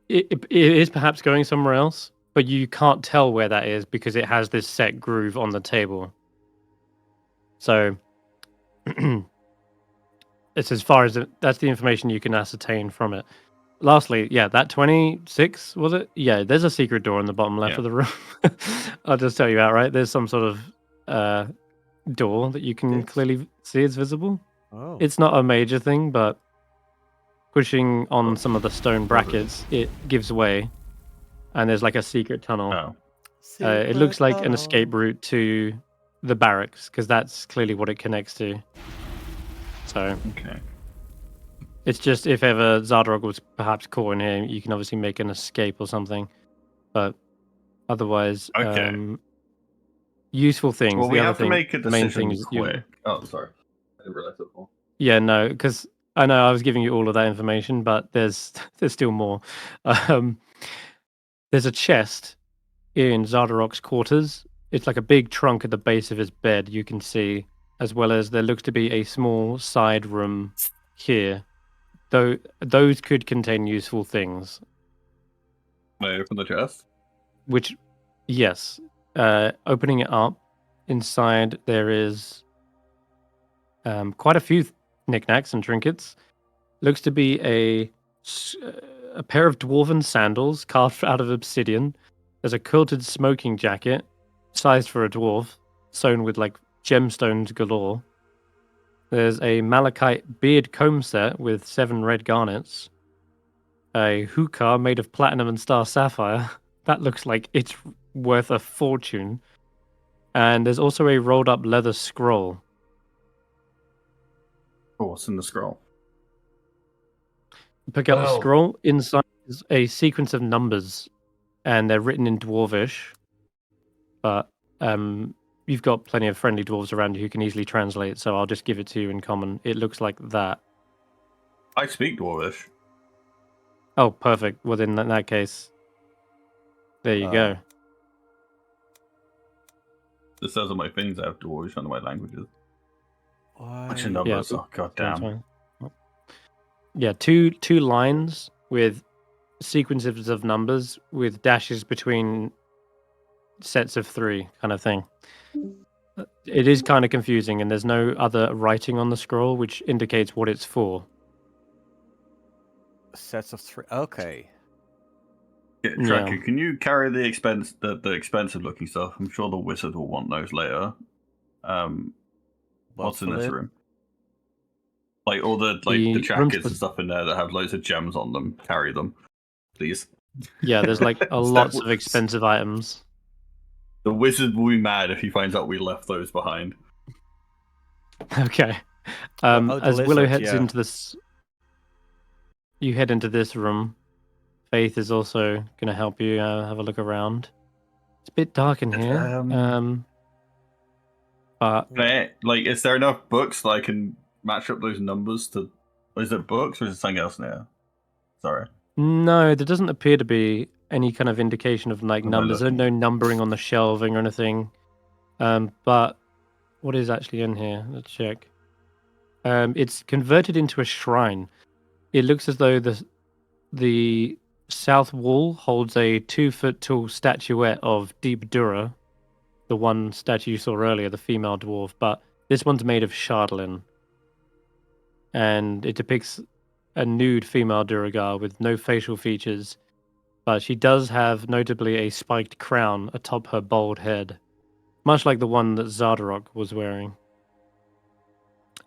it is perhaps going somewhere else, but you can't tell where that is because it has this set groove on the table. So it's as far as that's the information you can ascertain from it. Lastly, yeah, that 26, was it? Yeah, there's a secret door in the bottom left of the room. I'll just tell you outright. There's some sort of door that you can clearly see is visible. Oh. It's not a major thing, but pushing on some of the stone brackets, it gives way, and there's like a secret tunnel. It looks like an escape route to the barracks, because that's clearly what it connects to. So okay. It's just if ever Xardarok was perhaps caught in here, you can obviously make an escape or something. But Otherwise, Okay. useful things. Well, the we other have to thing, make a the main thing decision is quick. Oh, sorry. I didn't realize it more. Yeah, no, because I know I was giving you all of that information, but there's still more. Um, there's a chest in Xardarok's quarters. It's like a big trunk at the base of his bed, you can see, as well as there looks to be a small side room here. Though those could contain useful things. May I open the chest? Which, yes, opening it up, inside there is quite a few knickknacks and trinkets. Looks to be a pair of dwarven sandals carved out of obsidian. There's a quilted smoking jacket, sized for a dwarf, sewn with like gemstones galore. There's a malachite beard comb set with 7 red garnets. A hookah made of platinum and star sapphire. That looks like it's worth a fortune. And there's also a rolled up leather scroll. Oh, what's in the scroll? Pick up the scroll. Inside is a sequence of numbers, and they're written in Dwarvish. But you've got plenty of friendly dwarves around you who can easily translate, so I'll just give it to you in common. It looks like that. I speak Dwarvish. Oh, perfect. Well, then in that case, there you go. This says on my things I have Dwarvish under my languages. Why? Bunch of numbers. Oh, goddamn. Yeah, two lines with sequences of numbers with dashes between sets of 3 kind of thing. It is kind of confusing, and there's no other writing on the scroll which indicates what it's for. Sets of 3. Okay. Yeah, Tracker, can you carry the expensive looking stuff? I'm sure the wizard will want those later. What's in this room? Like all the jackets and stuff in there that have loads of gems on them. Carry them, please. Yeah, there's like lots of expensive items. The wizard will be mad if he finds out we left those behind. Okay. As Willow heads into this, you head into this room. Faith is also going to help you have a look around. It's a bit dark in here. But is there enough books that I can match up those numbers to? Is it books or is it something else now? Sorry. No, there doesn't appear to be any kind of indication of like numbers. There's no numbering on the shelving or anything. But what is actually in here? Let's check. It's converted into a shrine. It looks as though the south wall holds a 2-foot tall statuette of Deep Dura, the one statue you saw earlier, the female dwarf, but this one's made of Shardlin. And it depicts a nude female Duragar with no facial features, but she does have notably a spiked crown atop her bald head, much like the one that Xardarok was wearing.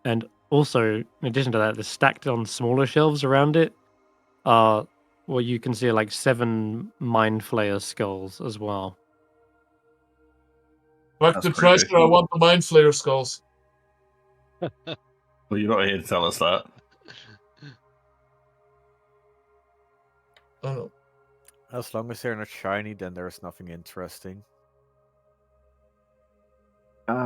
And also, in addition to that, the stacked on smaller shelves around it are what you can see like 7 Mind Flayer skulls as well. Fuck the treasure, I want the Mind Flayer skulls. Well, you're not here to tell us that. Oh. As long as they're not shiny, then there's nothing interesting. It's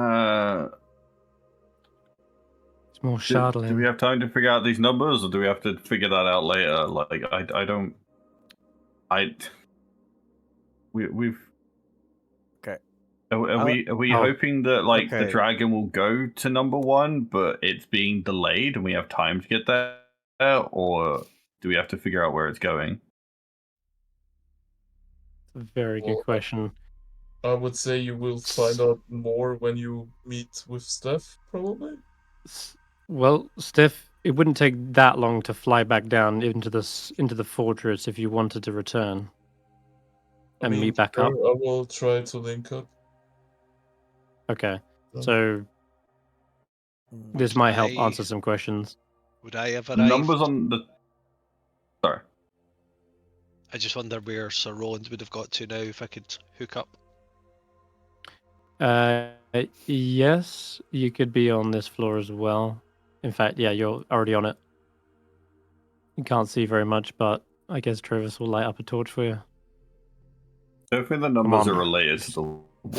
more Shardlin. Do we have time to figure out these numbers, or do we have to figure that out later? We've. Okay. Are we hoping that the dragon will go to number 1, but it's being delayed and we have time to get there, or do we have to figure out where it's going? Very good question. I would say you will find out more when you meet with Stef, probably. Well, Stef, it wouldn't take that long to fly back down into the fortress if you wanted to return and meet back up. I will try to link up. Okay, so this might help answer some questions. Would I have arrived? Numbers on the. Sorry. I just wonder where Sir Roland would have got to now if I could hook up. Yes, you could be on this floor as well. In fact, yeah, you're already on it. You can't see very much, but I guess Travis will light up a torch for you. I don't think the numbers are related to the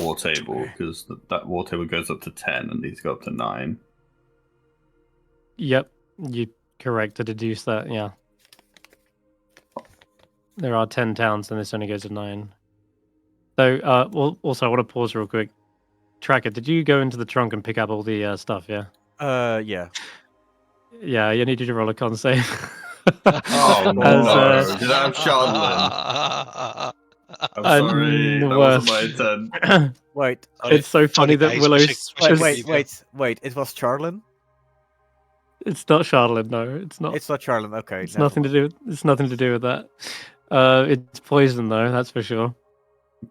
war table, because that war table goes up to 10 and these go up to 9. Yep, you're correct to deduce that, yeah. There are 10 towns and this only goes to 9. So, also, I want to pause real quick. Tracker, did you go into the trunk and pick up all the stuff, yeah? Yeah. Yeah, you need you to roll a con save. Oh, no. Did I have Charlatan? I'm sorry, that wasn't my intent. Wait. It's so funny that guys, Willow's... Wait, it was Charlatan? It's not Charlotte, no, it's not. It's not Charlatan, okay. It's nothing to do. It's nothing to do with that. It's poison though, that's for sure.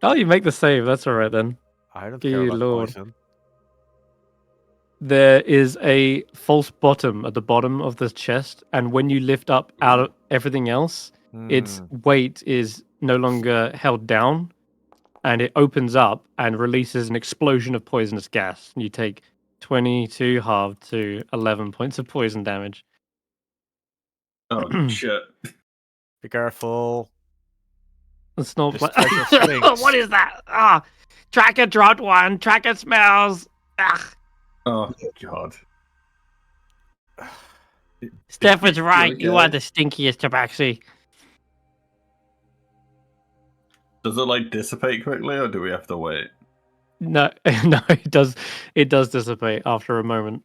Oh, you make the save. That's all right then. I don't care about poison. There is a false bottom at the bottom of the chest, and when you lift up out of everything else, its weight is no longer held down, and it opens up and releases an explosion of poisonous gas. You take 22 halved to 11 points of poison damage. Oh, shit. Be careful. It's not. What is that? Ah, Tracker dropped one. Tracker smells. Ah. Oh God. Stef was right. You are the stinkiest tabaxi. Does it like dissipate quickly, or do we have to wait? No, no, it does. It does dissipate after a moment.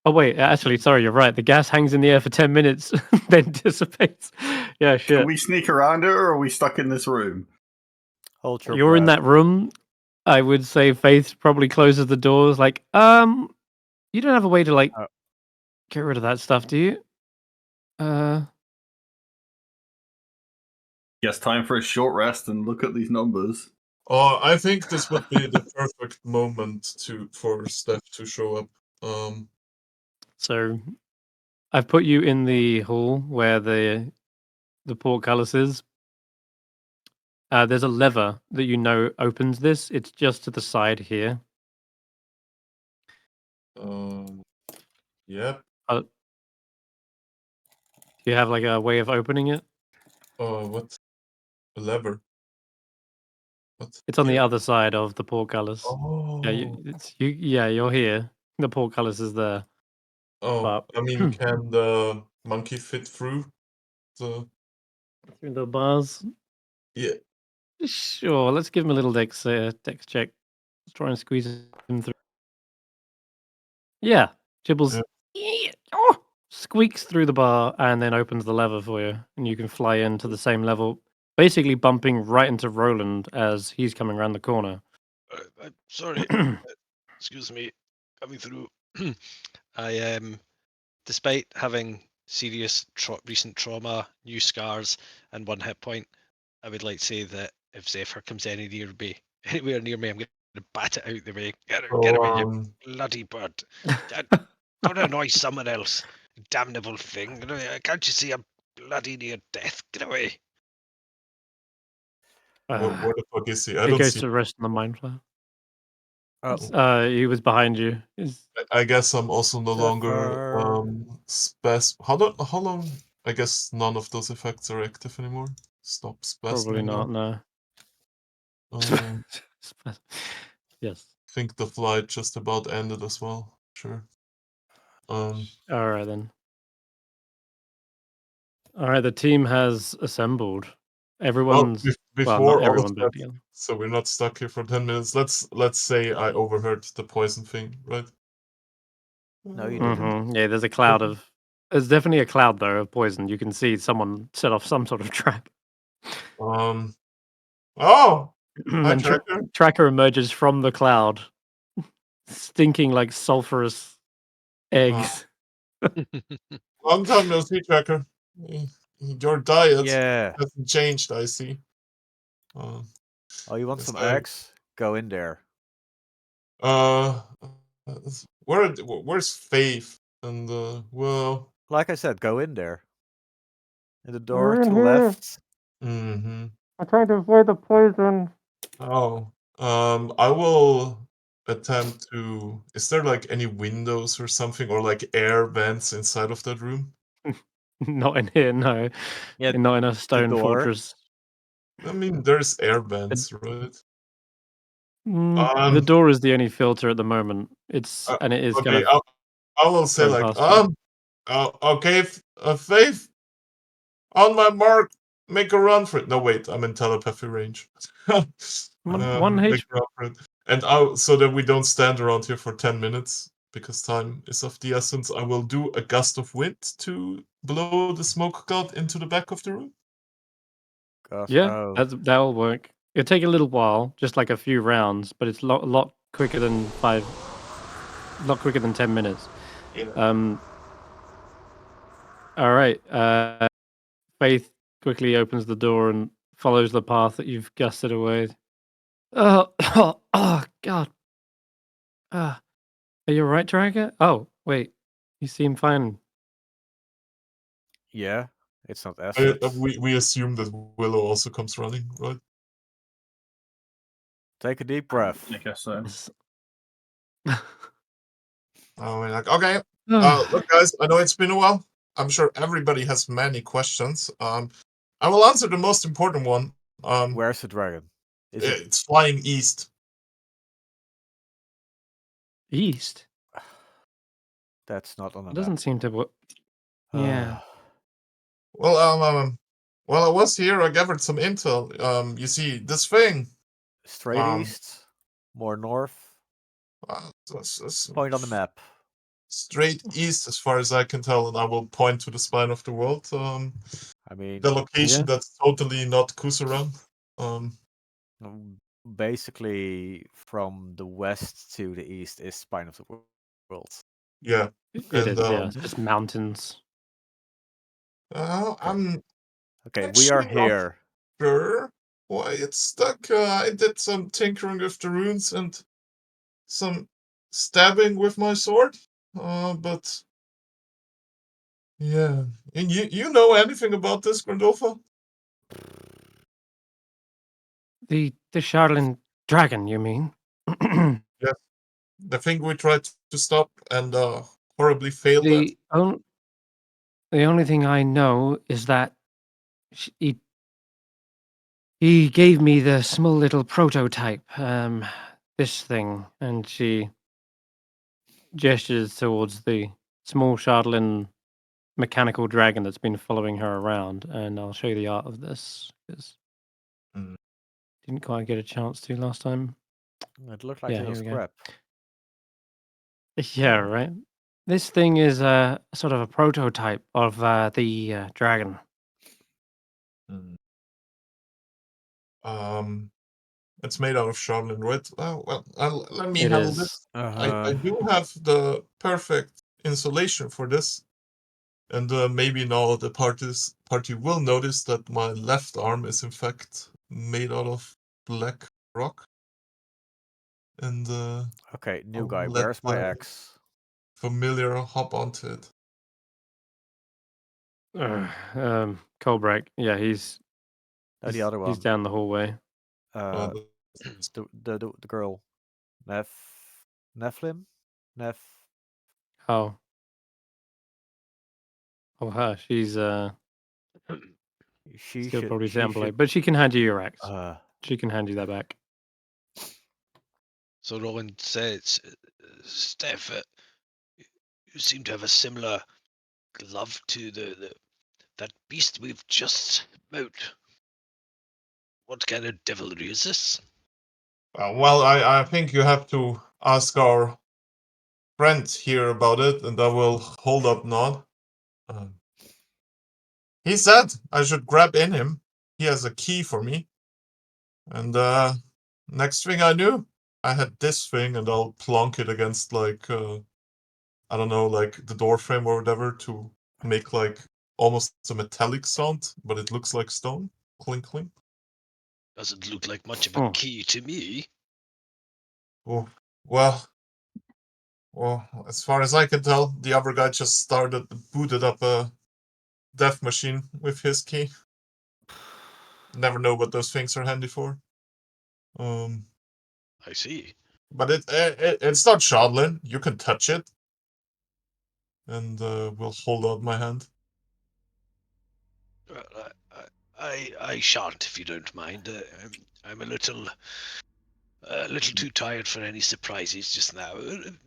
Oh wait, actually, sorry, you're right. The gas hangs in the air for 10 minutes, then dissipates. Yeah, shit. Can we sneak around it, or are we stuck in this room? Hold your You're in that room. I would say Faith probably closes the doors. Like, you don't have a way to like get rid of that stuff, do you? Yes, time for a short rest and look at these numbers. I think this would be the perfect moment for Stef to show up. So, I've put you in the hall where the portcullis is. There's a lever that you know opens this. It's just to the side here. Yep. Do you have like a way of opening it? What? A lever. What? It's on the other side of the portcullis. Oh. Yeah, you're here. The portcullis is there. Oh, But... I mean, can the monkey fit through the bars? Yeah. Sure. Let's give him a little dex check. Let's try and squeeze him through. Yeah, Jibbles squeaks through the bar and then opens the lever for you, and you can fly into the same level, basically bumping right into Roland as he's coming around the corner. I'm sorry. Excuse me. Coming through. I despite having serious recent trauma, new scars, and 1 hit point, I would like to say that if Zephyr comes anywhere near me, I'm going to bat it out the way. Get away, you bloody bird! Don't annoy someone else, damnable thing! Can't you see I'm bloody near death? Get away! Where the fuck is he? He goes to rest in the mine flare. He was behind you. I guess I'm also no longer How long? I guess none of those effects are active anymore. Stop spasming. Probably not. No. Yes. I think the flight just about ended as well. Sure. All right then. All right, the team has assembled. Everyone's before everyone, so we're not stuck here for 10 minutes. Let's say I overheard the poison thing, right? No, you didn't. Yeah, there's a cloud of. There's definitely a cloud though of poison. You can see someone set off some sort of trap. Oh. And Tracker emerges from the cloud, stinking like sulfurous eggs. Long time no see, Tracker. Your diet hasn't changed, I see. Oh, you want some eggs? Go in there. Where's Faith and Willow? Like I said, go in there. In the door to the left. Mm-hmm. I'm trying to avoid the poison. Oh. I will attempt to. Is there like any windows or something, or like air vents inside of that room? Not in here, no. Yeah, not in a stone fortress. I mean, there's air vents, right? The door is the only filter at the moment. It's and it is okay, kind of. I will say going like, past you. okay, Faith, on my mark, make a run for it. No, wait, I'm in telepathy range. One make H. a run for it. And so that we don't stand around here for 10 minutes because time is of the essence. I will do a gust of wind to blow the smoke cloud into the back of the room. Yeah, that'll work. It'll take a little while, just like a few rounds, but it's a lot quicker than 10 minutes. Yeah. All right. Faith quickly opens the door and follows the path that you've gusted away. Oh, oh God. Are you all right, Draga? Oh, wait. You seem fine. Yeah, it's not acid. We assume that Willow also comes running, right? Take a deep breath. I guess so. Oh, we're like, okay. Look, guys, I know it's been a while. I'm sure everybody has many questions. I will answer the most important one. Where's the dragon? It's flying east. East? That's not on the It doesn't seem to work. Yeah. Well, I was here. I gathered some intel. You see, this thing. Straight east, more north. Point on the map. Straight east, as far as I can tell, and I will point to the spine of the world. I mean, the location that's totally not Kusaran. Basically, from the west to the east is spine of the world. Yeah, it is. Yeah, it's just mountains. I'm okay. We are here. Sure. Why it's stuck? I did some tinkering with the runes and some stabbing with my sword. But yeah, and you know anything about this, Grandolfa? The Charlin dragon, you mean? Yes, the thing we tried to stop and horribly failed at. The only thing I know is that he gave me the small little prototype, this thing, and she gestures towards the small Shardlin mechanical dragon that's been following her around, and I'll show you the art of this because didn't quite get a chance to last time. It looked like little scrap. Yeah, right. This thing is a sort of a prototype of the dragon. It's made out of Charlin, right? Let me It handle is. this. I do have the perfect insulation for this. And maybe now the party will notice that my left arm is in fact made out of black rock. And okay, new guy, where's my axe? Familiar hop onto it. Colbrack, yeah, he's the other one. He's down the hallway. The girl, Nephilim. Oh, her. She's she still should probably Zamblade, but she can hand you your axe. She can hand you that back. So Roland says, Stef, you seem to have a similar love to that beast we've just met. What kind of devilry is this? Well, I think you have to ask our friend here about it, and I will hold up nod. He said I should grab in him. He has a key for me. And next thing I knew, I had this thing, and I'll plonk it against like I don't know, like the door frame or whatever to make like almost a metallic sound, but it looks like stone. Clink clink. Doesn't look like much of a key to me. Oh, well, as far as I can tell, the other guy just booted up a death machine with his key. Never know what those things are handy for. I see. But it's not Shadlin. You can touch it. And we'll hold out my hand. I shan't, if you don't mind. I'm a little too tired for any surprises just now.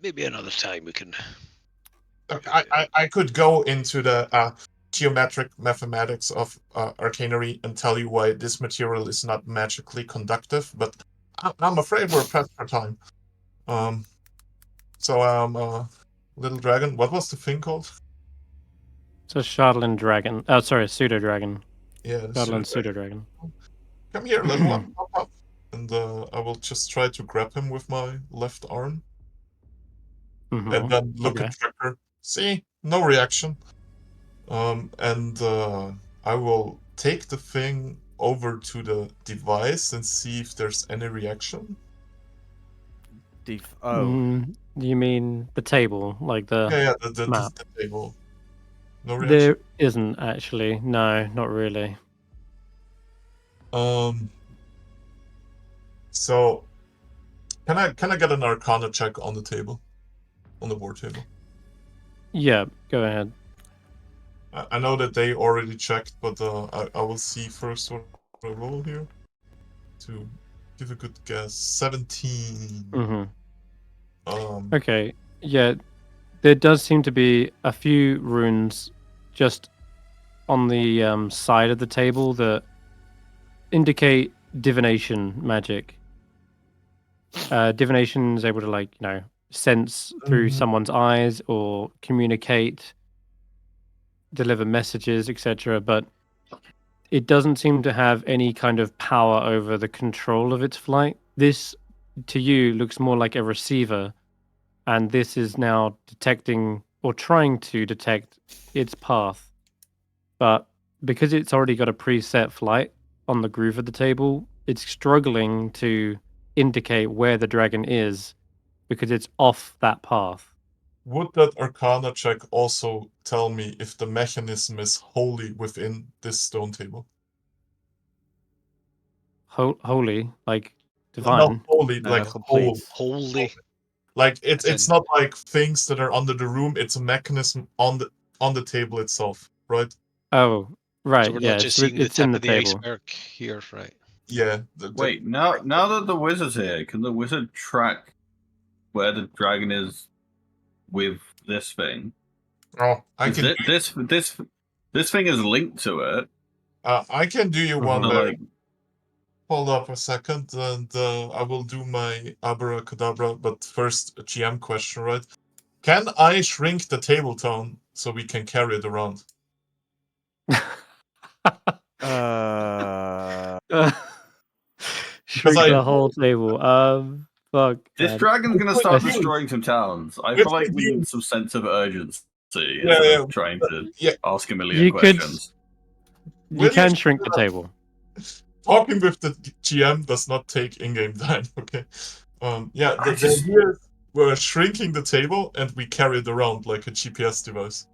Maybe another time we can. I could go into the geometric mathematics of arcanery and tell you why this material is not magically conductive, but I'm afraid we're pressed for time. So little dragon, what was the thing called? It's a Shardland dragon. Oh, sorry, a pseudo dragon. Yeah, the Shardland pseudo pseudo dragon. Come here, little one, pop up. And I will just try to grab him with my left arm. And then look at Tracker. See? No reaction. And I will take the thing over to the device and see if there's any reaction. You mean the table, like the Yeah, map? The table. No reaction? There isn't actually. No, not really. So can I get an Arcana check on the table, on the board table? Yeah, go ahead. I know that they already checked, but I will see first what I roll here to give a good guess. 17. Mm-hmm. Okay. Yeah, there does seem to be a few runes just on the side of the table that indicate divination magic. Divination is able to, like, sense through someone's eyes or communicate, deliver messages, etc. But it doesn't seem to have any kind of power over the control of its flight. This, to you, looks more like a receiver, and this is now detecting or trying to detect its path. But because it's already got a preset flight on the groove of the table, it's struggling to indicate where the dragon is because it's off that path. Would that Arcana check also tell me if the mechanism is wholly within this stone table? Holy, like divine? Not wholly, like whole. Holy. Like it's not like things that are under the room. It's a mechanism on the table itself, right? Oh, right. So we're yeah, not just seeing the it's in tip the of the table. iceberg here, right? Yeah. Wait, now that the wizard's here, can the wizard track where the dragon is with this thing? Oh, I can. This thing is linked to it. I can do you one there. Like, hold up a second, and I will do my abracadabra. But first, a GM question, right? Can I shrink the table down so we can carry it around? Shrink the whole table. Fuck. This dragon's gonna start destroying some towns. I feel like we need some sense of urgency instead of trying to ask a million questions. You can shrink the table. Talking with the GM does not take in-game time. Okay. The idea is we're shrinking the table and we carry it around like a GPS device.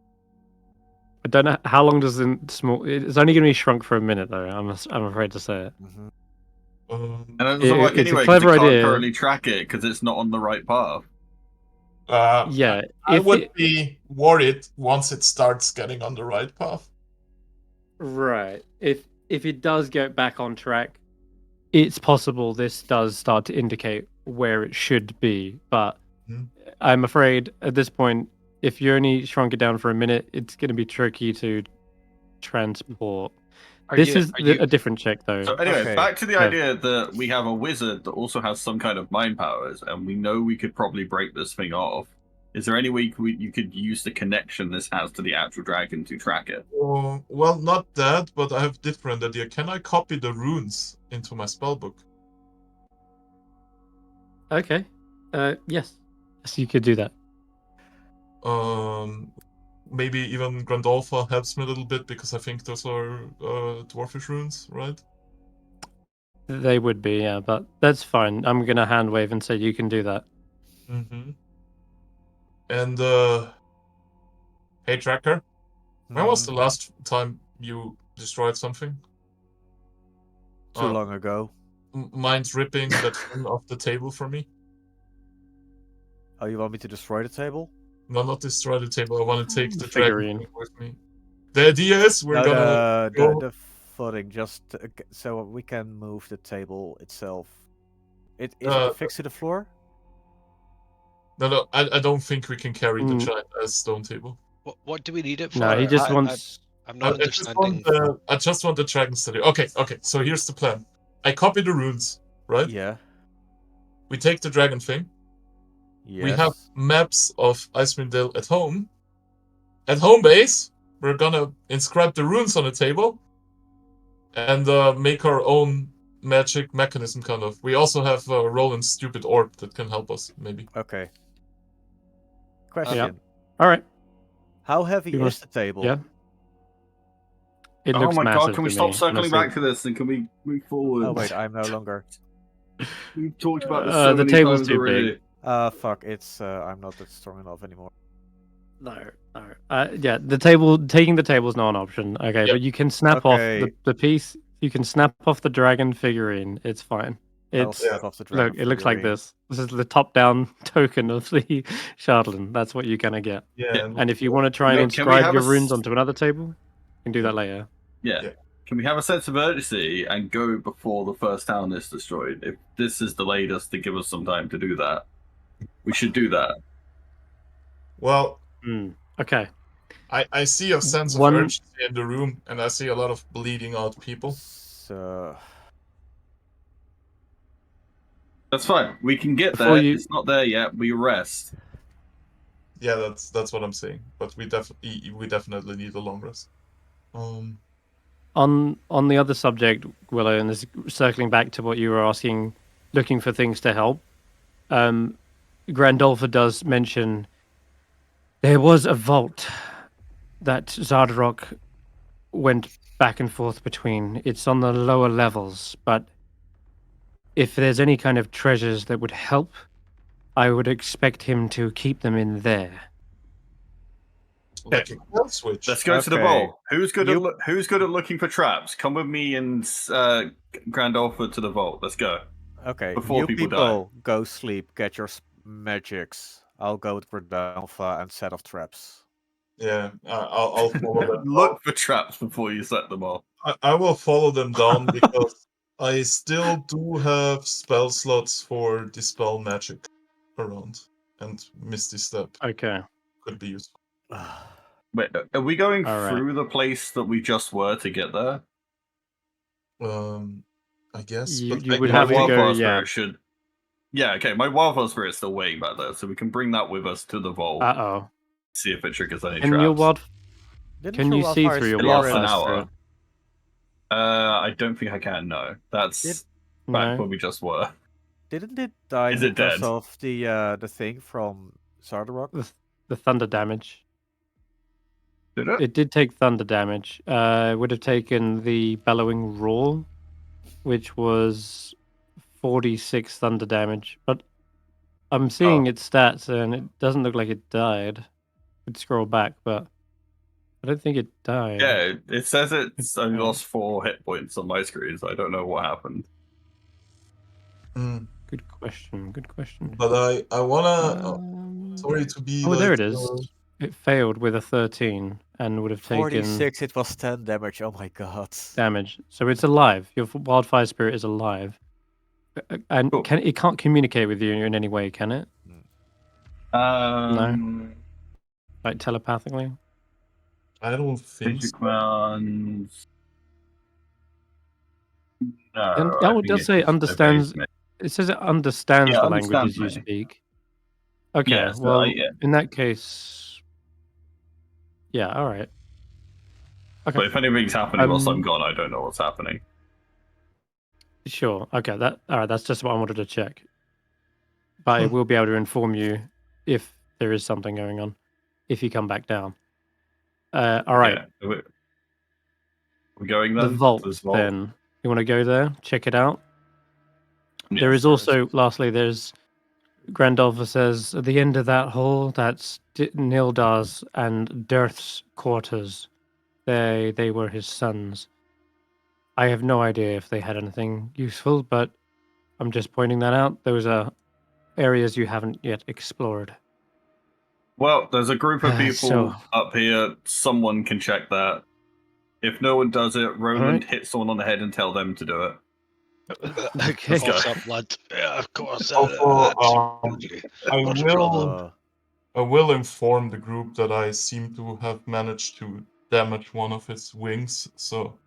I don't know how long does the small. It's only going to be shrunk for a minute, though. I'm afraid to say it. And it doesn't work anyway because you can't currently track it because it's not on the right path. Yeah, I would be worried once it starts getting on the right path. Right. If it does get back on track, it's possible this does start to indicate where it should be. But I'm afraid at this point, if you only shrunk it down for a minute, it's going to be tricky to transport. This is a different check, though. So anyway, back to the idea that we have a wizard that also has some kind of mind powers, and we know we could probably break this thing off. Is there any way you could use the connection this has to the actual dragon to track it? Well, not that, but I have a different idea. Can I copy the runes into my spellbook? Okay. Yes, you could do that. Maybe even Grandolpha helps me a little bit because I think those are dwarfish runes, right? They would be, yeah, but that's fine. I'm gonna hand wave and say you can do that. And hey, Tracker, when was the last time you destroyed something? Too long ago. Mind ripping that thing off the table for me? Oh, you want me to destroy the table? No, not destroy the table. I want to take the figurine dragon with me. The idea is we're gonna go... The footing, just so we can move the table itself. Is it affixed to the floor? No, I don't think we can carry the Mm. giant stone table. What do we need it for? No, he just wants. I'm not I just understanding. want the dragon study. Okay. So here's the plan. I copy the runes, right? Yeah. We take the dragon thing. Yes. We have maps of Icewindale at home. At home base, we're gonna inscribe the runes on the table and make our own magic mechanism, kind of. We also have Roland's stupid orb that can help us, maybe. Okay. Question. Yep. All right. How heavy You is must- the table? Yeah. It Oh looks my massive god, can we to stop me, circling honestly. back to this and can we move forward? Oh wait, I'm no longer. We've talked about this so the many table's times too already. big. Fuck, it's I'm not that strong enough anymore. No. Yeah, taking the table is not an option. Okay, Yep. but you can snap Okay. off the piece. You can snap off the dragon figurine. It's fine. I'll It's snap off the dragon look. It looks like figurine. this. This is the top-down token of the Shardland. That's what you're gonna get. Yeah. And if you want to try and Can we inscribe have your a runes onto another table, you can do that later. Yeah. Yeah. Can we have a sense of urgency and go before the first town is destroyed? If this has delayed us to give us some time to do that, we should do that. Well, Okay. I see a sense of One- urgency in the room, and I see a lot of bleeding out people. So That's fine. We can get Before there. you- It's not there yet. We rest. Yeah, that's what I'm saying. But we definitely need a long rest. On the other subject, Willow, and this circling back to what you were asking, looking for things to help. Grandolpha does mention there was a vault that Xardarok went back and forth between. It's on the lower levels, but if there's any kind of treasures that would help, I would expect him to keep them in there. Like a kill switch. Let's go to the Okay. vault. Who's good You- at Who's good at looking for traps? Come with me and Grandolpha to the vault. Let's go. okay, Before you people die. people go sleep, get your magics. I'll go with Grandalpha and set off traps. Yeah, I'll follow them. Look for traps before you set them off. I will follow them down because I still do have spell slots for Dispel Magic around, and Misty Step Okay. could be useful. Wait, are we going All right. through the place that we just were to get there? I guess. You- but you I- would My have to wildfire go, spirit yeah. should. Yeah, okay. My wildfire spirit's still waiting back there, so we can bring that with us to the vault. Uh-oh. See if it triggers any And traps. your wild... Didn't Can your you see wildfire through your It lasts spirit- an wildfire hour. spirit? I don't think I can. No, that's Did- back No. where we just were. Didn't it die Is it because dead? of the thing from Xardarok? The thunder damage. Did it? It did take thunder damage. It would have taken the bellowing roar, which was 46 thunder damage. But I'm seeing its stats, and it doesn't look like it died. I'd scroll back, but I don't think it died. Yeah, it says it's only Okay. lost 4 hit points on my screen, so I don't know what happened. Good question. Good question. But I wanna. Sorry to be. Oh, there like, it is. It failed with a 13 and would have taken 46, it was 10 damage. Oh my god. damage. So it's alive. Your wildfire spirit is alive. And Cool. it can't communicate with you in any way, can it? Like telepathically? I don't think. Magic ones. No. And, I it think does it say just understands. obeys me. It says it understands Yeah, the understands languages you me. speak. Okay, Yeah, so well, yeah. in that case, yeah, all right. But Okay, if anything's happening whilst I'm Um, gone, I don't know what's happening. sure. Okay, all right. That's just what I wanted to check. But it will be able to inform you if there is something going on if you come back down. All right. Yeah. We're going The then? vault, This vault? then. You want to go there, check it out? Yeah. There is also, lastly, there's Grandolpha says, at the end of that hall, that's Nildar's and Dirth's quarters. They were his sons. I have no idea if they had anything useful, but I'm just pointing that out. Those are areas you haven't yet explored. Well, there's a group of people So- up here. Someone can check that. If no one does it, Roland Alright. hit someone on the head and tell them to do it. Okay. Of course, up, lad. Yeah, of course. Also, Absolutely. I Not a will problem. I will inform the group that I seem to have managed to damage one of his wings, so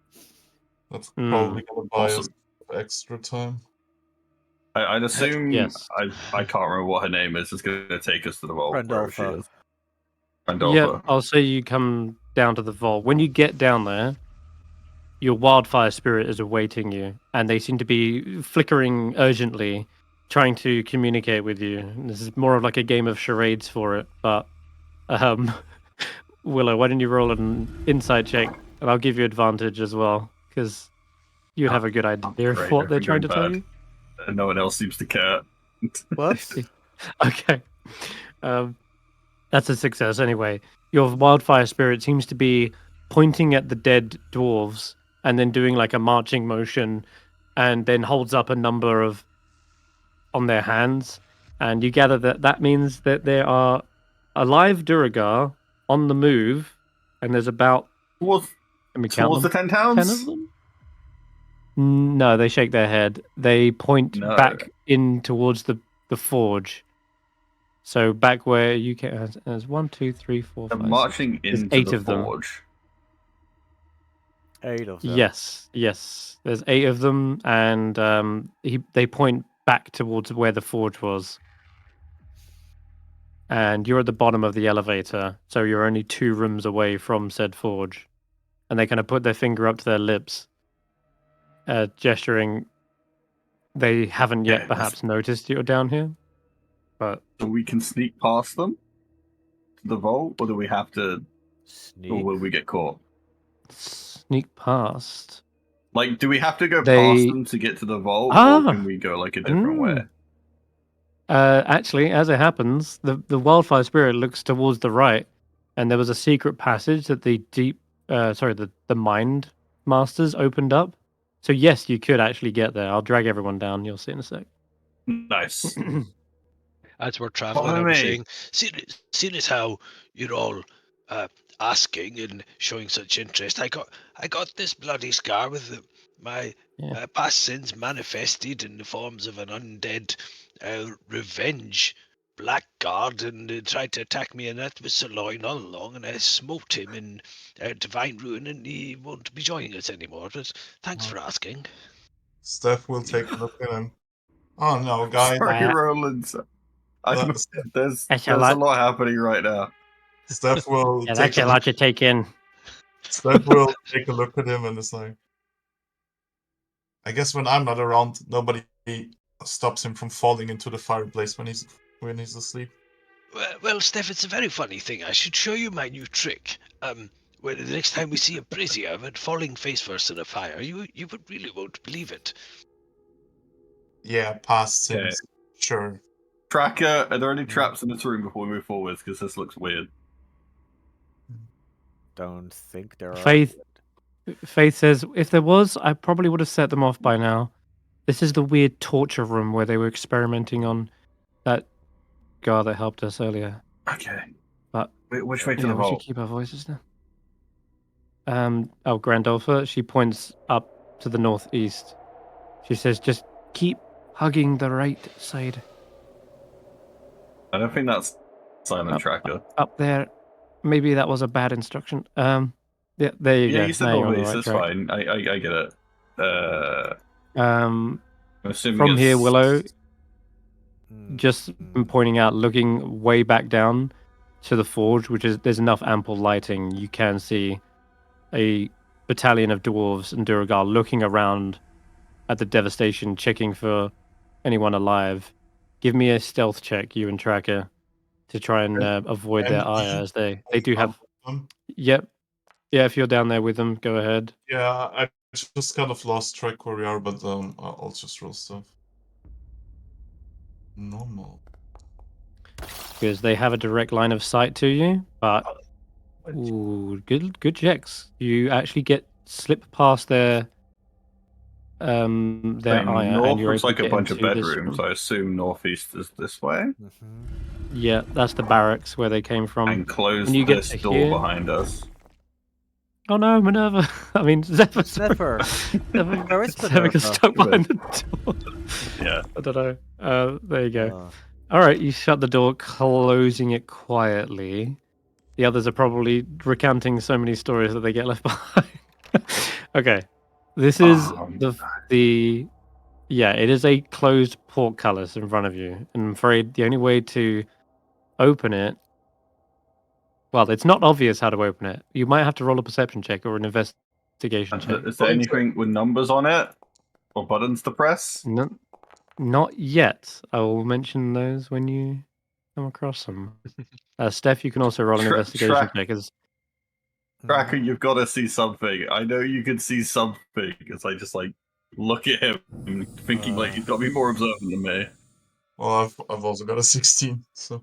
that's probably gonna buy us extra time. I'd assume Yes. I can't remember what her name is. It's going to take us to the vault wherever she Randolpha. is. Randolpha. Yeah, I'll say you come down to the vault. When you get down there, your wildfire spirit is awaiting you, and they seem to be flickering urgently, trying to communicate with you. And this is more of like a game of charades for it, but Willow, why don't you roll an insight check, and I'll give you advantage as well, because you'd have a good idea of Great, what they're everything trying to going tell bad. you. No one else seems to care. What? Okay. That's a success anyway. Your wildfire spirit seems to be pointing at the dead dwarves and then doing like a marching motion and then holds up a number of on their hands. And you gather that that means that there are alive Duragar on the move, and there's about Towards let me count the them. 10 towns? 10 of them? No, they shake their head. They point No. back in towards the forge. So back where you can. There's 1, 2, 3, 4, They're 5, marching 6. There's into 8 the of them. forge. 8 of them. Yes. There's 8 of them, and they point back towards where the forge was. And you're at the bottom of the elevator, so you're only 2 rooms away from said forge. And they kind of put their finger up to their lips, gesturing. They haven't yet perhaps noticed you're down here, but So we can sneak past them to the vault, or do we have to? Sneak. Or will we get caught? sneak past. Like, do we have to go past them to get to the vault, or can we go like a different way? Actually, as it happens, the wildfire spirit looks towards the right, and there was a secret passage that the mind masters opened up. So yes, you could actually get there. I'll drag everyone down. You'll see in a sec. Nice. As we're traveling, I was saying, seeing as how you're all asking and showing such interest, I got this bloody scar with my past sins manifested in the forms of an undead revenge blackguard, and tried to attack me, and that was Zaelong all along, and I smote him in divine ruin, and he won't be joining us anymore. But thanks for asking. Steph will take a look at him. Oh no, guys. Sorry, Roland. There's a lot happening right now. Steph will that's a lot to take in. Steph will take a look at him and is like, I guess when I'm not around, nobody stops him from falling into the fireplace when he's asleep. Well, Steph, it's a very funny thing. I should show you my new trick. When the next time we see a brazier but falling face first in a fire, you really won't believe it. Yeah, past sins. Sure. Tracker, are there any traps in this room before we move forwards? Because this looks weird. Don't think there are. Faith says, if there was, I probably would have set them off by now. This is the weird torture room where they were experimenting on that guy that helped us earlier. Okay. But which way to the vault? We should keep our voices down. Grandolpha, she points up to the northeast. She says, just keep hugging the right side. I don't think that's silent tracker. Up there. Maybe that was a bad instruction. Yeah, there you go. Yeah, you said northeast, that's fine. I get it. I'm assuming from here, Willow, just pointing out, looking way back down to the forge, which is there's enough ample lighting, you can see a battalion of dwarves and Duragar looking around at the devastation, checking for anyone alive. Give me a stealth check, you and Tracker, to try and avoid their ire, as they do have. Yep. Yeah, if you're down there with them, go ahead. Yeah, I just kind of lost track where we are, but I'll just roll stuff. Normal. Because they have a direct line of sight to you, but good checks. You actually slip past their ire, north and you're looks able like to a get bunch of into this bedrooms. room. I assume northeast is this way. Yeah, that's the barracks where they came from. And close when you get this to door here, behind us. Oh no, Minerva! I mean, Zephyr. Never. Where is Zephyr got Minerva? stuck behind the door. Yeah. I don't know. There you go. Oh. All right, you shut the door, closing it quietly. The others are probably recounting so many stories that they get left behind. Okay, this is the yeah. It is a closed portcullis in front of you, and I'm afraid the only way to open it. Well, it's not obvious how to open it. You might have to roll a perception check or an investigation check. Is there anything with numbers on it or buttons to press? No, not yet. I will mention those when you come across them. Steph, you can also roll an investigation check. Tracker, you've got to see something. I know you can see something. As I just like look at him, thinking like he's got to be more observant than me. Well, I've also got a 16, so.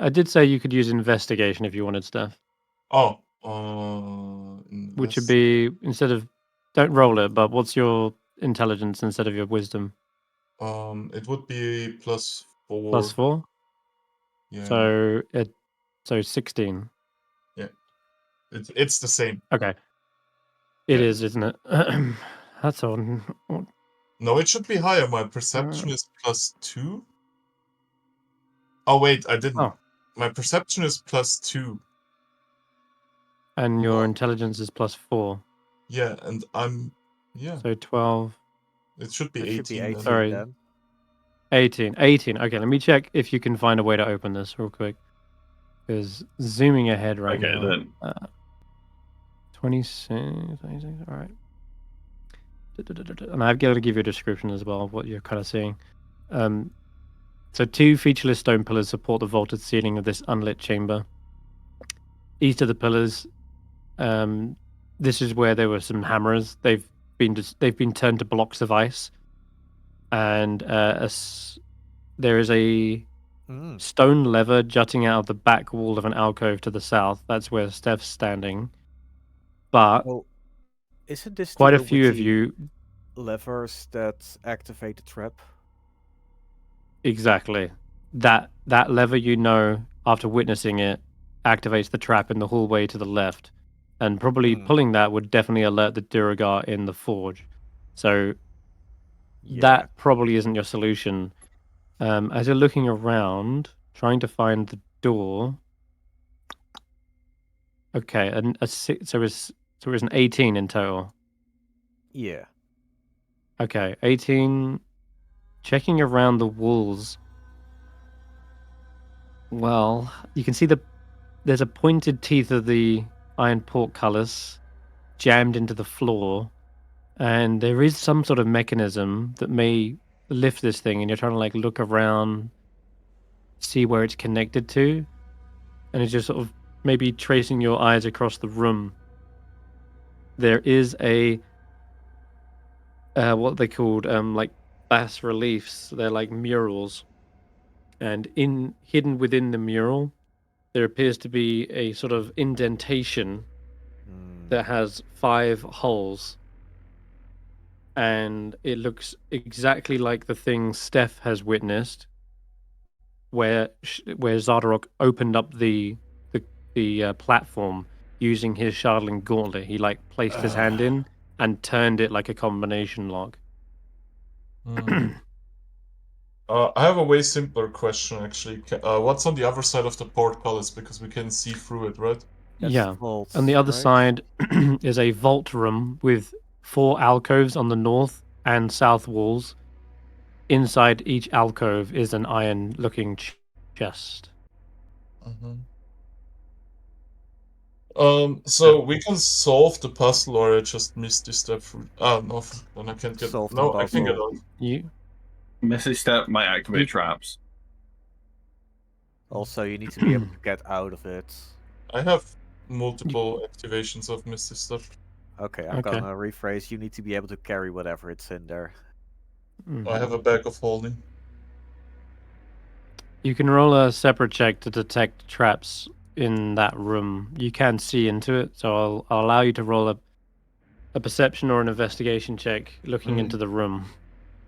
I did say you could use investigation if you wanted, Steph. Oh, which would be instead of don't roll it, but what's your intelligence instead of your wisdom? It would be +4. +4. Yeah. So 16. Yeah. It's the same. Okay. It is, isn't it? That's on. No, it should be higher. My perception is +2. Oh wait, I didn't. Oh. My perception is +2. And your intelligence is +4. Yeah, and I'm So 12. It should be 18. Should be 18 Sorry. then. 18. Okay, let me check if you can find a way to open this real quick. Because zooming ahead right now. Okay, then. 26. All right. And I've got to give you a description as well of what you're kind of seeing. So 2 featureless stone pillars support the vaulted ceiling of this unlit chamber. East of the pillars, this is where there were some hammerers. They've been turned to blocks of ice, and there is a stone lever jutting out of the back wall of an alcove to the south. That's where Stef's standing. But isn't this quite a few of you levers that activate the trap? Exactly. That lever, after witnessing it, activates the trap in the hallway to the left, and probably pulling that would definitely alert the Duragar in the forge. So that probably isn't your solution. As you're looking around, trying to find the door. Okay, and so it's an 18 in total. Yeah. Okay, 18. Checking around the walls. Well, you can see there's a pointed teeth of the iron portcullis jammed into the floor, and there is some sort of mechanism that may lift this thing, and you're trying to like look around, see where it's connected to, and it's just sort of maybe tracing your eyes across the room. There is a what they called like bas reliefs. They're like murals, and hidden within the mural there appears to be a sort of indentation that has 5 holes, and it looks exactly like the thing Stef has witnessed, where Xardarok opened up the platform using his Shardling gauntlet. He like placed his hand in and turned it like a combination lock. I have a way simpler question, actually. What's on the other side of the portcullis? Because we can see through it, right? Yeah. On the other side is a vault room with 4 alcoves on the north and south walls. Inside each alcove is an iron-looking chest. So we can solve the puzzle, or I just missed this step through. No, then I can't get. No, I can get out. Missy step might activate traps. Also, you need to be able to get out of it. I have multiple activations of Misty Step. Okay, I'm gonna rephrase. You need to be able to carry whatever it's in there. I have a bag of holding. You can roll a separate check to detect traps in that room. You can see into it, so I'll allow you to roll a perception or an investigation check looking into the room.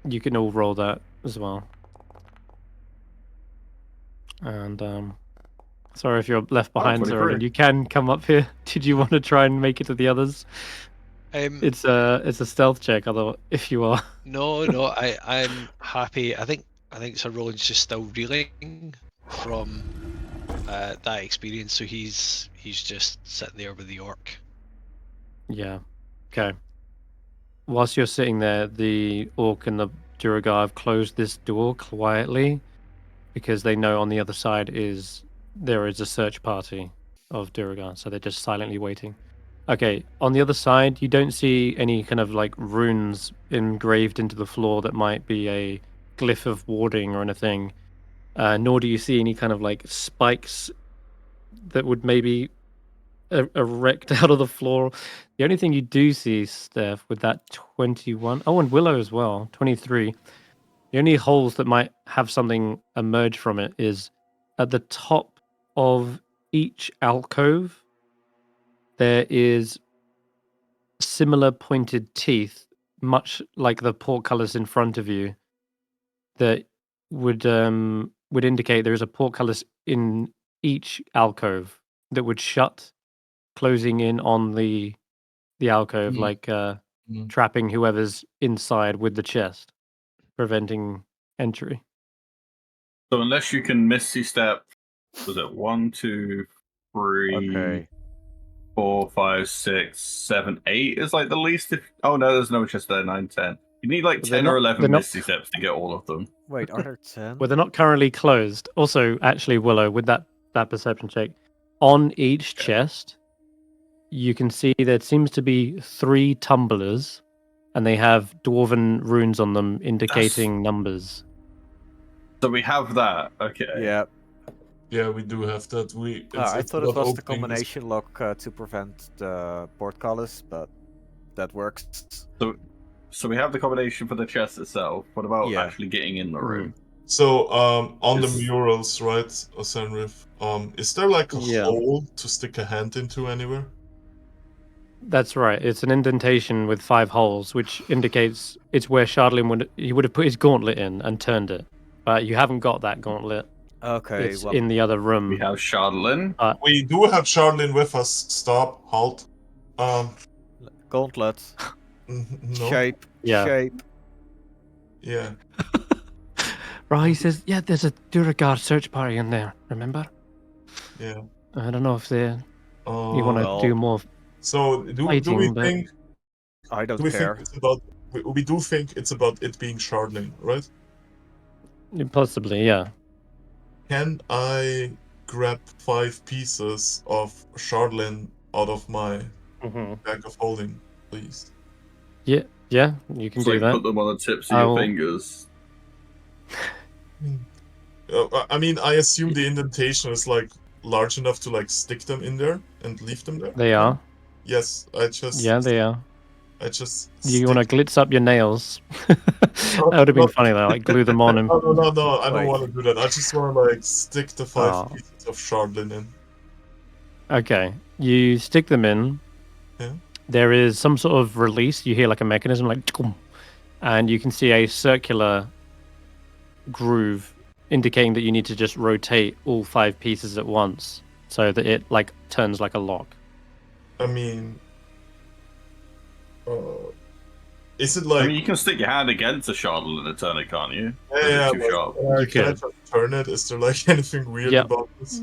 You can all roll that as well. And Sorry if you're left behind, 23. Roland. You can come up here. Did you want to try and make it to the others? It's a stealth check, although if you are. No, I'm happy. I think Sir Roland's just still reeling from that experience, so he's just sitting there with the orc. Yeah. Okay. Whilst you're sitting there, the orc and the Duergar have closed this door quietly because they know on the other side there is a search party of Duergar, so they're just silently waiting. Okay, on the other side, you don't see any kind of like runes engraved into the floor that might be a glyph of warding or anything, nor do you see any kind of like spikes that would maybe erect out of the floor. The only thing you do see, Steph, with that 21, oh, and Willow as well, 23, the only holes that might have something emerge from it is at the top of each alcove, there is similar pointed teeth, much like the portcullis in front of you, that would indicate there is a portcullis in each alcove that would shut, closing in on the alcove, like trapping whoever's inside with the chest, preventing entry. So unless you can Misty Step, was it 1, 2, 3, 4, 5, 6, 7, 8 is like the least. Oh no, there's no chest there. 9, 10. You need like 10 or 11 Misty Steps to get all of them. Wait, are there 10? Well, they're not currently closed. Also, actually, Willow, with that perception check, on each chest, you can see there seems to be 3 tumblers, and they have dwarven runes on them indicating numbers. So we have that. Okay. Yeah. Yeah, we do have that. I thought it was the combination lock to prevent the portcullis, but that works. So we have the combination for the chest itself. What about actually getting in the room? So on the murals, right, Senrith, is there like a hole to stick a hand into anywhere? That's right. It's an indentation with 5 holes, which indicates it's where Shardlin would have put his gauntlet in and turned it. But you haven't got that gauntlet. Okay, it's in the other room. We have Shardlin. We do have Shardlin with us. Stop. Halt. Gauntlet. No. Shape. Yeah. Shape. Yeah. Right, he says, yeah, there's a Duergar search party in there, remember? Yeah. I don't know if you want to do more. So do we think? I don't Think care. it's about? We do think it's about it being Shardling, right? Possibly, yeah. Can I grab 5 pieces of Shardlin out of my bag of holding, please? Yeah, you can do that. Put them on the tips of your fingers. I mean, I assume the indentation is like large enough to like stick them in there and leave them there. They are. Yes, Yeah, they are. You want to glitz up your nails? That would have been funny though, like glue them on him. No, I don't want to do that. I just want to like stick the 5 pieces of Shardlin in. Okay, you stick them in. Yeah. There is some sort of release. You hear like a mechanism, like, and you can see a circular groove indicating that you need to just rotate all 5 pieces at once so that it like turns like a lock. I mean, is it like? I mean, you can stick your hand against a Shardlin and turn it, can't you? Yeah, too sharp. You can just turn it. Is there like anything weird about this?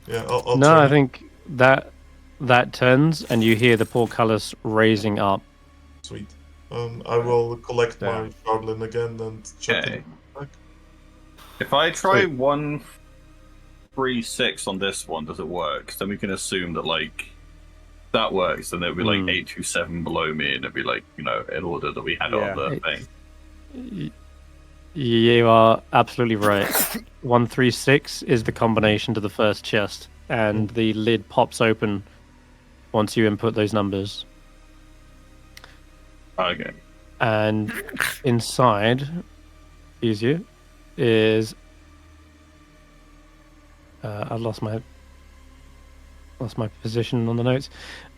Yeah, I'll no, turn I think that turns and you hear the portcullis raising up. Sweet. I will collect my Shardlin again and check it back. If I try 1, 3, 6 on this one, does it work? Then we can assume that like that works, and it'll be like 8, 2, 7 below me, and it'll be like, you know, in order that we had on the thing. You are absolutely right. 1, 3, 6 is the combination to the first chest, and the lid pops open once you input those numbers. Okay. And inside, is I lost my position on the notes.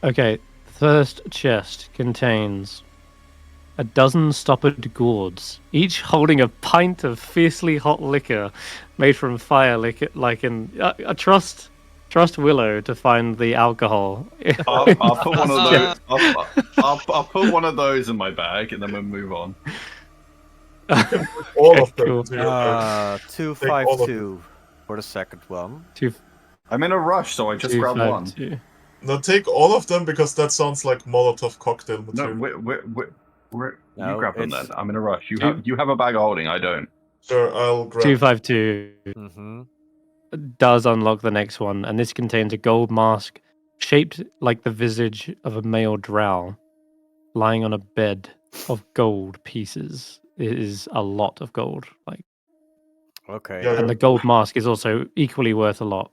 Okay, first chest contains a dozen stoppered gourds, each holding a pint of fiercely hot liquor made from fire liquor. Like in, I trust Willow to find the alcohol. I'll put one of those. I'll put one of those in my bag, and then we'll move on. All of them. Cool. To your 252 for the second one. I'm in a rush, so I just grabbed one. 252. No, take all of them because that sounds like Molotov cocktail No, material. No, you grab them it's- then. I'm in a rush. You have a bag of holding. I don't. Sure, I'll grab. 252 Mm-hmm. does unlock the next one, and this contains a gold mask shaped like the visage of a male drow, lying on a bed of gold pieces. It is a lot of gold, like, Okay. Yeah. and the gold mask is also equally worth a lot.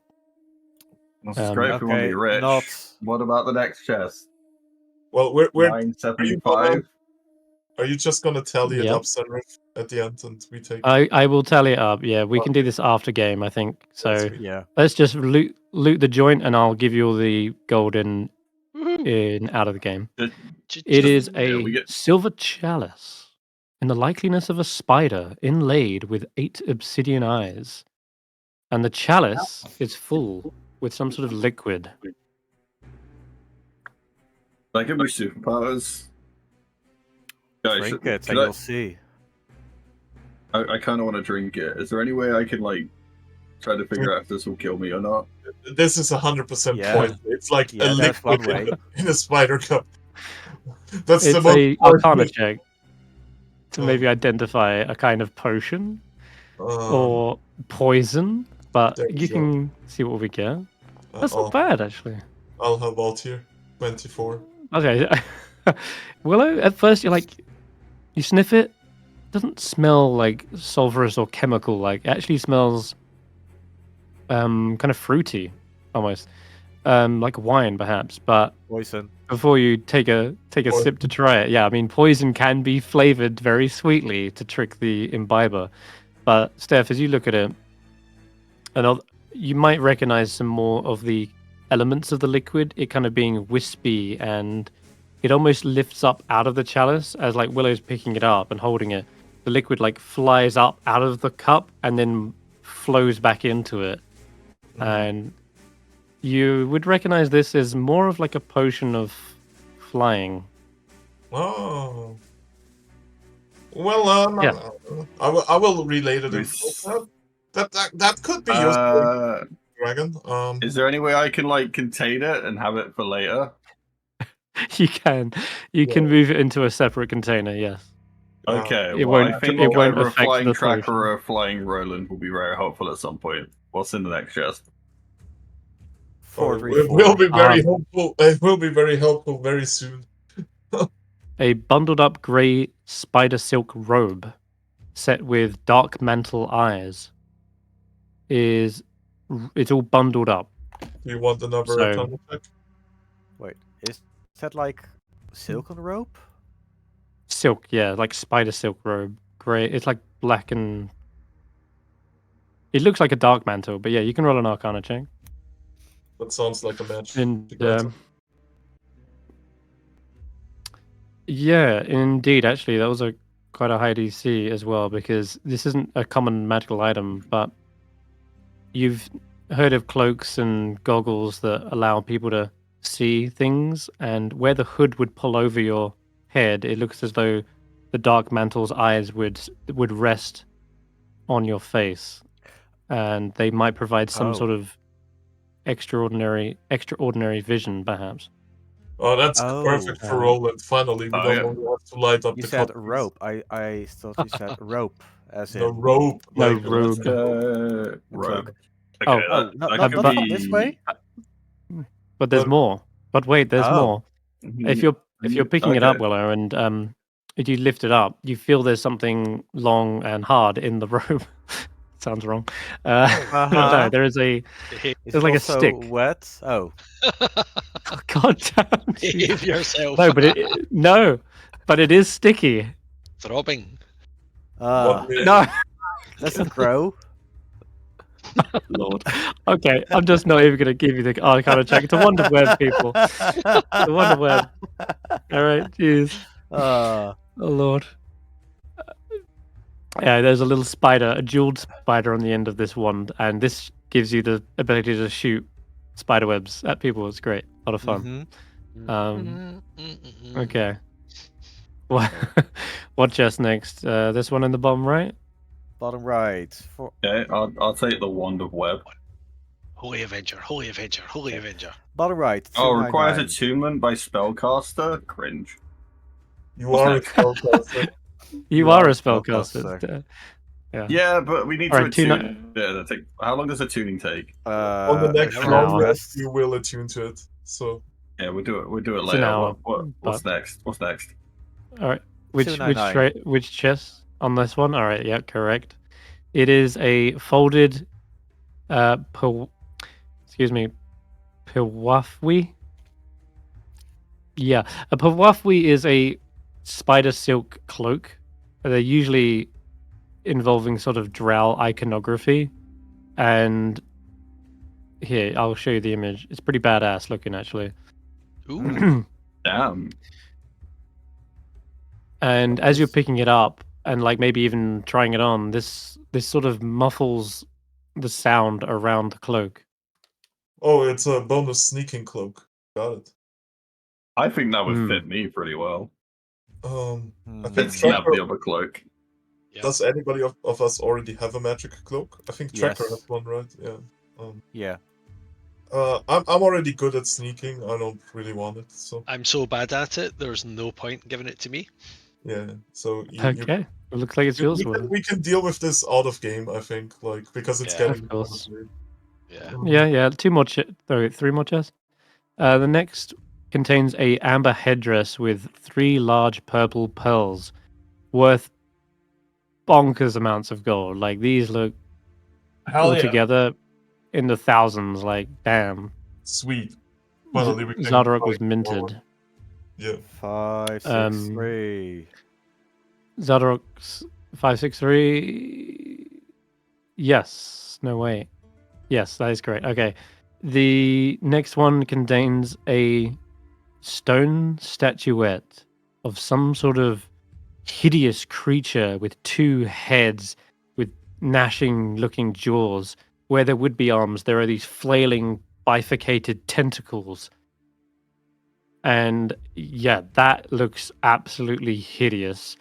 That's great if we want to Okay, be rich. not- What about the next chest? Well, we're 975. Are you just gonna tally it Yep. up, Senrith, at the end, and we take? I will tally it up. Yeah, we can do this after game, I think. So Yeah. let's just loot the joint, and I'll give you all the gold in out of the game. It is a we get- silver chalice in the likeliness of a spider inlaid with 8 obsidian eyes. And the chalice is full with some sort of liquid. That could be superpowers. Guys, Drink it should and I- you'll see. I kind of want to drink it. Is there any way I can like try to figure out if this will kill me or not? This is 100% Yeah. poison. It's like Yeah, a there's one liquid way. in a spider cup. That's It's the most a poison- arcana check to Oh. maybe identify a kind of potion or poison, but there you you go. can see what we get. That's I'll, not bad, actually. I'll help out here. 24. Okay. Willow, at first you're like, you sniff it, doesn't smell like sulfurous or chemical, like it actually smells kind of fruity almost. Like wine perhaps, but Poison. before you take a sip to try it, yeah, I mean poison can be flavored very sweetly to trick the imbiber. But Steph, as you look at it, you might recognize some more of the elements of the liquid, it kind of being wispy, and it almost lifts up out of the chalice as like Willow's picking it up and holding it. The liquid like flies up out of the cup and then flows back into it. And you would recognize this as more of like a potion of flying. Oh. Well, Yeah. I will relay it. This- That could be useful, Uh, Dragon. is there any way I can like contain it and have it for later? You can move it into a separate container, yes. Okay, It well, won't- I think it won't either a affect flying the tracker potion. or a flying Roland will be very helpful at some point. What's in the next chest? It will be very Um, helpful. It will be very helpful very soon. A bundled up grey spider silk robe set with dark mantle eyes it's all bundled up. Do you want another So- arcana check? Wait, is that like silken rope? Silk, yeah, like spider silk robe. Grey, it's like black and it looks like a dark mantle, but yeah, you can roll an arcana check. That sounds like a match. And Together. yeah, indeed, actually, that was quite a high DC as well, because this isn't a common magical item, but you've heard of cloaks and goggles that allow people to see things, and where the hood would pull over your head, it looks as though the dark mantle's eyes would rest on your face, and they might provide some Oh. sort of extraordinary vision, perhaps. Oh, that's Oh, perfect for um, Roland. Finally, we Oh, don't yeah. only have to light up You the said copies. rope. I thought you said rope, as in. The rope. No, like, robe. Rogue. Oh, Okay, oh, that, not, that not, could not be... from this way? But there's But- more. But wait, there's Oh. more. If you're picking it up, Okay. Willow, and if you lift it up, you feel there's something long and hard in the rope. Sounds wrong. No, Uh-huh. there is a. Is There's it like a also stick. wet? Oh. Oh, God damn. Behave yourself. No, but it is sticky. Throbbing. what we- No, Does it grow? Lord. Okay, I'm just not even going to give you the arcana check. It's a wonder web, people. It's a wonder web. All right, jeez. Oh Lord. Yeah, there's a little spider, a jeweled spider on the end of this wand, and this gives you the ability to shoot spider webs at people. It's great. A lot of fun. Okay. What chest next? This one in the bottom right? Bottom right. Okay, I'll take the Wand of Web. Holy Avenger, Holy Avenger, Holy Avenger. Bottom right. Oh, requires 299. attunement by spellcaster? Cringe. You What's are a next? spellcaster. You are a spellcaster. Yeah. Yeah, but we need Alright, to attune. Yeah, how long does attuning take? On the next an long hour. rest, you will attune to it. So Yeah, we'll do it. We'll do it It's later. an hour, What's but- next? What's next? Alright. Which 299. which chest on this one? Alright, yeah, correct. It is a folded Pewafwi. Yeah, a Pewafwi is a spider silk cloak. They're usually involving sort of drow iconography. And here, I'll show you the image. It's pretty badass looking, actually. Ooh. Damn. And as you're picking it up and like maybe even trying it on, this sort of muffles the sound around the cloak. Oh, it's a bonus sneaking cloak. Got it. I think that would fit me pretty well. I think Let's snap Tracker, the other cloak. Yeah. does anybody of us already have a magic cloak? I think Tracker Yes. has one, right? Yeah. Yeah. I'm already good at sneaking. I don't really want it, so I'm so bad at it, there's no point giving it to me. yeah. So Okay. It looks like it's yours, Will. we can deal with this out of game, I think, like because it's Yeah, getting of course. Yeah. Yeah. 3 more chests. The next contains a amber headdress with 3 large purple pearls worth bonkers amounts of gold. Like these look Hell yeah. altogether in the thousands. Like damn. Sweet. Finally, we can Xardarok was fight forward. minted. Yeah. 563. Xardarok's 563. Yes. No wait. Yes, that is correct. Okay. The next one contains a stone statuette of some sort of hideous creature with 2 heads with gnashing looking jaws. Where there would be arms, there are these flailing bifurcated tentacles. And yeah, that looks absolutely hideous.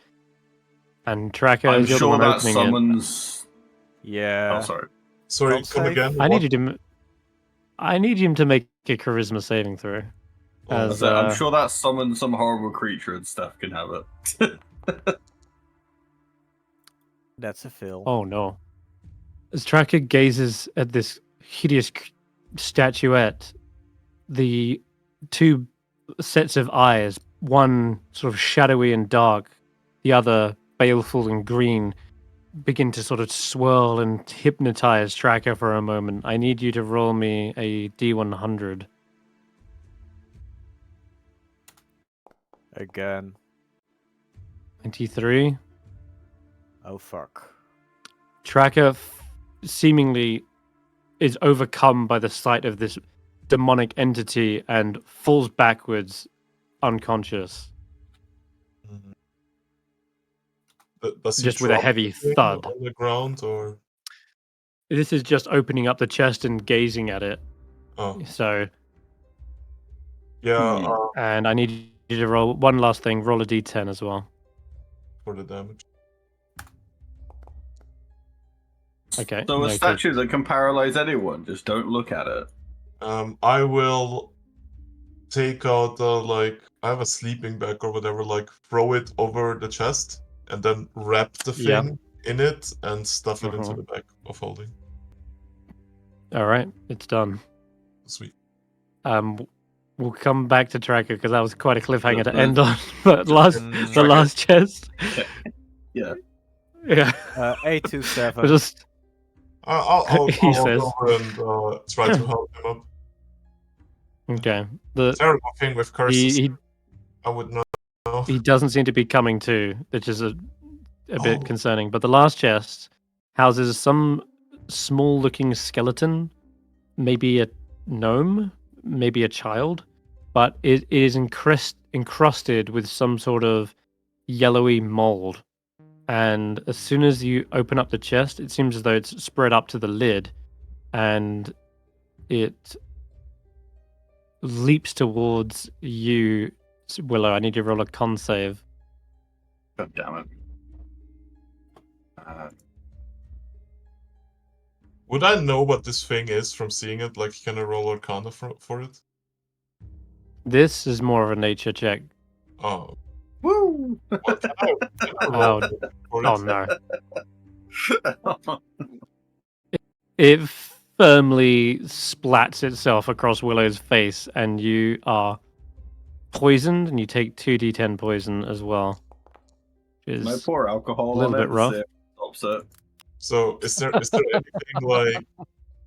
And Tracker, I'm you're the sure one that opening summons. Yeah. Oh, sorry. Sorry, Can't come save. again. I What? need him to make a charisma saving throw. Oh, As, I'm sure that summons some horrible creature and Stef can have it. That's a fill. Oh no. As Tracker gazes at this hideous statuette, the 2 sets of eyes, one sort of shadowy and dark, the other baleful and green, begin to sort of swirl and hypnotize Tracker for a moment. I need you to roll me a D100. Again. 93. Oh, fuck. Tracker seemingly is overcome by the sight of this demonic entity and falls backwards, unconscious, Does he just with a drop heavy anything thud. on the ground, or This is just opening up the chest and gazing at it. oh So, yeah, and I need you to roll one last thing. Roll a D10 as well. for the damage. Okay. So a noted. statue that can paralyze anyone, just don't look at it. I will take out the I have a sleeping bag or whatever, throw it over the chest and then wrap the Yeah. thing in it and stuff it into Uh-huh. the bag of holding. All right, it's done. Sweet. We'll come back to Tracker because that was quite a cliffhanger to The- end on. But the Tracker. last chest. Yeah. Yeah. 827. We'll just I'll He walk says. over and try to help him up. okay. The Terrible thing with curses. he I would not know. he doesn't seem to be coming to, which is a bit Oh. concerning. But the last chest houses some small-looking skeleton, maybe a gnome, maybe a child, but it is encrusted with some sort of yellowy mold. And as soon as you open up the chest, it seems as though it's spread up to the lid, and it leaps towards you, Willow. I need you to roll a con save. God damn it. Would I know what this thing is from seeing it? Like, can I roll Arcana for it? This is more of a nature check. Oh. Woo! What can I roll for it? Oh no. It firmly splats itself across Willow's face, and you are poisoned, and you take 2d10 poison as well. Can I pour alcohol a little on bit it rough. and stops it? So, is there anything like...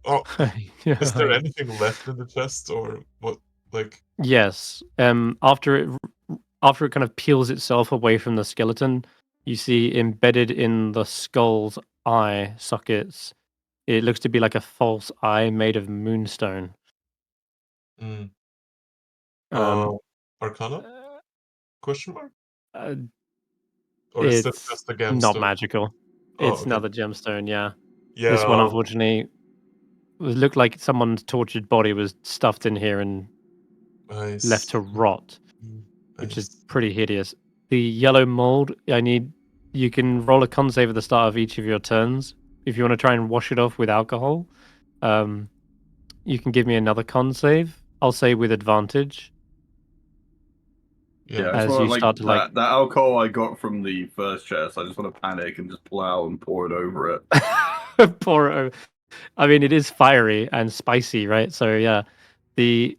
Oh, is there anything left in the chest, or what? Like... Yes. After it kind of peels itself away from the skeleton, you see embedded in the skull's eye sockets, it looks to be like a false eye made of moonstone. Arcana? Question mark? Or It's is it just a gemstone? not magical. Oh, It's okay. another gemstone, yeah. Yeah. This one, unfortunately, it looked like someone's tortured body was stuffed in here and left to rot, which is pretty hideous. The yellow mold, you can roll a con save at the start of each of your turns. If you want to try and wash it off with alcohol, you can give me another con save. I'll say with advantage. Yeah, as you start to that alcohol I got from the first chest, I just want to panic and just pull out and pour it over it. Pour it over. I mean, it is fiery and spicy, right? So yeah, the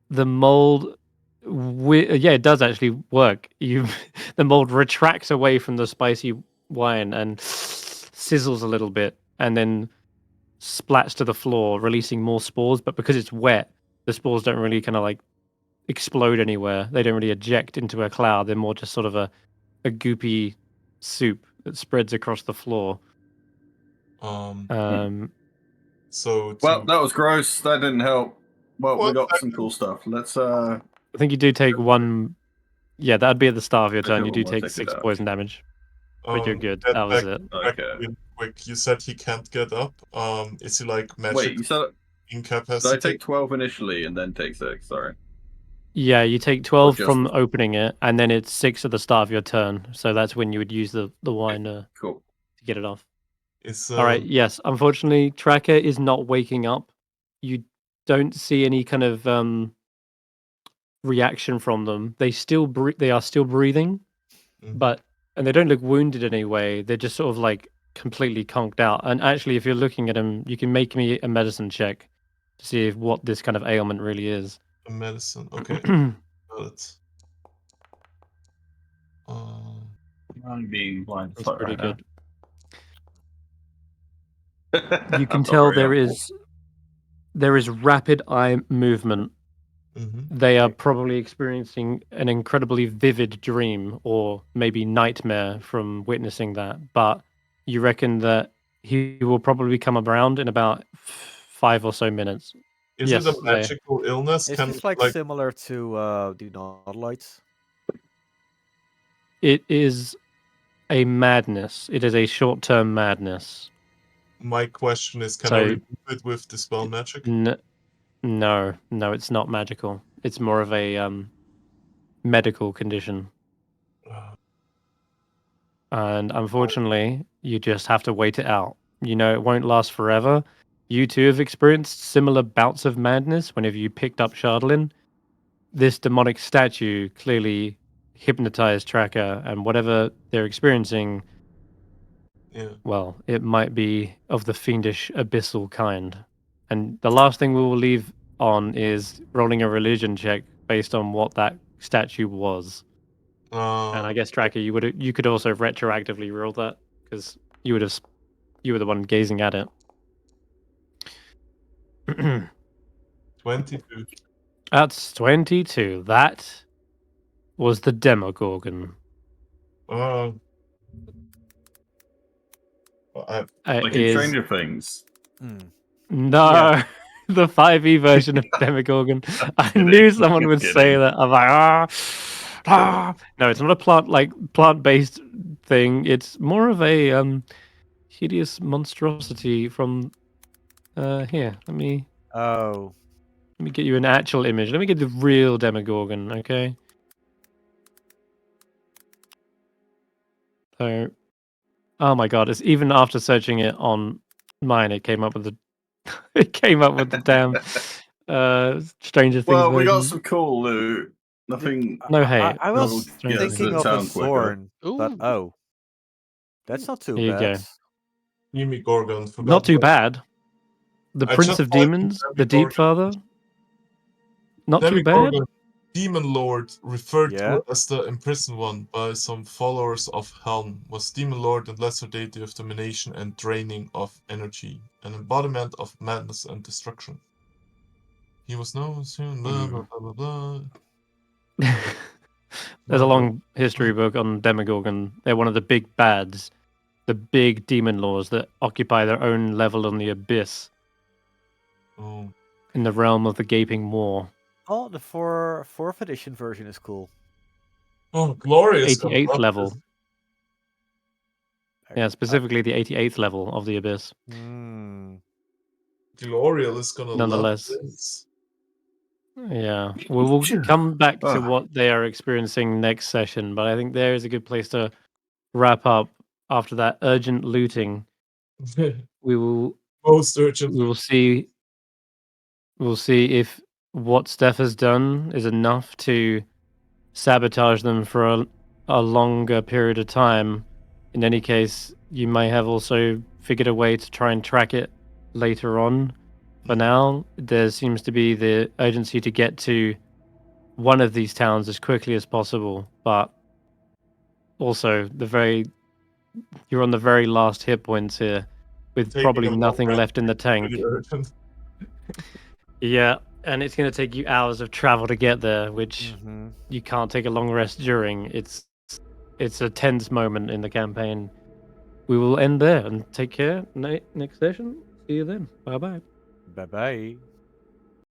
mold, it does actually work. The mold retracts away from the spicy wine and sizzles a little bit, and then splats to the floor, releasing more spores. But because it's wet, the spores don't really kind of like explode anywhere. They don't really eject into a cloud. They're more just sort of a goopy soup that spreads across the floor. So well, that was gross. That didn't help. Well, we got some cool stuff. Let's I think you do take one. Yeah, that'd be at the start of your turn. You do take 6 poison damage. But you're good. That was it. Okay. Quick. You said he can't get up. Is he like magic? Wait, you said incapacity? So I take 12 initially and then take 6. Sorry. Yeah, you take 12 from opening it, and then it's 6 at the start of your turn. So that's when you would use the wine to get it off. All right. Yes. Unfortunately, Tracker is not waking up. You don't see any kind of reaction from them. They are still breathing, and they don't look wounded in any way. They're just sort of like completely conked out. And actually, if you're looking at them, you can make me a medicine check to see what this kind of ailment really is. A medicine, okay. I'm being blind. That's pretty good. You can tell there is rapid eye movement. They are probably experiencing an incredibly vivid dream or maybe nightmare from witnessing that. But you reckon that he will probably come around in about 5 or so minutes. Is it a magical illness? Is this like similar to Do Not Lights? It is a madness. It is a short-term madness. My question is, can I remove it with Dispel Magic? No, it's not magical. It's more of a medical condition. And unfortunately, you just have to wait it out. You know, it won't last forever. You too have experienced similar bouts of madness whenever you picked up Shardlin. This demonic statue clearly hypnotized Tracker, and whatever they're experiencing, well, it might be of the fiendish abyssal kind. And the last thing we will leave on is rolling a religion check based on what that statue was. And I guess Tracker, you could also retroactively roll that because you were the one gazing at it. 22. That's 22. That was the Demogorgon. Like in Stranger Things. No, the 5e version of Demogorgon. I knew someone would say that. I'm like, No, it's not a plant-based thing. It's more of a hideous monstrosity from here. Let me get you an actual image. Let me get the real Demogorgon, okay? So, oh my god! It's even after searching it on mine, it came up with the it came up with the damn Stranger Things Well, we got version. some cool loot. Nothing. No hate. I was Yeah, thinking the of a town quicker. thorn, but that's not too Here you bad. go. Yumi Gorgon. Not too bad. The I Prince just of typed in Demons, the Deep Demogorgon. Father. Not too bad. Demogorgon, Demon Lord, referred Yeah. to as the imprisoned one by some followers of Helm, was Demon Lord and lesser deity of domination and draining of energy, an embodiment of madness and destruction. He was known as blah blah blah blah blah. There's a long history book on Demogorgon. They're one of the big bads, the big demon lords that occupy their own level on the abyss Oh. in the realm of the Gaping Maw. Oh, the 4th edition version is cool. Oh, glorious! 88th level. Yeah, specifically the 88th level of the abyss. Glorial is gonna Nonetheless. love this. Yeah, we'll come back to what they are experiencing next session, but I think there is a good place to wrap up after that urgent looting. We will most urgent. We'll see if what Stef has done is enough to sabotage them for a longer period of time. In any case, you may have also figured a way to try and track it later on. For now, there seems to be the urgency to get to one of these towns as quickly as possible, but also you're on the very last hit points here, with Taking probably a long nothing rest left in the tank. Pretty urgent. Yeah, and it's going to take you hours of travel to get there, which you can't take a long rest during. It's a tense moment in the campaign. We will end there and take care. Next session. See you then. Bye bye. Bye bye.